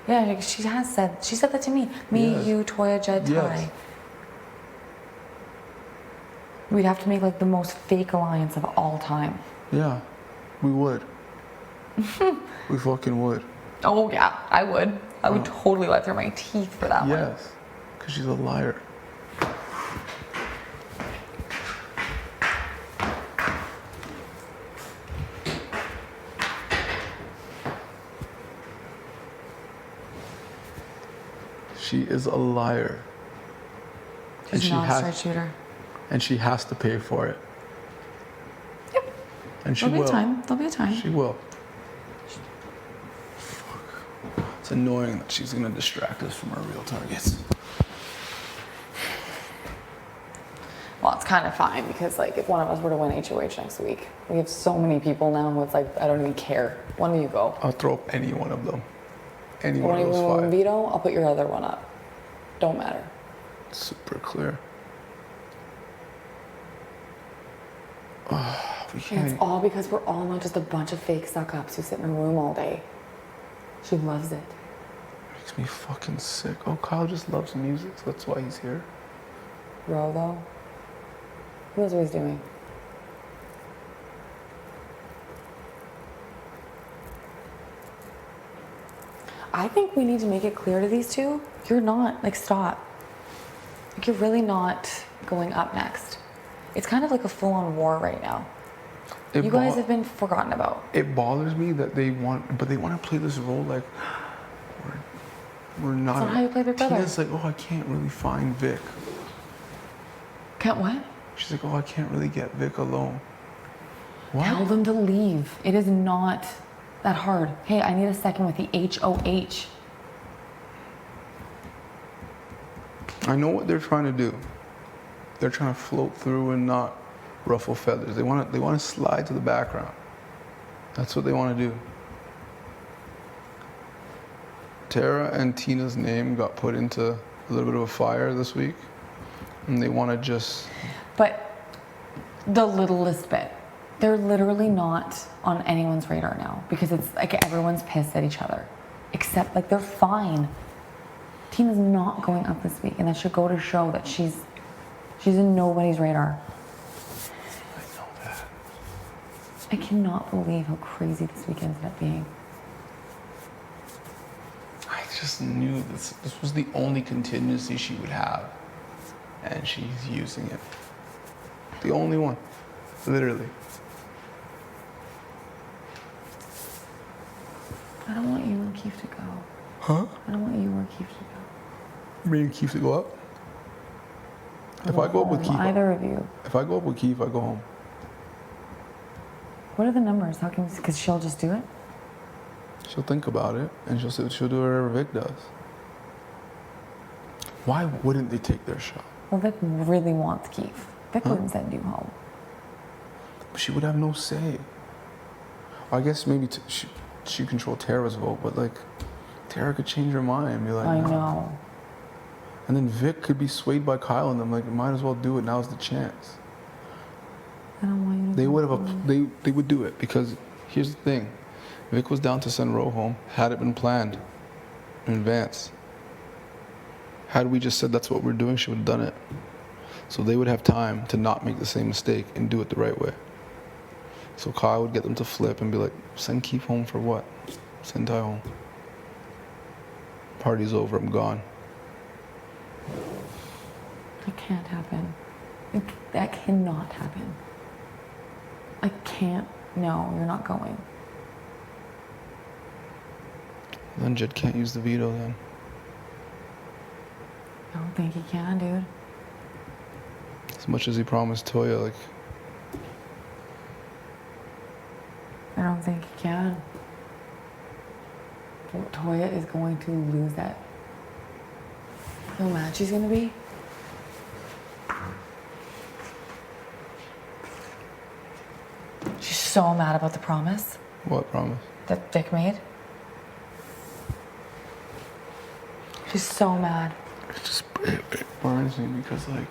Speaker 16: Yeah, she said that to me. Me,
Speaker 12: Yes.
Speaker 16: you, Toya, Jed, Ty.
Speaker 12: Yes.
Speaker 16: We'd have to make like the most fake alliance of all time.
Speaker 12: Yeah, we would. We fucking would.
Speaker 16: Oh yeah, I would. I would totally let through my teeth for that one.
Speaker 12: Yes, because she's a liar. She is a liar.
Speaker 16: She's not a straight shooter.
Speaker 12: And she has to pay for it.
Speaker 16: Yep.
Speaker 12: And she
Speaker 16: There'll
Speaker 12: will.
Speaker 16: be a time. There'll be a time.
Speaker 12: She will. It's annoying that she's gonna distract us from our real targets.
Speaker 14: Well, it's kind of fine because like if one of us were to win HOH next week, we have so many people now. It's like I don't even care. One of you go.
Speaker 12: I'll throw up any one of them. Any
Speaker 14: One
Speaker 12: one
Speaker 14: of
Speaker 12: of
Speaker 14: you
Speaker 12: those
Speaker 14: win
Speaker 12: five.
Speaker 14: veto. I'll put your other one up. Don't matter.
Speaker 12: Super clear. We
Speaker 14: And
Speaker 12: can't.
Speaker 14: it's all because we're all not just a bunch of fake suck-ups who sit in a room all day. She loves it.
Speaker 12: Makes me fucking sick. Oh, Kyle just loves music, so that's why he's here.
Speaker 14: Bro, though, who knows what he's doing? I think we need to make it clear to these two, you're not, like, stop. Like, you're really not going up next. It's kind of like a full-on war right now. You guys have been forgotten about.
Speaker 12: It bothers me that they want to play this role like we're not.
Speaker 14: That's not how you play Big Brother.
Speaker 12: Tina's like, oh, I can't really find Vic.
Speaker 14: Can't what?
Speaker 12: She's like, oh, I can't really get Vic alone. What?
Speaker 14: Tell them to leave. It is not that hard. Hey, I need a second with the HOH.
Speaker 12: I know what they're trying to do. They're trying to float through and not ruffle feathers. They want to slide to the background. That's what they want to do. Tara and Tina's name got put into a little bit of a fire this week, and they want to just...
Speaker 14: But the littlest bit. They're literally not on anyone's radar now because it's like everyone's pissed at each other. Except, like, they're fine. Tina's not going up this week, and that should go to show that she's in nobody's radar.
Speaker 12: I know that.
Speaker 14: I cannot believe how crazy this week ended up being.
Speaker 12: I just knew this was the only contingency she would have, and she's using it. The only one, literally.
Speaker 14: I don't want you or Keith to go.
Speaker 12: Huh?
Speaker 14: I don't want you or Keith to go.
Speaker 12: You mean Keith to go up? If I go up with Keith,
Speaker 14: either of you.
Speaker 12: If I go up with Keith, I go home.
Speaker 14: What are the numbers? How can? Because she'll just do it.
Speaker 12: She'll think about it, and she'll do whatever Vic does. Why wouldn't they take their shot?
Speaker 14: Well, Vic really wants Keith. Vic wouldn't send you home.
Speaker 12: But she would have no say. I guess maybe she controlled Tara's vote, but like, Tara could change her mind and be like,
Speaker 14: I
Speaker 12: no.
Speaker 14: know.
Speaker 12: And then Vic could be swayed by Kyle and them. Like, might as well do it. Now's the chance.
Speaker 14: I don't want you to.
Speaker 12: They would have. They would do it because here's the thing: Vic was down to send Ro home. Had it been planned in advance. Had we just said that's what we're doing, she would have done it. So they would have time to not make the same mistake and do it the right way. So Kyle would get them to flip and be like, send Keith home for what? Send Ty home. Party's over, I'm gone.
Speaker 14: That can't happen. That cannot happen. I can't. No, you're not going.
Speaker 12: Then Jed can't use the veto then.
Speaker 14: I don't think he can, dude.
Speaker 12: As much as he promised Toya, like,
Speaker 14: I don't think he can. Toya is going to lose that. You know how mad she's gonna be? She's so mad about the promise
Speaker 12: what promise?
Speaker 14: that Dick made. She's so mad.
Speaker 12: It burns me because, like,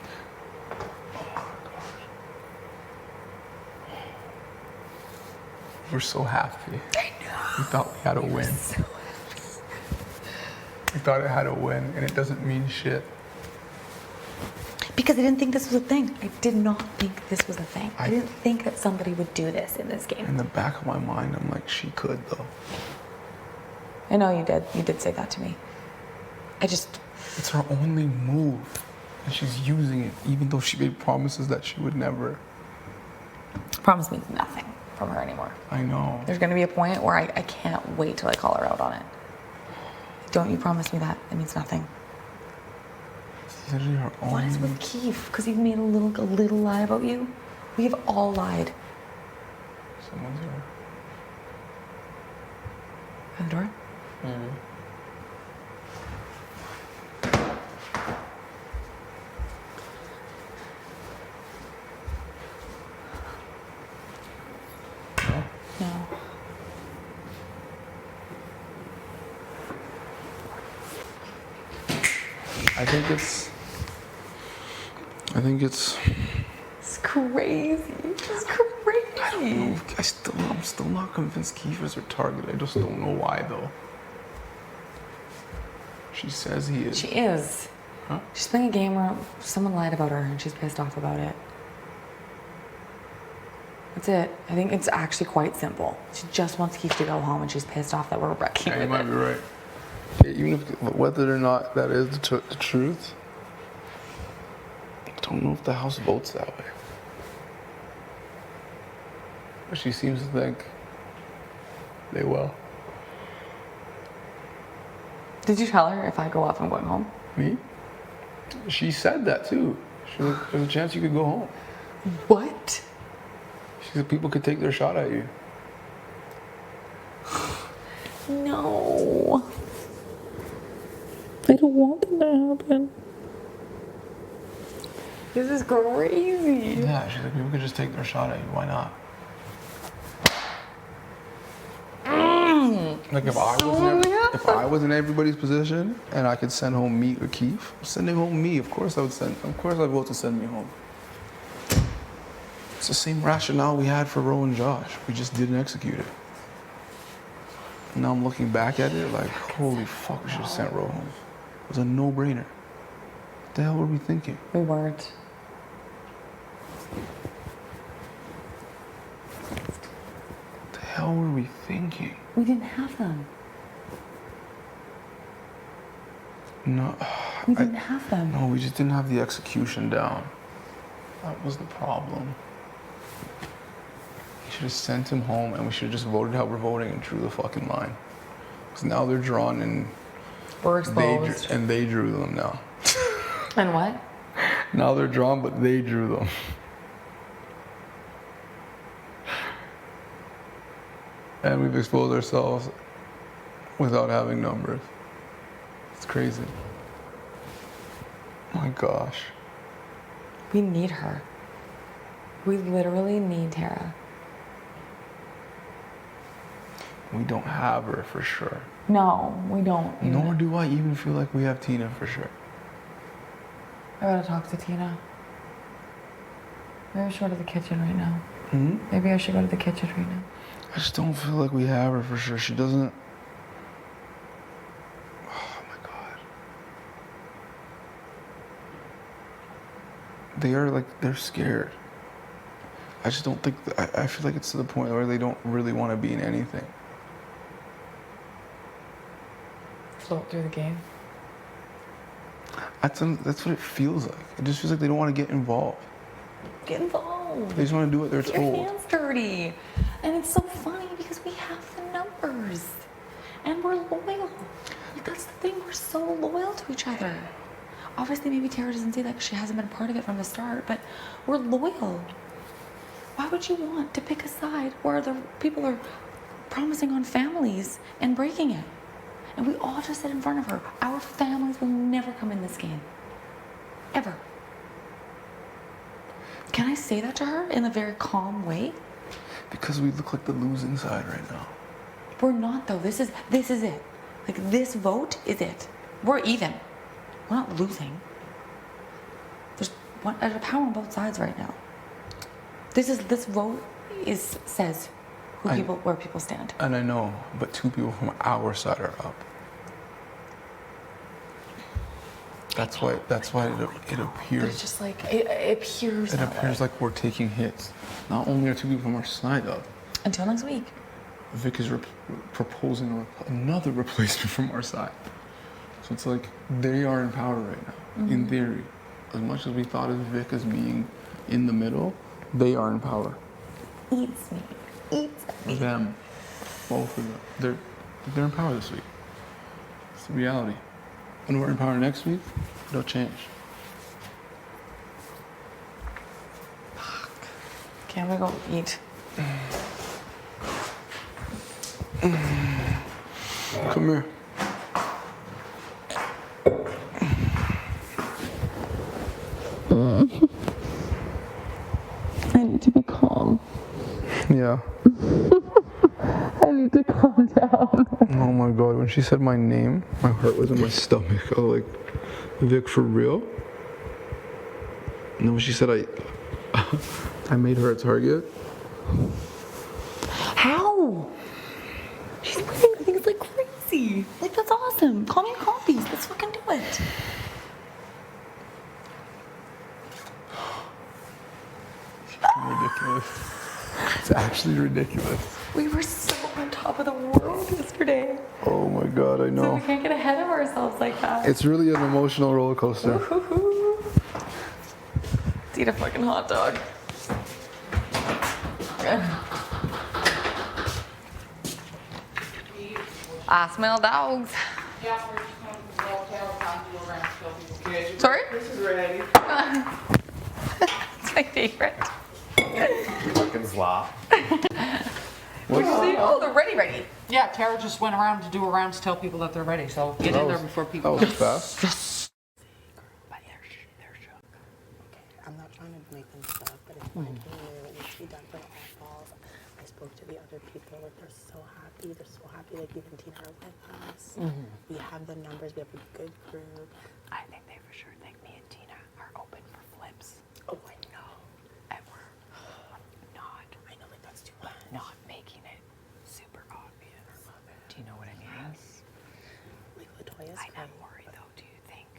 Speaker 12: we're so happy. I know. We thought we had a win. We thought it had a win, and it doesn't mean shit.
Speaker 14: Because I didn't think this was a thing. I did not think this was a thing. I didn't think that somebody would do this in this game.
Speaker 12: In the back of my mind, I'm like, she could, though.
Speaker 14: I know you did. You did say that to me. I just...
Speaker 12: It's her only move, and she's using it, even though she made promises that she would never.
Speaker 14: Promise means nothing from her anymore.
Speaker 12: I know.
Speaker 14: There's going to be a point where I can't wait till I call her out on it. Don't you promise me that? It means nothing.
Speaker 12: It's literally her only.
Speaker 14: What is with Keith? Because he made a little lie about you? We have all lied.
Speaker 12: Someone's here.
Speaker 14: At the door?
Speaker 12: Maybe.
Speaker 14: No.
Speaker 12: I think it's.
Speaker 14: It's crazy. It's crazy.
Speaker 12: I don't know. I'm still not convinced Kiefer's her target. I just don't know why, though. She says he is.
Speaker 14: She is.
Speaker 12: Huh?
Speaker 14: She's playing a game where someone lied about her and she's pissed off about it. That's it. I think it's actually quite simple. She just wants Keith to go home and she's pissed off that we're wrecking
Speaker 12: Yeah,
Speaker 14: with
Speaker 12: you might
Speaker 14: it.
Speaker 12: be right. Even if whether or not that is the truth, I don't know if the House votes that way. But she seems to think they will.
Speaker 14: Did you tell her if I go off, I'm going home?
Speaker 12: Me? She said that too. She's like, there's a chance you could go home.
Speaker 14: What?
Speaker 12: She said people could take their shot at you.
Speaker 14: No. I don't want that to happen. This is crazy.
Speaker 12: Yeah, she's like, people could just take their shot at you. Why not? Like if I was in everybody's position and I could send home me or Keith, sending home me, of course I'd vote to send me home. It's the same rationale we had for Ro and Josh. We just didn't execute it. Now I'm looking back at it like, holy fuck, we should have sent Ro home. It was a no-brainer. What the hell were we thinking?
Speaker 14: We weren't.
Speaker 12: What the hell were we thinking?
Speaker 14: We didn't have them.
Speaker 12: No.
Speaker 14: We didn't have them.
Speaker 12: No, we just didn't have the execution down. That was the problem. We should have sent him home and we should have just voted how we're voting and drew the fucking line. Because now they're drawn and
Speaker 14: we're exposed.
Speaker 12: They drew them now.
Speaker 14: And what?
Speaker 12: Now they're drawn, but they drew them. And we've exposed ourselves without having numbers. It's crazy. My gosh.
Speaker 14: We need her. We literally need Tara.
Speaker 12: We don't have her for sure.
Speaker 14: No, we don't.
Speaker 12: Nor do I even feel like we have Tina for sure.
Speaker 14: I gotta talk to Tina. Maybe I should go to the kitchen right now.
Speaker 12: Hmm?
Speaker 14: Maybe I should go to the kitchen right now.
Speaker 12: I just don't feel like we have her for sure. She doesn't. Oh my god. They're scared. I just don't think. I feel like it's to the point where they don't really want to be in anything.
Speaker 8: float through the game.
Speaker 12: That's what it feels like. It just feels like they don't want to get involved.
Speaker 16: Get involved.
Speaker 12: They just want to do what they're
Speaker 16: Get
Speaker 12: told.
Speaker 16: your hands dirty. And it's so funny because we have the numbers. And we're loyal. Like, that's the thing. We're so loyal to each other. Obviously, maybe Tara doesn't say that because she hasn't been a part of it from the start, but we're loyal. Why would you want to pick a side where the people are promising on families and breaking it? And we all just sit in front of her. Our families will never come in this game. Ever. Can I say that to her in a very calm way?
Speaker 12: Because we look like the losing side right now.
Speaker 16: We're not though. This is it. Like this vote is it. We're even. We're not losing. There's a power on both sides right now. This vote says where people stand.
Speaker 12: And I know, but 2 people from our side are up. That's why it appears.
Speaker 16: But it's just like it appears.
Speaker 12: It
Speaker 16: that
Speaker 12: appears
Speaker 16: way.
Speaker 12: like we're taking hits. Not only are 2 people from our side up.
Speaker 16: Until next week.
Speaker 12: Vic is proposing another replacement from our side. So it's like they are in power right now, in theory. As much as we thought of Vic as being in the middle, they are in power.
Speaker 16: Eats me.
Speaker 12: Them. Both of them. They're in power this week. It's the reality. When we're in power next week, it'll change.
Speaker 16: Can we go eat?
Speaker 12: Come here.
Speaker 16: I need to be calm.
Speaker 12: Yeah.
Speaker 16: I need to calm down.
Speaker 12: Oh my god, when she said my name, my heart was in my stomach. I was like, Vic, for real? And then when she said I made her a target.
Speaker 16: How? She's winning things like crazy. Like, that's awesome. Call me a copies. Let's fucking do it.
Speaker 12: Ridiculous. It's actually ridiculous.
Speaker 16: We were so on top of the world yesterday.
Speaker 12: Oh my god, I
Speaker 16: So
Speaker 12: know.
Speaker 16: we can't get ahead of ourselves like that.
Speaker 12: It's really an emotional roller coaster.
Speaker 16: Let's eat a fucking hot dog. I smell dogs. Sorry?
Speaker 1: This is ready.
Speaker 16: It's my favorite.
Speaker 13: Fucking slop.
Speaker 16: Oh, they're ready.
Speaker 1: Yeah, Tara just went around to do a round to tell people that they're ready, so get in there before people.
Speaker 12: That was fast.
Speaker 3: But they're shook. Okay, I'm not trying to make them stuck, but it's like, it needs to be done for the oddballs. I spoke to the other people, like, they're so happy, like, even Tina are with us. We have the numbers, we have a good group.
Speaker 8: I think they for sure think me and Tina are open for flips.
Speaker 3: Oh, I know.
Speaker 8: And we're not.
Speaker 3: I know, like, that's too much.
Speaker 8: Not making it super obvious. Do you know what I mean?
Speaker 3: Like, Latoya's
Speaker 8: I'm worried though, do you think?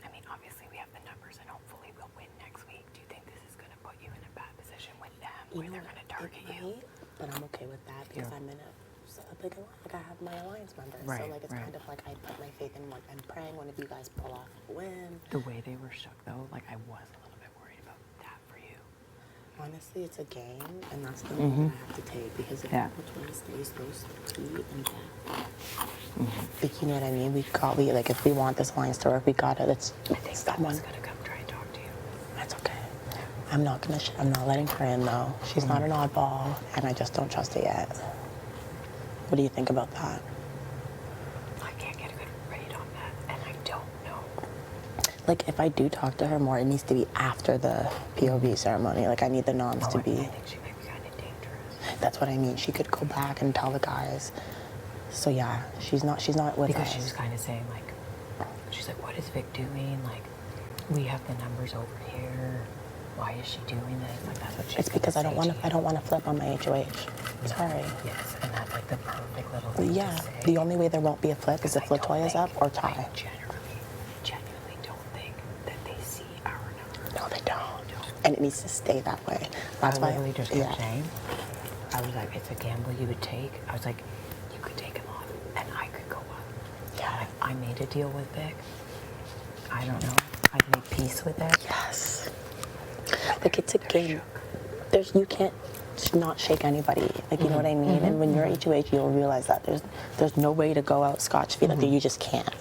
Speaker 8: I mean, obviously we have the numbers and hopefully we'll win next week. Do you think this is going to put you in a bad position with them where they're going to target you?
Speaker 3: But I'm okay with that because I'm in a big alliance. Like, I have my alliance members.
Speaker 8: Right,
Speaker 3: so, like, it's
Speaker 8: right.
Speaker 3: kind of like I put my faith in what I'm praying one of you guys pull off a win.
Speaker 8: The way they were shook though, like I was a little bit worried about that for you.
Speaker 3: Honestly, it's a game, and that's the one I have to take because if which one stays those three and that. Like, you know what I mean? Like, if we want this alliance to work, we gotta. I think
Speaker 8: Someone's gonna come try and talk to you.
Speaker 3: That's okay. I'm not letting her in though. She's not an oddball, and I just don't trust it yet. What do you think about that?
Speaker 8: I can't get a good read on that, and I don't know.
Speaker 3: Like, if I do talk to her more, it needs to be after the POV ceremony. Like, I need the noms to be.
Speaker 8: I think she might be kind of dangerous.
Speaker 3: That's what I mean. She could go back and tell the guys. So yeah, she's not with
Speaker 8: because
Speaker 3: us.
Speaker 8: she was kind of saying like, she's like, what is Vic doing? Like, we have the numbers over here. Why is she doing this? Like, that's what she's.
Speaker 3: It's because I don't want to flip on my HOH. Sorry.
Speaker 8: Yes, and that's like the perfect little thing
Speaker 3: Yeah,
Speaker 8: to say.
Speaker 3: the only way there won't be a flip is if Latoya's up or Ty.
Speaker 8: I genuinely don't think that they see our numbers.
Speaker 3: No, they don't. And it needs to stay that way. That's why.
Speaker 8: I literally just kept saying, I was like, it's a gamble you would take. I was like, you could take him off, and I could go up. I made a deal with Vic. I don't know. I've made peace with it.
Speaker 3: Yes. Like it's a game. You can't not shake anybody. Like you know what I mean. And when you're HOH, you'll realize that there's no way to go out scotch-free. Like you just can't.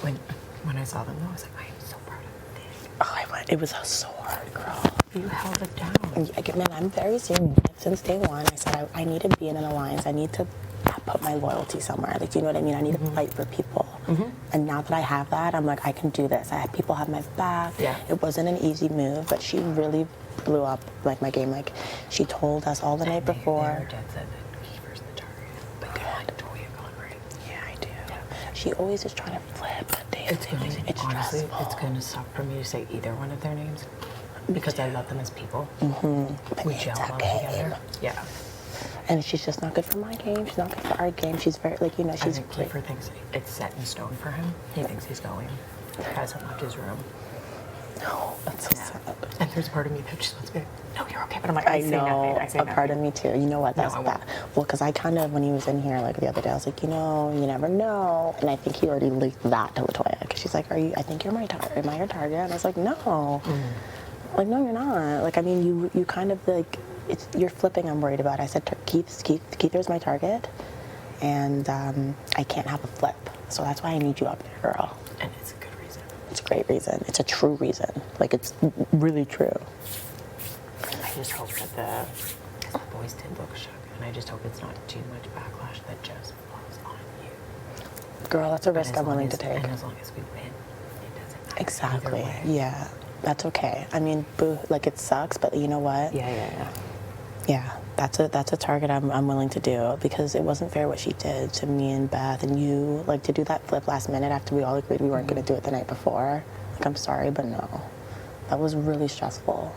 Speaker 8: When I saw them, though, I was like, I am so proud of Vic.
Speaker 3: Oh, it was so hard, girl.
Speaker 8: You held it down.
Speaker 3: Man, I'm very serious. Since day one, I said I need to be in an alliance. I need to put my loyalty somewhere. Like, do you know what I mean? I need to fight for people. And now that I have that, I'm like, I can do this. People have my back.
Speaker 8: Yeah.
Speaker 3: It wasn't an easy move, but she really blew up like my game. Like, she told us all the night before.
Speaker 8: Their dad said that Kiefer's the target. But you want Toya gone, right?
Speaker 3: Yeah, I do. Yeah. She always is trying to flip.
Speaker 8: It's honestly,
Speaker 3: stressful.
Speaker 8: it's going to suck for me to say either one of their names because I love them as people. We gel well together. Yeah.
Speaker 3: And she's just not good for my game. She's not good for our game. She's very, like, you know, she's
Speaker 8: I think Kiefer thinks it's set in stone for him. He thinks he's going. He hasn't left his room.
Speaker 3: No, that's so sad.
Speaker 8: And there's part of me that just wants to be, no, you're okay. But I'm like,
Speaker 3: I
Speaker 8: say
Speaker 3: know,
Speaker 8: nothing. I say
Speaker 3: a part of me too. You know what? That's
Speaker 8: No, I
Speaker 3: bad. Well, because I kind of, when he was in here like the other day, I was like, you know, you never know. And I think he already leaked that to Latoya because she's like, I think you're my target. Am I your target? And I was like, no. Like, no, you're not. Like, I mean, you kind of like, you're flipping. I'm worried about. I said, Keither's my target, and I can't have a flip. So that's why I need you up there, girl.
Speaker 8: And it's a good reason.
Speaker 3: It's a great reason. It's a true reason. Like, it's really true.
Speaker 8: I just hope that the boys did look shook, and I just hope it's not too much backlash that just falls on you.
Speaker 3: Girl, that's a risk I'm willing to take.
Speaker 8: And as long as we win, it doesn't matter.
Speaker 3: Exactly.
Speaker 8: Either way.
Speaker 3: Yeah. That's okay. I mean, boo, like it sucks, but you know what? Yeah, that's a target I'm willing to do because it wasn't fair what she did to me and Beth and you. Like to do that flip last minute after we all agreed we weren't going to do it the night before. Like I'm sorry, but no, that was really stressful,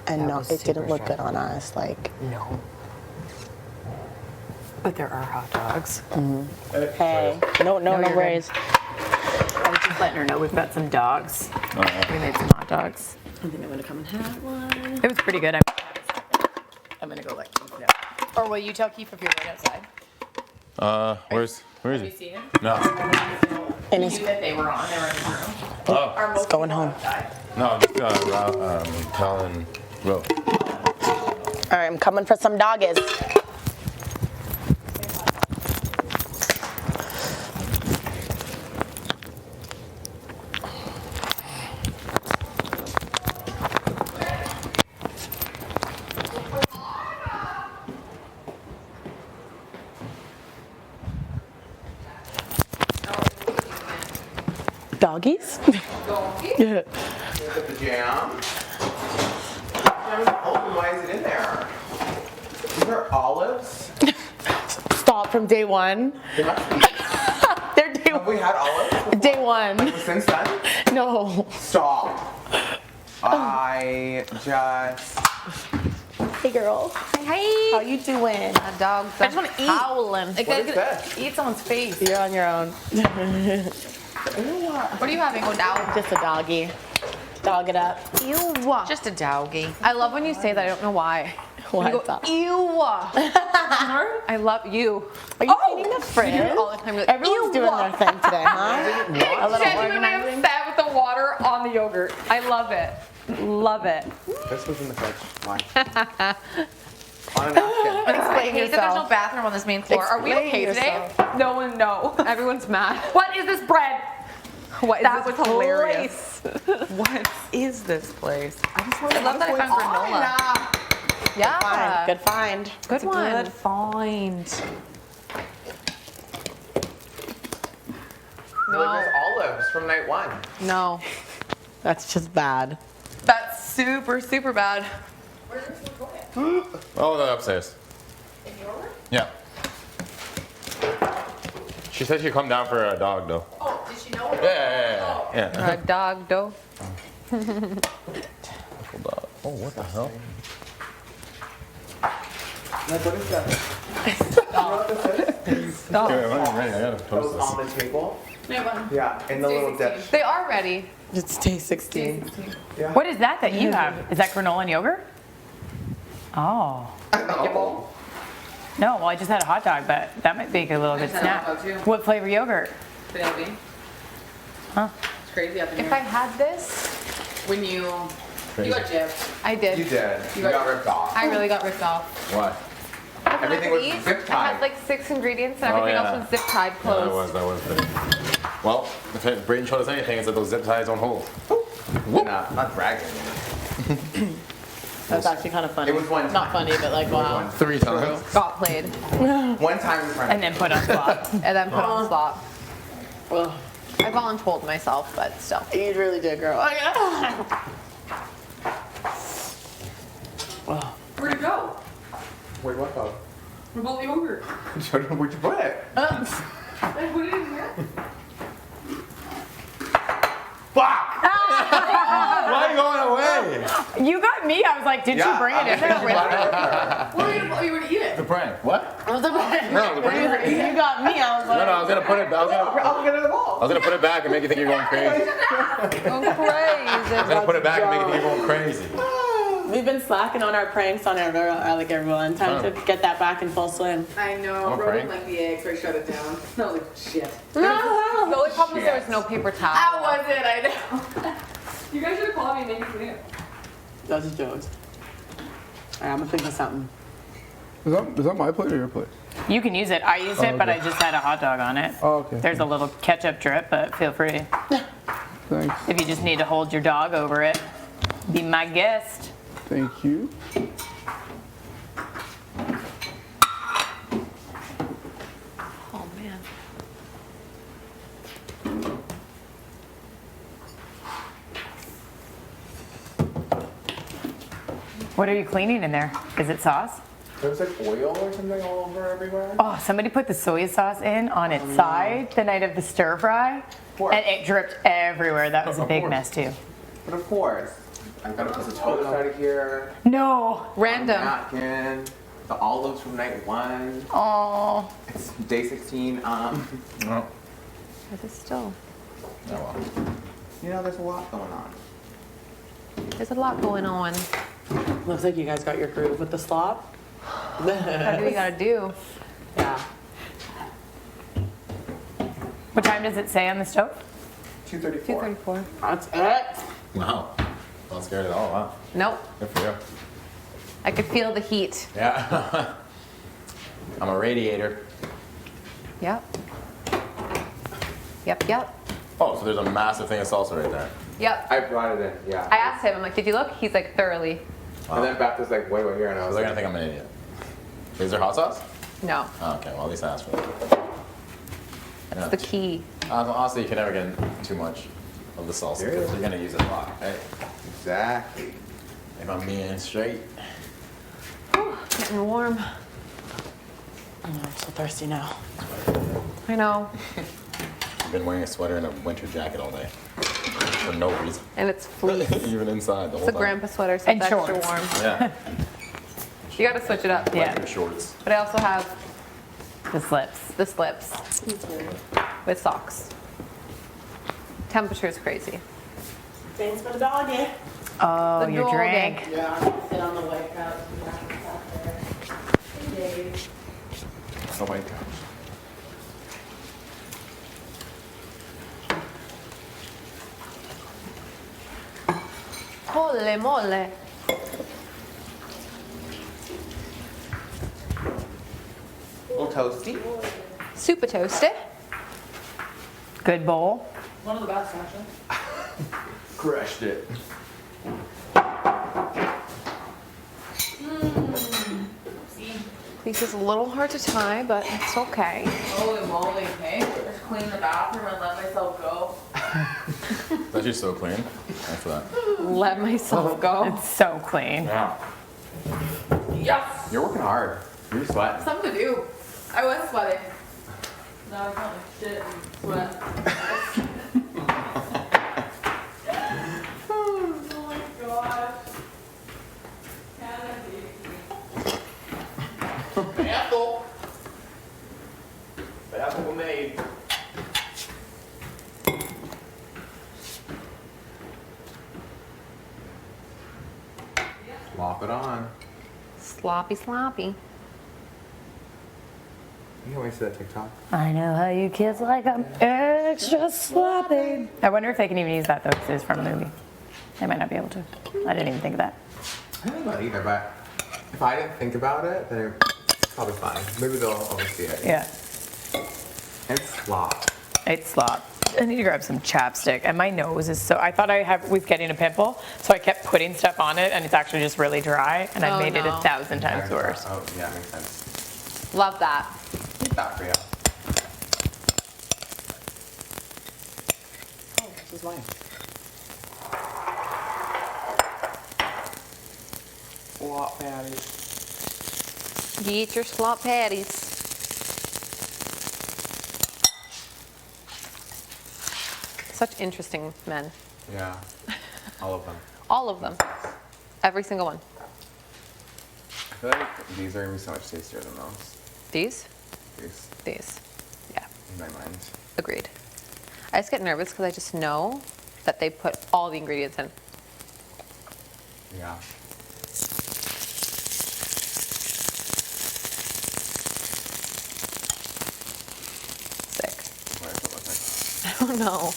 Speaker 3: and
Speaker 8: That
Speaker 3: no,
Speaker 8: was
Speaker 3: it didn't
Speaker 8: super
Speaker 3: look good on us. Like
Speaker 8: no. But there are hot dogs.
Speaker 3: Hey, no
Speaker 8: you're
Speaker 3: worries.
Speaker 8: I was just letting her know we've got some dogs. We made some hot dogs.
Speaker 3: I think I'm gonna come and have one.
Speaker 8: It was pretty good. I'm gonna go let Keith know. Or will you tell Keith if you're right outside?
Speaker 9: Where is
Speaker 8: Have
Speaker 9: he?
Speaker 8: you seen him?
Speaker 9: No.
Speaker 3: And
Speaker 8: You knew that they were on. They were in his room.
Speaker 9: Oh.
Speaker 3: It's going home.
Speaker 9: No, just Cal and Will.
Speaker 3: All right, I'm coming for some doggies. Doggies? Yeah.
Speaker 2: Look at the jam. Jam open. Why is it in there? These are olives.
Speaker 3: Stop from day one.
Speaker 2: They must be.
Speaker 3: They're day
Speaker 2: Have we had olives?
Speaker 3: Day one.
Speaker 2: Like since then?
Speaker 3: No.
Speaker 2: Stop. I just.
Speaker 3: Hey, girl.
Speaker 14: Hi.
Speaker 3: How you doing?
Speaker 14: A dog.
Speaker 8: I just want to eat.
Speaker 14: Howling.
Speaker 2: What is this?
Speaker 8: Eat someone's face.
Speaker 3: You're on your own.
Speaker 14: What are you having? Oh, dog.
Speaker 3: Just a doggy. Dog it up.
Speaker 14: Ew. Just a doggy. I love when you say that. I don't know why.
Speaker 3: Why
Speaker 14: You go, ew. I love you.
Speaker 3: Are you cleaning the fridge?
Speaker 14: You do it all the time. You're like,
Speaker 3: Everyone's doing their thing today, huh? A little
Speaker 14: Genuinely
Speaker 3: organizing.
Speaker 14: upset with the water on the yogurt. I love it. Love it.
Speaker 2: This was in the fridge. Why? On a napkin.
Speaker 14: I hate that there's no bathroom on this main floor. Are we
Speaker 3: Explain
Speaker 14: okay today?
Speaker 3: yourself.
Speaker 14: No one, no. Everyone's mad. What is this bread? What is
Speaker 8: That
Speaker 14: this
Speaker 8: was hilarious. What is this place?
Speaker 14: I love that I found granola. Yeah.
Speaker 3: Good find.
Speaker 14: Good one.
Speaker 8: Good find.
Speaker 2: Like there's olives from night one.
Speaker 14: No.
Speaker 3: That's just bad.
Speaker 14: That's super, super bad.
Speaker 9: Oh, they're upstairs.
Speaker 14: In your room?
Speaker 9: Yeah. She said she'd come down for a dog, though.
Speaker 14: Oh, did she know?
Speaker 9: Yeah.
Speaker 14: A dog, though.
Speaker 9: Beautiful dog. Oh, what the hell?
Speaker 2: Like, what is that? You know what this is?
Speaker 14: Stop.
Speaker 9: Okay, I'm ready. I gotta
Speaker 2: Those
Speaker 9: toast this.
Speaker 2: on the table.
Speaker 14: Yeah,
Speaker 2: Yeah, in the little dish.
Speaker 14: They are ready.
Speaker 3: It's day 16.
Speaker 2: Yeah.
Speaker 8: What is that you have? Is that granola and yogurt? Oh.
Speaker 2: Oh.
Speaker 8: No, well, I just had a hot dog, but that might make a little good
Speaker 14: just had a hot
Speaker 8: snack.
Speaker 14: dog, too.
Speaker 8: What flavor yogurt?
Speaker 14: Vanilla bean.
Speaker 1: It's crazy up in
Speaker 4: If
Speaker 1: here.
Speaker 4: I had this,
Speaker 1: When you got gypped.
Speaker 4: I did.
Speaker 2: You did. You got ripped off.
Speaker 4: I really got ripped off.
Speaker 13: What?
Speaker 2: Everything was zip
Speaker 4: It
Speaker 2: tied.
Speaker 4: had like 6 ingredients and
Speaker 13: Oh,
Speaker 4: everything
Speaker 13: yeah.
Speaker 4: else was zip tied
Speaker 13: Yeah,
Speaker 4: closed.
Speaker 13: that was pretty. Well, if Brayden showed us anything, it's that those zip ties don't hold.
Speaker 2: Nah, not bragging.
Speaker 3: That's actually kind of funny.
Speaker 2: It was one
Speaker 3: Not funny, but like, wow.
Speaker 13: 3 times.
Speaker 4: Got played.
Speaker 2: One time in front of
Speaker 8: And then put on slop.
Speaker 4: And then put on slop. I voluntold myself, but still.
Speaker 3: You really did, girl.
Speaker 1: Where'd it go?
Speaker 2: Wait, what though?
Speaker 1: We're both yogurt.
Speaker 2: Where'd you put it?
Speaker 1: I put it in here.
Speaker 13: Why are you going away?
Speaker 8: You got me. I was like, did you bring it in there with you?
Speaker 1: What are you gonna eat it?
Speaker 13: The prank. What?
Speaker 3: I was like,
Speaker 13: No, the prank.
Speaker 3: you got me. I was like,
Speaker 13: No, I was gonna put it. I was gonna put it back and make you think you're going crazy.
Speaker 4: Going crazy.
Speaker 13: I was gonna put it back and make you think you're going crazy.
Speaker 3: we've been slacking on our pranks on like everyone. Time to get that back in full swing.
Speaker 1: I know.
Speaker 13: What
Speaker 1: Bro
Speaker 13: prank?
Speaker 1: didn't like the eggs, so I shut it down. I was like, shit.
Speaker 4: The only problem was there was no paper towel.
Speaker 1: How was it? I know. You guys should have called me and made me clean it.
Speaker 3: Those are jokes. Alright, I'm gonna think of something.
Speaker 12: Is that my plate or your plate?
Speaker 8: You can use it. I used it, but I just had a hot dog on it.
Speaker 12: Oh, okay.
Speaker 8: There's a little ketchup drip, but feel free.
Speaker 12: Thanks.
Speaker 8: If you just need to hold your dog over it, be my guest.
Speaker 12: Thank you.
Speaker 4: Oh man.
Speaker 8: What are you cleaning in there? Is it sauce?
Speaker 2: There was like oil or something all over everywhere.
Speaker 8: Oh, somebody put the soy sauce in on its side the night of the stir fry, and it dripped everywhere. That was a big mess too.
Speaker 2: But of course, I've got a piece of toast out of here.
Speaker 8: No.
Speaker 4: Random.
Speaker 2: Napkin. The olives from night 1.
Speaker 8: Oh.
Speaker 2: It's day 16.
Speaker 13: No.
Speaker 4: But it's still.
Speaker 13: Oh well.
Speaker 2: You know, there's a lot going on.
Speaker 4: There's a lot going on.
Speaker 3: Looks like you guys got your groove with the slop.
Speaker 4: What do we gotta do?
Speaker 3: Yeah.
Speaker 8: What time does it say on the stove?
Speaker 2: 2:34.
Speaker 4: 2:34.
Speaker 3: That's it.
Speaker 13: Wow. Not scared at all. Wow.
Speaker 4: Nope.
Speaker 13: Good for you.
Speaker 4: I could feel the heat.
Speaker 13: Yeah. I'm a radiator.
Speaker 4: Yep. Yep.
Speaker 13: Oh, so there's a massive thing of salsa right there.
Speaker 4: Yep.
Speaker 2: I brought it in, yeah.
Speaker 4: I asked him, I'm like, did you look? He's like, thoroughly.
Speaker 2: And then Beth was like, wait, here, and I was
Speaker 13: They're
Speaker 2: like,
Speaker 13: gonna think I'm an idiot. Is there hot sauce?
Speaker 4: No.
Speaker 13: Oh, okay, well at least I asked for it.
Speaker 4: That's the key.
Speaker 13: Honestly, you can never get too much of the salsa because you're gonna use it a lot, right?
Speaker 2: Exactly.
Speaker 13: If I'm being straight.
Speaker 4: Getting warm.
Speaker 3: I'm so thirsty now.
Speaker 4: I know.
Speaker 13: I've been wearing a sweater and a winter jacket all day. For no reason.
Speaker 4: And it's fleece.
Speaker 13: Even inside the
Speaker 4: It's
Speaker 13: whole
Speaker 4: a
Speaker 13: time.
Speaker 4: grandpa sweater, so
Speaker 8: And
Speaker 4: it's extra
Speaker 8: shorts.
Speaker 4: warm.
Speaker 13: Yeah.
Speaker 4: You gotta switch it up.
Speaker 13: Biker shorts.
Speaker 4: But I also have
Speaker 8: The slips.
Speaker 4: the slips with socks. Temperature is crazy.
Speaker 3: Thanks for the doggy.
Speaker 8: Oh,
Speaker 4: The
Speaker 8: your
Speaker 4: doggy.
Speaker 8: drink.
Speaker 3: Yeah, I'm gonna sit on the white couch.
Speaker 2: oh my gosh.
Speaker 4: Mole, mole.
Speaker 2: A little toasty.
Speaker 4: Super toasty.
Speaker 8: Good bowl.
Speaker 1: One of the best, actually.
Speaker 2: Crushed it.
Speaker 4: This is a little hard to tie, but it's okay.
Speaker 1: Holy moly, hey. Just clean the bathroom and let myself go.
Speaker 13: It's actually so clean. Thanks for that.
Speaker 4: Let myself go.
Speaker 8: It's so clean.
Speaker 2: Yeah.
Speaker 1: Yes!
Speaker 2: You're working hard. You're sweating.
Speaker 1: Something to do. I was sweating. Now I feel like shit and sweat. Oh my gosh.
Speaker 2: Bethel. Bethel made. Slop it on.
Speaker 4: Sloppy, sloppy.
Speaker 2: You can't wait to see that TikTok.
Speaker 8: I know how you kiss like I'm extra sloppy. I wonder if they can even use that though, because it's from a movie. They might not be able to. I didn't even think of that.
Speaker 2: I don't know either, but if I didn't think about it, then it's probably fine. Maybe they'll oversee it.
Speaker 8: Yeah.
Speaker 2: It's slop.
Speaker 8: It's slop. I need to grab some chapstick, and my nose is so. I thought was getting a pimple, so I kept putting stuff on it, and it's actually just really dry, and I made it 1,000 times worse.
Speaker 2: Oh, yeah, makes sense.
Speaker 1: Love that.
Speaker 2: That for you. Oh, this is mine. Slop patties.
Speaker 4: You eat your slop patties. Such interesting men.
Speaker 2: Yeah, all of them.
Speaker 4: All of them. Every single one.
Speaker 2: I feel like these are gonna be so much tastier than those.
Speaker 4: These?
Speaker 2: These.
Speaker 4: Yeah.
Speaker 2: In my mind.
Speaker 4: Agreed. I just get nervous because I just know that they put all the ingredients in.
Speaker 2: Yeah.
Speaker 4: Sick.
Speaker 2: What does it look like?
Speaker 4: I don't know.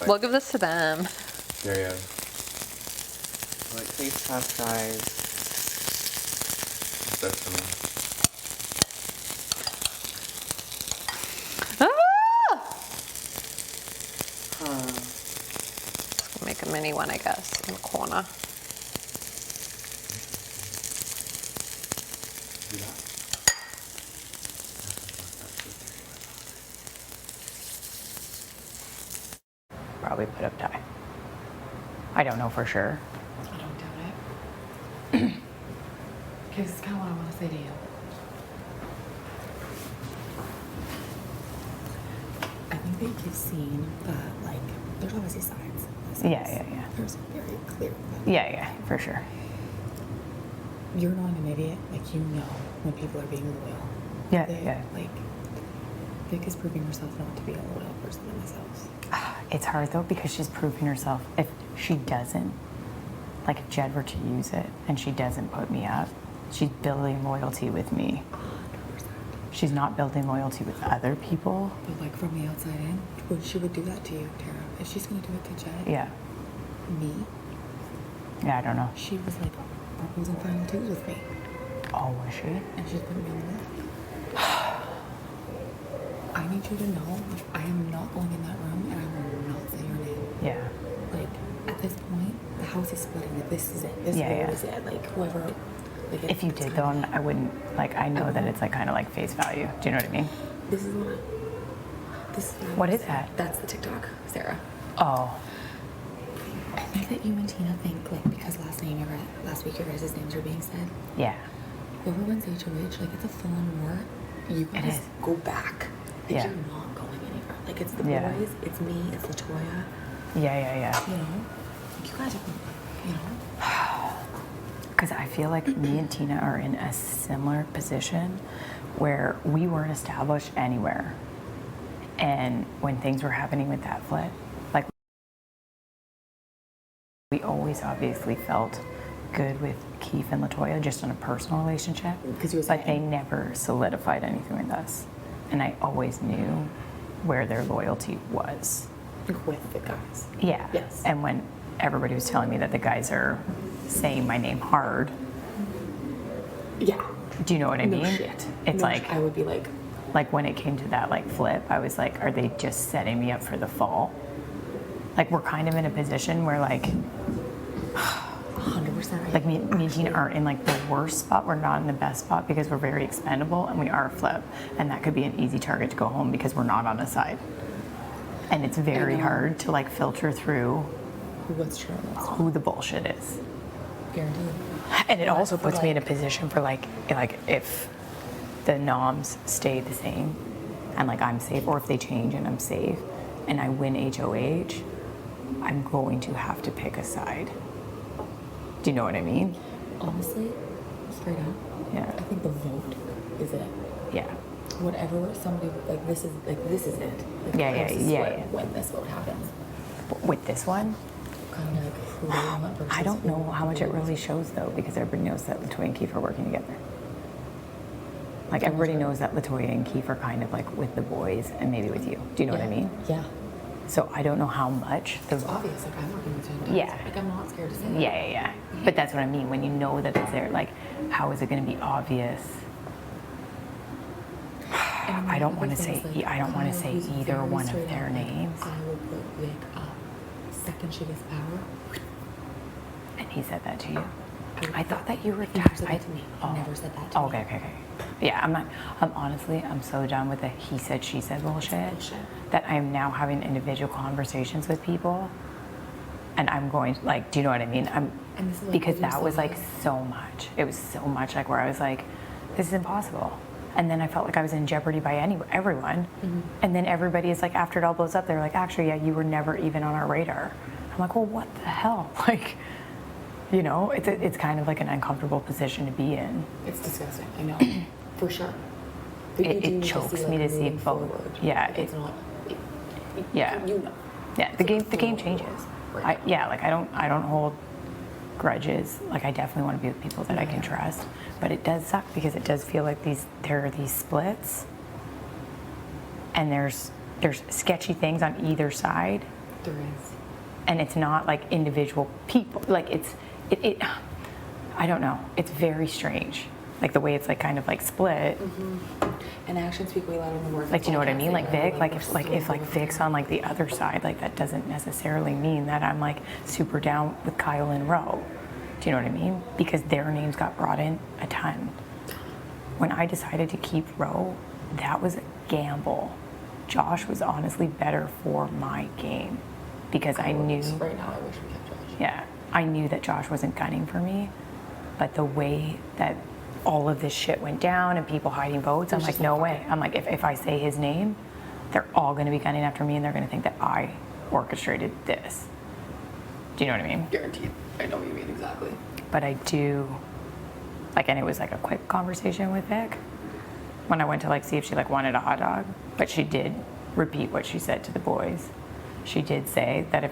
Speaker 4: We'll give this to them.
Speaker 2: Period. Like face test, guys. Sesame.
Speaker 4: Just make a mini one, I guess, in the corner.
Speaker 8: Probably put up Ty. I don't know for sure.
Speaker 14: I don't doubt it. Because it's kind of what I want to say to you. I think that you've seen that, like, there's obviously signs.
Speaker 8: Yeah.
Speaker 14: There's very clear.
Speaker 8: Yeah, for sure.
Speaker 14: You're not an idiot. Like, you know when people are being loyal.
Speaker 8: Yeah.
Speaker 14: Like, Vic is proving herself not to be a loyal person to themselves.
Speaker 8: It's hard though because she's proving herself. If she doesn't, like if Jed were to use it and she doesn't put me up, she's building loyalty with me.
Speaker 14: 100%.
Speaker 8: She's not building loyalty with other people.
Speaker 14: But like from the outside in, she would do that to you, Tara. If she's gonna do it to Jed,
Speaker 8: Yeah.
Speaker 14: me,
Speaker 8: Yeah, I don't know.
Speaker 14: she was like proposing final twos with me.
Speaker 8: Oh, was she?
Speaker 14: And she's putting me on the list. I need you to know, like, I am not going in that room and I will not say your name.
Speaker 8: Yeah.
Speaker 14: Like, at this point, the house is splitting. Like, this is it. This road is it. Like, whoever. Like,
Speaker 8: If you did though, I wouldn't, like, I know that it's like kind of like face value. Do you know what I mean?
Speaker 14: This is what.
Speaker 8: What is that?
Speaker 14: That's the TikTok, Sarah.
Speaker 8: Oh.
Speaker 14: I think that you and Tina think, like, because last week your guys' names are being said.
Speaker 8: Yeah.
Speaker 14: Whoever wins HOH, like, it's a full-on war. You guys go back. Like,
Speaker 8: Yeah.
Speaker 14: you're not going anywhere. Like, it's the
Speaker 8: Yeah.
Speaker 14: boys, it's me, it's LaToya.
Speaker 8: Yeah.
Speaker 14: You know? Like, you guys are, you know?
Speaker 8: Because I feel like me and Tina are in a similar position where we weren't established anywhere. And when things were happening with that flip, like, we always obviously felt good with Keith and LaToya just in a personal relationship. But they never solidified anything with us. And I always knew where their loyalty was.
Speaker 14: With the guys.
Speaker 8: Yeah.
Speaker 14: Yes.
Speaker 8: And when everybody was telling me that the guys are saying my name hard.
Speaker 14: Yeah.
Speaker 8: Do you know what I mean?
Speaker 14: No shit.
Speaker 8: It's
Speaker 14: No
Speaker 8: like
Speaker 14: shit. I would be like
Speaker 8: when it came to that like flip, I was like, are they just setting me up for the fall? Like we're kind of in a position where like
Speaker 14: 100%.
Speaker 8: Like me and Tina aren't in like the worst spot. We're not in the best spot because we're very expendable and we are a flip. And that could be an easy target to go home because we're not on a side. And it's very hard to like filter through
Speaker 14: what's true,
Speaker 8: who the bullshit is.
Speaker 14: Guaranteed.
Speaker 8: And it also puts me in a position for like if the noms stay the same and like I'm safe, or if they change and I'm safe and I win HOH, I'm going to have to pick a side. Do you know what I mean?
Speaker 14: Honestly, straight up.
Speaker 8: Yeah.
Speaker 14: I think the vote is it.
Speaker 8: Yeah.
Speaker 14: Whatever somebody this is it. Like,
Speaker 8: Yeah.
Speaker 14: When this vote happens.
Speaker 8: With this one?
Speaker 14: Kind of like
Speaker 16: who they want versus
Speaker 8: I don't know
Speaker 16: who
Speaker 8: how much
Speaker 16: they
Speaker 8: it really shows though, because everybody knows that Latoya and Keith are working together. Like everybody knows that Latoya and Keith are kind of like with the boys and maybe with you. Do you know what I mean?
Speaker 16: Yeah.
Speaker 8: So I don't know how much the.
Speaker 16: It's obvious. Like I'm working with him.
Speaker 8: Yeah.
Speaker 16: Like I'm not scared to say that.
Speaker 8: Yeah. But that's what I mean. When you know that it's there, like, how is it going to be obvious? I don't want to say. I don't want to say either one of their names.
Speaker 16: I will put Vic up. Second she gets power.
Speaker 8: And he said that to you. I thought that you were.
Speaker 16: He never said that to me. He never said that to me.
Speaker 8: Okay. Yeah, I'm not. Honestly, I'm so done with the he said, she said bullshit. That I'm now having individual conversations with people, and I'm going like, do you know what I mean? Because that was like so much. It was so much like where I was like, this is impossible. And then I felt like I was in jeopardy by everyone.
Speaker 16: Mm-hmm.
Speaker 8: And then everybody is like, after it all blows up, they're like, actually, yeah, you were never even on our radar. I'm like, well, what the hell? Like, you know, it's kind of like an uncomfortable position to be in.
Speaker 16: It's disgusting. I know, for sure.
Speaker 8: It chokes me to see it both. Yeah,
Speaker 16: it's not.
Speaker 8: Yeah.
Speaker 16: You know.
Speaker 8: Yeah, the game changes. I don't hold grudges. Like I definitely want to be with people that I can trust. But it does suck because it does feel like there are these splits, and there's sketchy things on either side.
Speaker 16: There is.
Speaker 8: And it's not like individual people. Like it I don't know. It's very strange. Like the way it's like kind of like split.
Speaker 16: Mm-hmm. And actions speak way louder than words.
Speaker 8: Like, do you know what I mean? Like Vic, if Vic's on like the other side, like that doesn't necessarily mean that I'm like super down with Kyle and Ro. Do you know what I mean? Because their names got brought in a ton. When I decided to keep Ro, that was a gamble. Josh was honestly better for my game because I knew.
Speaker 16: Right now, I wish we kept Josh.
Speaker 8: Yeah, I knew that Josh wasn't gunning for me, but the way that all of this shit went down and people hiding votes, I'm like, no way. I'm like, if I say his name, they're all going to be gunning after me and they're going to think that I orchestrated this. Do you know what I mean?
Speaker 16: Guaranteed. I know what you mean exactly.
Speaker 8: But I do, like, and it was like a quick conversation with Vic when I went to like see if she like wanted a hot dog, but she did repeat what she said to the boys. She did say that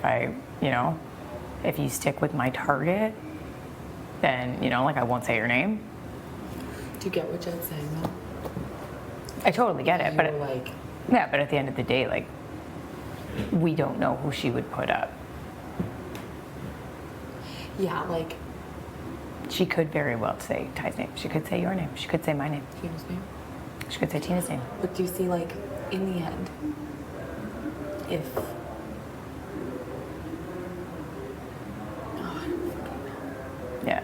Speaker 8: if you stick with my target, then, like I won't say your name.
Speaker 16: Do you get what Jed's saying though?
Speaker 8: I totally get it, but
Speaker 16: like,
Speaker 8: yeah, but at the end of the day, like, we don't know who she would put up.
Speaker 16: Yeah, like.
Speaker 8: She could very well say Ty's name. She could say your name. She could say my name.
Speaker 16: Tina's name.
Speaker 8: She could say Tina's name.
Speaker 16: But do you see, like, in the end, if. Oh, I don't fucking know.
Speaker 8: Yeah.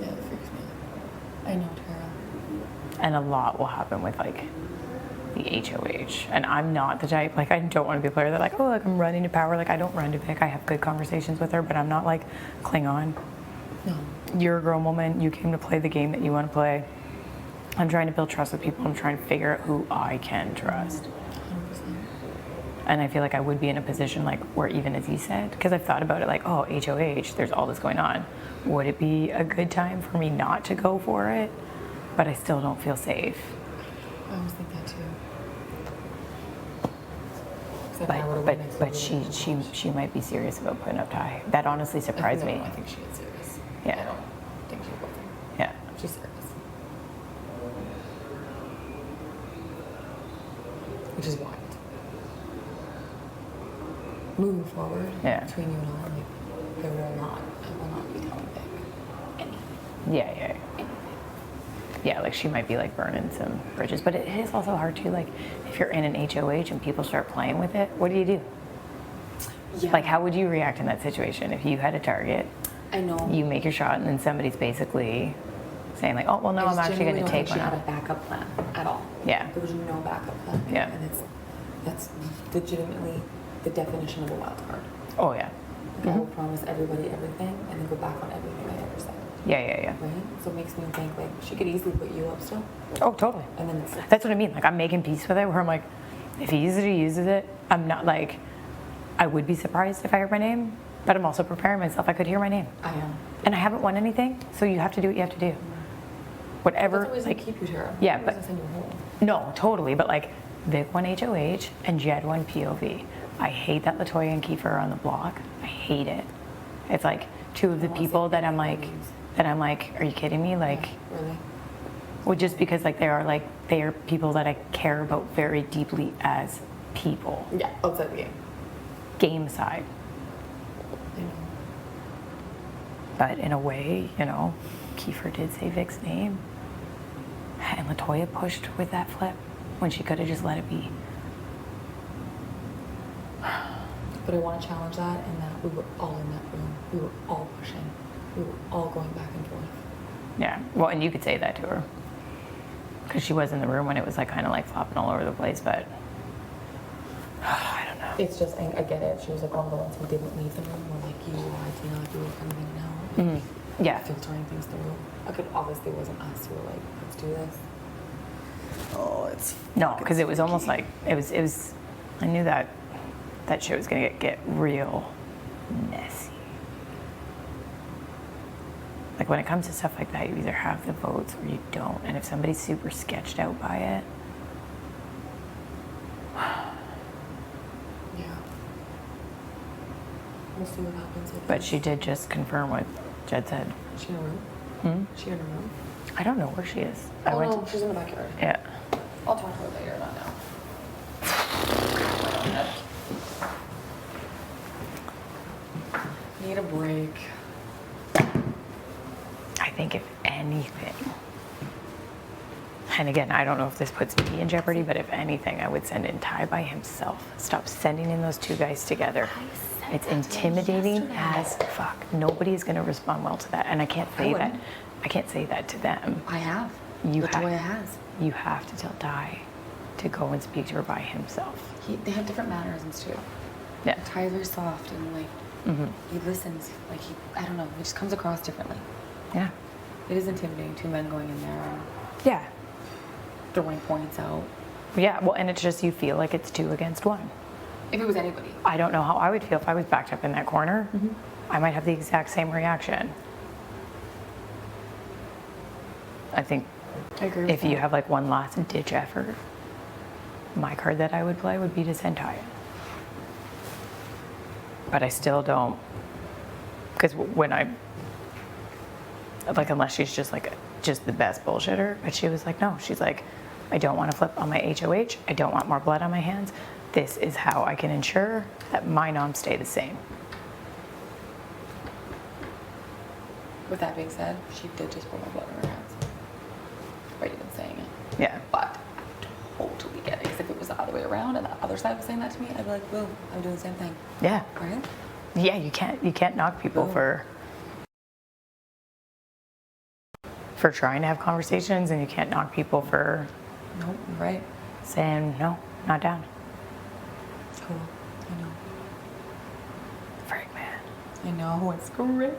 Speaker 16: Yeah, it freaks me out. I know, Tara.
Speaker 8: And a lot will happen with like the HOH. And I'm not the type, like I don't want to be a player that like, oh, like I'm running to power. Like I don't run to Vic. I have good conversations with her, but I'm not like Klingon.
Speaker 16: No.
Speaker 8: You're a grown woman. You came to play the game that you want to play. I'm trying to build trust with people. I'm trying to figure out who I can trust.
Speaker 16: 100%.
Speaker 8: And I feel like I would be in a position like where even as you said, because I've thought about it like, oh, HOH, there's all this going on. Would it be a good time for me not to go for it? But I still don't feel safe.
Speaker 16: I always think that too.
Speaker 8: But she might be serious about putting up Ty. That honestly surprised me.
Speaker 16: I think she is serious.
Speaker 8: Yeah.
Speaker 16: I don't think she's with him.
Speaker 8: Yeah.
Speaker 16: She's serious. Which is wild. Moving forward, between you and I, like, I will not be telling Vic anything.
Speaker 8: Yeah. Yeah, like she might be like burning some bridges, but it is also hard too. Like if you're in an HOH and people start playing with it, what do you do?
Speaker 16: Yeah.
Speaker 8: Like how would you react in that situation if you had a target?
Speaker 16: I know.
Speaker 8: You make your shot and then somebody's basically saying like, oh well, no, I'm actually going to take one
Speaker 16: out.
Speaker 8: out.
Speaker 16: She had a backup plan at all.
Speaker 8: Yeah.
Speaker 16: There was no backup plan.
Speaker 8: Yeah.
Speaker 16: And that's legitimately the definition of a wild card.
Speaker 8: Oh yeah.
Speaker 16: Like I will promise everybody everything and then go back on everything I ever said.
Speaker 8: Yeah.
Speaker 16: Right? So it makes me think like she could easily put you up still.
Speaker 8: Oh, totally.
Speaker 16: And then it's
Speaker 8: that's what I mean. Like I'm making peace with it where I'm like, if he uses it, he uses it. I'm not like, I would be surprised if I heard my name, but I'm also preparing myself. I could hear my name.
Speaker 16: I am.
Speaker 8: And I haven't won anything, so you have to do what you have to do. Whatever.
Speaker 16: That's always
Speaker 8: like,
Speaker 16: gonna keep you, Tara.
Speaker 8: Yeah,
Speaker 16: That
Speaker 8: but
Speaker 16: doesn't send you home.
Speaker 8: no, totally. But like Vic won HOH and Jed won POV. I hate that LaToya and Kiefer are on the block. I hate it. It's like two of the people that I'm like, are you kidding me? Like,
Speaker 3: Really?
Speaker 8: well, just because like they are people that I care about very deeply as people.
Speaker 3: Yeah, outside the game.
Speaker 8: Game side. But in a way, you know, Kiefer did say Vic's name. And LaToya pushed with that flip when she could have just let it be.
Speaker 16: But I want to challenge that in that we were all in that room. We were all pushing. We were all going back and forth.
Speaker 8: Yeah, well, and you could say that to her. Because she was in the room when it was like kind of like flopping all over the place, but I don't know.
Speaker 16: It's just, I get it. She was like one of the ones who didn't leave the room when like you lied to not do it kind of thing now.
Speaker 8: Mm-hmm. Yeah.
Speaker 16: Filtering things through. Okay, obviously it wasn't us who were like, let's do this.
Speaker 3: Oh, it's
Speaker 8: No, because it was almost like it was. I knew that shit was gonna get real messy. Like when it comes to stuff like that, you either have the votes or you don't. And if somebody's super sketched out by it,
Speaker 16: Yeah. We'll see what happens with
Speaker 8: but she did just confirm what Jed said.
Speaker 16: Is she in her room?
Speaker 8: Hmm?
Speaker 16: Is she in her room?
Speaker 8: I don't know where she is.
Speaker 16: Oh no, she's in the backyard.
Speaker 8: Yeah.
Speaker 16: I'll talk to her later, not now. Need a break.
Speaker 8: I think if anything, and again, I don't know if this puts me in jeopardy, but if anything, I would send in Ty by himself. Stop sending in those two guys together. It's intimidating as fuck. Nobody's gonna respond well to that, and I can't say that. I can't say that to them.
Speaker 16: I have.
Speaker 8: You
Speaker 16: LaToya
Speaker 8: have.
Speaker 16: has.
Speaker 8: You have to tell Ty to go and speak to her by himself.
Speaker 16: They have different mannerisms too.
Speaker 8: Yeah.
Speaker 16: Ty's very soft and like he listens. Like I don't know. He just comes across differently.
Speaker 8: Yeah.
Speaker 16: It is intimidating. Two men going in there and
Speaker 8: Yeah.
Speaker 16: throwing points out.
Speaker 8: Yeah. Well, and it's just you feel like it's 2 against 1.
Speaker 16: If it was anybody.
Speaker 8: I don't know how I would feel if I was backed up in that corner. I might have the exact same reaction. I think
Speaker 16: I agree with
Speaker 8: if you
Speaker 16: that.
Speaker 8: have like one last ditch effort, my card that I would play would be to send Ty in. But I still don't, because when I, like unless she's just like, just the best bullshitter, but she was like, no, she's like, I don't want to flip on my HOH. I don't want more blood on my hands. This is how I can ensure that my noms stay the same.
Speaker 16: With that being said, she did just put my blood in her hands. By even saying it.
Speaker 8: Yeah.
Speaker 16: But I totally get it. Because if it was the other way around and the other side was saying that to me, I'd be like, boom, I'm doing the same thing.
Speaker 8: Yeah.
Speaker 16: Right?
Speaker 8: Yeah, you can't knock people for trying to have conversations, and you can't knock people for
Speaker 16: Nope, right.
Speaker 8: saying no, not down.
Speaker 16: Cool. I know.
Speaker 8: Freak, man.
Speaker 16: I know, it's great.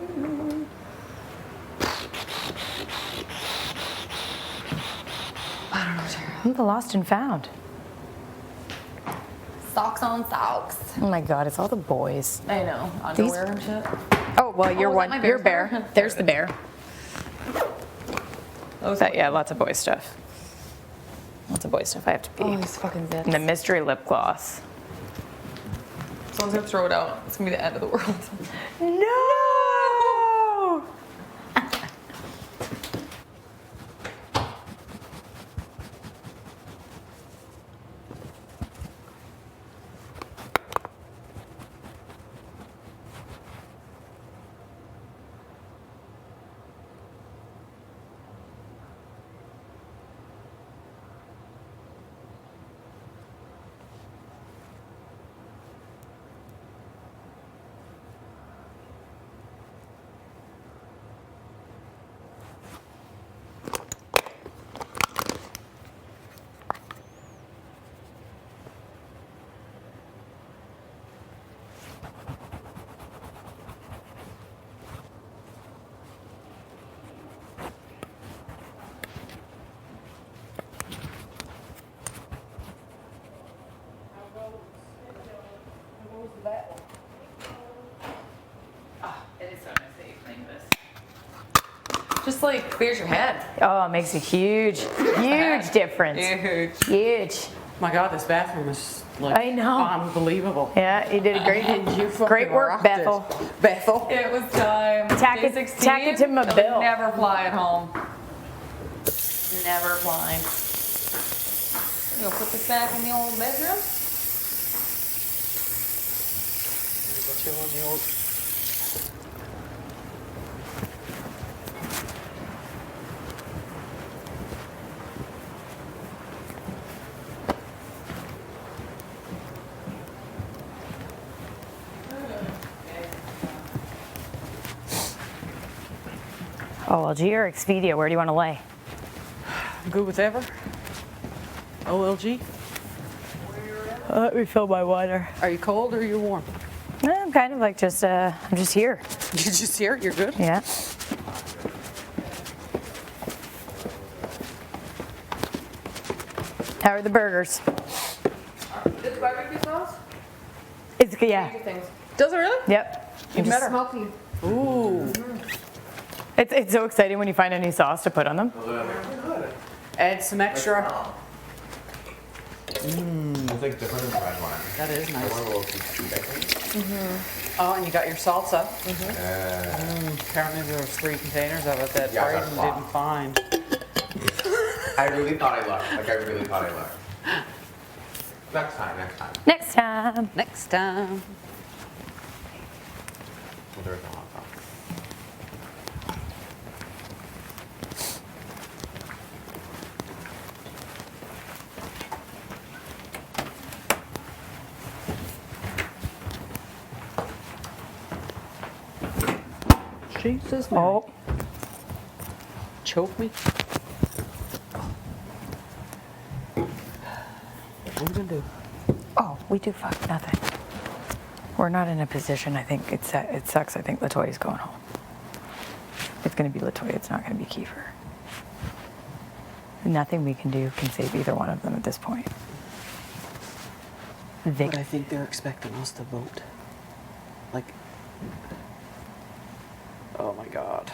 Speaker 16: I don't know, Tara.
Speaker 8: I'm the lost and found.
Speaker 16: Socks on socks.
Speaker 8: Oh my god, it's all the boys.
Speaker 16: I know. Underwear and shit.
Speaker 8: Oh well, you're
Speaker 16: is that my
Speaker 8: You're
Speaker 16: bear's
Speaker 8: bear.
Speaker 16: bear?
Speaker 8: There's the bear. But yeah, lots of boy stuff. Lots of boy stuff. I have to pee.
Speaker 16: Oh, these fucking zips.
Speaker 8: And the mystery lip gloss.
Speaker 16: Someone's gonna throw it out. It's gonna be the end of the world.
Speaker 8: No!
Speaker 16: Just like clears your head.
Speaker 8: Oh, it makes a huge difference.
Speaker 16: Huge.
Speaker 8: Huge.
Speaker 1: My God, this bathroom is like
Speaker 8: I know.
Speaker 1: unbelievable.
Speaker 8: Yeah, you did a great,
Speaker 1: You fucking
Speaker 8: great work,
Speaker 1: rocked
Speaker 8: Bethel.
Speaker 1: it. Bethel.
Speaker 14: It was time.
Speaker 8: Tack
Speaker 14: Day
Speaker 8: it-
Speaker 14: 16,
Speaker 8: tack it to my
Speaker 14: I would
Speaker 8: bill.
Speaker 14: Never fly at home. Never fly. You'll put this back in the old bedroom.
Speaker 8: OLG or Expedia, where do you want to lay?
Speaker 1: Good with ever. OLG.
Speaker 8: Let me fill my water.
Speaker 1: Are you cold or are you warm?
Speaker 8: I'm kind of like just, I'm just here.
Speaker 1: You're just here? You're good?
Speaker 8: Yeah. How are the burgers?
Speaker 14: This barbecue sauce?
Speaker 8: It's yeah.
Speaker 14: Things.
Speaker 1: Does it really?
Speaker 8: Yep.
Speaker 1: You better.
Speaker 14: Smoky.
Speaker 1: Ooh.
Speaker 8: It's so exciting when you find a new sauce to put on them.
Speaker 1: Add some extra.
Speaker 2: It's like different than red wine.
Speaker 1: That is
Speaker 2: I
Speaker 1: nice.
Speaker 2: want a little too bacon.
Speaker 1: Oh, and you got your salsa.
Speaker 2: Yeah.
Speaker 1: Apparently there were 3 containers of it that
Speaker 2: Yeah, I got
Speaker 1: Braden
Speaker 2: caught.
Speaker 1: didn't find.
Speaker 2: I really thought I looked. Like I really thought I looked. Next time.
Speaker 8: Next time.
Speaker 1: Next time.
Speaker 2: Well, there's a hot sauce.
Speaker 1: Jesus, Mary.
Speaker 8: Oh,
Speaker 1: Choke me. What are we gonna do?
Speaker 8: oh, we do fuck nothing. We're not in a position. I think it sucks. I think Latoya's going home. It's going to be Latoya. It's not going to be Kiefer. Nothing we can do can save either one of them at this point. Vic,
Speaker 1: But I think they're expecting us to vote. Like, oh my God.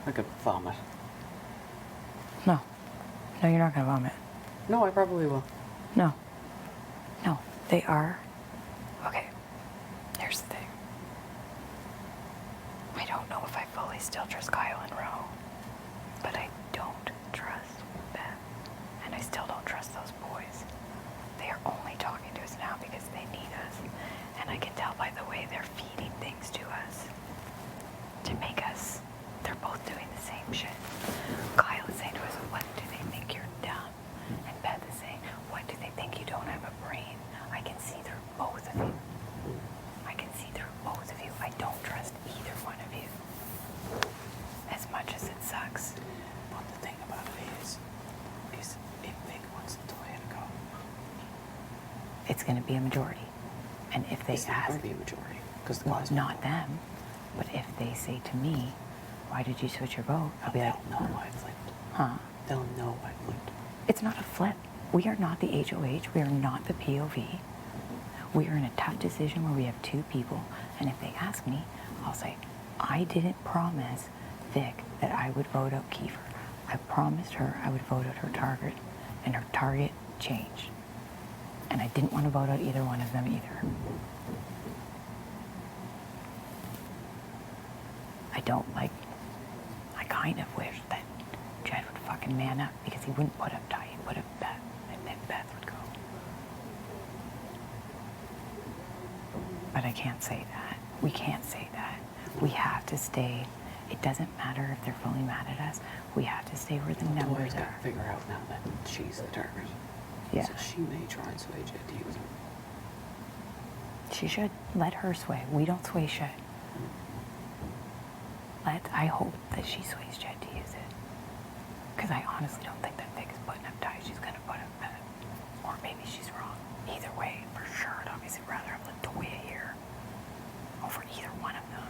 Speaker 1: I could vomit.
Speaker 8: no, you're not going to vomit.
Speaker 1: No, I probably will.
Speaker 8: No, they are. Okay, here's the thing. I don't know if I fully still trust Kyle and Ro, but I don't trust Beth, and I still don't trust those boys. They are only talking to us now because they need us, and I can tell by the way they're feeding things to us to make us. They're both doing the same shit. Kyle is saying to us, "What do they think you're dumb?" And Beth is saying, "What do they think you don't have a brain?" I can see through both of you. I can see through both of you. I don't trust either one of you. As much as it sucks.
Speaker 1: But the thing about it is if Vic wants Latoya to go,
Speaker 8: It's going to be a majority. And if they
Speaker 1: it's not
Speaker 8: ask,
Speaker 1: going to be a majority. Because the
Speaker 8: well,
Speaker 1: guys
Speaker 8: not them, but if they say to me, "Why did you switch your vote?" I'll be like,
Speaker 1: they'll know I flipped.
Speaker 8: "Huh?
Speaker 1: They'll know I flipped.
Speaker 8: It's not a flip. We are not the HOH. We are not the POV. We are in a tough decision where we have 2 people. And if they ask me, I'll say, I didn't promise Vic that I would vote out Kiefer. I promised her I would vote out her target, and her target changed. And I didn't want to vote out either one of them either. I kind of wish that Jed would fucking man up because he wouldn't put up Ty, he'd put up Beth, and then Beth would go. But I can't say that. We can't say that. We have to stay. It doesn't matter if they're fully mad at us. We have to stay where the numbers
Speaker 1: Latoya's got
Speaker 8: are.
Speaker 1: to figure out now that she's the target.
Speaker 8: Yeah.
Speaker 1: So she may try and sway Jed to use her.
Speaker 8: She should let her sway. We don't sway shit. I hope that she sways Jed to use it. Because I honestly don't think that Vic is putting up Ty. She's going to put up Beth. Or maybe she's wrong. Either way, for sure, I'd obviously rather have Latoya here over either one of them.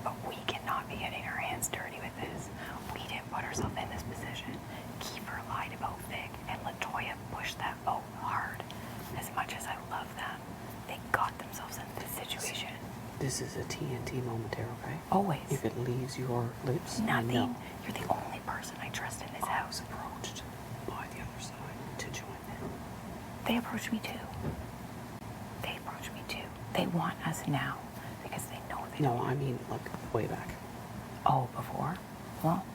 Speaker 8: But we cannot be getting our hands dirty with this. We didn't put ourselves in this position. Kiefer lied about Vic, and Latoya pushed that vote hard. As much as I love them, they got themselves in this situation.
Speaker 1: This is a TNT moment here, okay?
Speaker 8: Always.
Speaker 1: If it leaves your lips,
Speaker 8: Nothing.
Speaker 1: no.
Speaker 8: You're the only person I trust in this house.
Speaker 1: Approached by the other side.
Speaker 8: They approached me too. They approached me too. They want us now because they know they
Speaker 1: No,
Speaker 8: don't.
Speaker 1: I mean, like, way back.
Speaker 8: Oh, before? Well,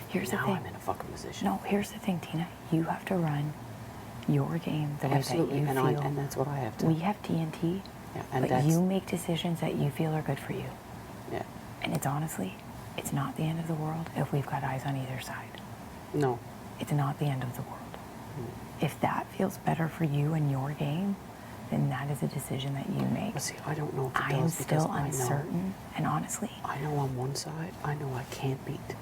Speaker 8: here's the
Speaker 1: Now
Speaker 8: thing.
Speaker 1: I'm in a fucking position.
Speaker 8: No, here's the thing, Tina. You have to run your game the way
Speaker 1: Absolutely,
Speaker 8: that you
Speaker 1: and
Speaker 8: feel.
Speaker 1: and that's what I have to.
Speaker 8: We have TNT,
Speaker 1: Yeah, and
Speaker 8: but
Speaker 1: that's
Speaker 8: you make decisions that you feel are good for you.
Speaker 1: yeah.
Speaker 8: And it's honestly, it's not the end of the world if we've got eyes on either side.
Speaker 1: No.
Speaker 8: It's not the end of the world. If that feels better for you and your game, then that is a decision that you make.
Speaker 1: But see, I don't know if it
Speaker 8: I am
Speaker 1: does because
Speaker 8: still uncertain, and honestly,
Speaker 1: I know on one side, I know I can't beat them.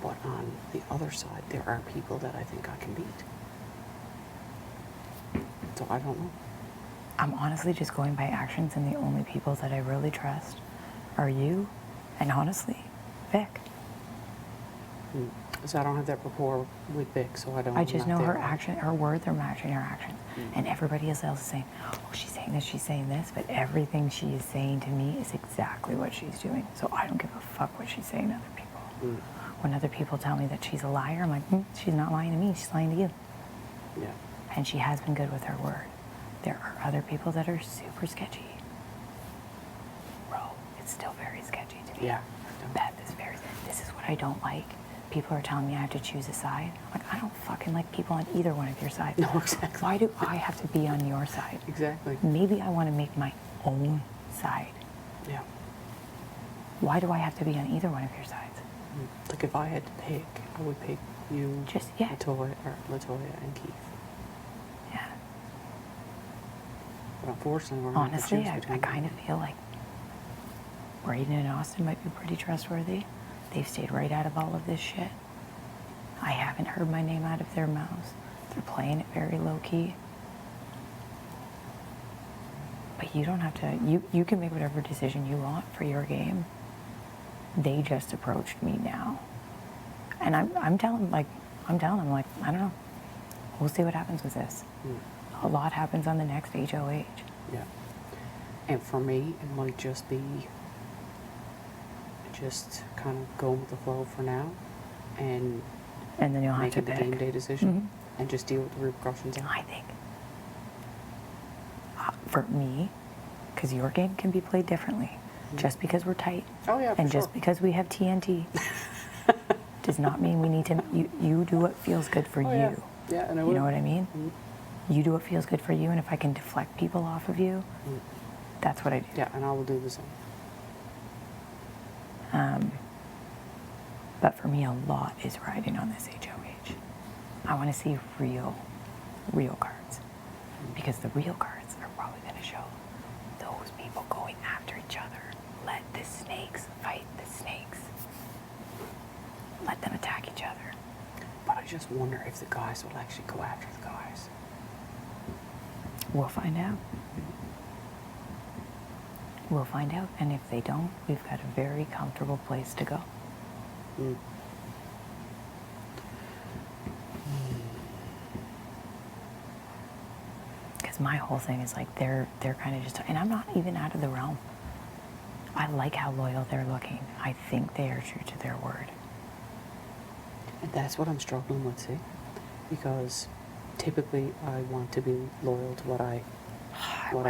Speaker 1: But on the other side, there are people that I think I can beat. So I don't know.
Speaker 8: I'm honestly just going by actions, and the only people that I really trust are you, and honestly, Vic.
Speaker 1: So I don't have that rapport with Vic, so I don't.
Speaker 8: I just
Speaker 1: I'm not
Speaker 8: know her
Speaker 1: there.
Speaker 8: action, her words are matching her actions. And everybody else is saying, oh, she's saying this, but everything she is saying to me is exactly what she's doing. So I don't give a fuck what she's saying to other people. When other people tell me that she's a liar, I'm like, she's not lying to me, she's lying to you.
Speaker 1: Yeah.
Speaker 8: And she has been good with her word. There are other people that are super sketchy. Bro, it's still very sketchy to me.
Speaker 1: Yeah.
Speaker 8: Beth is very, this is what I don't like. People are telling me I have to choose a side. I'm like, I don't fucking like people on either one of your sides.
Speaker 1: No, exactly.
Speaker 8: Why do I have to be on your side?
Speaker 1: Exactly.
Speaker 8: Maybe I want to make my own side.
Speaker 1: Yeah.
Speaker 8: Why do I have to be on either one of your sides?
Speaker 1: Like if I had to pick, I would pick you, Latoya and Keith.
Speaker 8: Yeah.
Speaker 1: But unfortunately, we're not
Speaker 8: Honestly, I kind of feel like Braden and Austin might be pretty trustworthy. They've stayed right out of all of this shit. I haven't heard my name out of their mouths. They're playing it very low key. But you don't have to, you can make whatever decision you want for your game. They just approached me now. And I'm telling them, like, I don't know. We'll see what happens with this. A lot happens on the next HOH.
Speaker 1: Yeah. And for me, it might just be just kind of go with the flow for now and
Speaker 8: then you'll have
Speaker 1: make
Speaker 8: to
Speaker 1: it the
Speaker 8: pick.
Speaker 1: game day decision and just deal with the repercussions.
Speaker 8: I think for me, because your game can be played differently. Just because we're tight and just because we have TNT does not mean we need to, you do what feels good for you.
Speaker 1: Yeah, and I
Speaker 8: You know what I mean? You do what feels good for you, and if I can deflect people off of you, that's what I do.
Speaker 1: Yeah, and I will do the same.
Speaker 8: But for me, a lot is riding on this HOH. I want to see real cards. Because the real cards are probably going to show those people going after each other. Let the snakes fight the snakes. Let them attack each other.
Speaker 1: But I just wonder if the guys will actually go after the guys.
Speaker 8: We'll find out. We'll find out. And if they don't, we've got a very comfortable place to go. Because my whole thing is like they're kind of just, and I'm not even out of the realm. I like how loyal they're looking. I think they are true to their word.
Speaker 1: And that's what I'm struggling with, see? Because typically I want to be loyal to what I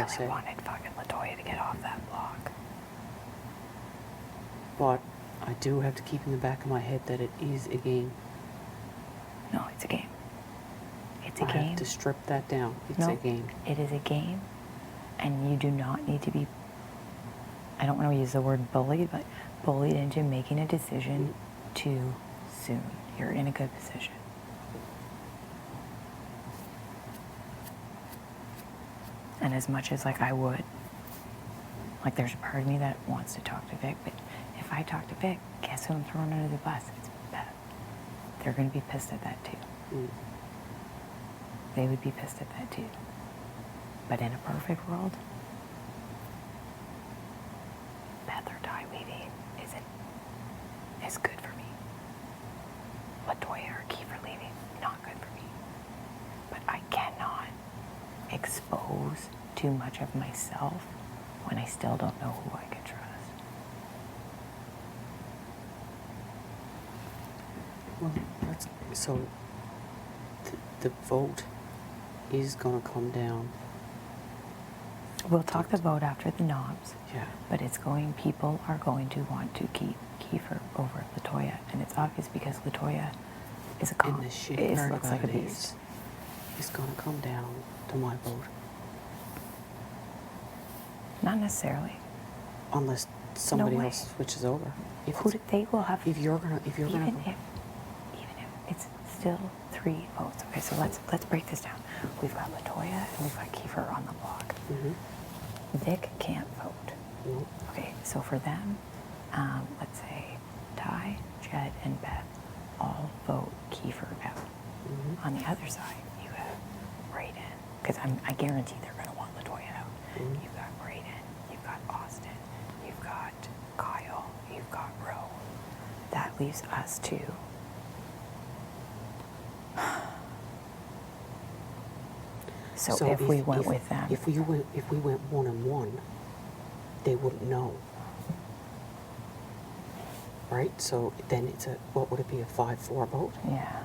Speaker 1: say.
Speaker 8: I wanted fucking Latoya to get off that block.
Speaker 1: But I do have to keep in the back of my head that it is a game.
Speaker 8: No, it's a game. It's a
Speaker 1: I
Speaker 8: game.
Speaker 1: have to strip that down. It's
Speaker 8: No,
Speaker 1: a game.
Speaker 8: It is a game, and you do not need to be, I don't want to use the word bullied, but bullied into making a decision too soon. You're in a good position. And as much as like I would, like there's a part of me that wants to talk to Vic, but if I talk to Vic, guess who I'm throwing under the bus? It's Beth. They're going to be pissed at that too. They would be pissed at that too. But in a perfect world, Beth or Ty leaving is good for me. Latoya or Kiefer leaving, not good for me. But I cannot expose too much of myself when I still don't know who I can trust.
Speaker 1: Well, so the vote is gonna come down.
Speaker 8: We'll talk the vote after the knobs.
Speaker 1: Yeah.
Speaker 8: But people are going to want to keep Kiefer over Latoya. And it's obvious because Latoya is a
Speaker 1: And the shitty
Speaker 8: it
Speaker 1: part
Speaker 8: looks
Speaker 1: about
Speaker 8: like a
Speaker 1: it
Speaker 8: beast.
Speaker 1: is gonna come down to my vote.
Speaker 8: Not necessarily.
Speaker 1: Unless somebody
Speaker 8: way.
Speaker 1: else switches over. If
Speaker 8: Who
Speaker 1: it's-
Speaker 8: did they will have
Speaker 1: if you're gonna
Speaker 8: even if it's still 3 votes. Okay, so let's break this down. We've got Latoya and we've got Kiefer on the block. Vic can't vote.
Speaker 1: Nope.
Speaker 8: Okay, so for them, let's say Ty, Jed, and Beth all vote Kiefer out. On the other side, you have Brayden, because I guarantee they're going to want Latoya out. You've got Brayden, you've got Austin, you've got Kyle, you've got Ro. That leaves us two. So if we went with them,
Speaker 1: if we went 1-1, they wouldn't know, right? So then it's what would it be, a 5-4 vote?
Speaker 8: yeah.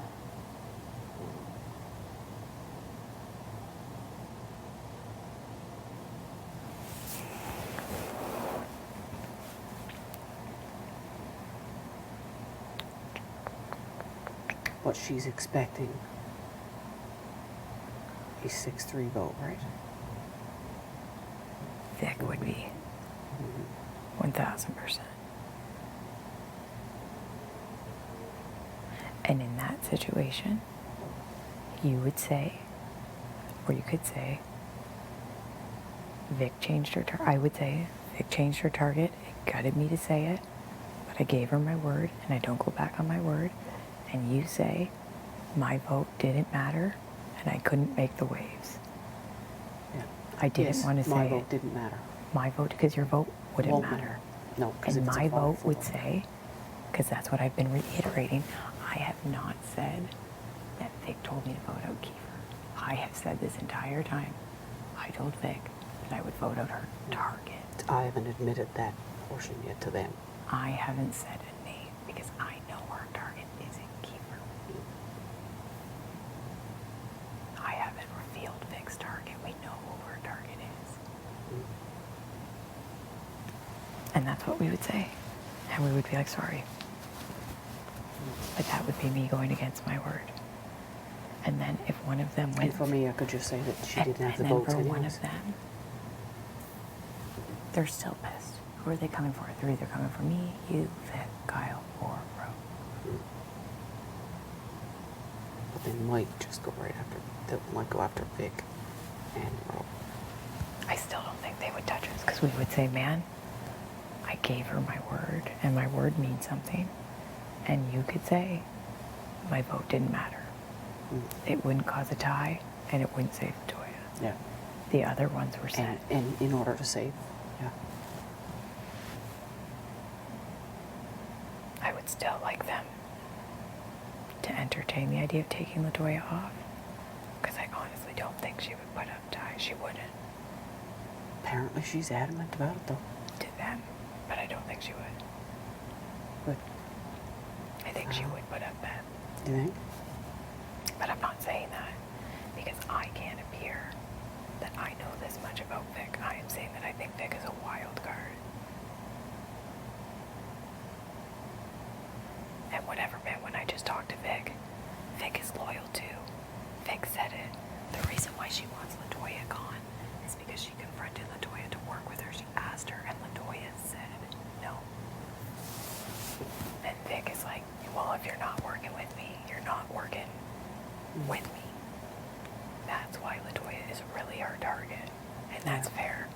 Speaker 1: But she's expecting a 6-3 vote, right?
Speaker 8: Vic would be 1,000%. And in that situation, you would say, or you could say, Vic changed her target. I would say, Vic changed her target. It gutted me to say it, but I gave her my word, and I don't go back on my word. And you say, my vote didn't matter, and I couldn't make the waves.
Speaker 1: Yeah.
Speaker 8: I didn't
Speaker 1: Yes,
Speaker 8: want to say
Speaker 1: my
Speaker 8: it.
Speaker 1: vote didn't matter.
Speaker 8: My vote, because your vote wouldn't
Speaker 1: Won't
Speaker 8: matter.
Speaker 1: No, because
Speaker 8: And
Speaker 1: if it's a
Speaker 8: my vote
Speaker 1: 5-4
Speaker 8: would say, because that's what I've been reiterating, I have not said that Vic told me to vote out Kiefer. I have said this entire time. I told Vic that I would vote out her target.
Speaker 1: I haven't admitted that portion yet to them.
Speaker 8: I haven't said a name because I know her target isn't Kiefer. I haven't revealed Vic's target. We know who her target is. And that's what we would say. And we would be like, sorry. But that would be me going against my word. And then if one of them went...
Speaker 1: And for me, I could just say that she didn't have the
Speaker 8: and then
Speaker 1: votes
Speaker 8: for one
Speaker 1: anyways.
Speaker 8: of them, they're still pissed. Who are they coming for? They're either coming for me, you, Vic, Kyle, or Ro.
Speaker 1: But they might just go right after, they might go after Vic and Ro.
Speaker 8: I still don't think they would touch us because we would say, man, I gave her my word and my word means something. And you could say, my vote didn't matter. It wouldn't cause a tie and it wouldn't save Toya.
Speaker 1: Yeah.
Speaker 8: The other ones were set.
Speaker 1: And in order to save, yeah.
Speaker 8: I would still like them to entertain the idea of taking Latoya off because I honestly don't think she would put up Ty. She wouldn't.
Speaker 1: Apparently she's adamant about it though.
Speaker 8: To them, but I don't think she would.
Speaker 1: But
Speaker 8: I think she would put up Beth.
Speaker 1: you think?
Speaker 8: But I'm not saying that because I can't appear that I know this much about Vic. I am saying that I think Vic is a wild card. And whatever, man, when I just talked to Vic, Vic is loyal too. Vic said it. The reason why she wants Latoya gone is because she confronted Latoya to work with her. She asked her and Latoya said no. And Vic is like, well, if you're not working with me, you're not working with me. That's why Latoya is really her target. And that's fair.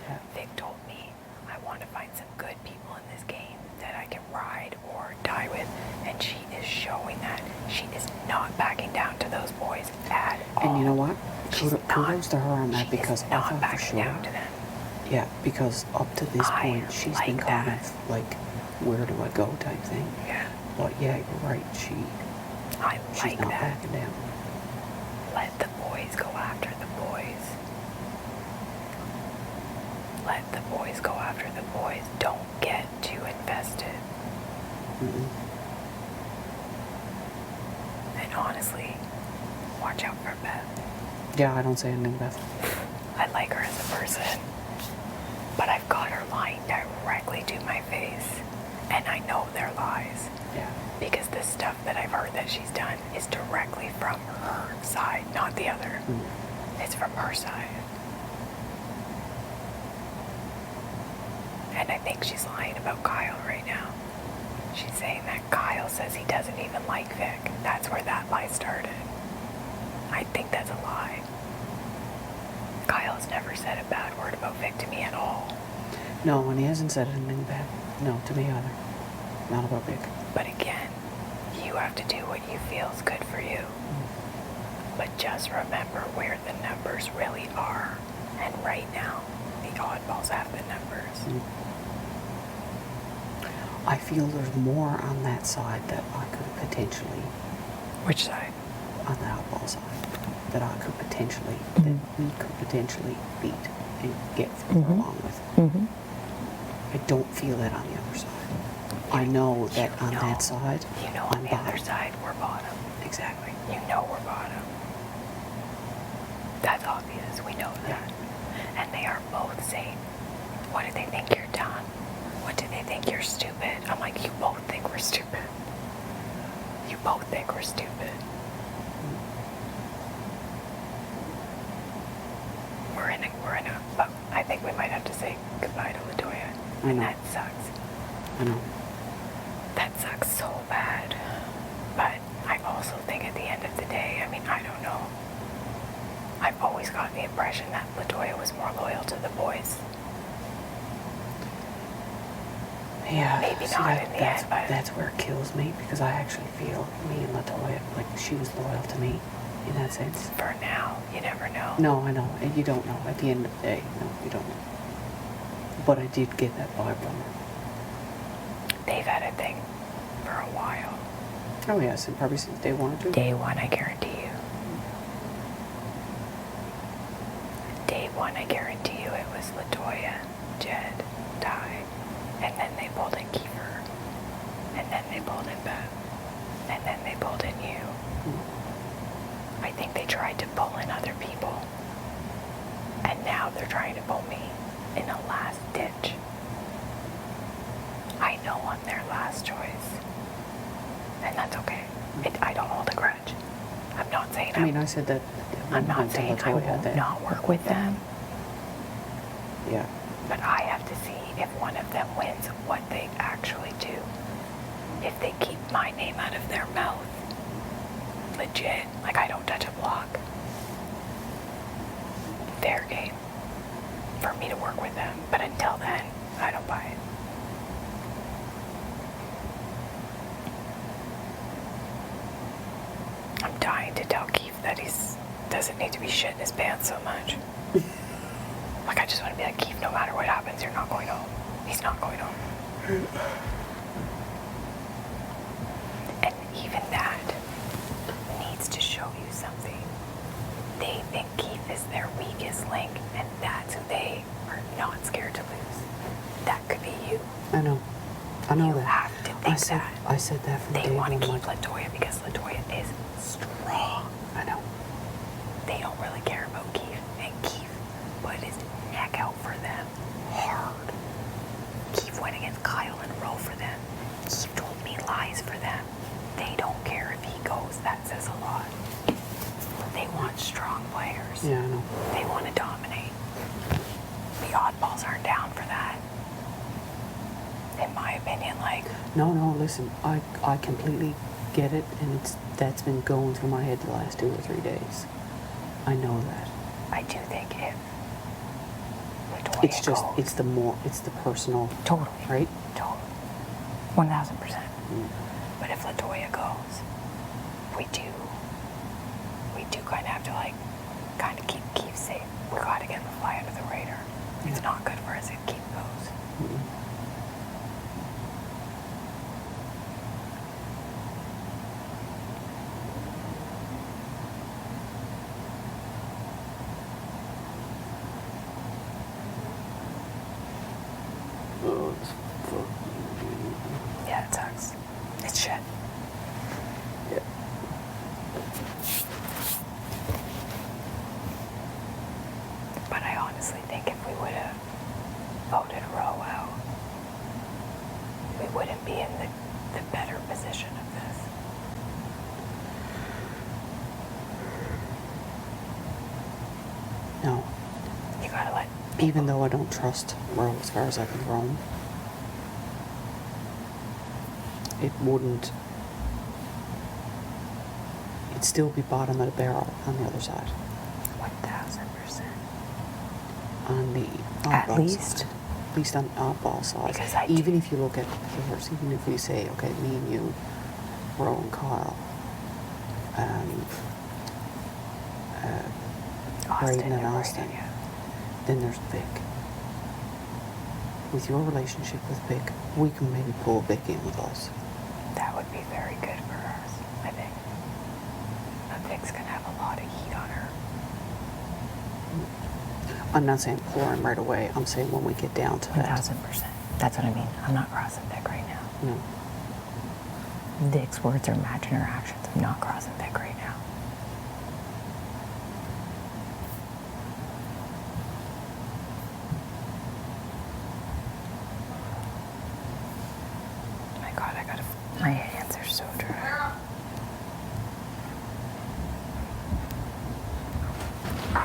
Speaker 1: Yeah.
Speaker 8: Vic told me, I want to find some good people in this game that I can ride or die with. And she is showing that. She is not backing down to those boys at all.
Speaker 1: And you know what?
Speaker 8: She's
Speaker 1: Kudos to her on that
Speaker 8: she
Speaker 1: because
Speaker 8: is
Speaker 1: I
Speaker 8: not
Speaker 1: thought for
Speaker 8: backing
Speaker 1: sure.
Speaker 8: down to them.
Speaker 1: Yeah, because up to this
Speaker 8: I
Speaker 1: point she's
Speaker 8: like
Speaker 1: been kind
Speaker 8: that.
Speaker 1: of like, where do I go type thing.
Speaker 8: Yeah.
Speaker 1: But yeah, you're right. She's
Speaker 8: like
Speaker 1: not
Speaker 8: that.
Speaker 1: backing down.
Speaker 8: Let the boys go after the boys. Let the boys go after the boys. Don't get too invested. And honestly, watch out for Beth.
Speaker 1: Yeah, I don't say anything, Beth.
Speaker 8: I like her as a person, but I've got her lying directly to my face, and I know they're lies.
Speaker 1: Yeah.
Speaker 8: Because the stuff that I've heard that she's done is directly from her side, not the other. It's from her side. And I think she's lying about Kyle right now. She's saying that Kyle says he doesn't even like Vic. That's where that lie started. I think that's a lie. Kyle has never said a bad word about Vic to me at all.
Speaker 1: No, and he hasn't said anything bad. No, to me either. Not about Vic.
Speaker 8: But again, you have to do what you feel is good for you. But just remember where the numbers really are. And right now, the oddballs have the numbers.
Speaker 1: I feel there's more on that side that I could potentially...
Speaker 8: Which side?
Speaker 1: On the oddball side. That I could potentially, that we could potentially beat and get further along with. I don't feel that on the other side. I know that on that side,
Speaker 8: You know on the other side, we're bottom.
Speaker 1: Exactly.
Speaker 8: You know we're bottom. That's obvious. We know that. And they are both saying, what do they think you're done? What do they think you're stupid? I'm like, you both think we're stupid. You both think we're stupid. But I think we might have to say goodbye to LaToya.
Speaker 1: I know.
Speaker 8: And that sucks.
Speaker 1: I know.
Speaker 8: That sucks so bad. But I also think at the end of the day, I mean, I don't know. I've always gotten the impression that LaToya was more loyal to the boys.
Speaker 1: Yeah,
Speaker 8: Maybe
Speaker 1: see,
Speaker 8: not in the end, but
Speaker 1: that's where it kills me, because I actually feel me and LaToya, like she was loyal to me in that sense.
Speaker 8: For now, you never know.
Speaker 1: No, I know, and you don't know. At the end of the day, no, you don't know. But I did get that vibe from her.
Speaker 8: They've had a thing for a while.
Speaker 1: Oh yes, and probably since day one or two.
Speaker 8: Day one, I guarantee you. Day one, I guarantee you it was LaToya, Jed, Ty, and then they pulled in Kiefer, and then they pulled in Beth, and then they pulled in you. I think they tried to pull in other people, and now they're trying to pull me in a last ditch. I know I'm their last choice, and that's okay. I don't hold a grudge. I'm not saying
Speaker 1: I mean, I said that.
Speaker 8: I'm not saying I will
Speaker 1: that.
Speaker 8: not work with them.
Speaker 1: Yeah.
Speaker 8: But I have to see if one of them wins what they actually do. If they keep my name out of their mouth. Legit. Like, I don't touch a block. Fair game. For me to work with them. But until then, I don't buy it. I'm dying to tell Keith that he doesn't need to be shitting his pants so much. Like, I just want to be like, Keith, no matter what happens, you're not going home. He's not going home. And even that needs to show you something. They think Keith is their weakest link, and that's who they are not scared to lose. That could be you.
Speaker 1: I know. I know
Speaker 8: You
Speaker 1: that.
Speaker 8: have to think that.
Speaker 1: I said that from
Speaker 8: They
Speaker 1: day
Speaker 8: want
Speaker 1: one.
Speaker 8: to keep LaToya because LaToya is strong.
Speaker 1: I know.
Speaker 8: They don't really care about Keith, and Keith put his neck out for them hard. Keith went against Kyle and Roe for them. Keith told me lies for them. They don't care if he goes. That says a lot. They want strong players.
Speaker 1: Yeah, I know.
Speaker 8: They want to dominate. The oddballs aren't down for that. In my opinion, like...
Speaker 1: No, listen, I completely get it, and that's been going through my head the last 2 or 3 days. I know that.
Speaker 8: I do think if LaToya
Speaker 1: It's just,
Speaker 8: goes,
Speaker 1: it's the personal.
Speaker 8: Totally.
Speaker 1: Right?
Speaker 8: Totally. 1,000%. But if LaToya goes, we do kind of have to, like, kind of keep Keith safe. We gotta get him to fly under the radar. It's not good for us if Keith goes. Yeah, it sucks. It's shit. honestly think if we would have voted Roe out, we wouldn't be in the better position of this.
Speaker 1: No.
Speaker 8: You gotta let.
Speaker 1: Even though I don't trust Roe as far as I can throw him, it wouldn't. It'd still be bottom of the barrel on the other side.
Speaker 8: 1000%.
Speaker 1: On the
Speaker 8: At
Speaker 1: oddball
Speaker 8: least.
Speaker 1: side. At least on the oddball side.
Speaker 8: Because I
Speaker 1: even if you look at players, even if we say, okay, me and you, Roe and Kyle, Braden and Austin, then there's Vic. With your relationship with Vic, we can maybe pull Vic in with us.
Speaker 8: That would be very good for us, I think. But Vic's gonna have a lot of heat on her.
Speaker 1: I'm not saying pour him right away. I'm saying when we get down to that.
Speaker 8: 1000%. That's what I mean. I'm not crossing Vic right now.
Speaker 1: No.
Speaker 8: Vic's words are matching her actions. I'm not crossing Vic right now. My God, my hands are so dry.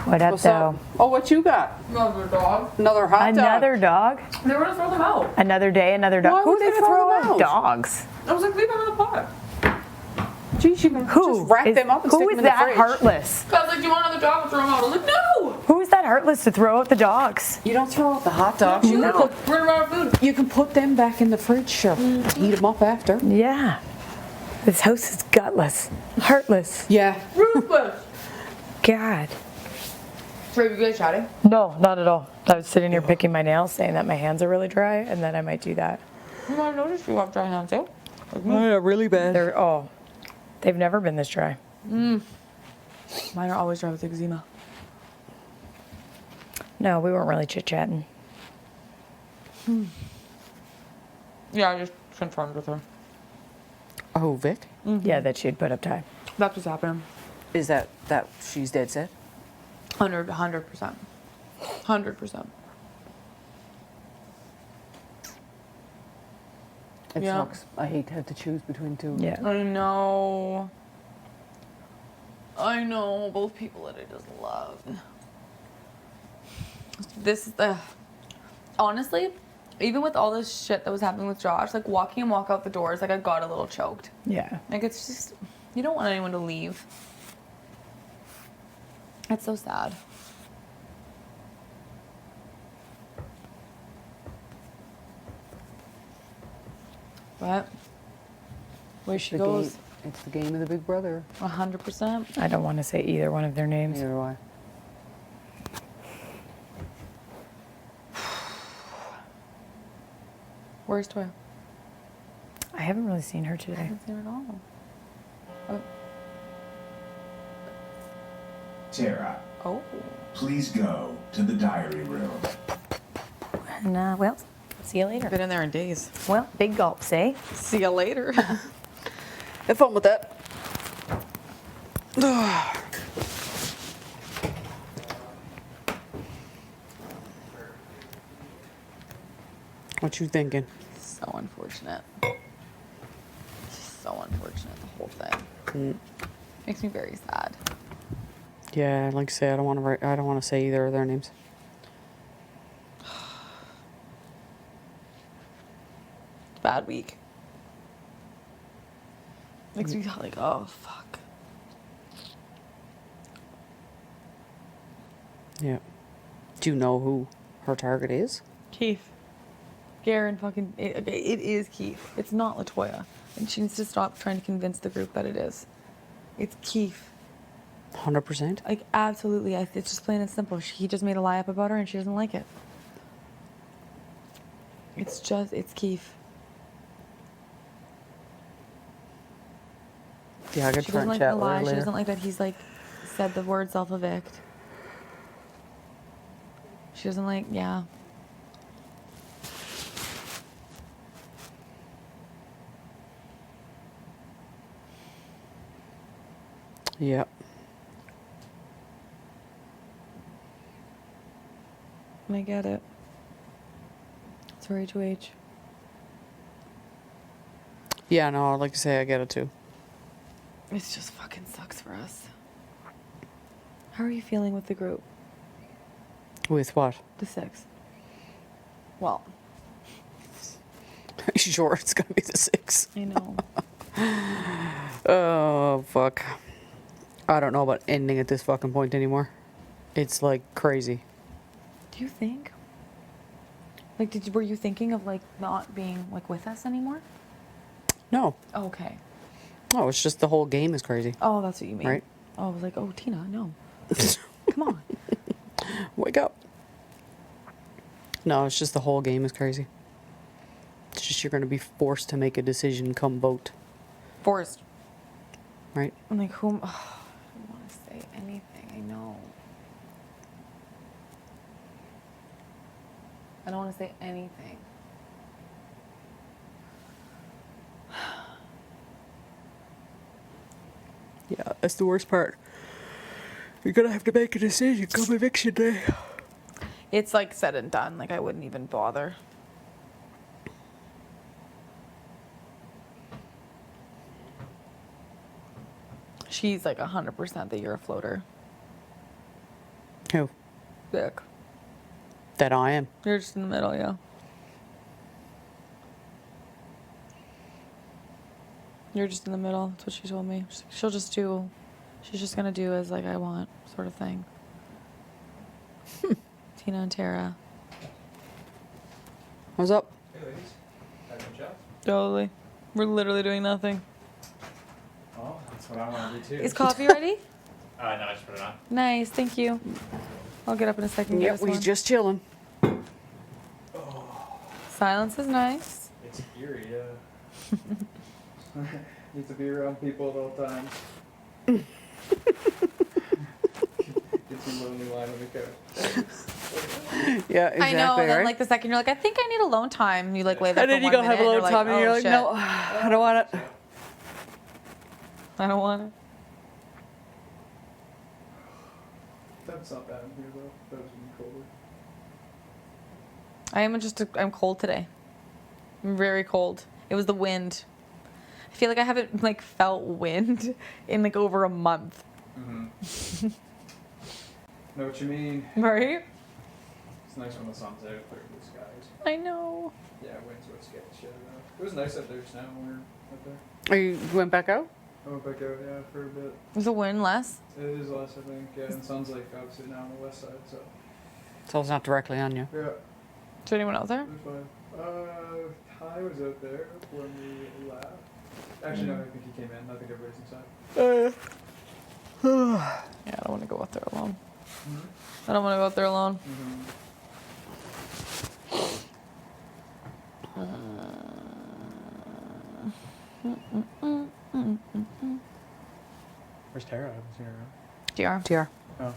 Speaker 8: What up, though?
Speaker 1: Oh, what you got?
Speaker 14: Another dog.
Speaker 1: Another hot dog.
Speaker 8: Another dog?
Speaker 14: They were gonna throw them out.
Speaker 8: Another day, another dog.
Speaker 1: Why
Speaker 8: Who's
Speaker 1: would they
Speaker 8: gonna
Speaker 1: throw them out?
Speaker 8: dogs?
Speaker 14: I was like, leave them in the pot.
Speaker 1: Geez, you can just wrap them up and stick them in the fridge.
Speaker 8: Who is that heartless?
Speaker 14: I was like, do you want another dog? I'll throw them out. I was like, no.
Speaker 8: Who is that heartless to throw out the dogs?
Speaker 1: You don't throw out the hot dogs. You,
Speaker 14: No.
Speaker 1: can put,
Speaker 14: We're gonna run out of food.
Speaker 1: you can put them back in the fridge, sure. Heat them up after.
Speaker 8: Yeah. This house is gutless. Heartless.
Speaker 1: Yeah.
Speaker 14: Ruthless.
Speaker 8: God.
Speaker 14: Wait, you guys chatting?
Speaker 8: No, not at all. I was sitting here picking my nails, saying that my hands are really dry, and that I might do that.
Speaker 14: You might notice you have dry hands too.
Speaker 1: Yeah, really bad.
Speaker 8: They've never been this dry.
Speaker 14: Mine are always dry with eczema.
Speaker 8: No, we weren't really chit-chatting.
Speaker 14: Yeah, I just confirmed with her.
Speaker 1: Oh, Vic?
Speaker 8: Yeah, that she had put up Ty.
Speaker 14: That's what's happening.
Speaker 1: Is that she's dead set?
Speaker 14: 100%. 100%.
Speaker 1: It
Speaker 14: Yeah.
Speaker 1: sucks. I hate to have to choose between two.
Speaker 8: Yeah.
Speaker 14: I know. I know. Both people that I just love. This, honestly, even with all this shit that was happening with Josh, like walking and walk out the doors, like I got a little choked.
Speaker 8: Yeah.
Speaker 14: Like it's just, you don't want anyone to leave. It's so sad. But where she goes.
Speaker 1: It's the game of the big brother.
Speaker 14: 100%.
Speaker 8: I don't want to say either one of their names.
Speaker 1: Neither do I.
Speaker 14: Where's Toya?
Speaker 8: I haven't really seen her
Speaker 14: I
Speaker 8: today.
Speaker 14: haven't seen her at all. Oh.
Speaker 15: Tara,
Speaker 14: Oh.
Speaker 15: please go to the diary room.
Speaker 8: And, well, see you later.
Speaker 14: Been in there in days.
Speaker 8: Well, big gulps, eh?
Speaker 14: See you later.
Speaker 1: Have fun with that. What you thinking?
Speaker 14: So unfortunate. So unfortunate, the whole thing. Makes me very sad.
Speaker 1: Yeah, like I say, I don't want to say either of their names.
Speaker 14: Bad week. Makes me like, oh fuck.
Speaker 1: Yeah. Do you know who her target is?
Speaker 14: Keith. Garen fucking, it is Keith. It's not LaToya. And she needs to stop trying to convince the group that it is. It's Keith.
Speaker 1: 100%?
Speaker 14: Like, absolutely. It's just plain and simple. He just made a lie up about her and she doesn't like it. It's Keith.
Speaker 1: Yeah, I could
Speaker 14: She
Speaker 1: try
Speaker 14: doesn't
Speaker 1: and
Speaker 14: like
Speaker 1: chat
Speaker 14: the
Speaker 1: with her
Speaker 14: lie. She
Speaker 1: later.
Speaker 14: doesn't like that he's like said the word self-evict. She doesn't like, yeah.
Speaker 1: Yep.
Speaker 16: And I get it. It's her HOH.
Speaker 1: Yeah, no, I'd like to say I get it too.
Speaker 16: It just fucking sucks for us. How are you feeling with the group?
Speaker 1: With what?
Speaker 16: The 6. Well,
Speaker 1: Are you sure it's gonna be the 6?
Speaker 16: I know.
Speaker 1: Oh, fuck. I don't know about ending at this fucking point anymore. It's like crazy.
Speaker 16: Do you think? Like, were you thinking of like not being like with us anymore?
Speaker 1: No.
Speaker 16: Okay.
Speaker 1: No, it's just the whole game is crazy.
Speaker 16: Oh, that's what you mean.
Speaker 1: Right?
Speaker 16: Oh, I was like, oh, Tina, no. Come on.
Speaker 1: Wake up. No, it's just the whole game is crazy. It's just you're going to be forced to make a decision come vote.
Speaker 16: Forced.
Speaker 1: Right?
Speaker 16: I'm like, who? Oh, I don't want to say anything. I know. I don't want to say anything.
Speaker 1: Yeah, that's the worst part. You're going to have to make a decision come eviction day.
Speaker 16: It's like said and done. Like I wouldn't even bother. She's like 100% that you're a floater.
Speaker 1: Who?
Speaker 16: Vic.
Speaker 1: That I am.
Speaker 16: You're just in the middle, yeah. You're just in the middle. That's what she told me. She'll just do. She's just gonna do as like I want, sort of thing. Tina and Tara.
Speaker 1: What's up?
Speaker 5: Hey, ladies. Having a chat?
Speaker 16: Totally. We're literally doing nothing.
Speaker 5: Oh, that's what I want to do too.
Speaker 16: Is coffee ready?
Speaker 5: No, I just put it on.
Speaker 16: Nice, thank you. I'll get up in a second.
Speaker 1: Yep, we're just chilling.
Speaker 16: Silence is nice.
Speaker 5: It's eerie, yeah. Need to be around people at all times. Gets you lonely lying on the couch.
Speaker 1: Yeah, exactly.
Speaker 16: I know, and then
Speaker 1: right?
Speaker 16: like the second you're like, I think I need alone time. And you like lay there
Speaker 1: And
Speaker 16: for
Speaker 1: then you
Speaker 16: 1
Speaker 1: go
Speaker 16: minute
Speaker 1: have alone
Speaker 16: and
Speaker 1: time and you're like,
Speaker 16: shit.
Speaker 1: no, I don't want it.
Speaker 16: I don't want it.
Speaker 5: That's not bad in here though. That was even colder.
Speaker 16: I'm cold today. I'm very cold. It was the wind. I feel like I haven't like felt wind in like over a month.
Speaker 5: Mm-hmm. Know what you mean.
Speaker 16: Right?
Speaker 5: It's nice when the sun's out, clear blue skies.
Speaker 16: I know.
Speaker 5: Yeah, wind's what scared the shit out of. It was nice up there just now when we were up there.
Speaker 1: Oh, you went back out?
Speaker 5: I went back out, yeah, for a bit.
Speaker 16: Is the wind less?
Speaker 5: It is less, I think, yeah, and sun's like obviously now on the west side, so.
Speaker 1: So it's not directly on you.
Speaker 5: Yeah.
Speaker 16: Is there anyone else there?
Speaker 5: It was fine. Ty was out there when we left. Actually, no, I think he came in. I think everybody's inside.
Speaker 16: Yeah, I don't want to go out there alone. I don't want to go out there alone.
Speaker 5: Where's Tara? I haven't seen her around.
Speaker 16: DR.
Speaker 5: Oh.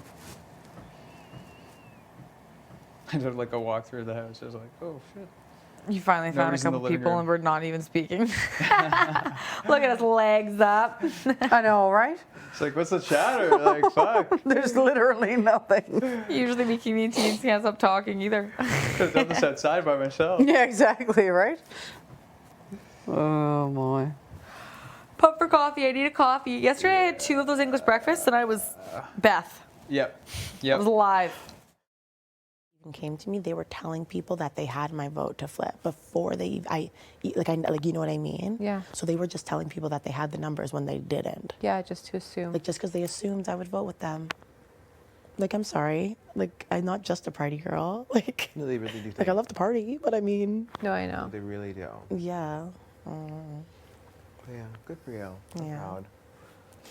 Speaker 5: I did like a walk through the house. I was like, oh shit.
Speaker 16: You finally found a
Speaker 5: Nobody's in the
Speaker 16: couple
Speaker 5: living
Speaker 16: people
Speaker 5: room.
Speaker 16: and we're not even speaking. Look at us, legs up.
Speaker 1: I know, right?
Speaker 5: It's like, what's the chatter? Like, fuck.
Speaker 1: There's literally nothing.
Speaker 16: Usually me and teens can't stop talking either.
Speaker 5: Could have done this outside by myself.
Speaker 1: Yeah, exactly, right? Oh, my.
Speaker 16: Pump for coffee. I need a coffee. Yesterday I had 2 of those English breakfasts and I was Beth.
Speaker 5: Yep.
Speaker 16: I was alive.
Speaker 3: Came to me, they were telling people that they had my vote to flip before they, you know what I mean?
Speaker 4: Yeah.
Speaker 3: So they were just telling people that they had the numbers when they didn't.
Speaker 4: Yeah, just to assume.
Speaker 3: Like just because they assumed I would vote with them. Like I'm sorry, like I'm not just a party girl. Like,
Speaker 2: No, they really do.
Speaker 3: like I love to party, but I mean.
Speaker 4: No, I know.
Speaker 2: They really do.
Speaker 3: Yeah.
Speaker 2: Yeah, good for you. I'm
Speaker 3: Yeah.
Speaker 2: proud.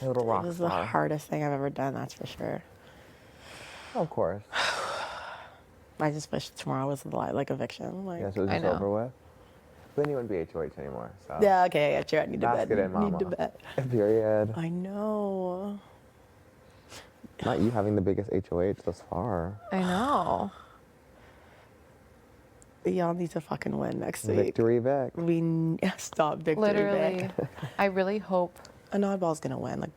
Speaker 2: A little rock
Speaker 3: This is the
Speaker 2: star.
Speaker 3: hardest thing I've ever done, that's for sure.
Speaker 2: Of course.
Speaker 3: I just wish tomorrow was like eviction. Like,
Speaker 2: Yeah, so it's
Speaker 4: I
Speaker 2: just
Speaker 4: know.
Speaker 2: over with. Then you wouldn't be HOH anymore. So.
Speaker 3: yeah, okay, yeah, sure. I need to
Speaker 2: Basket
Speaker 3: bed.
Speaker 2: in, mama.
Speaker 3: Need to bed.
Speaker 2: Period.
Speaker 3: I know.
Speaker 2: Not you having the biggest HOH thus far.
Speaker 4: I know.
Speaker 3: Y'all need to fucking win next week.
Speaker 2: Victory Vic.
Speaker 3: Stop victory
Speaker 4: Literally.
Speaker 3: Vic.
Speaker 4: I really hope
Speaker 3: An oddball's gonna win. Like,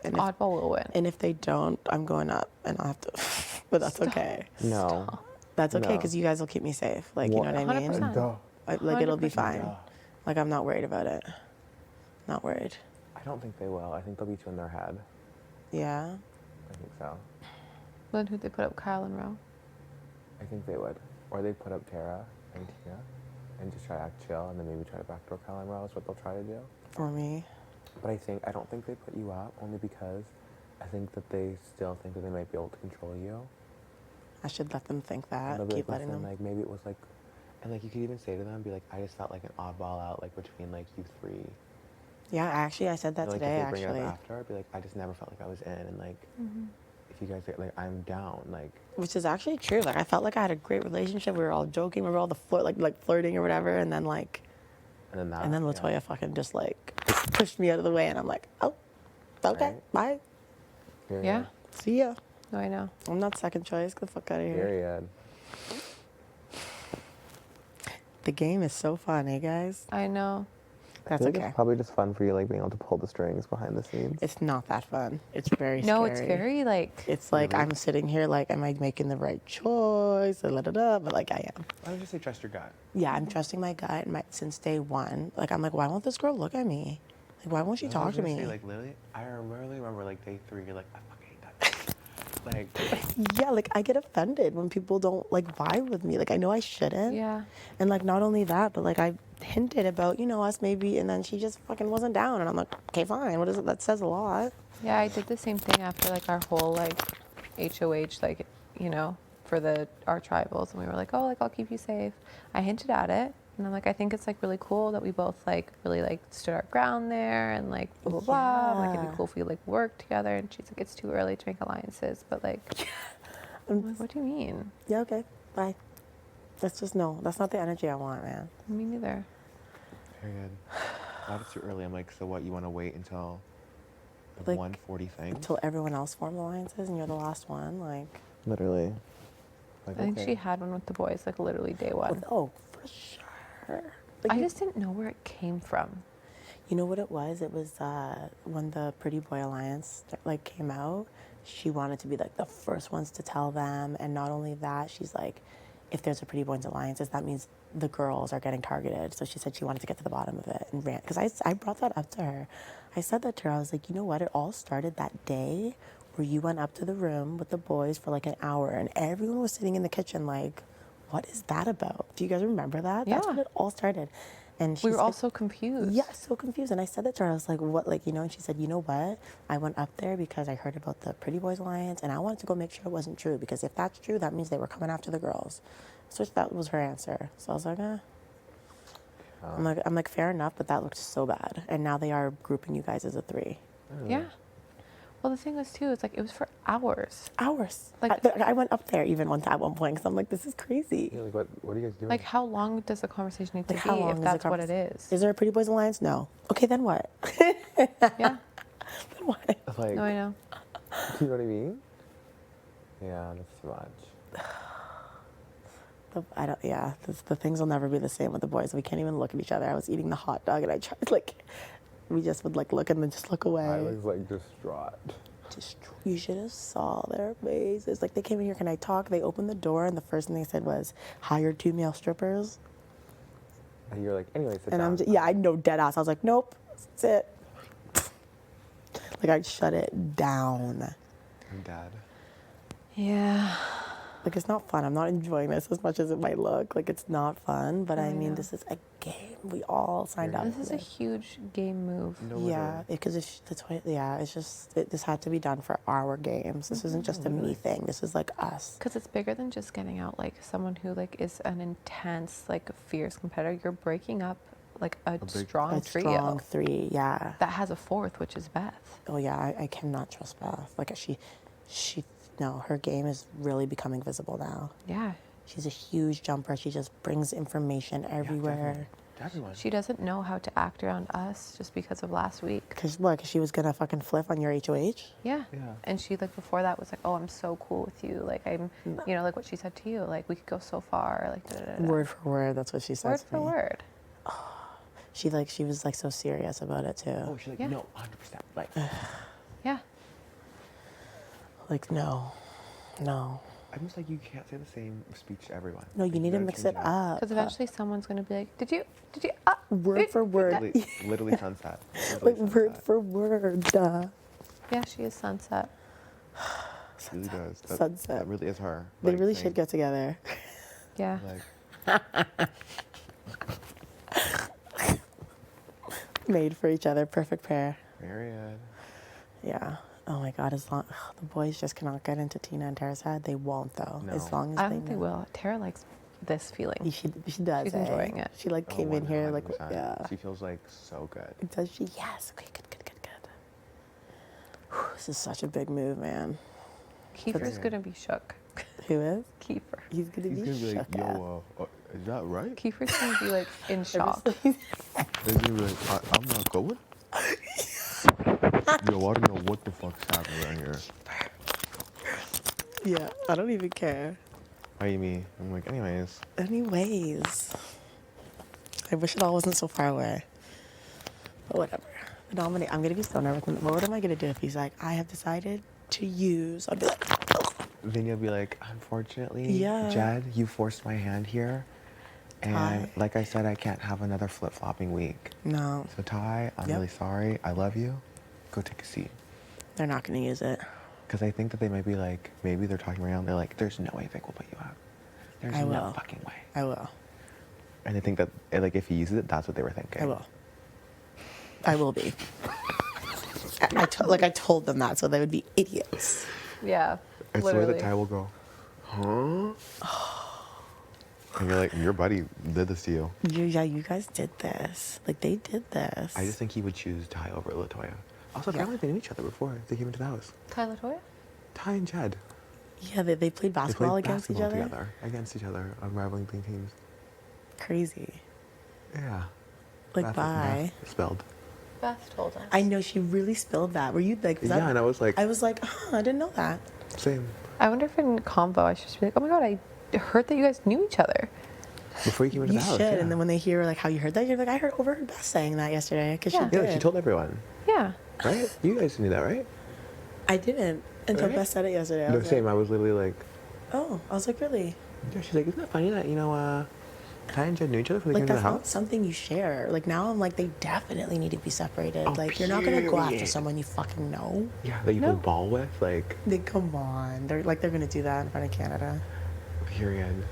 Speaker 3: and if,
Speaker 4: Oddball will win.
Speaker 3: and if they don't, I'm going up and I'll have to. But that's
Speaker 4: Stop.
Speaker 3: okay.
Speaker 2: No.
Speaker 3: That's okay
Speaker 2: No.
Speaker 3: because you guys will keep me safe. Like, you know what I mean?
Speaker 4: 100%.
Speaker 2: Duh.
Speaker 3: Like, it'll be
Speaker 4: 100%.
Speaker 3: fine. Like, I'm not worried about it. Not worried.
Speaker 2: I don't think they will. I think they'll be too in their head.
Speaker 3: Yeah.
Speaker 2: I think so.
Speaker 4: Then who'd they put up, Kyle and Ro?
Speaker 2: I think they would. Or they put up Tara and Tia and just try to act chill and then maybe try to backdoor Kyle and Ro is what they'll try to do.
Speaker 3: For me.
Speaker 2: But I don't think they put you up only because I think that they still think that they might be able to control you.
Speaker 3: I should let them think that.
Speaker 2: They'll be
Speaker 3: Keep
Speaker 2: like,
Speaker 3: letting
Speaker 2: listen,
Speaker 3: them.
Speaker 2: like maybe it was like, and like you could even say to them, be like, I just felt like an oddball out like between like you three.
Speaker 3: Yeah, actually, I said that
Speaker 2: And, like,
Speaker 3: today,
Speaker 2: if they bring
Speaker 3: actually.
Speaker 2: it up after, I'd be like, I just never felt like I was in, and like, if you guys get like, I'm down, like.
Speaker 3: Which is actually true. Like, I felt like I had a great relationship. We were all joking. We were all like flirting or whatever. And then like,
Speaker 2: And then
Speaker 3: and then Latoya fucking just like pushed me out of the way, and I'm like, oh, okay, bye.
Speaker 4: Yeah.
Speaker 3: See ya.
Speaker 4: No, I know.
Speaker 3: I'm not second choice. Get the fuck out of here.
Speaker 2: Period.
Speaker 3: The game is so fun, eh, guys?
Speaker 4: I know.
Speaker 3: That's
Speaker 2: I feel like
Speaker 3: okay.
Speaker 2: It's probably just fun for you, like being able to pull the strings behind the scenes.
Speaker 3: It's not that fun. It's very
Speaker 4: No,
Speaker 3: scary.
Speaker 4: it's very like.
Speaker 3: It's like I'm sitting here like, am I making the right choice? But like I am.
Speaker 2: Why don't you say trust your gut?
Speaker 3: Yeah, I'm trusting my gut since day one. Like I'm like, why won't this girl look at me? Like why won't she
Speaker 2: I was
Speaker 3: talk to
Speaker 2: gonna
Speaker 3: me?
Speaker 2: say, like literally, I really remember like day 3, you're like, I fucking hate that. Like.
Speaker 3: Yeah, like I get offended when people don't like vibe with me. Like I know I shouldn't.
Speaker 4: Yeah.
Speaker 3: And like not only that, but like I hinted about, us maybe, and then she just fucking wasn't down, and I'm like, okay, fine. What is it? That says a lot.
Speaker 4: Yeah, I did the same thing after like our whole like HOH, like, for our tribals, and we were like, oh, like I'll keep you safe. I hinted at it, and I'm like, I think it's like really cool that we both like really like stood our ground there, and like blah blah blah. I'm like, it'd be cool if we like work together. And she's like, it's too early to make alliances, but like, I'm like, what do you mean?
Speaker 3: Yeah, okay, bye. That's just no. That's not the energy I want, man.
Speaker 4: Me neither.
Speaker 2: Period. Glad it's too early. I'm like, so what? You want to wait until the
Speaker 3: Like,
Speaker 2: 140 thing?
Speaker 3: Until everyone else formed alliances and you're the last one, like.
Speaker 2: Literally. Like,
Speaker 4: I think she had one with the boys, like literally day one.
Speaker 3: Oh, for sure.
Speaker 4: I just didn't know where it came from.
Speaker 3: You know what it was? It was when the Pretty Boy Alliance like came out. She wanted to be like the first ones to tell them, and not only that, she's like, if there's a Pretty Boys Alliances, that means the girls are getting targeted. So she said she wanted to get to the bottom of it and ran. Because I brought that up to her. I said that to her. I was like, you know what? It all started that day where you went up to the room with the boys for like an hour, and everyone was sitting in the kitchen like, what is that about? Do you guys remember that? That's when it all started. And
Speaker 4: We were
Speaker 3: said,
Speaker 4: all so confused.
Speaker 3: Yeah, so confused. And I said that to her. I was like, what, like, and she said, you know what? I went up there because I heard about the Pretty Boys Alliance, and I wanted to go make sure it wasn't true, because if that's true, that means they were coming after the girls. So that was her answer. So I was like, I'm like, fair enough, but that looked so bad. And now they are grouping you guys as a 3.
Speaker 4: Yeah. Well, the thing was too, it's like it was for hours.
Speaker 3: Hours.
Speaker 4: Like
Speaker 3: I went up there even at one point because I'm like, this is crazy.
Speaker 2: Yeah, like what are you guys doing?
Speaker 4: Like, how long does the conversation need to
Speaker 3: Like,
Speaker 4: be
Speaker 3: how long
Speaker 4: if
Speaker 3: is the
Speaker 4: that's what it is?
Speaker 3: Is there a Pretty Boys Alliance? No. Okay, then what?
Speaker 4: Yeah.
Speaker 3: Then what?
Speaker 2: Like,
Speaker 4: No, I know.
Speaker 2: you know what I mean? Yeah, that's too much.
Speaker 3: The things will never be the same with the boys. We can't even look at each other. I was eating the hot dog and I tried, like, we just would like look and then just look away.
Speaker 2: I was like distraught.
Speaker 3: You should have saw their faces. Like, they came in here, can I talk? They opened the door and the first thing they said was, hired 2 male strippers.
Speaker 2: And you're like, anyway, sit
Speaker 3: And
Speaker 2: down.
Speaker 3: I'm just, I know, dead ass. I was like, nope, sit. Like, I shut it down.
Speaker 2: I'm dead.
Speaker 4: Yeah.
Speaker 3: Like, it's not fun. I'm not enjoying this as much as it might look. Like, it's not fun, but I mean,
Speaker 4: know.
Speaker 3: this is a game. We all signed up
Speaker 4: This
Speaker 3: for
Speaker 4: is a huge game move.
Speaker 3: Yeah, because it's just, this had to be done for our games. This isn't just a me thing. This is like us.
Speaker 4: Because it's bigger than just getting out like someone who like is an intense, like fierce competitor. You're breaking up like a strong trio.
Speaker 3: Strong 3, yeah.
Speaker 4: That has a 4th, which is Beth.
Speaker 3: Oh yeah, I cannot trust Beth. Like no, her game is really becoming visible now.
Speaker 4: Yeah.
Speaker 3: She's a huge jumper. She just brings information everywhere.
Speaker 2: Everyone.
Speaker 4: She doesn't know how to act around us just because of last week.
Speaker 3: Cause what? Cause she was gonna fucking flip on your HOH.
Speaker 4: Yeah. And she like before that was like, oh, I'm so cool with you. Like I'm, like what she said to you. Like we could go so far. Like da, da, da, da.
Speaker 3: Word for word, that's what she said.
Speaker 4: Word
Speaker 3: to
Speaker 4: for
Speaker 3: me.
Speaker 4: word.
Speaker 3: She was like so serious about it too.
Speaker 2: Oh, she's like, no, 100%. Like,
Speaker 4: Yeah.
Speaker 3: Like no.
Speaker 2: I'm just like, you can't say the same speech to everyone.
Speaker 3: No, you
Speaker 2: Like,
Speaker 3: need to
Speaker 2: gotta
Speaker 3: mix
Speaker 2: change
Speaker 3: it up.
Speaker 4: Because eventually someone's gonna be like, did you?
Speaker 3: Word for word.
Speaker 2: Literally sunset.
Speaker 3: Like word for word.
Speaker 4: Yeah, she is Sunset.
Speaker 2: It really does. That,
Speaker 3: Sunset.
Speaker 2: That really is her.
Speaker 3: They
Speaker 2: Like,
Speaker 3: really
Speaker 2: saying,
Speaker 3: should get together.
Speaker 4: Yeah.
Speaker 2: Like,
Speaker 3: Made for each other, perfect pair.
Speaker 2: Period.
Speaker 3: Yeah. Oh my God. As long the boys just cannot get into Tina and Tara's head, they won't though.
Speaker 2: No.
Speaker 3: As long as
Speaker 4: I don't think they
Speaker 3: know.
Speaker 4: will. Tara likes this feeling.
Speaker 3: She does.
Speaker 4: She's
Speaker 3: eh?
Speaker 4: enjoying it.
Speaker 3: She like came in here like
Speaker 2: 100%.
Speaker 3: yeah.
Speaker 2: She feels like so good.
Speaker 3: Does she? Yes. Okay. Good. Whew, this is such a big move, man.
Speaker 4: Kiefer's gonna be shook.
Speaker 3: Who is?
Speaker 4: Kiefer.
Speaker 3: He's gonna
Speaker 2: He's
Speaker 3: be
Speaker 2: gonna be like,
Speaker 3: shook at.
Speaker 2: yo, is that right?
Speaker 4: Kiefer's gonna be like in shock.
Speaker 2: He's gonna be like, I'm not going? Yo, I don't know what the fuck's happening right here.
Speaker 3: Yeah. I don't even care.
Speaker 2: Why you mean? I'm like, anyways.
Speaker 3: I wish it all wasn't so far away. But whatever. I'm gonna be so nervous. What am I gonna do if he's like, I have decided to use? I'll be like,
Speaker 2: Then you'll be like, unfortunately,
Speaker 3: Yeah.
Speaker 2: Jed, you forced my hand here. And
Speaker 3: Ty.
Speaker 2: like I said, I can't have another flip-flopping week.
Speaker 3: No.
Speaker 2: So Ty, I'm
Speaker 3: Yep.
Speaker 2: really sorry. I love you. Go take a seat.
Speaker 3: They're not gonna use it.
Speaker 2: Because I think that they might be like, maybe they're talking around. They're like, there's no way Vic will put you out. There's
Speaker 3: I
Speaker 2: no
Speaker 3: will.
Speaker 2: fucking way.
Speaker 3: I will.
Speaker 2: And I think that, like, if he uses it, that's what they were thinking.
Speaker 3: I will be. I told them that, so they would be idiots.
Speaker 4: Yeah.
Speaker 2: I swear
Speaker 4: Literally.
Speaker 2: that Ty will go, huh? And you're like, your buddy did this to you.
Speaker 3: You guys did this. Like, they did this.
Speaker 2: I just think he would choose Ty over Latoya. Also, apparently they knew each other before they came into the house.
Speaker 4: Tyler Toya?
Speaker 2: Ty and Jed.
Speaker 3: Yeah, they played basketball
Speaker 2: they played
Speaker 3: against
Speaker 2: basketball
Speaker 3: each other.
Speaker 2: together. Against each other on rivaling teams.
Speaker 3: Crazy.
Speaker 2: Yeah.
Speaker 3: Like,
Speaker 2: Beth-
Speaker 3: bye.
Speaker 2: Beth spelled.
Speaker 4: Beth told us.
Speaker 3: I know she really spilled that. Were you like? Was
Speaker 2: Yeah,
Speaker 3: that,
Speaker 2: and I was like,
Speaker 3: I didn't know that.
Speaker 2: Same.
Speaker 4: I wonder if in convo I should just be like, oh my god, I heard that you guys knew each other.
Speaker 2: Before you came into
Speaker 3: You
Speaker 2: the house.
Speaker 3: should,
Speaker 2: Yeah.
Speaker 3: and then when they hear like how you heard that, you're like, I overheard Beth saying that yesterday because she
Speaker 2: Yeah,
Speaker 3: did.
Speaker 2: she told everyone.
Speaker 4: Yeah.
Speaker 2: Right? You guys knew that, right?
Speaker 3: I didn't until
Speaker 2: Right?
Speaker 3: Beth said it yesterday. I
Speaker 2: No,
Speaker 3: was
Speaker 2: same.
Speaker 3: Like,
Speaker 2: I was literally like,
Speaker 3: oh, I was like, really?
Speaker 2: yeah, she's like, isn't that funny that, Ty and Jed knew each other before they
Speaker 3: Like
Speaker 2: came into
Speaker 3: that's
Speaker 2: the
Speaker 3: not
Speaker 2: house?
Speaker 3: something you share. Like now I'm like, they definitely need to be separated.
Speaker 2: Oh,
Speaker 3: like you're not gonna go after
Speaker 2: period.
Speaker 3: someone you fucking know.
Speaker 2: Yeah, that you play ball with, like,
Speaker 3: They come on. They're gonna do that in front of Canada.
Speaker 2: period.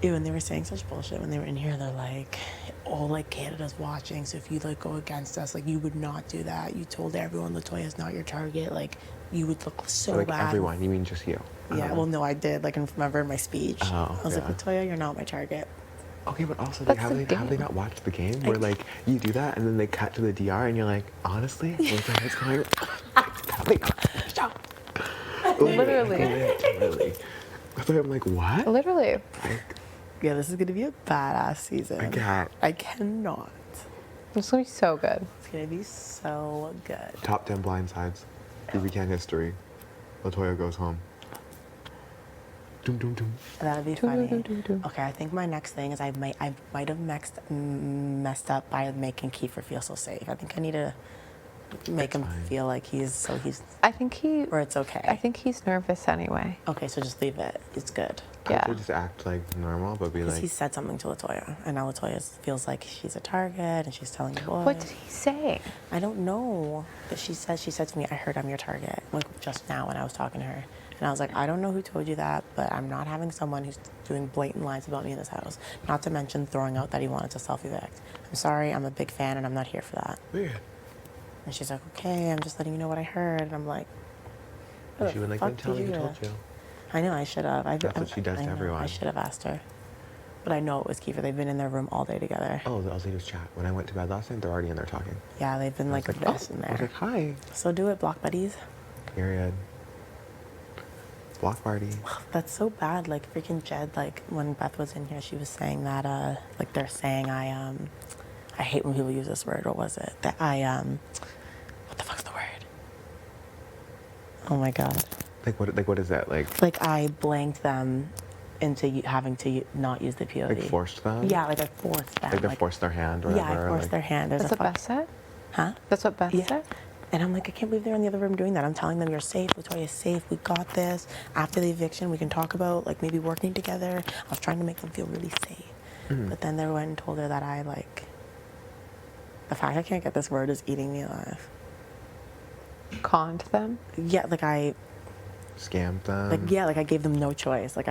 Speaker 3: Ew, and they were saying such bullshit when they were in here. They're like, oh, like Canada's watching, so if you like go against us, like you would not do that. You told everyone Latoya's not your target. Like you would look so
Speaker 2: Like
Speaker 3: bad.
Speaker 2: everyone, you mean just you?
Speaker 3: Yeah, well, no, I did. Like, remember in my speech,
Speaker 2: Oh,
Speaker 3: I was
Speaker 2: yeah.
Speaker 3: like, Latoya, you're not my target.
Speaker 2: Okay, but also,
Speaker 3: That's
Speaker 2: like,
Speaker 3: the
Speaker 2: have they not watched the game where, like, you do that and then they cut to the DR and you're like, honestly, what's going on? Have they not?
Speaker 4: Literally.
Speaker 2: Literally. So I'm like, what?
Speaker 4: Literally.
Speaker 3: Yeah, this is gonna be a badass season.
Speaker 2: I can't.
Speaker 3: I cannot.
Speaker 4: It's gonna be so good.
Speaker 3: It's gonna be so good.
Speaker 2: Top 10 blindsides. BB history. Latoya goes home. Doom, doom, doom.
Speaker 3: That'd be funny. Okay, I think my next thing is I might have messed up by making Kiefer feel so safe. I think I need to make him feel like he's.
Speaker 4: I think he.
Speaker 3: Or it's okay.
Speaker 4: I think he's nervous anyway.
Speaker 3: Okay, so just leave it. It's good.
Speaker 2: I would just act like normal, but be
Speaker 3: Because
Speaker 2: like,
Speaker 3: he said something to Latoya, and now Latoya feels like she's a target, and she's telling the boys.
Speaker 4: What did he say?
Speaker 3: I don't know. But she said to me, I heard I'm your target, like just now when I was talking to her. And I was like, I don't know who told you that, but I'm not having someone who's doing blatant lies about me in this house. Not to mention throwing out that he wanted to self-evict. I'm sorry, I'm a big fan, and I'm not here for that.
Speaker 2: weird.
Speaker 3: And she's like, okay, I'm just letting you know what I heard. And I'm like,
Speaker 2: She would like, then tell me who told you.
Speaker 3: I know, I should have.
Speaker 2: That's what she does to everyone.
Speaker 3: I should have asked her. But I know it was Kiefer. They've been in their room all day together.
Speaker 2: Oh, all they do is chat. When I went to bed last night, they're already in there talking.
Speaker 3: Yeah, they've been like this in
Speaker 2: I was
Speaker 3: there.
Speaker 2: like, hi.
Speaker 3: So do it, block buddies.
Speaker 2: Period. Block party.
Speaker 3: That's so bad. Like freaking Jed. Like when Beth was in here, she was saying that. Like they're saying I hate when people use this word. What was it? That what the fuck's the word? Oh my god.
Speaker 2: Like what is that? Like
Speaker 3: I blanked them into having to not use the POV.
Speaker 2: Like forced them?
Speaker 3: Yeah, like I forced them.
Speaker 2: Like they forced their hand or
Speaker 3: Yeah, I
Speaker 2: whatever.
Speaker 3: forced
Speaker 2: like,
Speaker 3: their hand. There's
Speaker 4: That's
Speaker 3: a
Speaker 4: what Beth said?
Speaker 3: Huh?
Speaker 4: That's what Beth said?
Speaker 3: And I'm like, I can't believe they're in the other room doing that. I'm telling them, you're safe, Latoya's safe, we got this. After the eviction, we can talk about like maybe working together. I was trying to make them feel really safe. But then they went and told her that I like, the fact I can't get this word is eating me alive.
Speaker 4: Conned them?
Speaker 3: Yeah, like I,
Speaker 2: Scammed them.
Speaker 3: like, yeah, like I gave them no choice. Like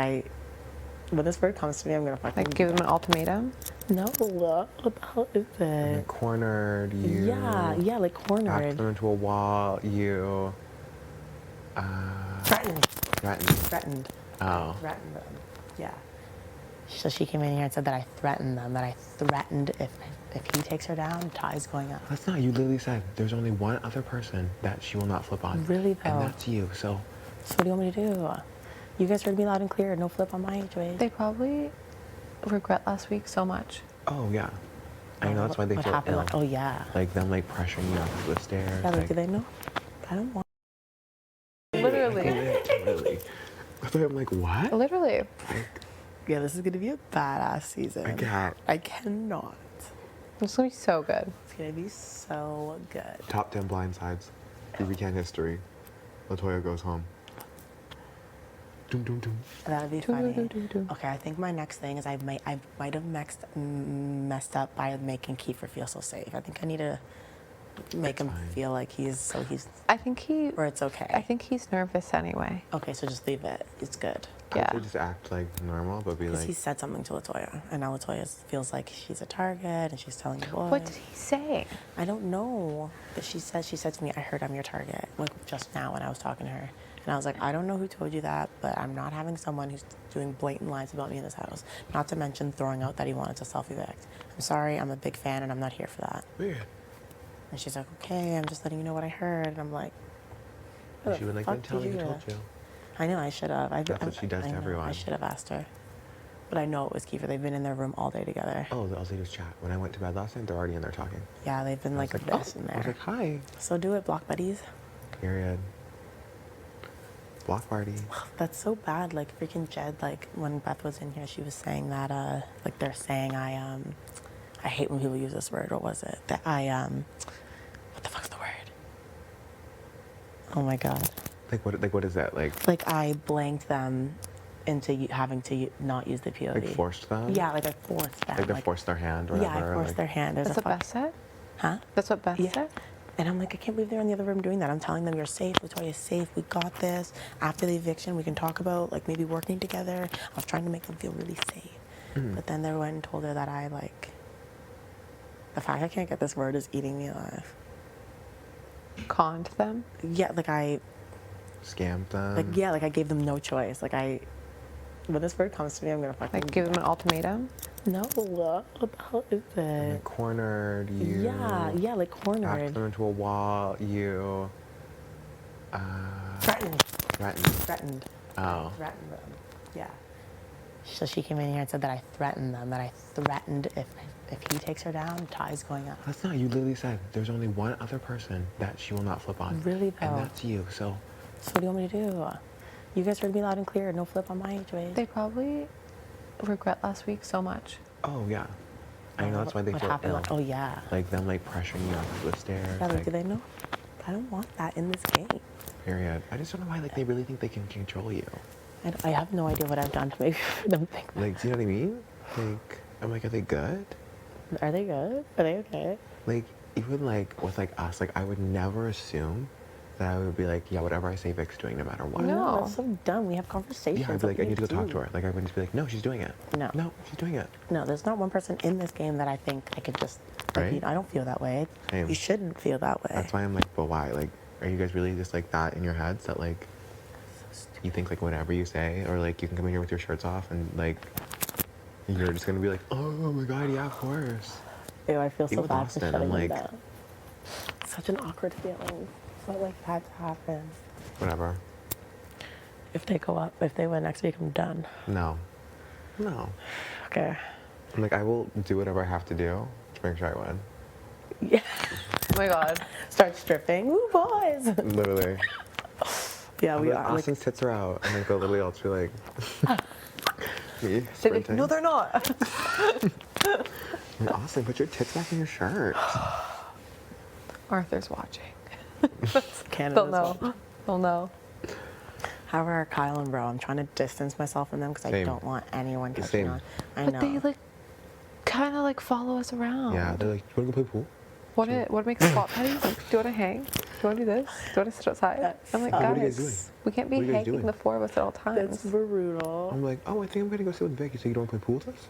Speaker 3: when this word comes to me, I'm gonna fucking.
Speaker 4: Like give them an ultimatum?
Speaker 3: No, what the hell is
Speaker 2: And they
Speaker 3: it?
Speaker 2: cornered you.
Speaker 3: Yeah, like
Speaker 2: Backed
Speaker 3: cornered.
Speaker 2: them into a wall. You.
Speaker 3: Threatened.
Speaker 2: Threatened. Oh.
Speaker 3: Threatened them. Yeah. So she came in here and said that I threatened them, that I threatened if he takes her down, Ty's going up.
Speaker 2: That's not. You literally said there's only one other person that she will not flip on.
Speaker 3: Really though?
Speaker 2: And that's you. So
Speaker 3: what do you want me to do? You guys heard me loud and clear. No flip on my HOH.
Speaker 4: They probably regret last week so much.
Speaker 2: Oh yeah. I know that's why they
Speaker 3: what
Speaker 2: feel
Speaker 3: happened?
Speaker 2: ill.
Speaker 3: Like, oh yeah.
Speaker 2: Like them like pressuring you up the stairs.
Speaker 3: Yeah, like,
Speaker 2: like,
Speaker 3: do they know? I don't want.
Speaker 4: Literally.
Speaker 2: Literally. I'm like, what?
Speaker 4: Literally.
Speaker 3: Yeah, this is gonna be a badass season.
Speaker 2: I can't.
Speaker 3: I cannot.
Speaker 4: It's gonna be so good.
Speaker 3: It's gonna be so good.
Speaker 2: Top 10 blindsides. BB history. Latoya goes home. Doom, doom, doom.
Speaker 3: That would be funny. Okay, I think my next thing is I might have messed up by making Kiefer feel so safe. I think I need to make him feel like he's.
Speaker 4: I think he.
Speaker 3: Or it's okay.
Speaker 4: I think he's nervous anyway.
Speaker 3: Okay, so just leave it. It's good.
Speaker 4: Yeah.
Speaker 2: I would say just act like normal, but be
Speaker 3: Because
Speaker 2: like.
Speaker 3: he said something to Latoya, and now Latoya feels like she's a target, and she's telling the boys.
Speaker 4: What did he say?
Speaker 3: I don't know. But she said to me, I heard I'm your target, like just now when I was talking to her. And I was like, I don't know who told you that, but I'm not having someone who's doing blatant lies about me in this house. Not to mention throwing out that he wanted to self-evict. I'm sorry, I'm a big fan, and I'm not here for that.
Speaker 2: Weird.
Speaker 3: And she's like, okay, I'm just letting you know what I heard. And I'm like, what
Speaker 2: She
Speaker 3: the
Speaker 2: would like,
Speaker 3: fuck
Speaker 2: then tell
Speaker 3: did
Speaker 2: me who
Speaker 3: you
Speaker 2: told
Speaker 3: hear?
Speaker 2: you.
Speaker 3: I know, I should have.
Speaker 2: That's what she does to everyone.
Speaker 3: I should have asked her. But I know it was Kiefer. They've been in their room all day together.
Speaker 2: Oh, all they do is chat. When I went to bed last night, they're already in there talking.
Speaker 3: Yeah, they've been like this in there.
Speaker 2: I was like, hi.
Speaker 3: So do it, block buddies.
Speaker 2: Period. Block party.
Speaker 3: That's so bad. Like freaking Jed. Like when Beth was in here, she was saying that. Like they're saying I hate when people use this word. What was it? That what the fuck's the word? Oh my god.
Speaker 2: Like what is that?
Speaker 3: Like I blanked them into having to not use the POV.
Speaker 2: Like forced them?
Speaker 3: Yeah, like I forced them.
Speaker 2: Like they forced their hand or whatever.
Speaker 3: Yeah, I forced their hand.
Speaker 4: That's what Beth said?
Speaker 3: Huh?
Speaker 4: That's what Beth said?
Speaker 3: And I'm like, I can't believe they're in the other room doing that. I'm telling them, you're safe, Latoya's safe, we got this. After the eviction, we can talk about like maybe working together. I was trying to make them feel really safe. But then they went and told her that I like, the fact I can't get this word is eating me alive.
Speaker 4: Conned them?
Speaker 3: Yeah, like I.
Speaker 2: Scammed them.
Speaker 3: Like, yeah, like I gave them no choice. Like when this word comes to me, I'm gonna fucking.
Speaker 4: Like give them an ultimatum?
Speaker 3: No, what the hell is it?
Speaker 2: And they cornered you.
Speaker 3: Yeah, like cornered.
Speaker 2: Backed them into a wall. You.
Speaker 3: Threatened.
Speaker 2: Threatened. Oh.
Speaker 3: Threatened them. Yeah. So she came in here and said that I threatened them, that I threatened if he takes her down, Ty's going up.
Speaker 2: That's not. You literally said there's only one other person that she will not flip on.
Speaker 3: Really though?
Speaker 2: And that's you. So
Speaker 3: what do you want me to do? You guys heard me loud and clear. No flip on my HOH.
Speaker 4: They probably regret last week so much.
Speaker 2: Oh yeah. I know that's why they
Speaker 3: what
Speaker 2: feel
Speaker 3: happened?
Speaker 2: ill.
Speaker 3: Like, oh yeah.
Speaker 2: Like them like pressuring you up the stairs.
Speaker 3: Yeah, like,
Speaker 2: like,
Speaker 3: do they know? I don't want that in this game.
Speaker 2: Period. I just don't know why like they really think they can control you.
Speaker 3: I have no idea what I've done to make them think that.
Speaker 2: Like, do you know what I mean? Like, I'm like, are they good?
Speaker 3: Are they good? Are they okay?
Speaker 2: Like, even like with like us, like I would never assume that I would be like, yeah, whatever I say Vic's doing no matter what.
Speaker 3: No, that's so dumb. We have conversations.
Speaker 2: Yeah, I'd be like, I need to go talk to her. Like I wouldn't just be like, no, she's doing it.
Speaker 3: No.
Speaker 2: No, she's doing it.
Speaker 3: No, there's not one person in this game that I think I could just, like,
Speaker 2: Right?
Speaker 3: you know, I don't feel that way.
Speaker 2: Same.
Speaker 3: You shouldn't feel that way.
Speaker 2: That's why I'm like, but why? Like, are you guys really just like that in your heads that like you think like whatever you say, or like you can come in here with your shirts off and like you're just gonna be like, oh my god, yeah, of course.
Speaker 3: Ew, I feel so
Speaker 2: Even with
Speaker 3: bad
Speaker 2: Austin,
Speaker 3: for shutting
Speaker 2: I'm
Speaker 3: them
Speaker 2: like,
Speaker 3: down. Such an awkward feeling. But like it had to happen.
Speaker 2: whatever.
Speaker 3: If they go up, if they win next week, I'm done.
Speaker 2: No. No.
Speaker 3: Okay.
Speaker 2: I'm like, I will do whatever I have to do to make sure I win.
Speaker 3: Yeah.
Speaker 4: Oh my god.
Speaker 3: Start stripping. Woo, boys.
Speaker 2: Literally.
Speaker 3: Yeah, we
Speaker 2: like,
Speaker 3: are.
Speaker 2: Austin's tits are out. And like, go literally, I'll just be like, me,
Speaker 4: Like,
Speaker 2: sprinting.
Speaker 4: no, they're not.
Speaker 2: Like, Austin, put your tits back in your shirt.
Speaker 4: Arthur's watching.
Speaker 3: Canada's
Speaker 4: They'll know.
Speaker 3: watch.
Speaker 4: They'll know.
Speaker 3: However, Kyle and Bro, I'm trying to distance myself from them because I
Speaker 2: Same.
Speaker 3: don't want anyone catching
Speaker 2: Same.
Speaker 3: on. I
Speaker 4: But
Speaker 3: know.
Speaker 4: they like kind of like follow us around.
Speaker 2: Yeah, they're like, you wanna go play pool?
Speaker 4: What makes spot patties? Like, do you want to hang? Do you want to do this? Do you want to sit outside? I'm like,
Speaker 2: What are you
Speaker 4: guys,
Speaker 2: guys doing?
Speaker 4: we can't be
Speaker 2: What are you guys
Speaker 4: hanging
Speaker 2: doing?
Speaker 4: the four of us at all times.
Speaker 3: That's brutal.
Speaker 2: I'm like, oh, I think I'm gonna go sit with Vic. You say you don't wanna play pool with us?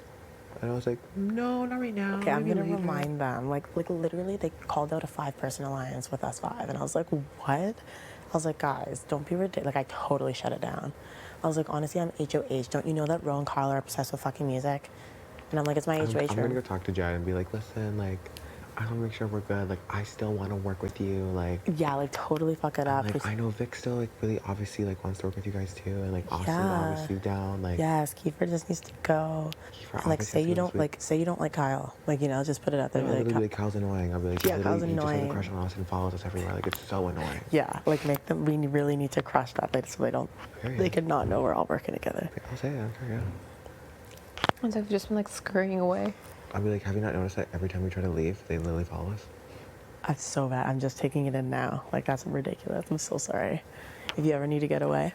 Speaker 2: And I was like, no, not right now.
Speaker 3: Okay, I'm
Speaker 2: Maybe
Speaker 3: gonna
Speaker 2: later."
Speaker 3: remind them. Like literally, they called out a 5-person alliance with us 5, and I was like, what? I was like, guys, don't be ridiculous. Like, I totally shut it down. I was like, honestly, I'm HOH. Don't you know that Ro and Kyle are obsessed with fucking music? And I'm like, it's my HOH
Speaker 2: I'm gonna
Speaker 3: room.
Speaker 2: go talk to Jed and be like, listen, like, I want to make sure we're good. Like, I still want to work with you. Like,
Speaker 3: Yeah, like totally fuck it up.
Speaker 2: like I know Vic still like really obviously like wants to work with you guys too, and like Austin's
Speaker 3: Yeah.
Speaker 2: obviously down. Like,
Speaker 3: Yes, Kiefer just needs to go.
Speaker 2: Kiefer
Speaker 3: And like,
Speaker 2: obviously
Speaker 3: say
Speaker 2: has
Speaker 3: you
Speaker 2: to go
Speaker 3: don't
Speaker 2: this
Speaker 3: like, say you don't like Kyle. Like, you know, just put it out there.
Speaker 2: no,
Speaker 3: Be
Speaker 2: I'll
Speaker 3: like,
Speaker 2: be like, Kyle's annoying. I'll be like,
Speaker 3: Yeah,
Speaker 2: literally,
Speaker 3: Kyle's
Speaker 2: he just has a
Speaker 3: annoying.
Speaker 2: crush on us and follows us everywhere. Like, it's so annoying.
Speaker 3: yeah, like make them. We really need to crush that, like, so they don't.
Speaker 2: Period.
Speaker 3: They could not know we're all working together.
Speaker 2: I'll say it. I don't care. Yeah.
Speaker 4: And so I've just been like scurrying away.
Speaker 2: I'll be like, have you not noticed that every time we try to leave, they literally follow us?
Speaker 3: I'm so bad. I'm just taking it in now. Like, that's ridiculous. I'm so sorry. If you ever need to get away.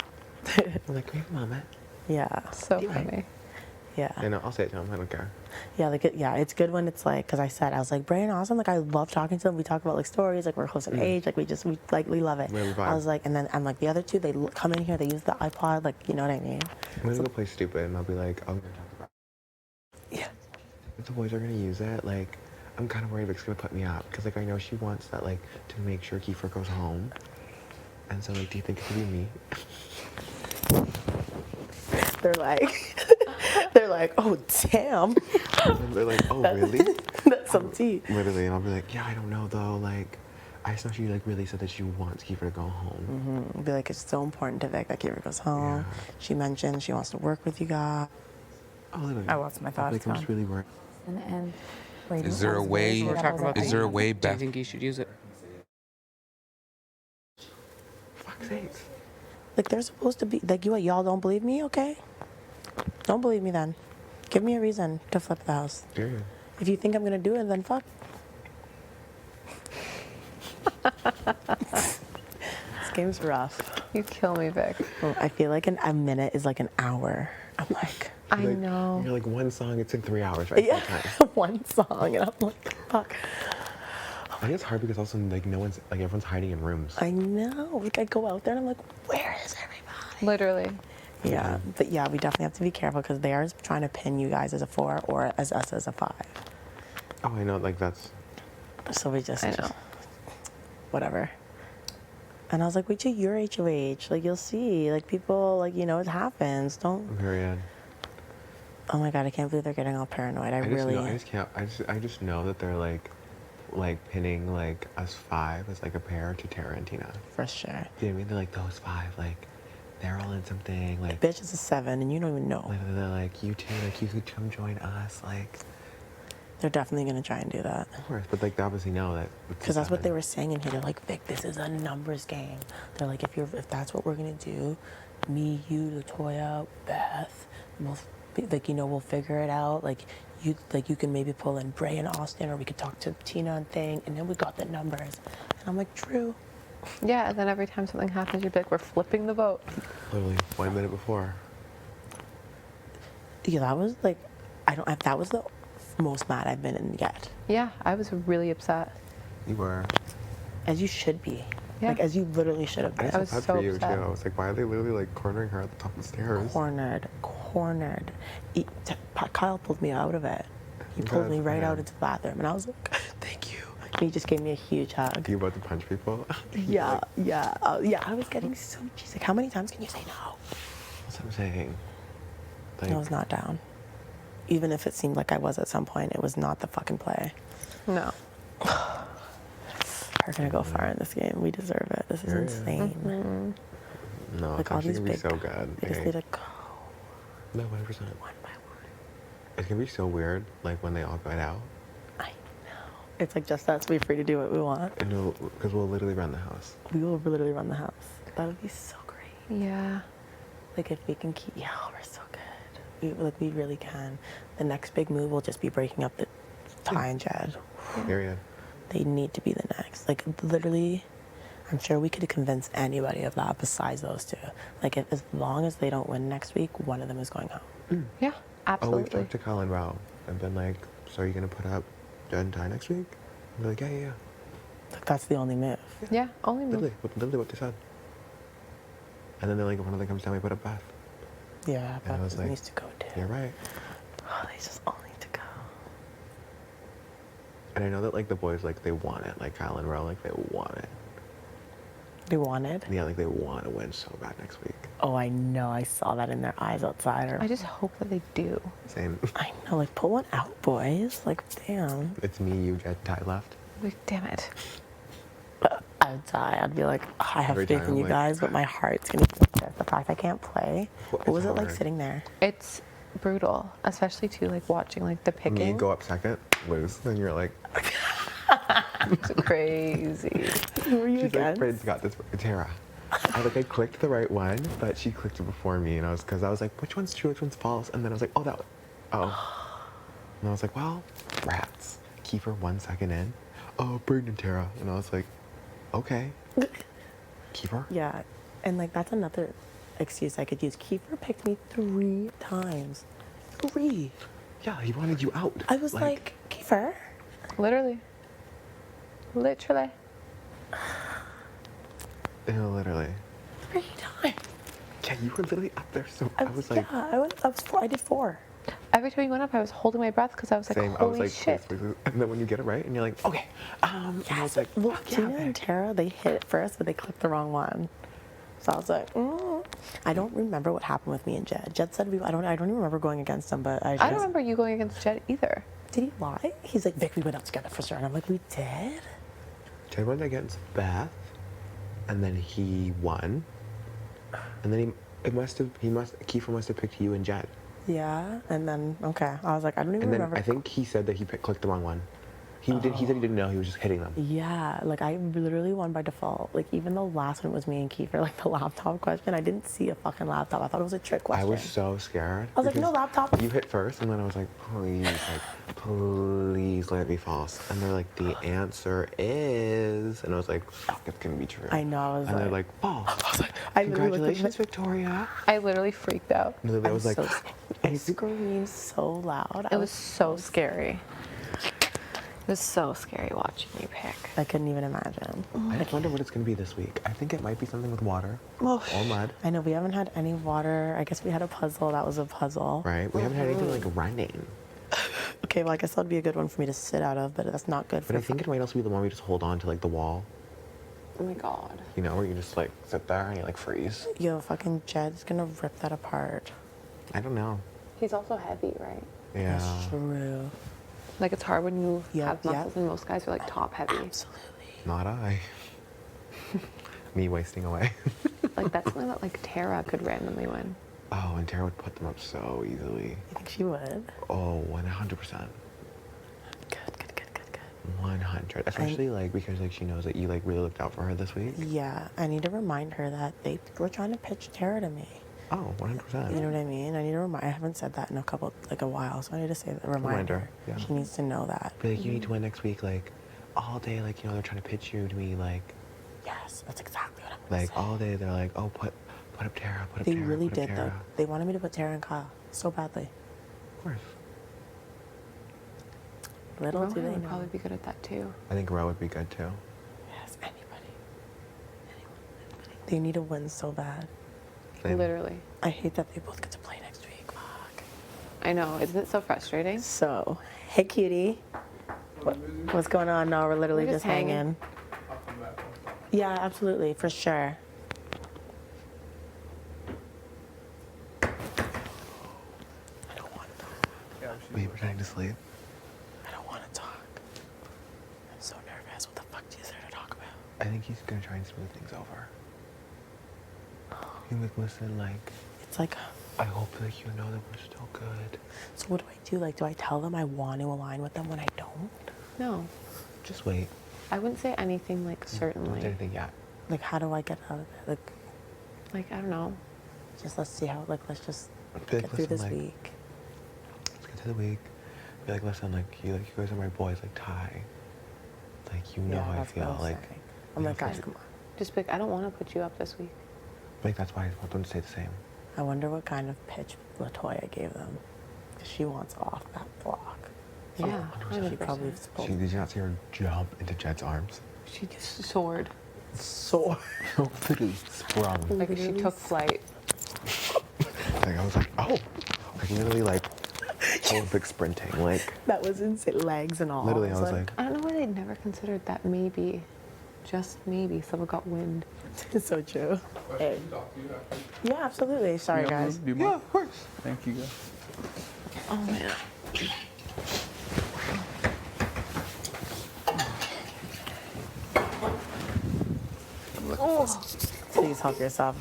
Speaker 2: I'm like, can we have a moment?
Speaker 3: Yeah.
Speaker 4: So funny.
Speaker 3: Yeah.
Speaker 2: I know. I'll say it to him. I don't care.
Speaker 3: Yeah, like, it's good when it's like, because I was like, Bray and Awesome, like, I love talking to them. We talk about, like, stories, like, we're close in age, like, we love it.
Speaker 2: Really vibe.
Speaker 3: I was like, and then I'm like, the other two, they come in here, they use the iPod, like, you know what I mean?
Speaker 2: I'm gonna go play stupid, and I'll be like, I'm gonna talk about it.
Speaker 3: Yeah.
Speaker 2: If the boys are gonna use it, like, I'm kind of worried Vic's gonna put me up, because, like, I know she wants that, like, to make sure Kiefer goes home. And so, like, do you think it could be me?
Speaker 3: They're like, oh, damn.
Speaker 2: And they're like, oh, really?
Speaker 3: That's some tea.
Speaker 2: Literally, and I'll be like, yeah, I don't know, though, like, I just know she, like, really said that she wants Kiefer to go home.
Speaker 3: Be like, it's so important to Vic that Kiefer goes home. She mentioned she wants to work with you guys.
Speaker 2: Oh, literally.
Speaker 8: I lost my thoughts.
Speaker 2: Like, I'm just really worried.
Speaker 14: And
Speaker 11: Is there a way? Is there a way
Speaker 1: Do you
Speaker 11: back?
Speaker 1: think you should use it?
Speaker 2: Fuck's sakes.
Speaker 3: Like, they're supposed to be, like, y'all don't believe me, okay? Don't believe me then. Give me a reason to flip the house.
Speaker 2: Period.
Speaker 3: If you think I'm gonna do it, then fuck. This game's rough.
Speaker 4: You kill me, Vic.
Speaker 3: I feel like a minute is like an hour. I'm like,
Speaker 4: I
Speaker 2: Like,
Speaker 4: know.
Speaker 2: You're like, one song, it took 3 hours, right?
Speaker 3: yeah,
Speaker 2: Full time.
Speaker 3: one song, and I'm like, fuck.
Speaker 2: I think it's hard because also, like, no one's, like, everyone's hiding in rooms.
Speaker 3: I know. Like, I go out there and I'm like, where is everybody?
Speaker 4: Literally.
Speaker 3: Yeah, but yeah, we definitely have to be careful because they are trying to pin you guys as a 4 or as us as a 5.
Speaker 2: Oh, I know, like, that's...
Speaker 3: So we just,
Speaker 4: I know.
Speaker 3: whatever. And I was like, wait till you're HOH. Like, you'll see. Like, people, like, you know, it happens. Don't.
Speaker 2: Period.
Speaker 3: Oh my God, I can't believe they're getting all paranoid. I really.
Speaker 2: Know, I just can't, I just know that they're, like pinning, like, us 5 as, like, a pair to Tara and Tina.
Speaker 3: For sure.
Speaker 2: You know what I mean? They're like, those 5, like, they're all in something, like...
Speaker 3: Bitch is a 7 and you don't even know.
Speaker 2: Like, they're like, you two, like, you could come join us, like...
Speaker 3: They're definitely gonna try and do that.
Speaker 2: Of course, but, like, they obviously know that...
Speaker 3: Because that's what they were saying in here. They're like, Vic, this is a numbers game. They're like, if that's what we're gonna do, me, you, Latoya, Beth, we'll, like, you know, we'll figure it out. Like, you can maybe pull in Bray and Austin, or we could talk to Tina and thing, and then we got the numbers. And I'm like, true.
Speaker 4: Yeah, and then every time something happens, you'd be like, we're flipping the vote.
Speaker 2: Literally, 1 minute before.
Speaker 3: Yeah, that was like, that was the most mad I've been in yet.
Speaker 4: Yeah, I was really upset.
Speaker 2: You were.
Speaker 3: As you should be.
Speaker 4: Yeah.
Speaker 3: Like, as you literally should have been.
Speaker 2: I was so for you, upset. Too. I was like, why are they literally, like, cornering her at the top of the stairs?
Speaker 3: Cornered. Kyle pulled me out of it. He pulled me right out into the bathroom, and I was like, thank you. And he just gave me a huge hug.
Speaker 2: You about to punch people?
Speaker 3: Yeah, yeah. I was getting so... She's like, how many times can you say no?
Speaker 2: That's what I'm saying. Like,
Speaker 3: I was not down. Even if it seemed like I was at some point, it was not the fucking play.
Speaker 4: No.
Speaker 3: We're gonna go far in this game. We deserve it. This is insane.
Speaker 4: Mm-hmm.
Speaker 2: No,
Speaker 3: like,
Speaker 2: it's
Speaker 3: all
Speaker 2: actually
Speaker 3: these
Speaker 2: gonna be
Speaker 3: big,
Speaker 2: so good.
Speaker 3: They just need to go.
Speaker 2: No, 100%.
Speaker 3: One by one.
Speaker 2: It's gonna be so weird, like, when they all get out.
Speaker 3: I know. It's like just us. We're free to do what we want.
Speaker 2: And because we'll literally run the house.
Speaker 3: We will literally run the house. That would be so great.
Speaker 4: Yeah.
Speaker 3: Like, if we can keep... Yeah, we're so good. We really can. The next big move will just be breaking up the Ty and Jed.
Speaker 2: Period.
Speaker 3: They need to be the next. Like, literally, I'm sure we could convince anybody of that besides those two. Like, if, as long as they don't win next week, one of them is going home.
Speaker 4: Yeah,
Speaker 2: Oh,
Speaker 4: absolutely.
Speaker 2: we've talked to Colin Rowe and been like, so are you going to put up Jed and Ty next week? And they're like, yeah.
Speaker 3: Like, that's the only move.
Speaker 4: Yeah, only move.
Speaker 2: Literally what they said. And then they're like, if one of them comes down, we put up Beth.
Speaker 3: Yeah,
Speaker 2: And I was
Speaker 3: Beth
Speaker 2: like,
Speaker 3: needs to go too.
Speaker 2: You're right.
Speaker 3: Oh, they just all need to go.
Speaker 2: And I know that like the boys, like they want it. Like Kyle and Rowe, like they want it.
Speaker 3: They wanted?
Speaker 2: Yeah, like they want to win so bad next week.
Speaker 3: Oh, I know. I saw that in their eyes outside.
Speaker 4: I just hope that they do.
Speaker 2: Same.
Speaker 3: I know. Like, pull one out, boys. Like, damn.
Speaker 2: It's me, you, Jed, Ty left.
Speaker 4: Like, damn it.
Speaker 3: I would die. I'd be like, I have
Speaker 2: Every
Speaker 3: faith
Speaker 2: time
Speaker 3: in
Speaker 2: I'm
Speaker 3: you
Speaker 2: like,
Speaker 3: guys, but my heart's gonna be like, the fact I can't play. What was it like
Speaker 2: hard.
Speaker 3: sitting there?
Speaker 4: It's brutal, especially too, like watching like the picking.
Speaker 2: Me go up second, lose, and you're like,
Speaker 4: it's crazy.
Speaker 3: Who are you
Speaker 2: she's
Speaker 3: against?
Speaker 2: like, Fred's got this. Tara. I clicked the right one, but she clicked it before me, and I was like, which one's true, which one's false? And then I was like, oh, that one. Oh. And I was like, well, rats. Kiefer 1 second in. Oh, Braden and Tara. And I was like, okay. Kiefer?
Speaker 3: Yeah, and like that's another excuse I could use. Kiefer picked me 3 times. 3.
Speaker 2: Yeah, he wanted you out.
Speaker 3: I was like Kiefer.
Speaker 4: Literally. Literally.
Speaker 2: Yeah, literally.
Speaker 3: 3 times.
Speaker 2: Yeah, you were literally up there, so I was like,
Speaker 3: Yeah, I did 4.
Speaker 4: Every time you went up, I was holding my breath because I was like,
Speaker 2: same.
Speaker 4: holy
Speaker 2: I was like,
Speaker 4: shit.
Speaker 2: please, please, please. And then when you get it right, and you're like, okay. And I was like,
Speaker 3: Well,
Speaker 2: fuck yeah,
Speaker 3: Tina
Speaker 2: babe.
Speaker 3: and Tara, they hit it first, but they clicked the wrong one. So I was like, I don't remember what happened with me and Jed. Jed said I don't even remember going against him, but
Speaker 4: I don't remember you going against Jed either.
Speaker 3: Did he lie? He's like, Vic, we went out together for sure. And I'm like, we did?
Speaker 2: Jed went against Beth, and then he won. And then Kiefer must have picked you and Jed.
Speaker 3: Yeah, and then, okay. I was like, I don't even
Speaker 2: And then
Speaker 3: remember.
Speaker 2: I think he said that he clicked the wrong one. He said he didn't know, he was just hitting them.
Speaker 3: Yeah, like I literally won by default. Like even the last one was me and Kiefer, like the laptop question. I didn't see a fucking laptop. I thought it was a trick
Speaker 2: I
Speaker 3: question.
Speaker 2: was so scared.
Speaker 3: I was like, no
Speaker 2: because
Speaker 3: laptop.
Speaker 2: You hit first, and then I was like, please let it be false. And they're like, the answer is, and I was like, fuck, it's gonna be true.
Speaker 3: I know. I was
Speaker 2: and
Speaker 3: like,
Speaker 2: they're like, false.
Speaker 3: I was like, I literally
Speaker 2: Congratulations, Victoria.
Speaker 4: I literally freaked out.
Speaker 2: And then I was like,
Speaker 3: I screamed so loud.
Speaker 4: It was so scary. It was so scary watching you pick.
Speaker 3: I couldn't even imagine.
Speaker 2: I just wonder what it's gonna be this week. I think it might be something with water
Speaker 3: Well,
Speaker 2: or mud.
Speaker 3: I know we haven't had any water. I guess we had a puzzle. That was a puzzle.
Speaker 2: Right? We haven't had anything like running.
Speaker 3: Okay, well I guess that'd be a good one for me to sit out of, but that's not good for.
Speaker 2: But I think it might also be the one we just hold on to like the wall.
Speaker 3: Oh my god.
Speaker 2: You know, where you just like sit there and you like freeze.
Speaker 3: Yo, fucking Jed's gonna rip that apart.
Speaker 2: I don't know.
Speaker 4: He's also heavy, right?
Speaker 2: Yeah.
Speaker 3: That's true.
Speaker 4: Like it's hard when you
Speaker 3: Yep,
Speaker 4: have muscles and most guys are like top heavy.
Speaker 3: Absolutely.
Speaker 2: Not I. Me wasting away.
Speaker 4: Like that's something that like Tara could randomly win.
Speaker 2: Oh, and Tara would put them up so easily.
Speaker 3: You think she would?
Speaker 2: Oh, 100%.
Speaker 3: Good.
Speaker 2: 100. Especially like because like she knows that you like really looked out for her this week.
Speaker 3: Yeah, I need to remind her that they were trying to pitch Tara to me.
Speaker 2: Oh, 100%.
Speaker 3: You know what I mean? I need to remind. I haven't said that in a while, so I need to say that. Remind her.
Speaker 2: Yeah.
Speaker 3: She needs to know that.
Speaker 2: Be like, you need to win next week. Like, all day, like, you know, they're trying to pitch you to me. Like,
Speaker 3: Yes, that's exactly what I'm gonna
Speaker 2: like
Speaker 3: say.
Speaker 2: all day, they're like, oh, put up Tara, put up
Speaker 3: They
Speaker 2: Tara.
Speaker 3: really
Speaker 2: put up
Speaker 3: did though.
Speaker 2: Tara.
Speaker 3: They wanted me to put Tara and Kyle so badly.
Speaker 2: Of course.
Speaker 3: Little do they
Speaker 4: Rohan would
Speaker 3: know.
Speaker 4: probably be good at that too.
Speaker 2: I think Roe would be good too.
Speaker 3: Yes, anybody. They need to win so bad.
Speaker 2: Same.
Speaker 4: Literally.
Speaker 3: I hate that they both get to play next week. Fuck.
Speaker 4: I know. Isn't it so frustrating?
Speaker 3: So, hey cutie. What's going on? No, we're literally
Speaker 4: We're
Speaker 3: just
Speaker 4: just hanging.
Speaker 3: hanging.
Speaker 5: I'll come back.
Speaker 3: Yeah, absolutely, for sure. I don't want to talk.
Speaker 5: Yeah,
Speaker 2: Wait, we're trying to sleep.
Speaker 3: I don't want to talk. I'm so nervous. What the fuck is there to talk about?
Speaker 2: I think he's gonna try and smooth things over. He's like, listen, like,
Speaker 3: It's like,
Speaker 2: I hope that you know that we're still good.
Speaker 3: so what do I do? Like, do I tell them I want to align with them when I don't?
Speaker 4: No.
Speaker 2: Just wait.
Speaker 4: I wouldn't say anything like
Speaker 2: Don't do
Speaker 4: certainly.
Speaker 2: anything yet.
Speaker 3: Like, how do I get out of it?
Speaker 4: Like I don't know.
Speaker 3: Just let's see how, let's just
Speaker 2: Be like,
Speaker 3: get through
Speaker 2: listen,
Speaker 3: this
Speaker 2: like,
Speaker 3: week.
Speaker 2: Let's get to the week. Be like, listen, like, you guys are my boys, like, Ty. Like, you know
Speaker 3: Yeah,
Speaker 2: how I
Speaker 3: that's what
Speaker 2: feel.
Speaker 3: I'm
Speaker 2: Like,
Speaker 3: saying. I'm like, guys, come on.
Speaker 4: Just be like, I don't want to put you up this week.
Speaker 2: Like, that's why I want them to stay the same.
Speaker 3: I wonder what kind of pitch Latoya gave them. 'Cause she wants off that block.
Speaker 4: Yeah,
Speaker 3: She probably
Speaker 4: 100%.
Speaker 3: spoke.
Speaker 2: Did you not see her jump into Jed's arms?
Speaker 4: She just soared.
Speaker 3: Soared.
Speaker 2: Literally sprung.
Speaker 4: Like she took flight.
Speaker 2: Like, I was like, oh. Like, literally, like, Olympic sprinting. Like,
Speaker 3: That was insane. Legs and all.
Speaker 2: literally, I was like,
Speaker 4: I don't know why they never considered that maybe, just maybe, someone got wind.
Speaker 3: It's so true. Hey.
Speaker 5: Talk to you after.
Speaker 3: Yeah, absolutely. Sorry, guys.
Speaker 5: Yeah, of course. Thank you, guys.
Speaker 3: Oh, man. Oh. Please help yourself.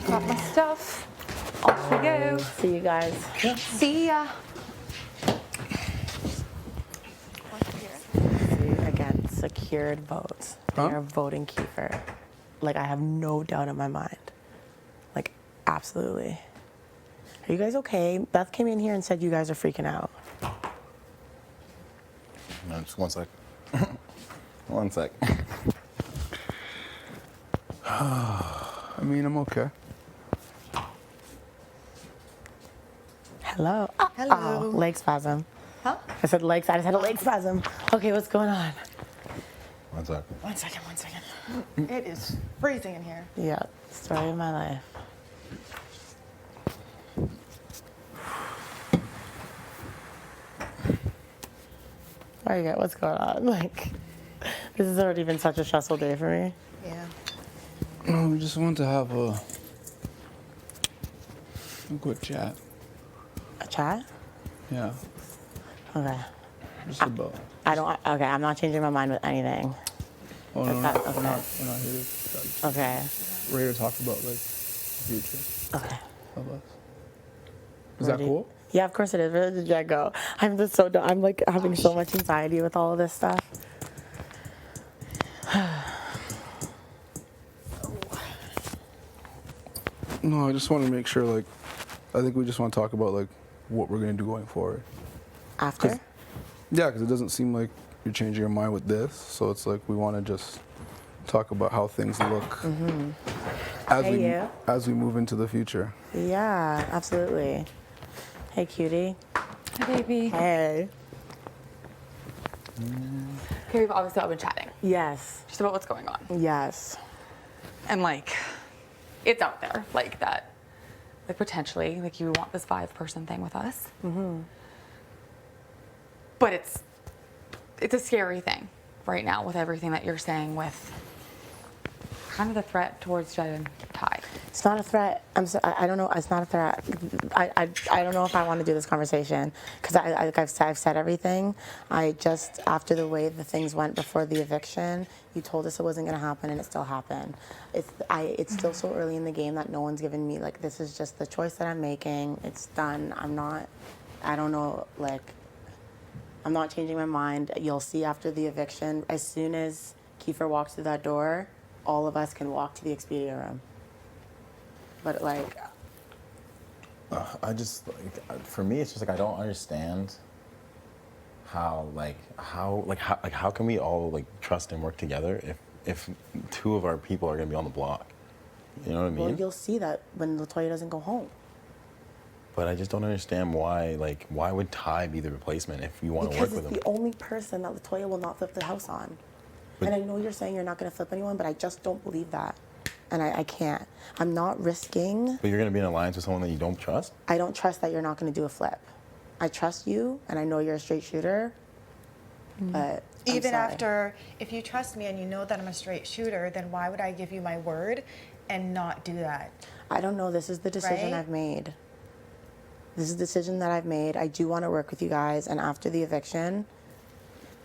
Speaker 4: Got my stuff. Off we go.
Speaker 3: See you guys.
Speaker 4: See ya.
Speaker 3: See, again, secured votes. They are voting Kiefer. Like, I have no doubt in my mind. Like, absolutely. Are you guys okay? Beth came in here and said you guys are freaking out.
Speaker 13: No, just one sec. One sec.
Speaker 12: I mean, I'm okay.
Speaker 3: Hello.
Speaker 7: Hello.
Speaker 3: Oh, leg spasm.
Speaker 7: Huh?
Speaker 3: I said legs. I just had a leg spasm. Okay, what's going on?
Speaker 13: One sec.
Speaker 7: 1 second, 1 second. It is freezing in here.
Speaker 3: Yeah, story of my life. Sorry, guys, what's going on? Like, this has already been such a stressful day for me.
Speaker 7: Yeah.
Speaker 12: No, we just want to have a quick chat.
Speaker 3: A chat?
Speaker 12: Yeah,
Speaker 3: Okay.
Speaker 12: just about.
Speaker 3: Okay, I'm not changing my mind with anything.
Speaker 12: Oh no,
Speaker 3: Okay,
Speaker 12: no,
Speaker 3: okay.
Speaker 12: we're not here to.
Speaker 3: Okay.
Speaker 12: We're here to talk about like the future
Speaker 3: Okay.
Speaker 12: of us. Is that
Speaker 3: Ready?
Speaker 12: cool?
Speaker 3: Yeah, of course it is. Where did Jet go? I'm just so done. I'm like having so much anxiety with all of this stuff.
Speaker 12: No, I just want to make sure. Like, I think we just want to talk about like what we're gonna do going forward.
Speaker 3: After?
Speaker 12: Yeah, because it doesn't seem like you're changing your mind with this. So it's like we want to just talk about how things look as we move into the future.
Speaker 3: Yeah, absolutely. Hey, cutie.
Speaker 14: Hi, baby.
Speaker 3: Hey.
Speaker 14: Okay, we've obviously all been chatting
Speaker 3: Yes.
Speaker 14: just about what's going on.
Speaker 3: Yes.
Speaker 14: And like, it's out there, like that, like potentially, like you want this 5-person thing with us. But it's a scary thing right now with everything that you're saying with kind of the threat towards Jed and Ty.
Speaker 3: It's not a threat. I don't know. It's not a threat. I don't know if I want to do this conversation because I've said everything. I just, after the way the things went before the eviction, you told us it wasn't going to happen and it still happened. It's still so early in the game that no one's given me, like, this is just the choice that I'm making. It's done. I don't know, like, I'm not changing my mind. You'll see after the eviction, as soon as Kiefer walks through that door, all of us can walk to the Expedia room. But like,
Speaker 13: I just, like, for me, it's just like I don't understand how can we all like trust and work together if 2 of our people are gonna be on the block? You know what I mean?
Speaker 3: well, you'll see that when Latoya doesn't go home.
Speaker 13: But I just don't understand why would Ty be the replacement if you want to work
Speaker 3: Because
Speaker 13: with
Speaker 3: it's
Speaker 13: him?
Speaker 3: the only person that Latoya will not flip the house on. And I know you're saying you're not going to flip anyone, but I just don't believe that. And I can't. I'm not risking.
Speaker 13: But you're gonna be in an alliance with someone that you don't trust?
Speaker 3: I don't trust that you're not going to do a flip. I trust you, and I know you're a straight shooter. But I'm
Speaker 7: Even
Speaker 3: sorry.
Speaker 7: after, if you trust me and you know that I'm a straight shooter, then why would I give you my word and not do that?
Speaker 3: I don't know. This is the decision
Speaker 7: Right?
Speaker 3: I've made. This is the decision that I've made. I do want to work with you guys, and after the eviction,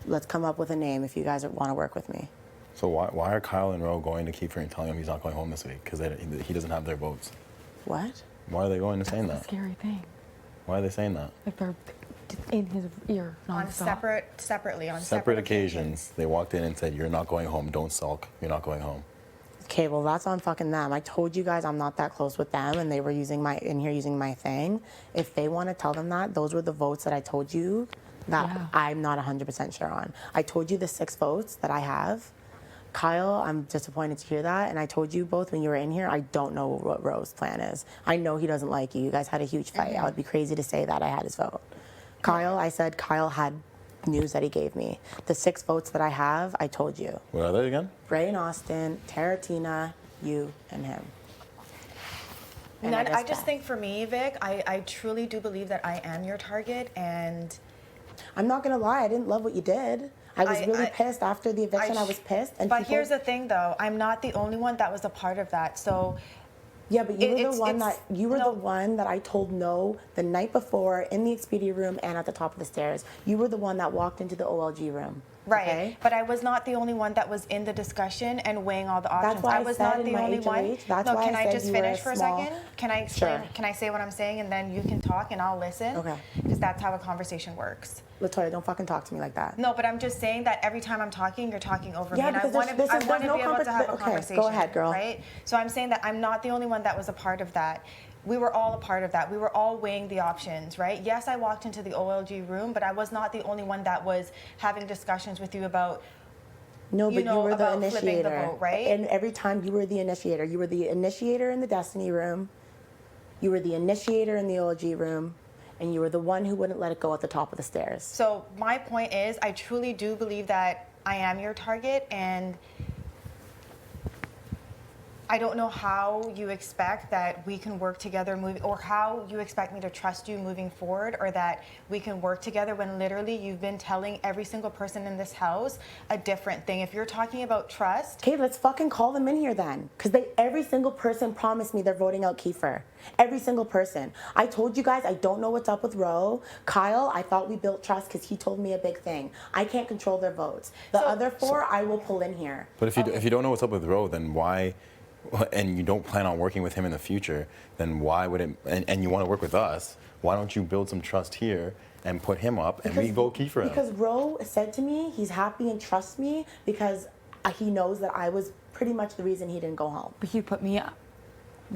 Speaker 3: let's come up with a name if you guys want to work with me.
Speaker 13: So why are Kyle and Ro going to Kiefer and telling him he's not going home this week? Because he doesn't have their votes.
Speaker 3: What?
Speaker 13: Why are they going and saying
Speaker 14: That's
Speaker 13: that?
Speaker 14: a scary thing.
Speaker 13: Why are they saying that?
Speaker 14: Like they're just in his ear
Speaker 7: On
Speaker 14: nonstop.
Speaker 7: separately, on
Speaker 13: Separate occasions, they walked in and said, "You're not going home. Don't sulk. You're not going home."
Speaker 3: Okay, well, that's on fucking them. I told you guys I'm not that close with them, and they were using my thing. If they want to tell them that, those were the votes that I told you that I'm not 100% sure on. I told you the 6 votes that I have. Kyle, I'm disappointed to hear that. And I told you both when you were in here, I don't know what Ro's plan is. I know he doesn't like you. You guys had a huge fight. I would be crazy to say that I had his vote. Kyle, I said Kyle had news that he gave me. The 6 votes that I have, I told you.
Speaker 13: What are they again?
Speaker 3: Ray and Austin, Tara, Tina, you, and him. And
Speaker 17: I just think for me, Vic, I truly do believe that I am your target, and
Speaker 3: I'm not gonna lie, I didn't love what you did. I was really pissed after the eviction. I was pissed. And
Speaker 17: but here's the thing, though, I'm not the only one that was a part of that. So
Speaker 3: yeah, but you were the one that I told no the night before in the Expedia room and at the top of the stairs. You were the one that walked into the OLG room.
Speaker 17: Right,
Speaker 3: okay?
Speaker 17: But I was not the only one that was in the discussion and weighing all the options.
Speaker 3: That's why
Speaker 17: I was
Speaker 3: said
Speaker 17: not
Speaker 3: in
Speaker 17: the
Speaker 3: my
Speaker 17: only one.
Speaker 3: HOH, that's
Speaker 17: no,
Speaker 3: why
Speaker 17: can
Speaker 3: I
Speaker 17: I
Speaker 3: said
Speaker 17: just
Speaker 3: you were
Speaker 17: finish
Speaker 3: a
Speaker 17: for a
Speaker 3: small-
Speaker 17: second? Can I explain?
Speaker 3: Sure.
Speaker 17: Can I say what I'm saying and then you can talk and I'll listen?
Speaker 3: Okay.
Speaker 17: Because that's how a conversation works.
Speaker 3: Latoya, don't fucking talk to me like that.
Speaker 17: No, but I'm just saying that every time I'm talking, you're talking over me.
Speaker 3: Yeah,
Speaker 17: And I
Speaker 3: because
Speaker 17: want to
Speaker 3: there's
Speaker 17: be
Speaker 3: no
Speaker 17: able to have a
Speaker 3: okay,
Speaker 17: conversation.
Speaker 3: go ahead, girl.
Speaker 17: Right? So I'm saying that I'm not the only one that was a part of that. We were all a part of that. We were all weighing the options, right? Yes, I walked into the OLG room, but I was not the only one that was having discussions with you about
Speaker 3: No, but you were the
Speaker 17: about flipping
Speaker 3: initiator.
Speaker 17: the vote, right?
Speaker 3: And every time you were the initiator. You were the initiator in the Destiny room. You were the initiator in the OLG room. And you were the one who wouldn't let it go at the top of the stairs.
Speaker 17: So my point is, I truly do believe that I am your target, and I don't know how you expect that we can work together or how you expect me to trust you moving forward, or that we can work together when literally you've been telling every single person in this house a different thing. If you're talking about trust.
Speaker 3: Okay, let's fucking call them in here then. Because every single person promised me they're voting out Kiefer. Every single person. I told you guys I don't know what's up with Ro. Kyle, I thought we built trust because he told me a big thing. I can't control their votes. The other 4, I will pull in here.
Speaker 13: But if you don't know what's up with Ro, then why, and you don't plan on working with him in the future, then why would it, and you want to work with us, why don't you build some trust here and put him up and we vote Kiefer out?
Speaker 3: Because Ro said to me he's happy and trusts me because he knows that I was pretty much the reason he didn't go home.
Speaker 16: But he put me up.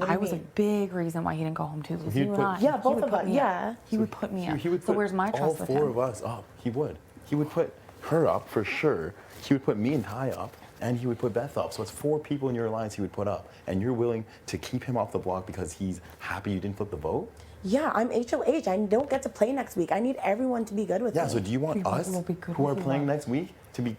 Speaker 16: I was a big reason why he didn't go home too. Was
Speaker 13: He'd
Speaker 16: you
Speaker 13: put-
Speaker 16: and I.
Speaker 3: Yeah,
Speaker 16: He
Speaker 3: both
Speaker 16: would
Speaker 3: of
Speaker 16: put
Speaker 3: us,
Speaker 16: me
Speaker 3: yeah.
Speaker 16: up. He would put me up.
Speaker 13: He would
Speaker 16: So
Speaker 13: put
Speaker 16: where's my
Speaker 13: all
Speaker 16: trust with
Speaker 13: 4
Speaker 16: him?
Speaker 13: of us up. He would. He would put her up for sure. He would put me and Ty up, and he would put Beth up. So it's 4 people in your alliance he would put up, and you're willing to keep him off the block because he's happy you didn't flip the vote?
Speaker 3: Yeah, I'm HOH. I don't get to play next week. I need everyone to be good with me.
Speaker 13: Yeah. So do you want us who are playing next week to be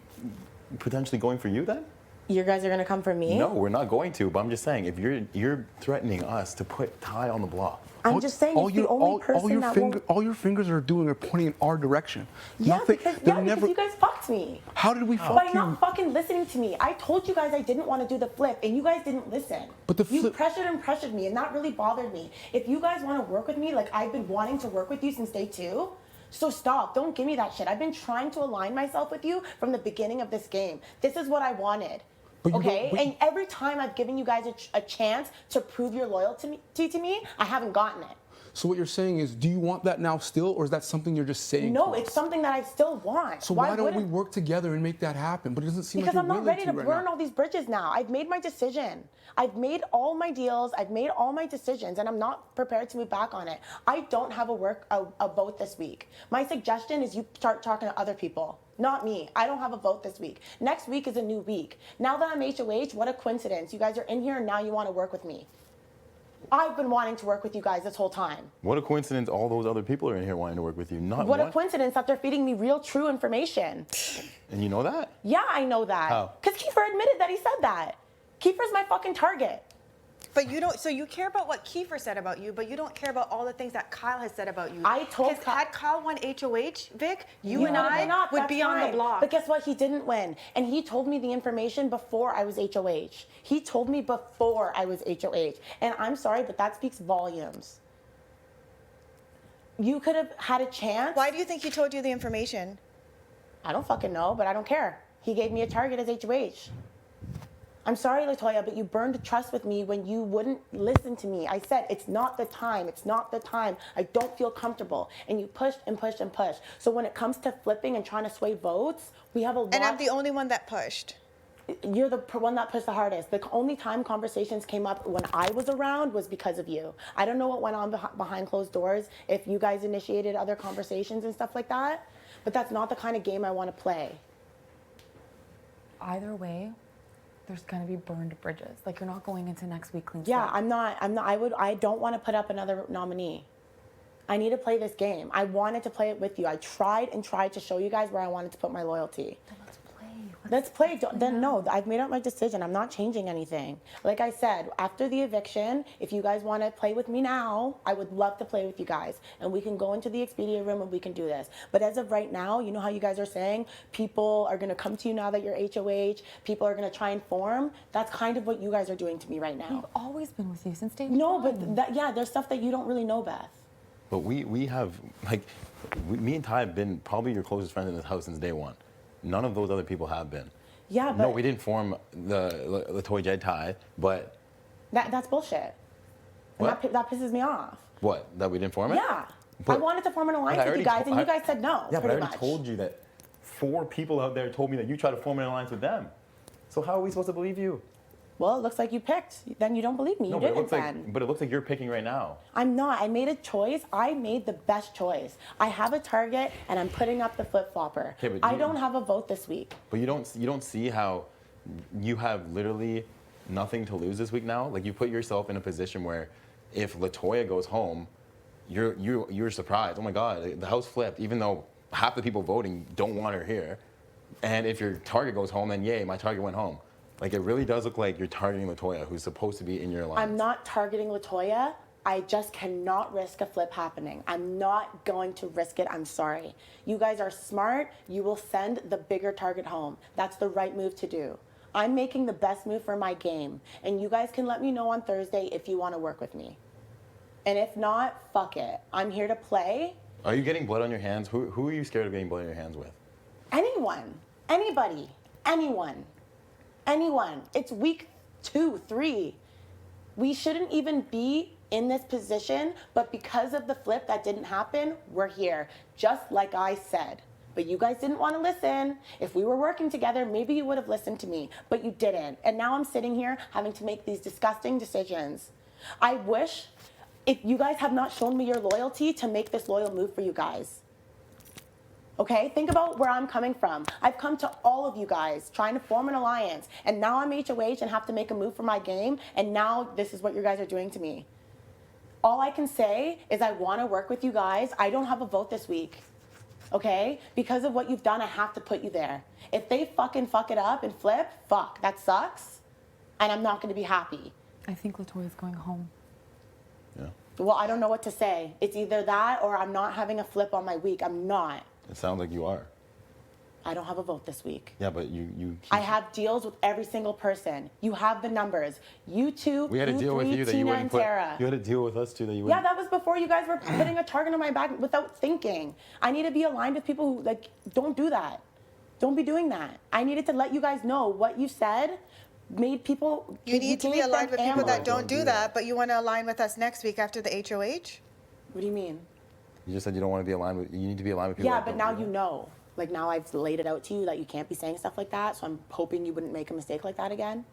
Speaker 13: potentially going for you then?
Speaker 3: You guys are gonna come for me?
Speaker 13: No, we're not going to. But I'm just saying, if you're threatening us to put Ty on the block.
Speaker 3: I'm just saying, it's the only person that won't.
Speaker 12: All your fingers are doing are pointing in our direction.
Speaker 3: Yeah,
Speaker 12: Nothing.
Speaker 3: because
Speaker 12: they're never.
Speaker 3: you guys fucked me.
Speaker 12: How did we fuck
Speaker 3: By
Speaker 12: you?
Speaker 3: not fucking listening to me. I told you guys I didn't want to do the flip, and you guys didn't listen.
Speaker 12: But the
Speaker 3: you
Speaker 12: flip-
Speaker 3: pressured me, and that really bothered me. If you guys want to work with me, like I've been wanting to work with you since day 2, so stop. Don't give me that shit. I've been trying to align myself with you from the beginning of this game. This is what I wanted. Okay, and every time I've given you guys a chance to prove your loyalty to me, I haven't gotten it.
Speaker 12: So what you're saying is, do you want that now still, or is that something you're just saying?
Speaker 3: No, it's something that I still want.
Speaker 12: So why don't we
Speaker 3: wouldn't-
Speaker 12: work together and make that happen? But it doesn't seem
Speaker 3: Because
Speaker 12: like
Speaker 3: I'm
Speaker 12: you're
Speaker 3: not
Speaker 12: willing
Speaker 3: ready to
Speaker 12: right
Speaker 3: burn
Speaker 12: now.
Speaker 3: all these bridges now. I've made my decision. I've made all my deals. I've made all my decisions, and I'm not prepared to move back on it. I don't have a vote this week. My suggestion is you start talking to other people, not me. I don't have a vote this week. Next week is a new week. Now that I'm HOH, what a coincidence. You guys are in here, and now you want to work with me. I've been wanting to work with you guys this whole time.
Speaker 13: What a coincidence! All those other people are in here wanting to work with you. Not
Speaker 3: What
Speaker 13: one.
Speaker 3: a coincidence that they're feeding me real, true information.
Speaker 13: And you know that?
Speaker 3: Yeah, I know that.
Speaker 13: How?
Speaker 3: Because Kiefer admitted that he said that. Kiefer's my fucking target.
Speaker 17: But you don't. So you care about what Kiefer said about you, but you don't care about all the things that Kyle has said about you.
Speaker 3: I told
Speaker 17: had Kyle won HOH, Vic, you
Speaker 3: He
Speaker 17: and
Speaker 3: would've
Speaker 17: I
Speaker 3: been up,
Speaker 17: would
Speaker 3: that's
Speaker 17: be on the
Speaker 3: fine.
Speaker 17: block.
Speaker 3: But guess what? He didn't win. And he told me the information before I was HOH. He told me before I was HOH. And I'm sorry, but that speaks volumes. You could have had a chance.
Speaker 17: Why do you think he told you the information?
Speaker 3: I don't fucking know, but I don't care. He gave me a target as HOH. I'm sorry, Latoya, but you burned trust with me when you wouldn't listen to me. I said, it's not the time. It's not the time. I don't feel comfortable. And you pushed and pushed and pushed. So when it comes to flipping and trying to sway votes, we have a lot.
Speaker 17: And I'm the only one that pushed.
Speaker 3: You're the one that pushed the hardest. The only time conversations came up when I was around was because of you. I don't know what went on behind closed doors, if you guys initiated other conversations and stuff like that, but that's not the kind of game I want to play.
Speaker 16: Either way,
Speaker 14: there's gonna be burned bridges. Like you're not going into next week clean
Speaker 3: Yeah,
Speaker 14: slate.
Speaker 3: I'm not. I don't want to put up another nominee. I need to play this game. I wanted to play it with you. I tried and tried to show you guys where I wanted to put my loyalty.
Speaker 14: Then let's play.
Speaker 3: Let's play. Then no, I've made up my decision. I'm not changing anything. Like I said, after the eviction, if you guys want to play with me now, I would love to play with you guys. And we can go into the Expedia room and we can do this. But as of right now, you know how you guys are saying people are going to come to you now that you're HOH, people are going to try and form. That's kind of what you guys are doing to me right now.
Speaker 14: We've always been with you since day
Speaker 3: No,
Speaker 14: one.
Speaker 3: but there's stuff that you don't really know, Beth.
Speaker 13: But we have, like, me and Ty have been probably your closest friends in this house since day one. None of those other people have been.
Speaker 3: Yeah, but
Speaker 13: No, we didn't form the Toy Jed Ty, but
Speaker 3: that's bullshit. And
Speaker 13: What?
Speaker 3: that pisses me off.
Speaker 13: what? That we didn't form it?
Speaker 3: Yeah. I
Speaker 13: But-
Speaker 3: wanted to form an
Speaker 13: but
Speaker 3: alliance
Speaker 13: I
Speaker 3: with you
Speaker 13: already
Speaker 3: guys,
Speaker 13: to-
Speaker 3: and you
Speaker 13: I-
Speaker 3: guys said no,
Speaker 13: Yeah, but I
Speaker 3: pretty
Speaker 13: already
Speaker 3: much.
Speaker 13: told you that 4 people out there told me that you tried to form an alliance with them. So how are we supposed to believe you?
Speaker 3: Well, it looks like you picked. Then you don't believe me.
Speaker 13: No,
Speaker 3: You
Speaker 13: but it
Speaker 3: didn't
Speaker 13: looks
Speaker 3: then.
Speaker 13: like you're picking right now.
Speaker 3: I'm not. I made a choice. I made the best choice. I have a target, and I'm putting up the flip-flopper.
Speaker 13: Okay, but
Speaker 3: I
Speaker 13: you-
Speaker 3: don't have a vote this week.
Speaker 13: But you don't see how you have literally nothing to lose this week now. Like you put yourself in a position where if LaToya goes home, you're surprised. Oh my God, the house flipped. Even though half the people voting don't want her here, and if your target goes home, then yay, my target went home. Like it really does look like you're targeting LaToya, who's supposed to be in your alliance.
Speaker 3: I'm not targeting LaToya. I just cannot risk a flip happening. I'm not going to risk it. I'm sorry. You guys are smart. You will send the bigger target home. That's the right move to do. I'm making the best move for my game. And you guys can let me know on Thursday if you want to work with me. And if not, fuck it. I'm here to play.
Speaker 13: Are you getting blood on your hands? Who are you scared of getting blood on your hands with?
Speaker 3: Anyone. Anybody. Anyone. Anyone. It's week 2, 3. We shouldn't even be in this position, but because of the flip that didn't happen, we're here, just like I said. But you guys didn't want to listen. If we were working together, maybe you would have listened to me, but you didn't. And now I'm sitting here having to make these disgusting decisions. I wish, if you guys have not shown me your loyalty, to make this loyal move for you guys. Okay, think about where I'm coming from. I've come to all of you guys trying to form an alliance, and now I'm HOH and have to make a move for my game, and now this is what you guys are doing to me. All I can say is I want to work with you guys. I don't have a vote this week, okay? Because of what you've done, I have to put you there. If they fucking fuck it up and flip, fuck, that sucks, and I'm not going to be happy.
Speaker 14: I think LaToya's going home.
Speaker 13: Yeah.
Speaker 3: Well, I don't know what to say. It's either that or I'm not having a flip on my week. I'm not.
Speaker 13: It sounds like you are.
Speaker 3: I don't have a vote this week.
Speaker 13: Yeah, but you
Speaker 3: I have deals with every single person. You have the numbers. You two,
Speaker 13: we had a
Speaker 3: you
Speaker 13: deal with
Speaker 3: three,
Speaker 13: you that
Speaker 3: Tina
Speaker 13: you wouldn't
Speaker 3: and
Speaker 13: put.
Speaker 3: Tara.
Speaker 13: You had a deal with us too that you
Speaker 3: Yeah,
Speaker 13: wouldn't.
Speaker 3: that was before you guys were putting a target on my back without thinking. I need to be aligned with people who, like, don't do that. Don't be doing that. I needed to let you guys know what you said made people.
Speaker 17: You need to be
Speaker 3: gave
Speaker 17: aligned
Speaker 3: them
Speaker 17: with people
Speaker 3: ammo.
Speaker 17: that don't do that, but you want to align with us next week after the HOH?
Speaker 3: What do you mean?
Speaker 13: You just said you don't want to be aligned with. You need to be aligned with people.
Speaker 3: Yeah,
Speaker 13: that
Speaker 3: but
Speaker 13: don't
Speaker 3: now
Speaker 13: do
Speaker 3: you
Speaker 13: that.
Speaker 3: know. Like, now I've laid it out to you that you can't be saying stuff like that, so I'm hoping you wouldn't make a mistake like that again.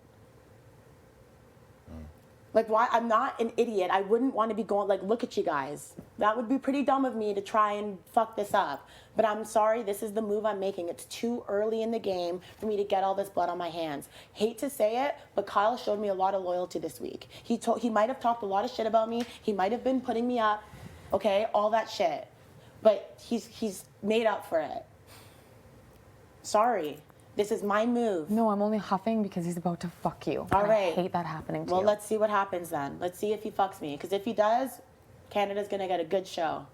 Speaker 3: Like, why? I'm not an idiot. I wouldn't want to be going, like, look at you guys. That would be pretty dumb of me to try and fuck this up. But I'm sorry, this is the move I'm making. It's too early in the game for me to get all this blood on my hands. Hate to say it, but Kyle showed me a lot of loyalty this week. He might have talked a lot of shit about me. He might have been putting me up, okay, all that shit. But he's made up for it. Sorry. This is my move.
Speaker 14: No, I'm only huffing because he's about to fuck you.
Speaker 3: All
Speaker 14: And
Speaker 3: right.
Speaker 14: I hate that happening to
Speaker 3: Well,
Speaker 14: you.
Speaker 3: let's see what happens then. Let's see if he fucks me. Because if he does, Canada's going to get a good show.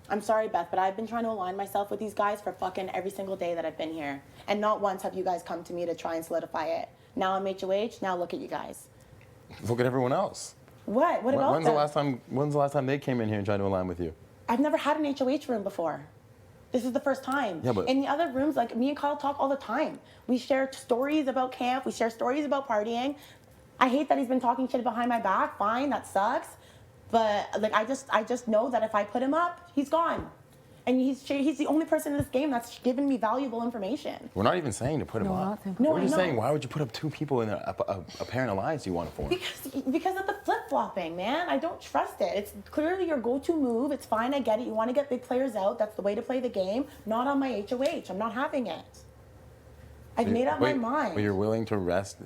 Speaker 3: I'm sorry, Beth, but I've been trying to align myself with these guys for fucking every single day that I've been here. And not once have you guys come to me to try and solidify it. Now I'm HOH, now look at you guys.
Speaker 13: Look at everyone else.
Speaker 3: What? What about
Speaker 13: When's
Speaker 3: them?
Speaker 13: the last time they came in here and tried to align with you?
Speaker 3: I've never had an HOH room before. This is the first time.
Speaker 13: Yeah, but-
Speaker 3: in the other rooms, like, me and Kyle talk all the time. We share stories about camp. We share stories about partying. I hate that he's been talking shit behind my back. Fine, that sucks. But, like, I just know that if I put him up, he's gone. And he's the only person in this game that's given me valuable information.
Speaker 13: We're not even saying to put him
Speaker 3: No, we're
Speaker 13: up.
Speaker 3: not saying put him
Speaker 13: We're just
Speaker 3: up.
Speaker 13: saying, why would you put up 2 people in a apparent alliance you want to form?
Speaker 3: Because of the flip-flopping, man. I don't trust it. It's clearly your go-to move. It's fine, I get it. You want to get big players out. That's the way to play the game. Not on my HOH. I'm not having it.
Speaker 17: I've made up my mind.
Speaker 13: But you're willing to rest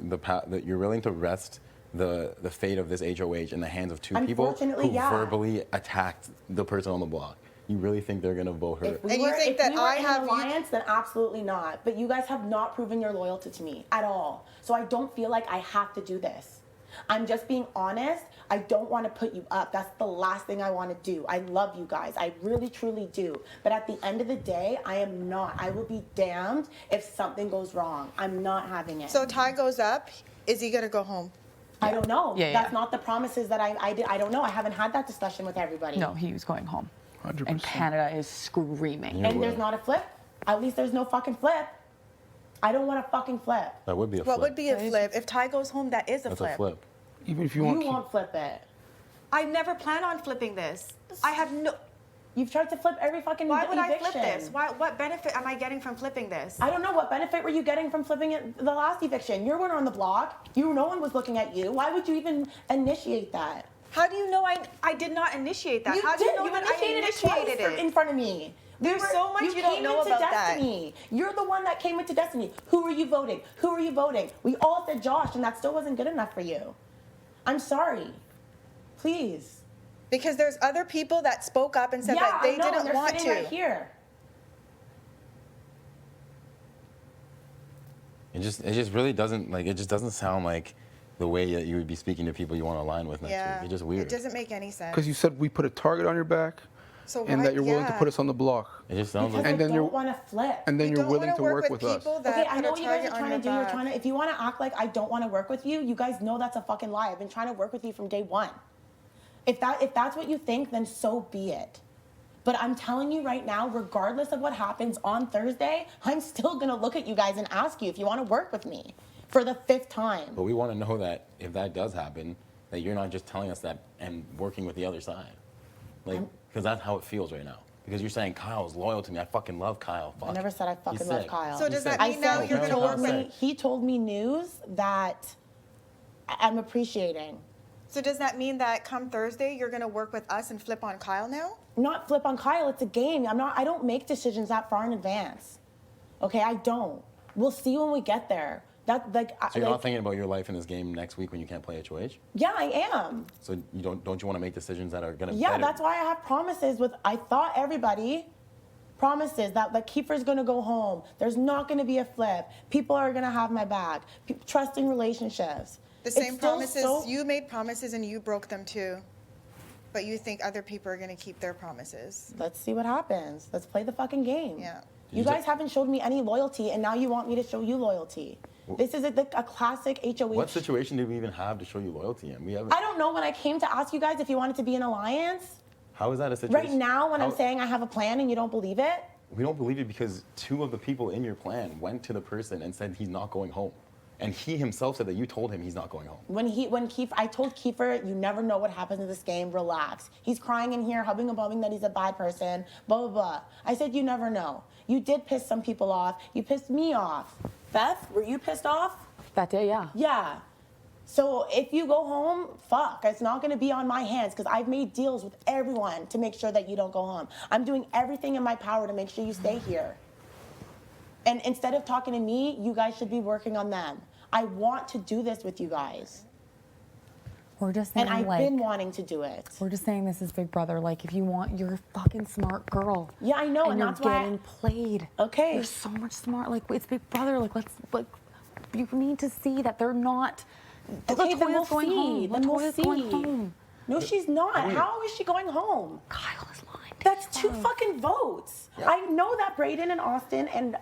Speaker 13: you're willing to rest the fate of this HOH in the hands of two people
Speaker 17: Unfortunately,
Speaker 13: who
Speaker 17: yeah.
Speaker 13: verbally attacked the person on the block. You really think they're gonna vote her?
Speaker 17: If we were in an alliance, then absolutely not. But you guys have not proven your loyalty to me at all. So I don't feel like I have to do this. I'm just being honest. I don't want to put you up. That's the last thing I want to do. I love you guys. I really, truly do. But at the end of the day, I am not. I will be damned if something goes wrong. I'm not having it.
Speaker 7: So Ty goes up. Is he gonna go home?
Speaker 17: I don't know.
Speaker 8: Yeah,
Speaker 17: That's
Speaker 8: yeah.
Speaker 17: not the promises that I did. I don't know. I haven't had that discussion with everybody.
Speaker 8: No, he was going home.
Speaker 12: 100%.
Speaker 8: And Canada is screaming.
Speaker 17: And there's not a flip? At least there's no fucking flip. I don't want a fucking flip.
Speaker 13: That would be a
Speaker 7: What
Speaker 13: flip.
Speaker 7: would be a flip? If Ty goes home, that is a
Speaker 13: That's
Speaker 7: flip.
Speaker 13: a flip.
Speaker 12: Even if you
Speaker 17: You won't flip it.
Speaker 7: I never plan on flipping this. I have no.
Speaker 17: You've tried to flip every fucking
Speaker 7: Why would I
Speaker 17: eviction.
Speaker 7: flip this? What benefit am I getting from flipping this?
Speaker 17: I don't know. What benefit were you getting from flipping it the last eviction? You weren't on the block. No one was looking at you. Why would you even initiate that?
Speaker 7: How do you know I did not initiate that?
Speaker 17: You
Speaker 7: How
Speaker 17: did.
Speaker 7: do you know
Speaker 17: You
Speaker 7: that I
Speaker 17: initiated it
Speaker 7: initiated
Speaker 17: twice
Speaker 7: it?
Speaker 17: in front of me.
Speaker 7: There's so much you don't
Speaker 17: came
Speaker 7: know
Speaker 17: into
Speaker 7: about that.
Speaker 17: Destiny. You're the one that came into Destiny. Who are you voting? Who are you voting? We all said Josh, and that still wasn't good enough for you. I'm sorry. Please.
Speaker 7: Because there's other people that spoke up and said that they
Speaker 17: I know, and
Speaker 7: didn't
Speaker 17: they're
Speaker 7: want
Speaker 17: sitting
Speaker 7: to.
Speaker 17: right here.
Speaker 13: It just really doesn't sound like the way that you would be speaking to people you want to align with next
Speaker 7: Yeah.
Speaker 13: week. It's just weird.
Speaker 7: It doesn't make any sense.
Speaker 12: Because you said we put a target on your back,
Speaker 7: So
Speaker 12: and
Speaker 7: why-
Speaker 12: that you're willing to
Speaker 7: yeah.
Speaker 12: put us on the block.
Speaker 13: It just sounds
Speaker 17: Because
Speaker 13: like.
Speaker 17: I don't want to flip.
Speaker 12: And then you're willing to work with us.
Speaker 17: Okay, I know what you guys are trying to do. You're trying to. If you want to act like I don't want to work with you, you guys know that's a fucking lie. I've been trying to work with you from day one. If that's what you think, then so be it. But I'm telling you right now, regardless of what happens on Thursday, I'm still gonna look at you guys and ask you if you want to work with me for the 5th time.
Speaker 13: But we want to know that if that does happen, that you're not just telling us that and working with the other side. Like, because that's how it feels right now. Because you're saying Kyle's loyal to me. I fucking love Kyle. Fuck.
Speaker 17: I never said I fucking love Kyle.
Speaker 7: So does that mean now you're gonna work with?
Speaker 17: He told me news that I'm appreciating.
Speaker 7: So does that mean that come Thursday you're gonna work with us and flip on Kyle now?
Speaker 17: Not flip on Kyle. It's a game. I don't make decisions that far in advance. Okay, I don't. We'll see when we get there.
Speaker 13: So you're not thinking about your life in this game next week when you can't play HOH?
Speaker 17: Yeah, I am.
Speaker 13: So you don't you want to make decisions that are gonna?
Speaker 17: Yeah,
Speaker 13: better?
Speaker 17: that's why I have promises with. I thought everybody promises that Kiefer's gonna go home. There's not gonna be a flip. People are gonna have my back. Trusting relationships.
Speaker 7: The
Speaker 17: It's
Speaker 7: same
Speaker 17: still
Speaker 7: promises.
Speaker 17: so-
Speaker 7: You made promises and you broke them too. But you think other people are gonna keep their promises.
Speaker 17: Let's see what happens. Let's play the fucking game.
Speaker 7: Yeah.
Speaker 17: You guys haven't showed me any loyalty, and now you want me to show you loyalty. This is a classic HOH.
Speaker 13: What situation did we even have to show you loyalty in? We haven't.
Speaker 17: I don't know. When I came to ask you guys if you wanted to be in alliance,
Speaker 13: How is that a situation?
Speaker 17: right now when I'm
Speaker 13: How-
Speaker 17: saying I have a plan and you don't believe it,
Speaker 13: We don't believe it because 2 of the people in your plan went to the person and said he's not going home. And he himself said that you told him he's not going home.
Speaker 17: I told Kiefer, you never know what happens in this game. Relax. He's crying in here, hubbing and bubbing that he's a bad person. Blah blah blah. I said you never know. You did piss some people off. You pissed me off. Beth, were you pissed off?
Speaker 8: That day, yeah.
Speaker 17: Yeah. So if you go home, fuck, it's not gonna be on my hands because I've made deals with everyone to make sure that you don't go home. I'm doing everything in my power to make sure you stay here. And instead of talking to me, you guys should be working on them. I want to do this with you guys.
Speaker 8: We're just saying,
Speaker 17: And I've
Speaker 8: like,
Speaker 17: been wanting to do it.
Speaker 8: we're just saying this is Big Brother. Like, if you want, you're a fucking smart girl.
Speaker 17: Yeah, I know, and
Speaker 8: you're
Speaker 17: that's why
Speaker 8: getting played.
Speaker 17: Okay.
Speaker 8: You're so much smart. Like, it's Big Brother. You need to see that they're not.
Speaker 17: Okay, then we'll
Speaker 8: Latoya's going
Speaker 17: see.
Speaker 8: home.
Speaker 17: Then we'll
Speaker 8: Latoya's going
Speaker 17: see.
Speaker 8: home.
Speaker 17: No, she's not. How is she going home?
Speaker 8: Kyle is lying.
Speaker 17: That's 2 fucking votes.
Speaker 13: Yeah.
Speaker 17: I know that Brayden and Austin and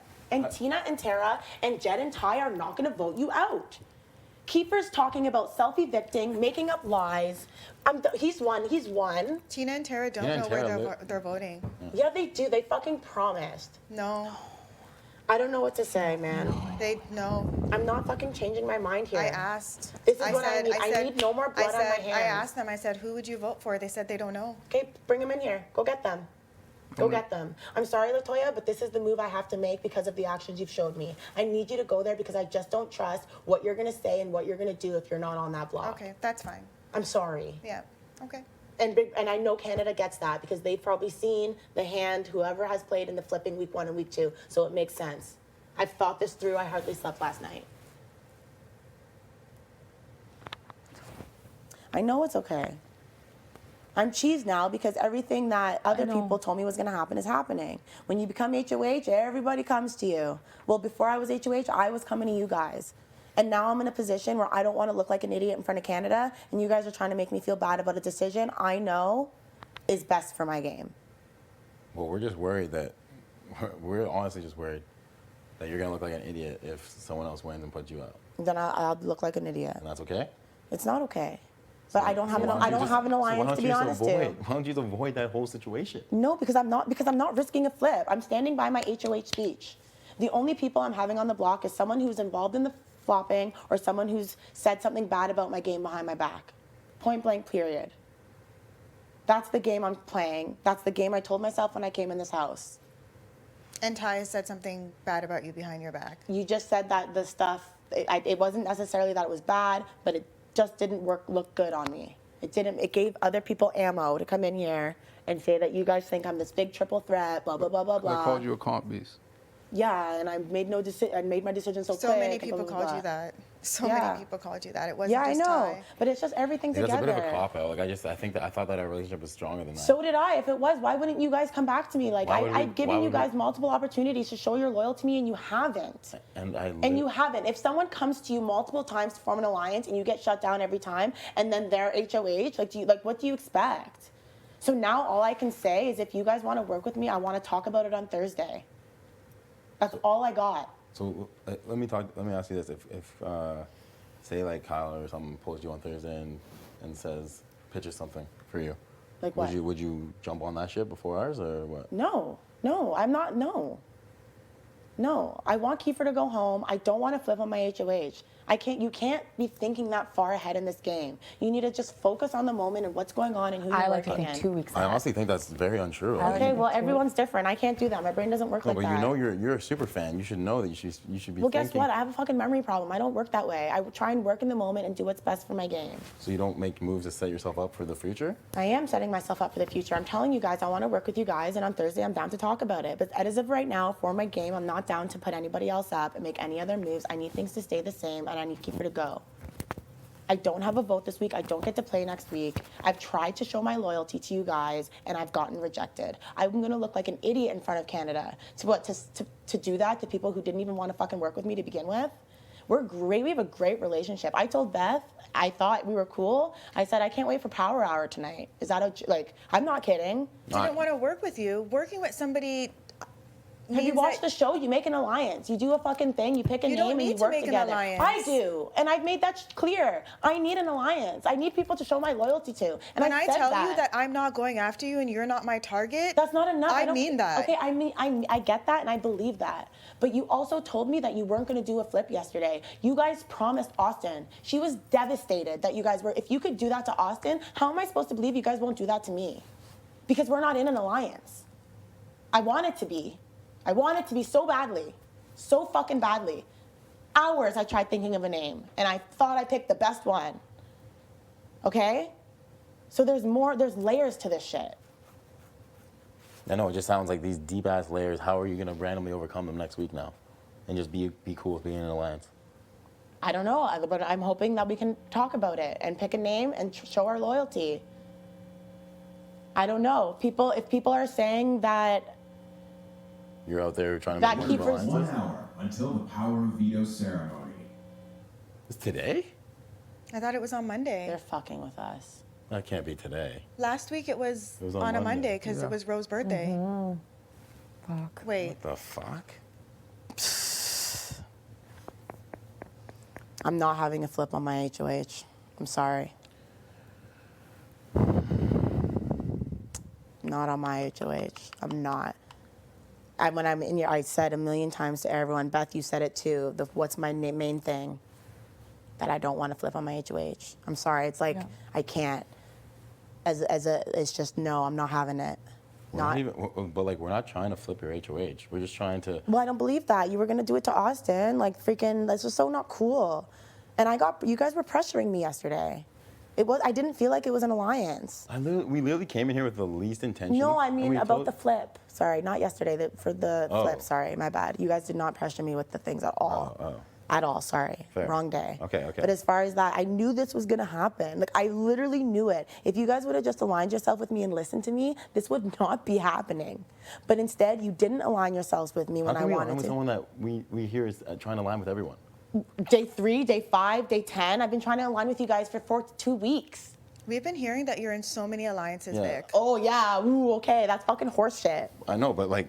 Speaker 17: Tina and Tara and Jed and Ty are not going to vote you out. Kiefer's talking about self-evicting, making up lies. He's won.
Speaker 7: Tina and Tara don't
Speaker 13: Tina and
Speaker 7: know where
Speaker 13: Tara
Speaker 7: they're voting.
Speaker 17: Yeah, they do. They fucking promised.
Speaker 7: No.
Speaker 17: I don't know what to say, man.
Speaker 7: No.
Speaker 17: I'm not fucking changing my mind here.
Speaker 7: I asked.
Speaker 17: This is what I need. I need no more blood on my hands.
Speaker 7: I asked them. I said, "Who would you vote for?" They said they don't know.
Speaker 17: Okay, bring them in here. Go get them. Go get them. I'm sorry, Latoya, but this is the move I have to make because of the actions you've showed me. I need you to go there because I just don't trust what you're gonna say and what you're gonna do if you're not on that block.
Speaker 7: Okay, that's fine.
Speaker 17: I'm sorry.
Speaker 7: Yeah. Okay.
Speaker 17: And I know Canada gets that because they've probably seen the hand whoever has played in the flipping week 1 and week 2, so it makes sense.
Speaker 3: I've thought this through. I hardly slept last night. I know it's okay. I'm cheesed now because everything that other people told me was going to happen is happening. When you become HOH, everybody comes to you. Well, before I was HOH, I was coming to you guys. And now I'm in a position where I don't want to look like an idiot in front of Canada, and you guys are trying to make me feel bad about a decision I know is best for my game.
Speaker 13: Well, we're just worried that, we're honestly just worried that you're going to look like an idiot if someone else wins and puts you out.
Speaker 3: Then I'll look like an idiot.
Speaker 13: And that's okay?
Speaker 3: It's not okay. But I don't have an alliance to be honest to.
Speaker 13: Why don't you just avoid that whole situation?
Speaker 3: No, because I'm not risking a flip. I'm standing by my HOH speech. The only people I'm having on the block is someone who's involved in the flopping or someone who's said something bad about my game behind my back. Point blank, period. That's the game I'm playing. That's the game I told myself when I came in this house.
Speaker 17: And Ty has said something bad about you behind your back.
Speaker 3: You just said that the stuff, it wasn't necessarily that it was bad, but it just didn't look good on me. It gave other people ammo to come in here and say that you guys think I'm this big triple threat, blah, blah, blah, blah, blah.
Speaker 12: I called you a comp beast.
Speaker 3: Yeah, and I made my decision so quick.
Speaker 17: So many
Speaker 3: and
Speaker 17: people
Speaker 3: blah, blah,
Speaker 17: called
Speaker 3: blah.
Speaker 17: you that. So many people called you that. It wasn't
Speaker 3: Yeah,
Speaker 17: just
Speaker 3: I know,
Speaker 17: Ty.
Speaker 3: but it's just everything
Speaker 13: That's
Speaker 3: together.
Speaker 13: a bit of a cop out. Like I thought that relationship was stronger than that.
Speaker 3: So did I. If it was, why wouldn't you guys come back to me? Like I've given you guys multiple opportunities to show your loyalty to me, and you haven't. And you haven't. If someone comes to you multiple times to form an alliance and you get shut down every time, and then they're HOH, what do you expect? So now all I can say is, if you guys want to work with me, I want to talk about it on Thursday. That's all I got.
Speaker 13: So let me ask you this: if say like Kyle or something pulls you on Thursday and says pitches something for you,
Speaker 3: like what?
Speaker 13: Would you jump on that shit before ours or what?
Speaker 3: No, I'm not. No, I want Kiefer to go home. I don't want to flip on my HOH. You can't be thinking that far ahead in this game. You need to just focus on the moment and what's going on and who you're working in.
Speaker 8: 2 weeks
Speaker 13: I honestly think that's very untrue.
Speaker 3: Okay, well, everyone's different. I can't do that. My brain doesn't work like that.
Speaker 13: But you know you're a super fan. You should know that you should be thinking.
Speaker 3: Well, guess what? I have a fucking memory problem. I don't work that way. I try and work in the moment and do what's best for my game.
Speaker 13: So you don't make moves to set yourself up for the future?
Speaker 3: I am setting myself up for the future. I'm telling you guys I want to work with you guys, and on Thursday I'm down to talk about it. But as of right now, for my game, I'm not down to put anybody else up and make any other moves. I need things to stay the same, and I need Kiefer to go. I don't have a vote this week. I don't get to play next week. I've tried to show my loyalty to you guys, and I've gotten rejected. I'm going to look like an idiot in front of Canada. To do that to people who didn't even want to fucking work with me to begin with? We're great. We have a great relationship. I told Beth, I thought we were cool. I said, I can't wait for Power Hour tonight. Is that I'm not kidding.
Speaker 17: Didn't want to work with you. Working with somebody.
Speaker 3: Have you watched the show? You make an alliance. You do a fucking thing. You pick a name and you work together. I do, and I've made that clear. I need an alliance. I need people to show my loyalty to. And
Speaker 17: when I tell you that I'm not going after you and you're not my target,
Speaker 3: that's not enough.
Speaker 17: I mean that.
Speaker 3: Okay, I get that and I believe that. But you also told me that you weren't going to do a flip yesterday. You guys promised Austin. She was devastated that you guys were. If you could do that to Austin, how am I supposed to believe you guys won't do that to me? Because we're not in an alliance. I want it to be. I want it to be so badly, so fucking badly. Hours I tried thinking of a name, and I thought I picked the best one. Okay? So there's layers to this shit.
Speaker 13: I know, it just sounds like these deep-ass layers. How are you going to randomly overcome them next week now? And just be cool with being in an alliance?
Speaker 3: I don't know, but I'm hoping that we can talk about it and pick a name and show our loyalty. I don't know. If people are saying that
Speaker 13: you're out there trying to make more alliances.
Speaker 15: 1 hour until the power of veto ceremony.
Speaker 13: It's today?
Speaker 17: I thought it was on Monday.
Speaker 3: They're fucking with us.
Speaker 13: That can't be today.
Speaker 17: Last week it was on a Monday because it was Rose's birthday.
Speaker 8: Fuck.
Speaker 17: Wait.
Speaker 13: What the fuck?
Speaker 3: I'm not having a flip on my HOH. I'm sorry. Not on my HOH. I'm not. When I'm in here, I said a million times to everyone, Beth, you said it too, what's my main thing? That I don't want to flip on my HOH. I'm sorry, it's like, I can't. It's just, no, I'm not having it.
Speaker 13: But we're not trying to flip your HOH. We're just trying to.
Speaker 3: Well, I don't believe that. You were going to do it to Austin. Like, freaking, that's just so not cool. And you guys were pressuring me yesterday. It was. I didn't feel like it was an alliance.
Speaker 13: We literally came in here with the least intention.
Speaker 3: No, I
Speaker 13: and
Speaker 3: mean
Speaker 13: we
Speaker 3: about
Speaker 13: told-
Speaker 3: the flip. Sorry, not yesterday. For the
Speaker 13: Oh.
Speaker 3: flip. Sorry, my bad. You guys did not pressure me with the things at all.
Speaker 13: Oh.
Speaker 3: At all. Sorry.
Speaker 13: Fair.
Speaker 3: Wrong day.
Speaker 13: Okay.
Speaker 3: But as far as that, I knew this was gonna happen. Like I literally knew it. If you guys would have just aligned yourself with me and listened to me, this would not be happening. But instead, you didn't align yourselves with me when
Speaker 13: How
Speaker 3: I
Speaker 13: can we
Speaker 3: wanted
Speaker 13: align with
Speaker 3: to.
Speaker 13: someone that we hear is trying to align with everyone?
Speaker 3: Day 3, day 5, day 10. I've been trying to align with you guys for 2 weeks.
Speaker 17: We've been hearing that you're in so many alliances,
Speaker 13: Yeah.
Speaker 17: Vic.
Speaker 3: Oh yeah. Ooh. Okay. That's fucking horse shit.
Speaker 13: I know, but like.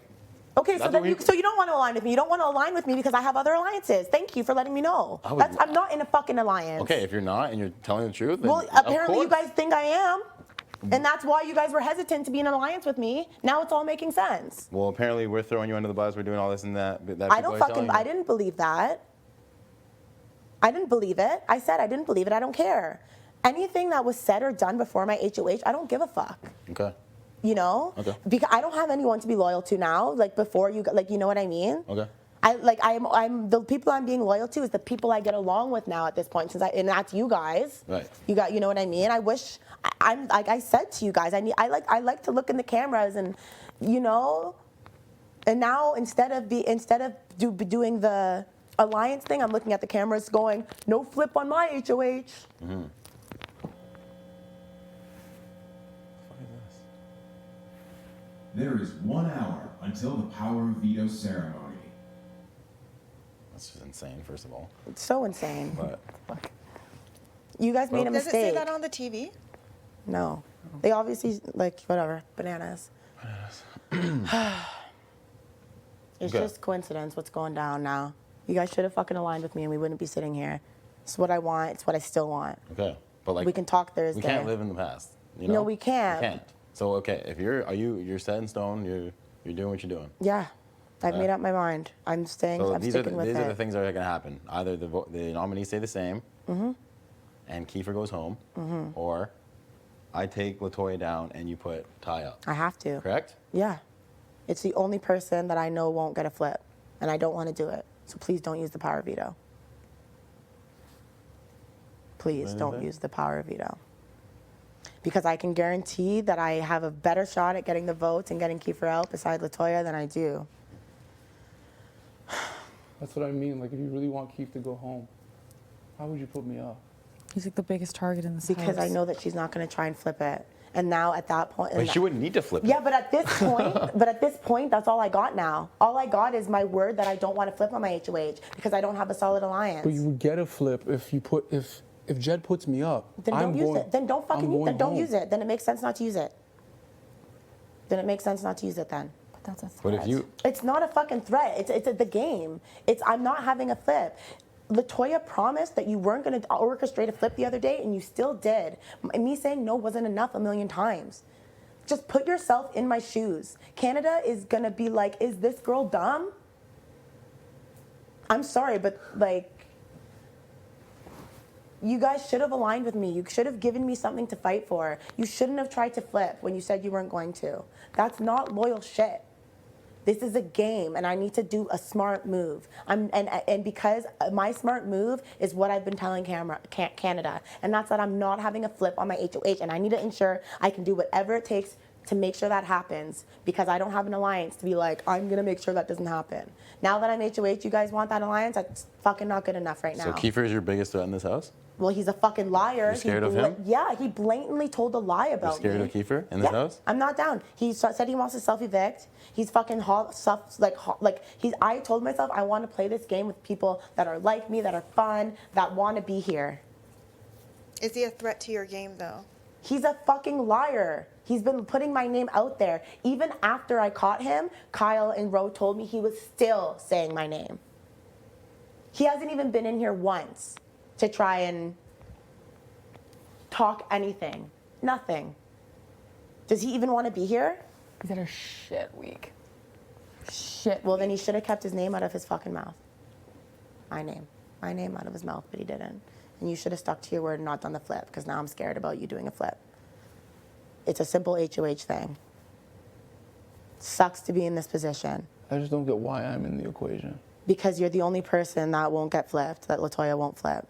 Speaker 3: Okay, so
Speaker 13: That's
Speaker 3: then
Speaker 13: what
Speaker 3: you,
Speaker 13: we-
Speaker 3: so you don't want to align with me. You don't want to align with me because I have other alliances. Thank you for letting me know. I'm not in a fucking alliance.
Speaker 13: Okay, if you're not and you're telling the truth, then
Speaker 3: Well,
Speaker 13: of
Speaker 3: apparently you
Speaker 13: course.
Speaker 3: guys think I am, and that's why you guys were hesitant to be in an alliance with me. Now it's all making sense.
Speaker 13: Well, apparently we're throwing you under the bus. We're doing all this and that. But that
Speaker 3: I
Speaker 13: people
Speaker 3: don't
Speaker 13: are telling
Speaker 3: fucking.
Speaker 13: you.
Speaker 3: I didn't believe that. I didn't believe it. I said I didn't believe it. I don't care. Anything that was said or done before my HOH, I don't give a fuck.
Speaker 13: Okay.
Speaker 3: You know?
Speaker 13: Okay.
Speaker 3: Because I don't have anyone to be loyal to now. Like before you, like you know what I mean?
Speaker 13: Okay.
Speaker 3: I'm the people I'm being loyal to is the people I get along with now at this point, and that's you guys.
Speaker 13: Right.
Speaker 3: You know what I mean? I wish I'm like I said to you guys, I like to look in the cameras and, you know, and now instead of doing the alliance thing, I'm looking at the cameras going, no flip on my HOH.
Speaker 13: Mm-hmm.
Speaker 15: There is 1 hour until the power of veto ceremony.
Speaker 13: That's just insane, first of all.
Speaker 3: It's so insane.
Speaker 13: But
Speaker 3: You guys made a
Speaker 17: Does
Speaker 3: mistake.
Speaker 17: it say that on the TV?
Speaker 3: No. They obviously, like, whatever, bananas. It's
Speaker 13: Okay.
Speaker 3: just coincidence what's going down now. You guys should have fucking aligned with me and we wouldn't be sitting here. It's what I want. It's what I still want.
Speaker 13: okay, but like
Speaker 3: We can talk Thursday.
Speaker 13: we can't live in the past. You
Speaker 3: No,
Speaker 13: know?
Speaker 3: we can't.
Speaker 13: We can't. So okay, if you're set in stone, you're doing what you're doing.
Speaker 3: Yeah. I've
Speaker 13: Yeah.
Speaker 3: made up my mind. I'm staying,
Speaker 13: So
Speaker 3: I'm
Speaker 13: these
Speaker 3: sticking with
Speaker 13: are
Speaker 3: it.
Speaker 13: the things that are going to happen. Either the nominees stay the same,
Speaker 3: Mm-hmm.
Speaker 13: and Kiefer goes home,
Speaker 3: Mm-hmm.
Speaker 13: or I take Latoya down and you put Ty up.
Speaker 3: I have to.
Speaker 13: Correct?
Speaker 3: Yeah. It's the only person that I know won't get a flip, and I don't want to do it. So please don't use the power veto. Please
Speaker 13: What is
Speaker 3: don't
Speaker 13: that?
Speaker 3: use the power veto. Because I can guarantee that I have a better shot at getting the votes and getting Kiefer out beside Latoya than I do.
Speaker 18: That's what I mean. Like, if you really want Keith to go home, how would you put me up?
Speaker 16: He's like the biggest target in this
Speaker 3: Because I
Speaker 16: house.
Speaker 3: know that she's not going to try and flip it. And now at that point,
Speaker 13: But she wouldn't need to flip it.
Speaker 3: yeah, but at this point, that's all I got now. All I got is my word that I don't want to flip on my HOH because I don't have a solid alliance.
Speaker 18: But you would get a flip if you put if Jed puts me up.
Speaker 3: Then don't use it. Then don't fucking use it. Then don't
Speaker 18: home.
Speaker 3: use it. Then it makes sense not to use it. Then it makes sense not to use it then.
Speaker 16: But that's a threat.
Speaker 13: But if you
Speaker 3: It's not a fucking threat. It's the game. I'm not having a flip. Latoya promised that you weren't going to orchestrate a flip the other day, and you still did. Me saying no wasn't enough a million times. Just put yourself in my shoes. Canada is going to be like, is this girl dumb? I'm sorry, but like, you guys should have aligned with me. You should have given me something to fight for. You shouldn't have tried to flip when you said you weren't going to. That's not loyal shit. This is a game, and I need to do a smart move. And because my smart move is what I've been telling Canada, and that's that I'm not having a flip on my HOH, and I need to ensure I can do whatever it takes to make sure that happens, because I don't have an alliance to be like, I'm gonna make sure that doesn't happen. Now that I'm HOH, you guys want that alliance? That's fucking not good enough right now.
Speaker 13: So Kiefer is your biggest threat in this house?
Speaker 3: Well, he's a fucking liar.
Speaker 13: You're scared of him?
Speaker 3: Yeah, he blatantly told a lie
Speaker 13: You're
Speaker 3: about
Speaker 13: scared
Speaker 3: me.
Speaker 13: of Kiefer in this house?
Speaker 3: I'm not down. He said he wants to self-evict. He's fucking I told myself I want to play this game with people that are like me, that are fun, that want to be here.
Speaker 17: Is he a threat to your game, though?
Speaker 3: He's a fucking liar. He's been putting my name out there. Even after I caught him, Kyle and Ro told me he was still saying my name. He hasn't even been in here once to try and talk anything. Nothing. Does he even want to be here?
Speaker 16: He's had a shit week.
Speaker 3: Well, then he should have kept his name out of his fucking mouth. My name out of his mouth, but he didn't. And you should have stuck to your word and not done the flip, because now I'm scared about you doing a flip. It's a simple HOH thing. Sucks to be in this position.
Speaker 18: I just don't get why I'm in the equation.
Speaker 3: Because you're the only person that won't get flipped, that Latoya won't flip.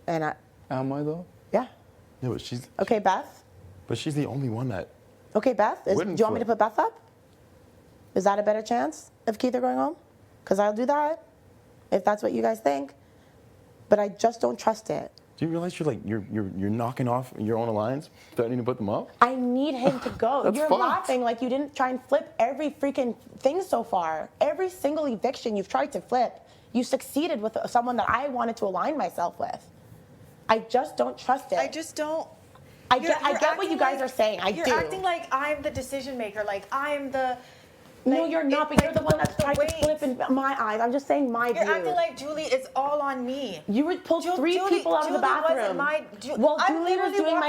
Speaker 3: And
Speaker 18: Am I though?
Speaker 3: yeah.
Speaker 13: Yeah, but she's.
Speaker 3: Okay, Beth.
Speaker 13: But she's the only one that.
Speaker 3: Okay, Beth. Do you
Speaker 13: wouldn't
Speaker 3: want me to
Speaker 13: flip.
Speaker 3: put Beth up? Is that a better chance of Keith going home? Because I'll do that, if that's what you guys think. But I just don't trust it.
Speaker 13: Do you realize you're knocking off your own alliance, threatening to put them up?
Speaker 3: I need him to go.
Speaker 13: That's
Speaker 3: You're
Speaker 13: fucked.
Speaker 3: laughing like you didn't try and flip every freaking thing so far. Every single eviction you've tried to flip, you succeeded with someone that I wanted to align myself with. I just don't trust it.
Speaker 17: I just don't.
Speaker 3: I get what you guys are saying.
Speaker 17: You're acting like I'm the decision maker. Like I'm the.
Speaker 3: No, you're not, but you're the one that's trying to flip in my eyes. I'm just saying my view.
Speaker 17: You're acting like Julie is all on me.
Speaker 3: You would pull three people out of the bathroom.
Speaker 17: Wasn't my,
Speaker 3: well,
Speaker 17: I
Speaker 3: Julie was
Speaker 17: literally
Speaker 3: doing my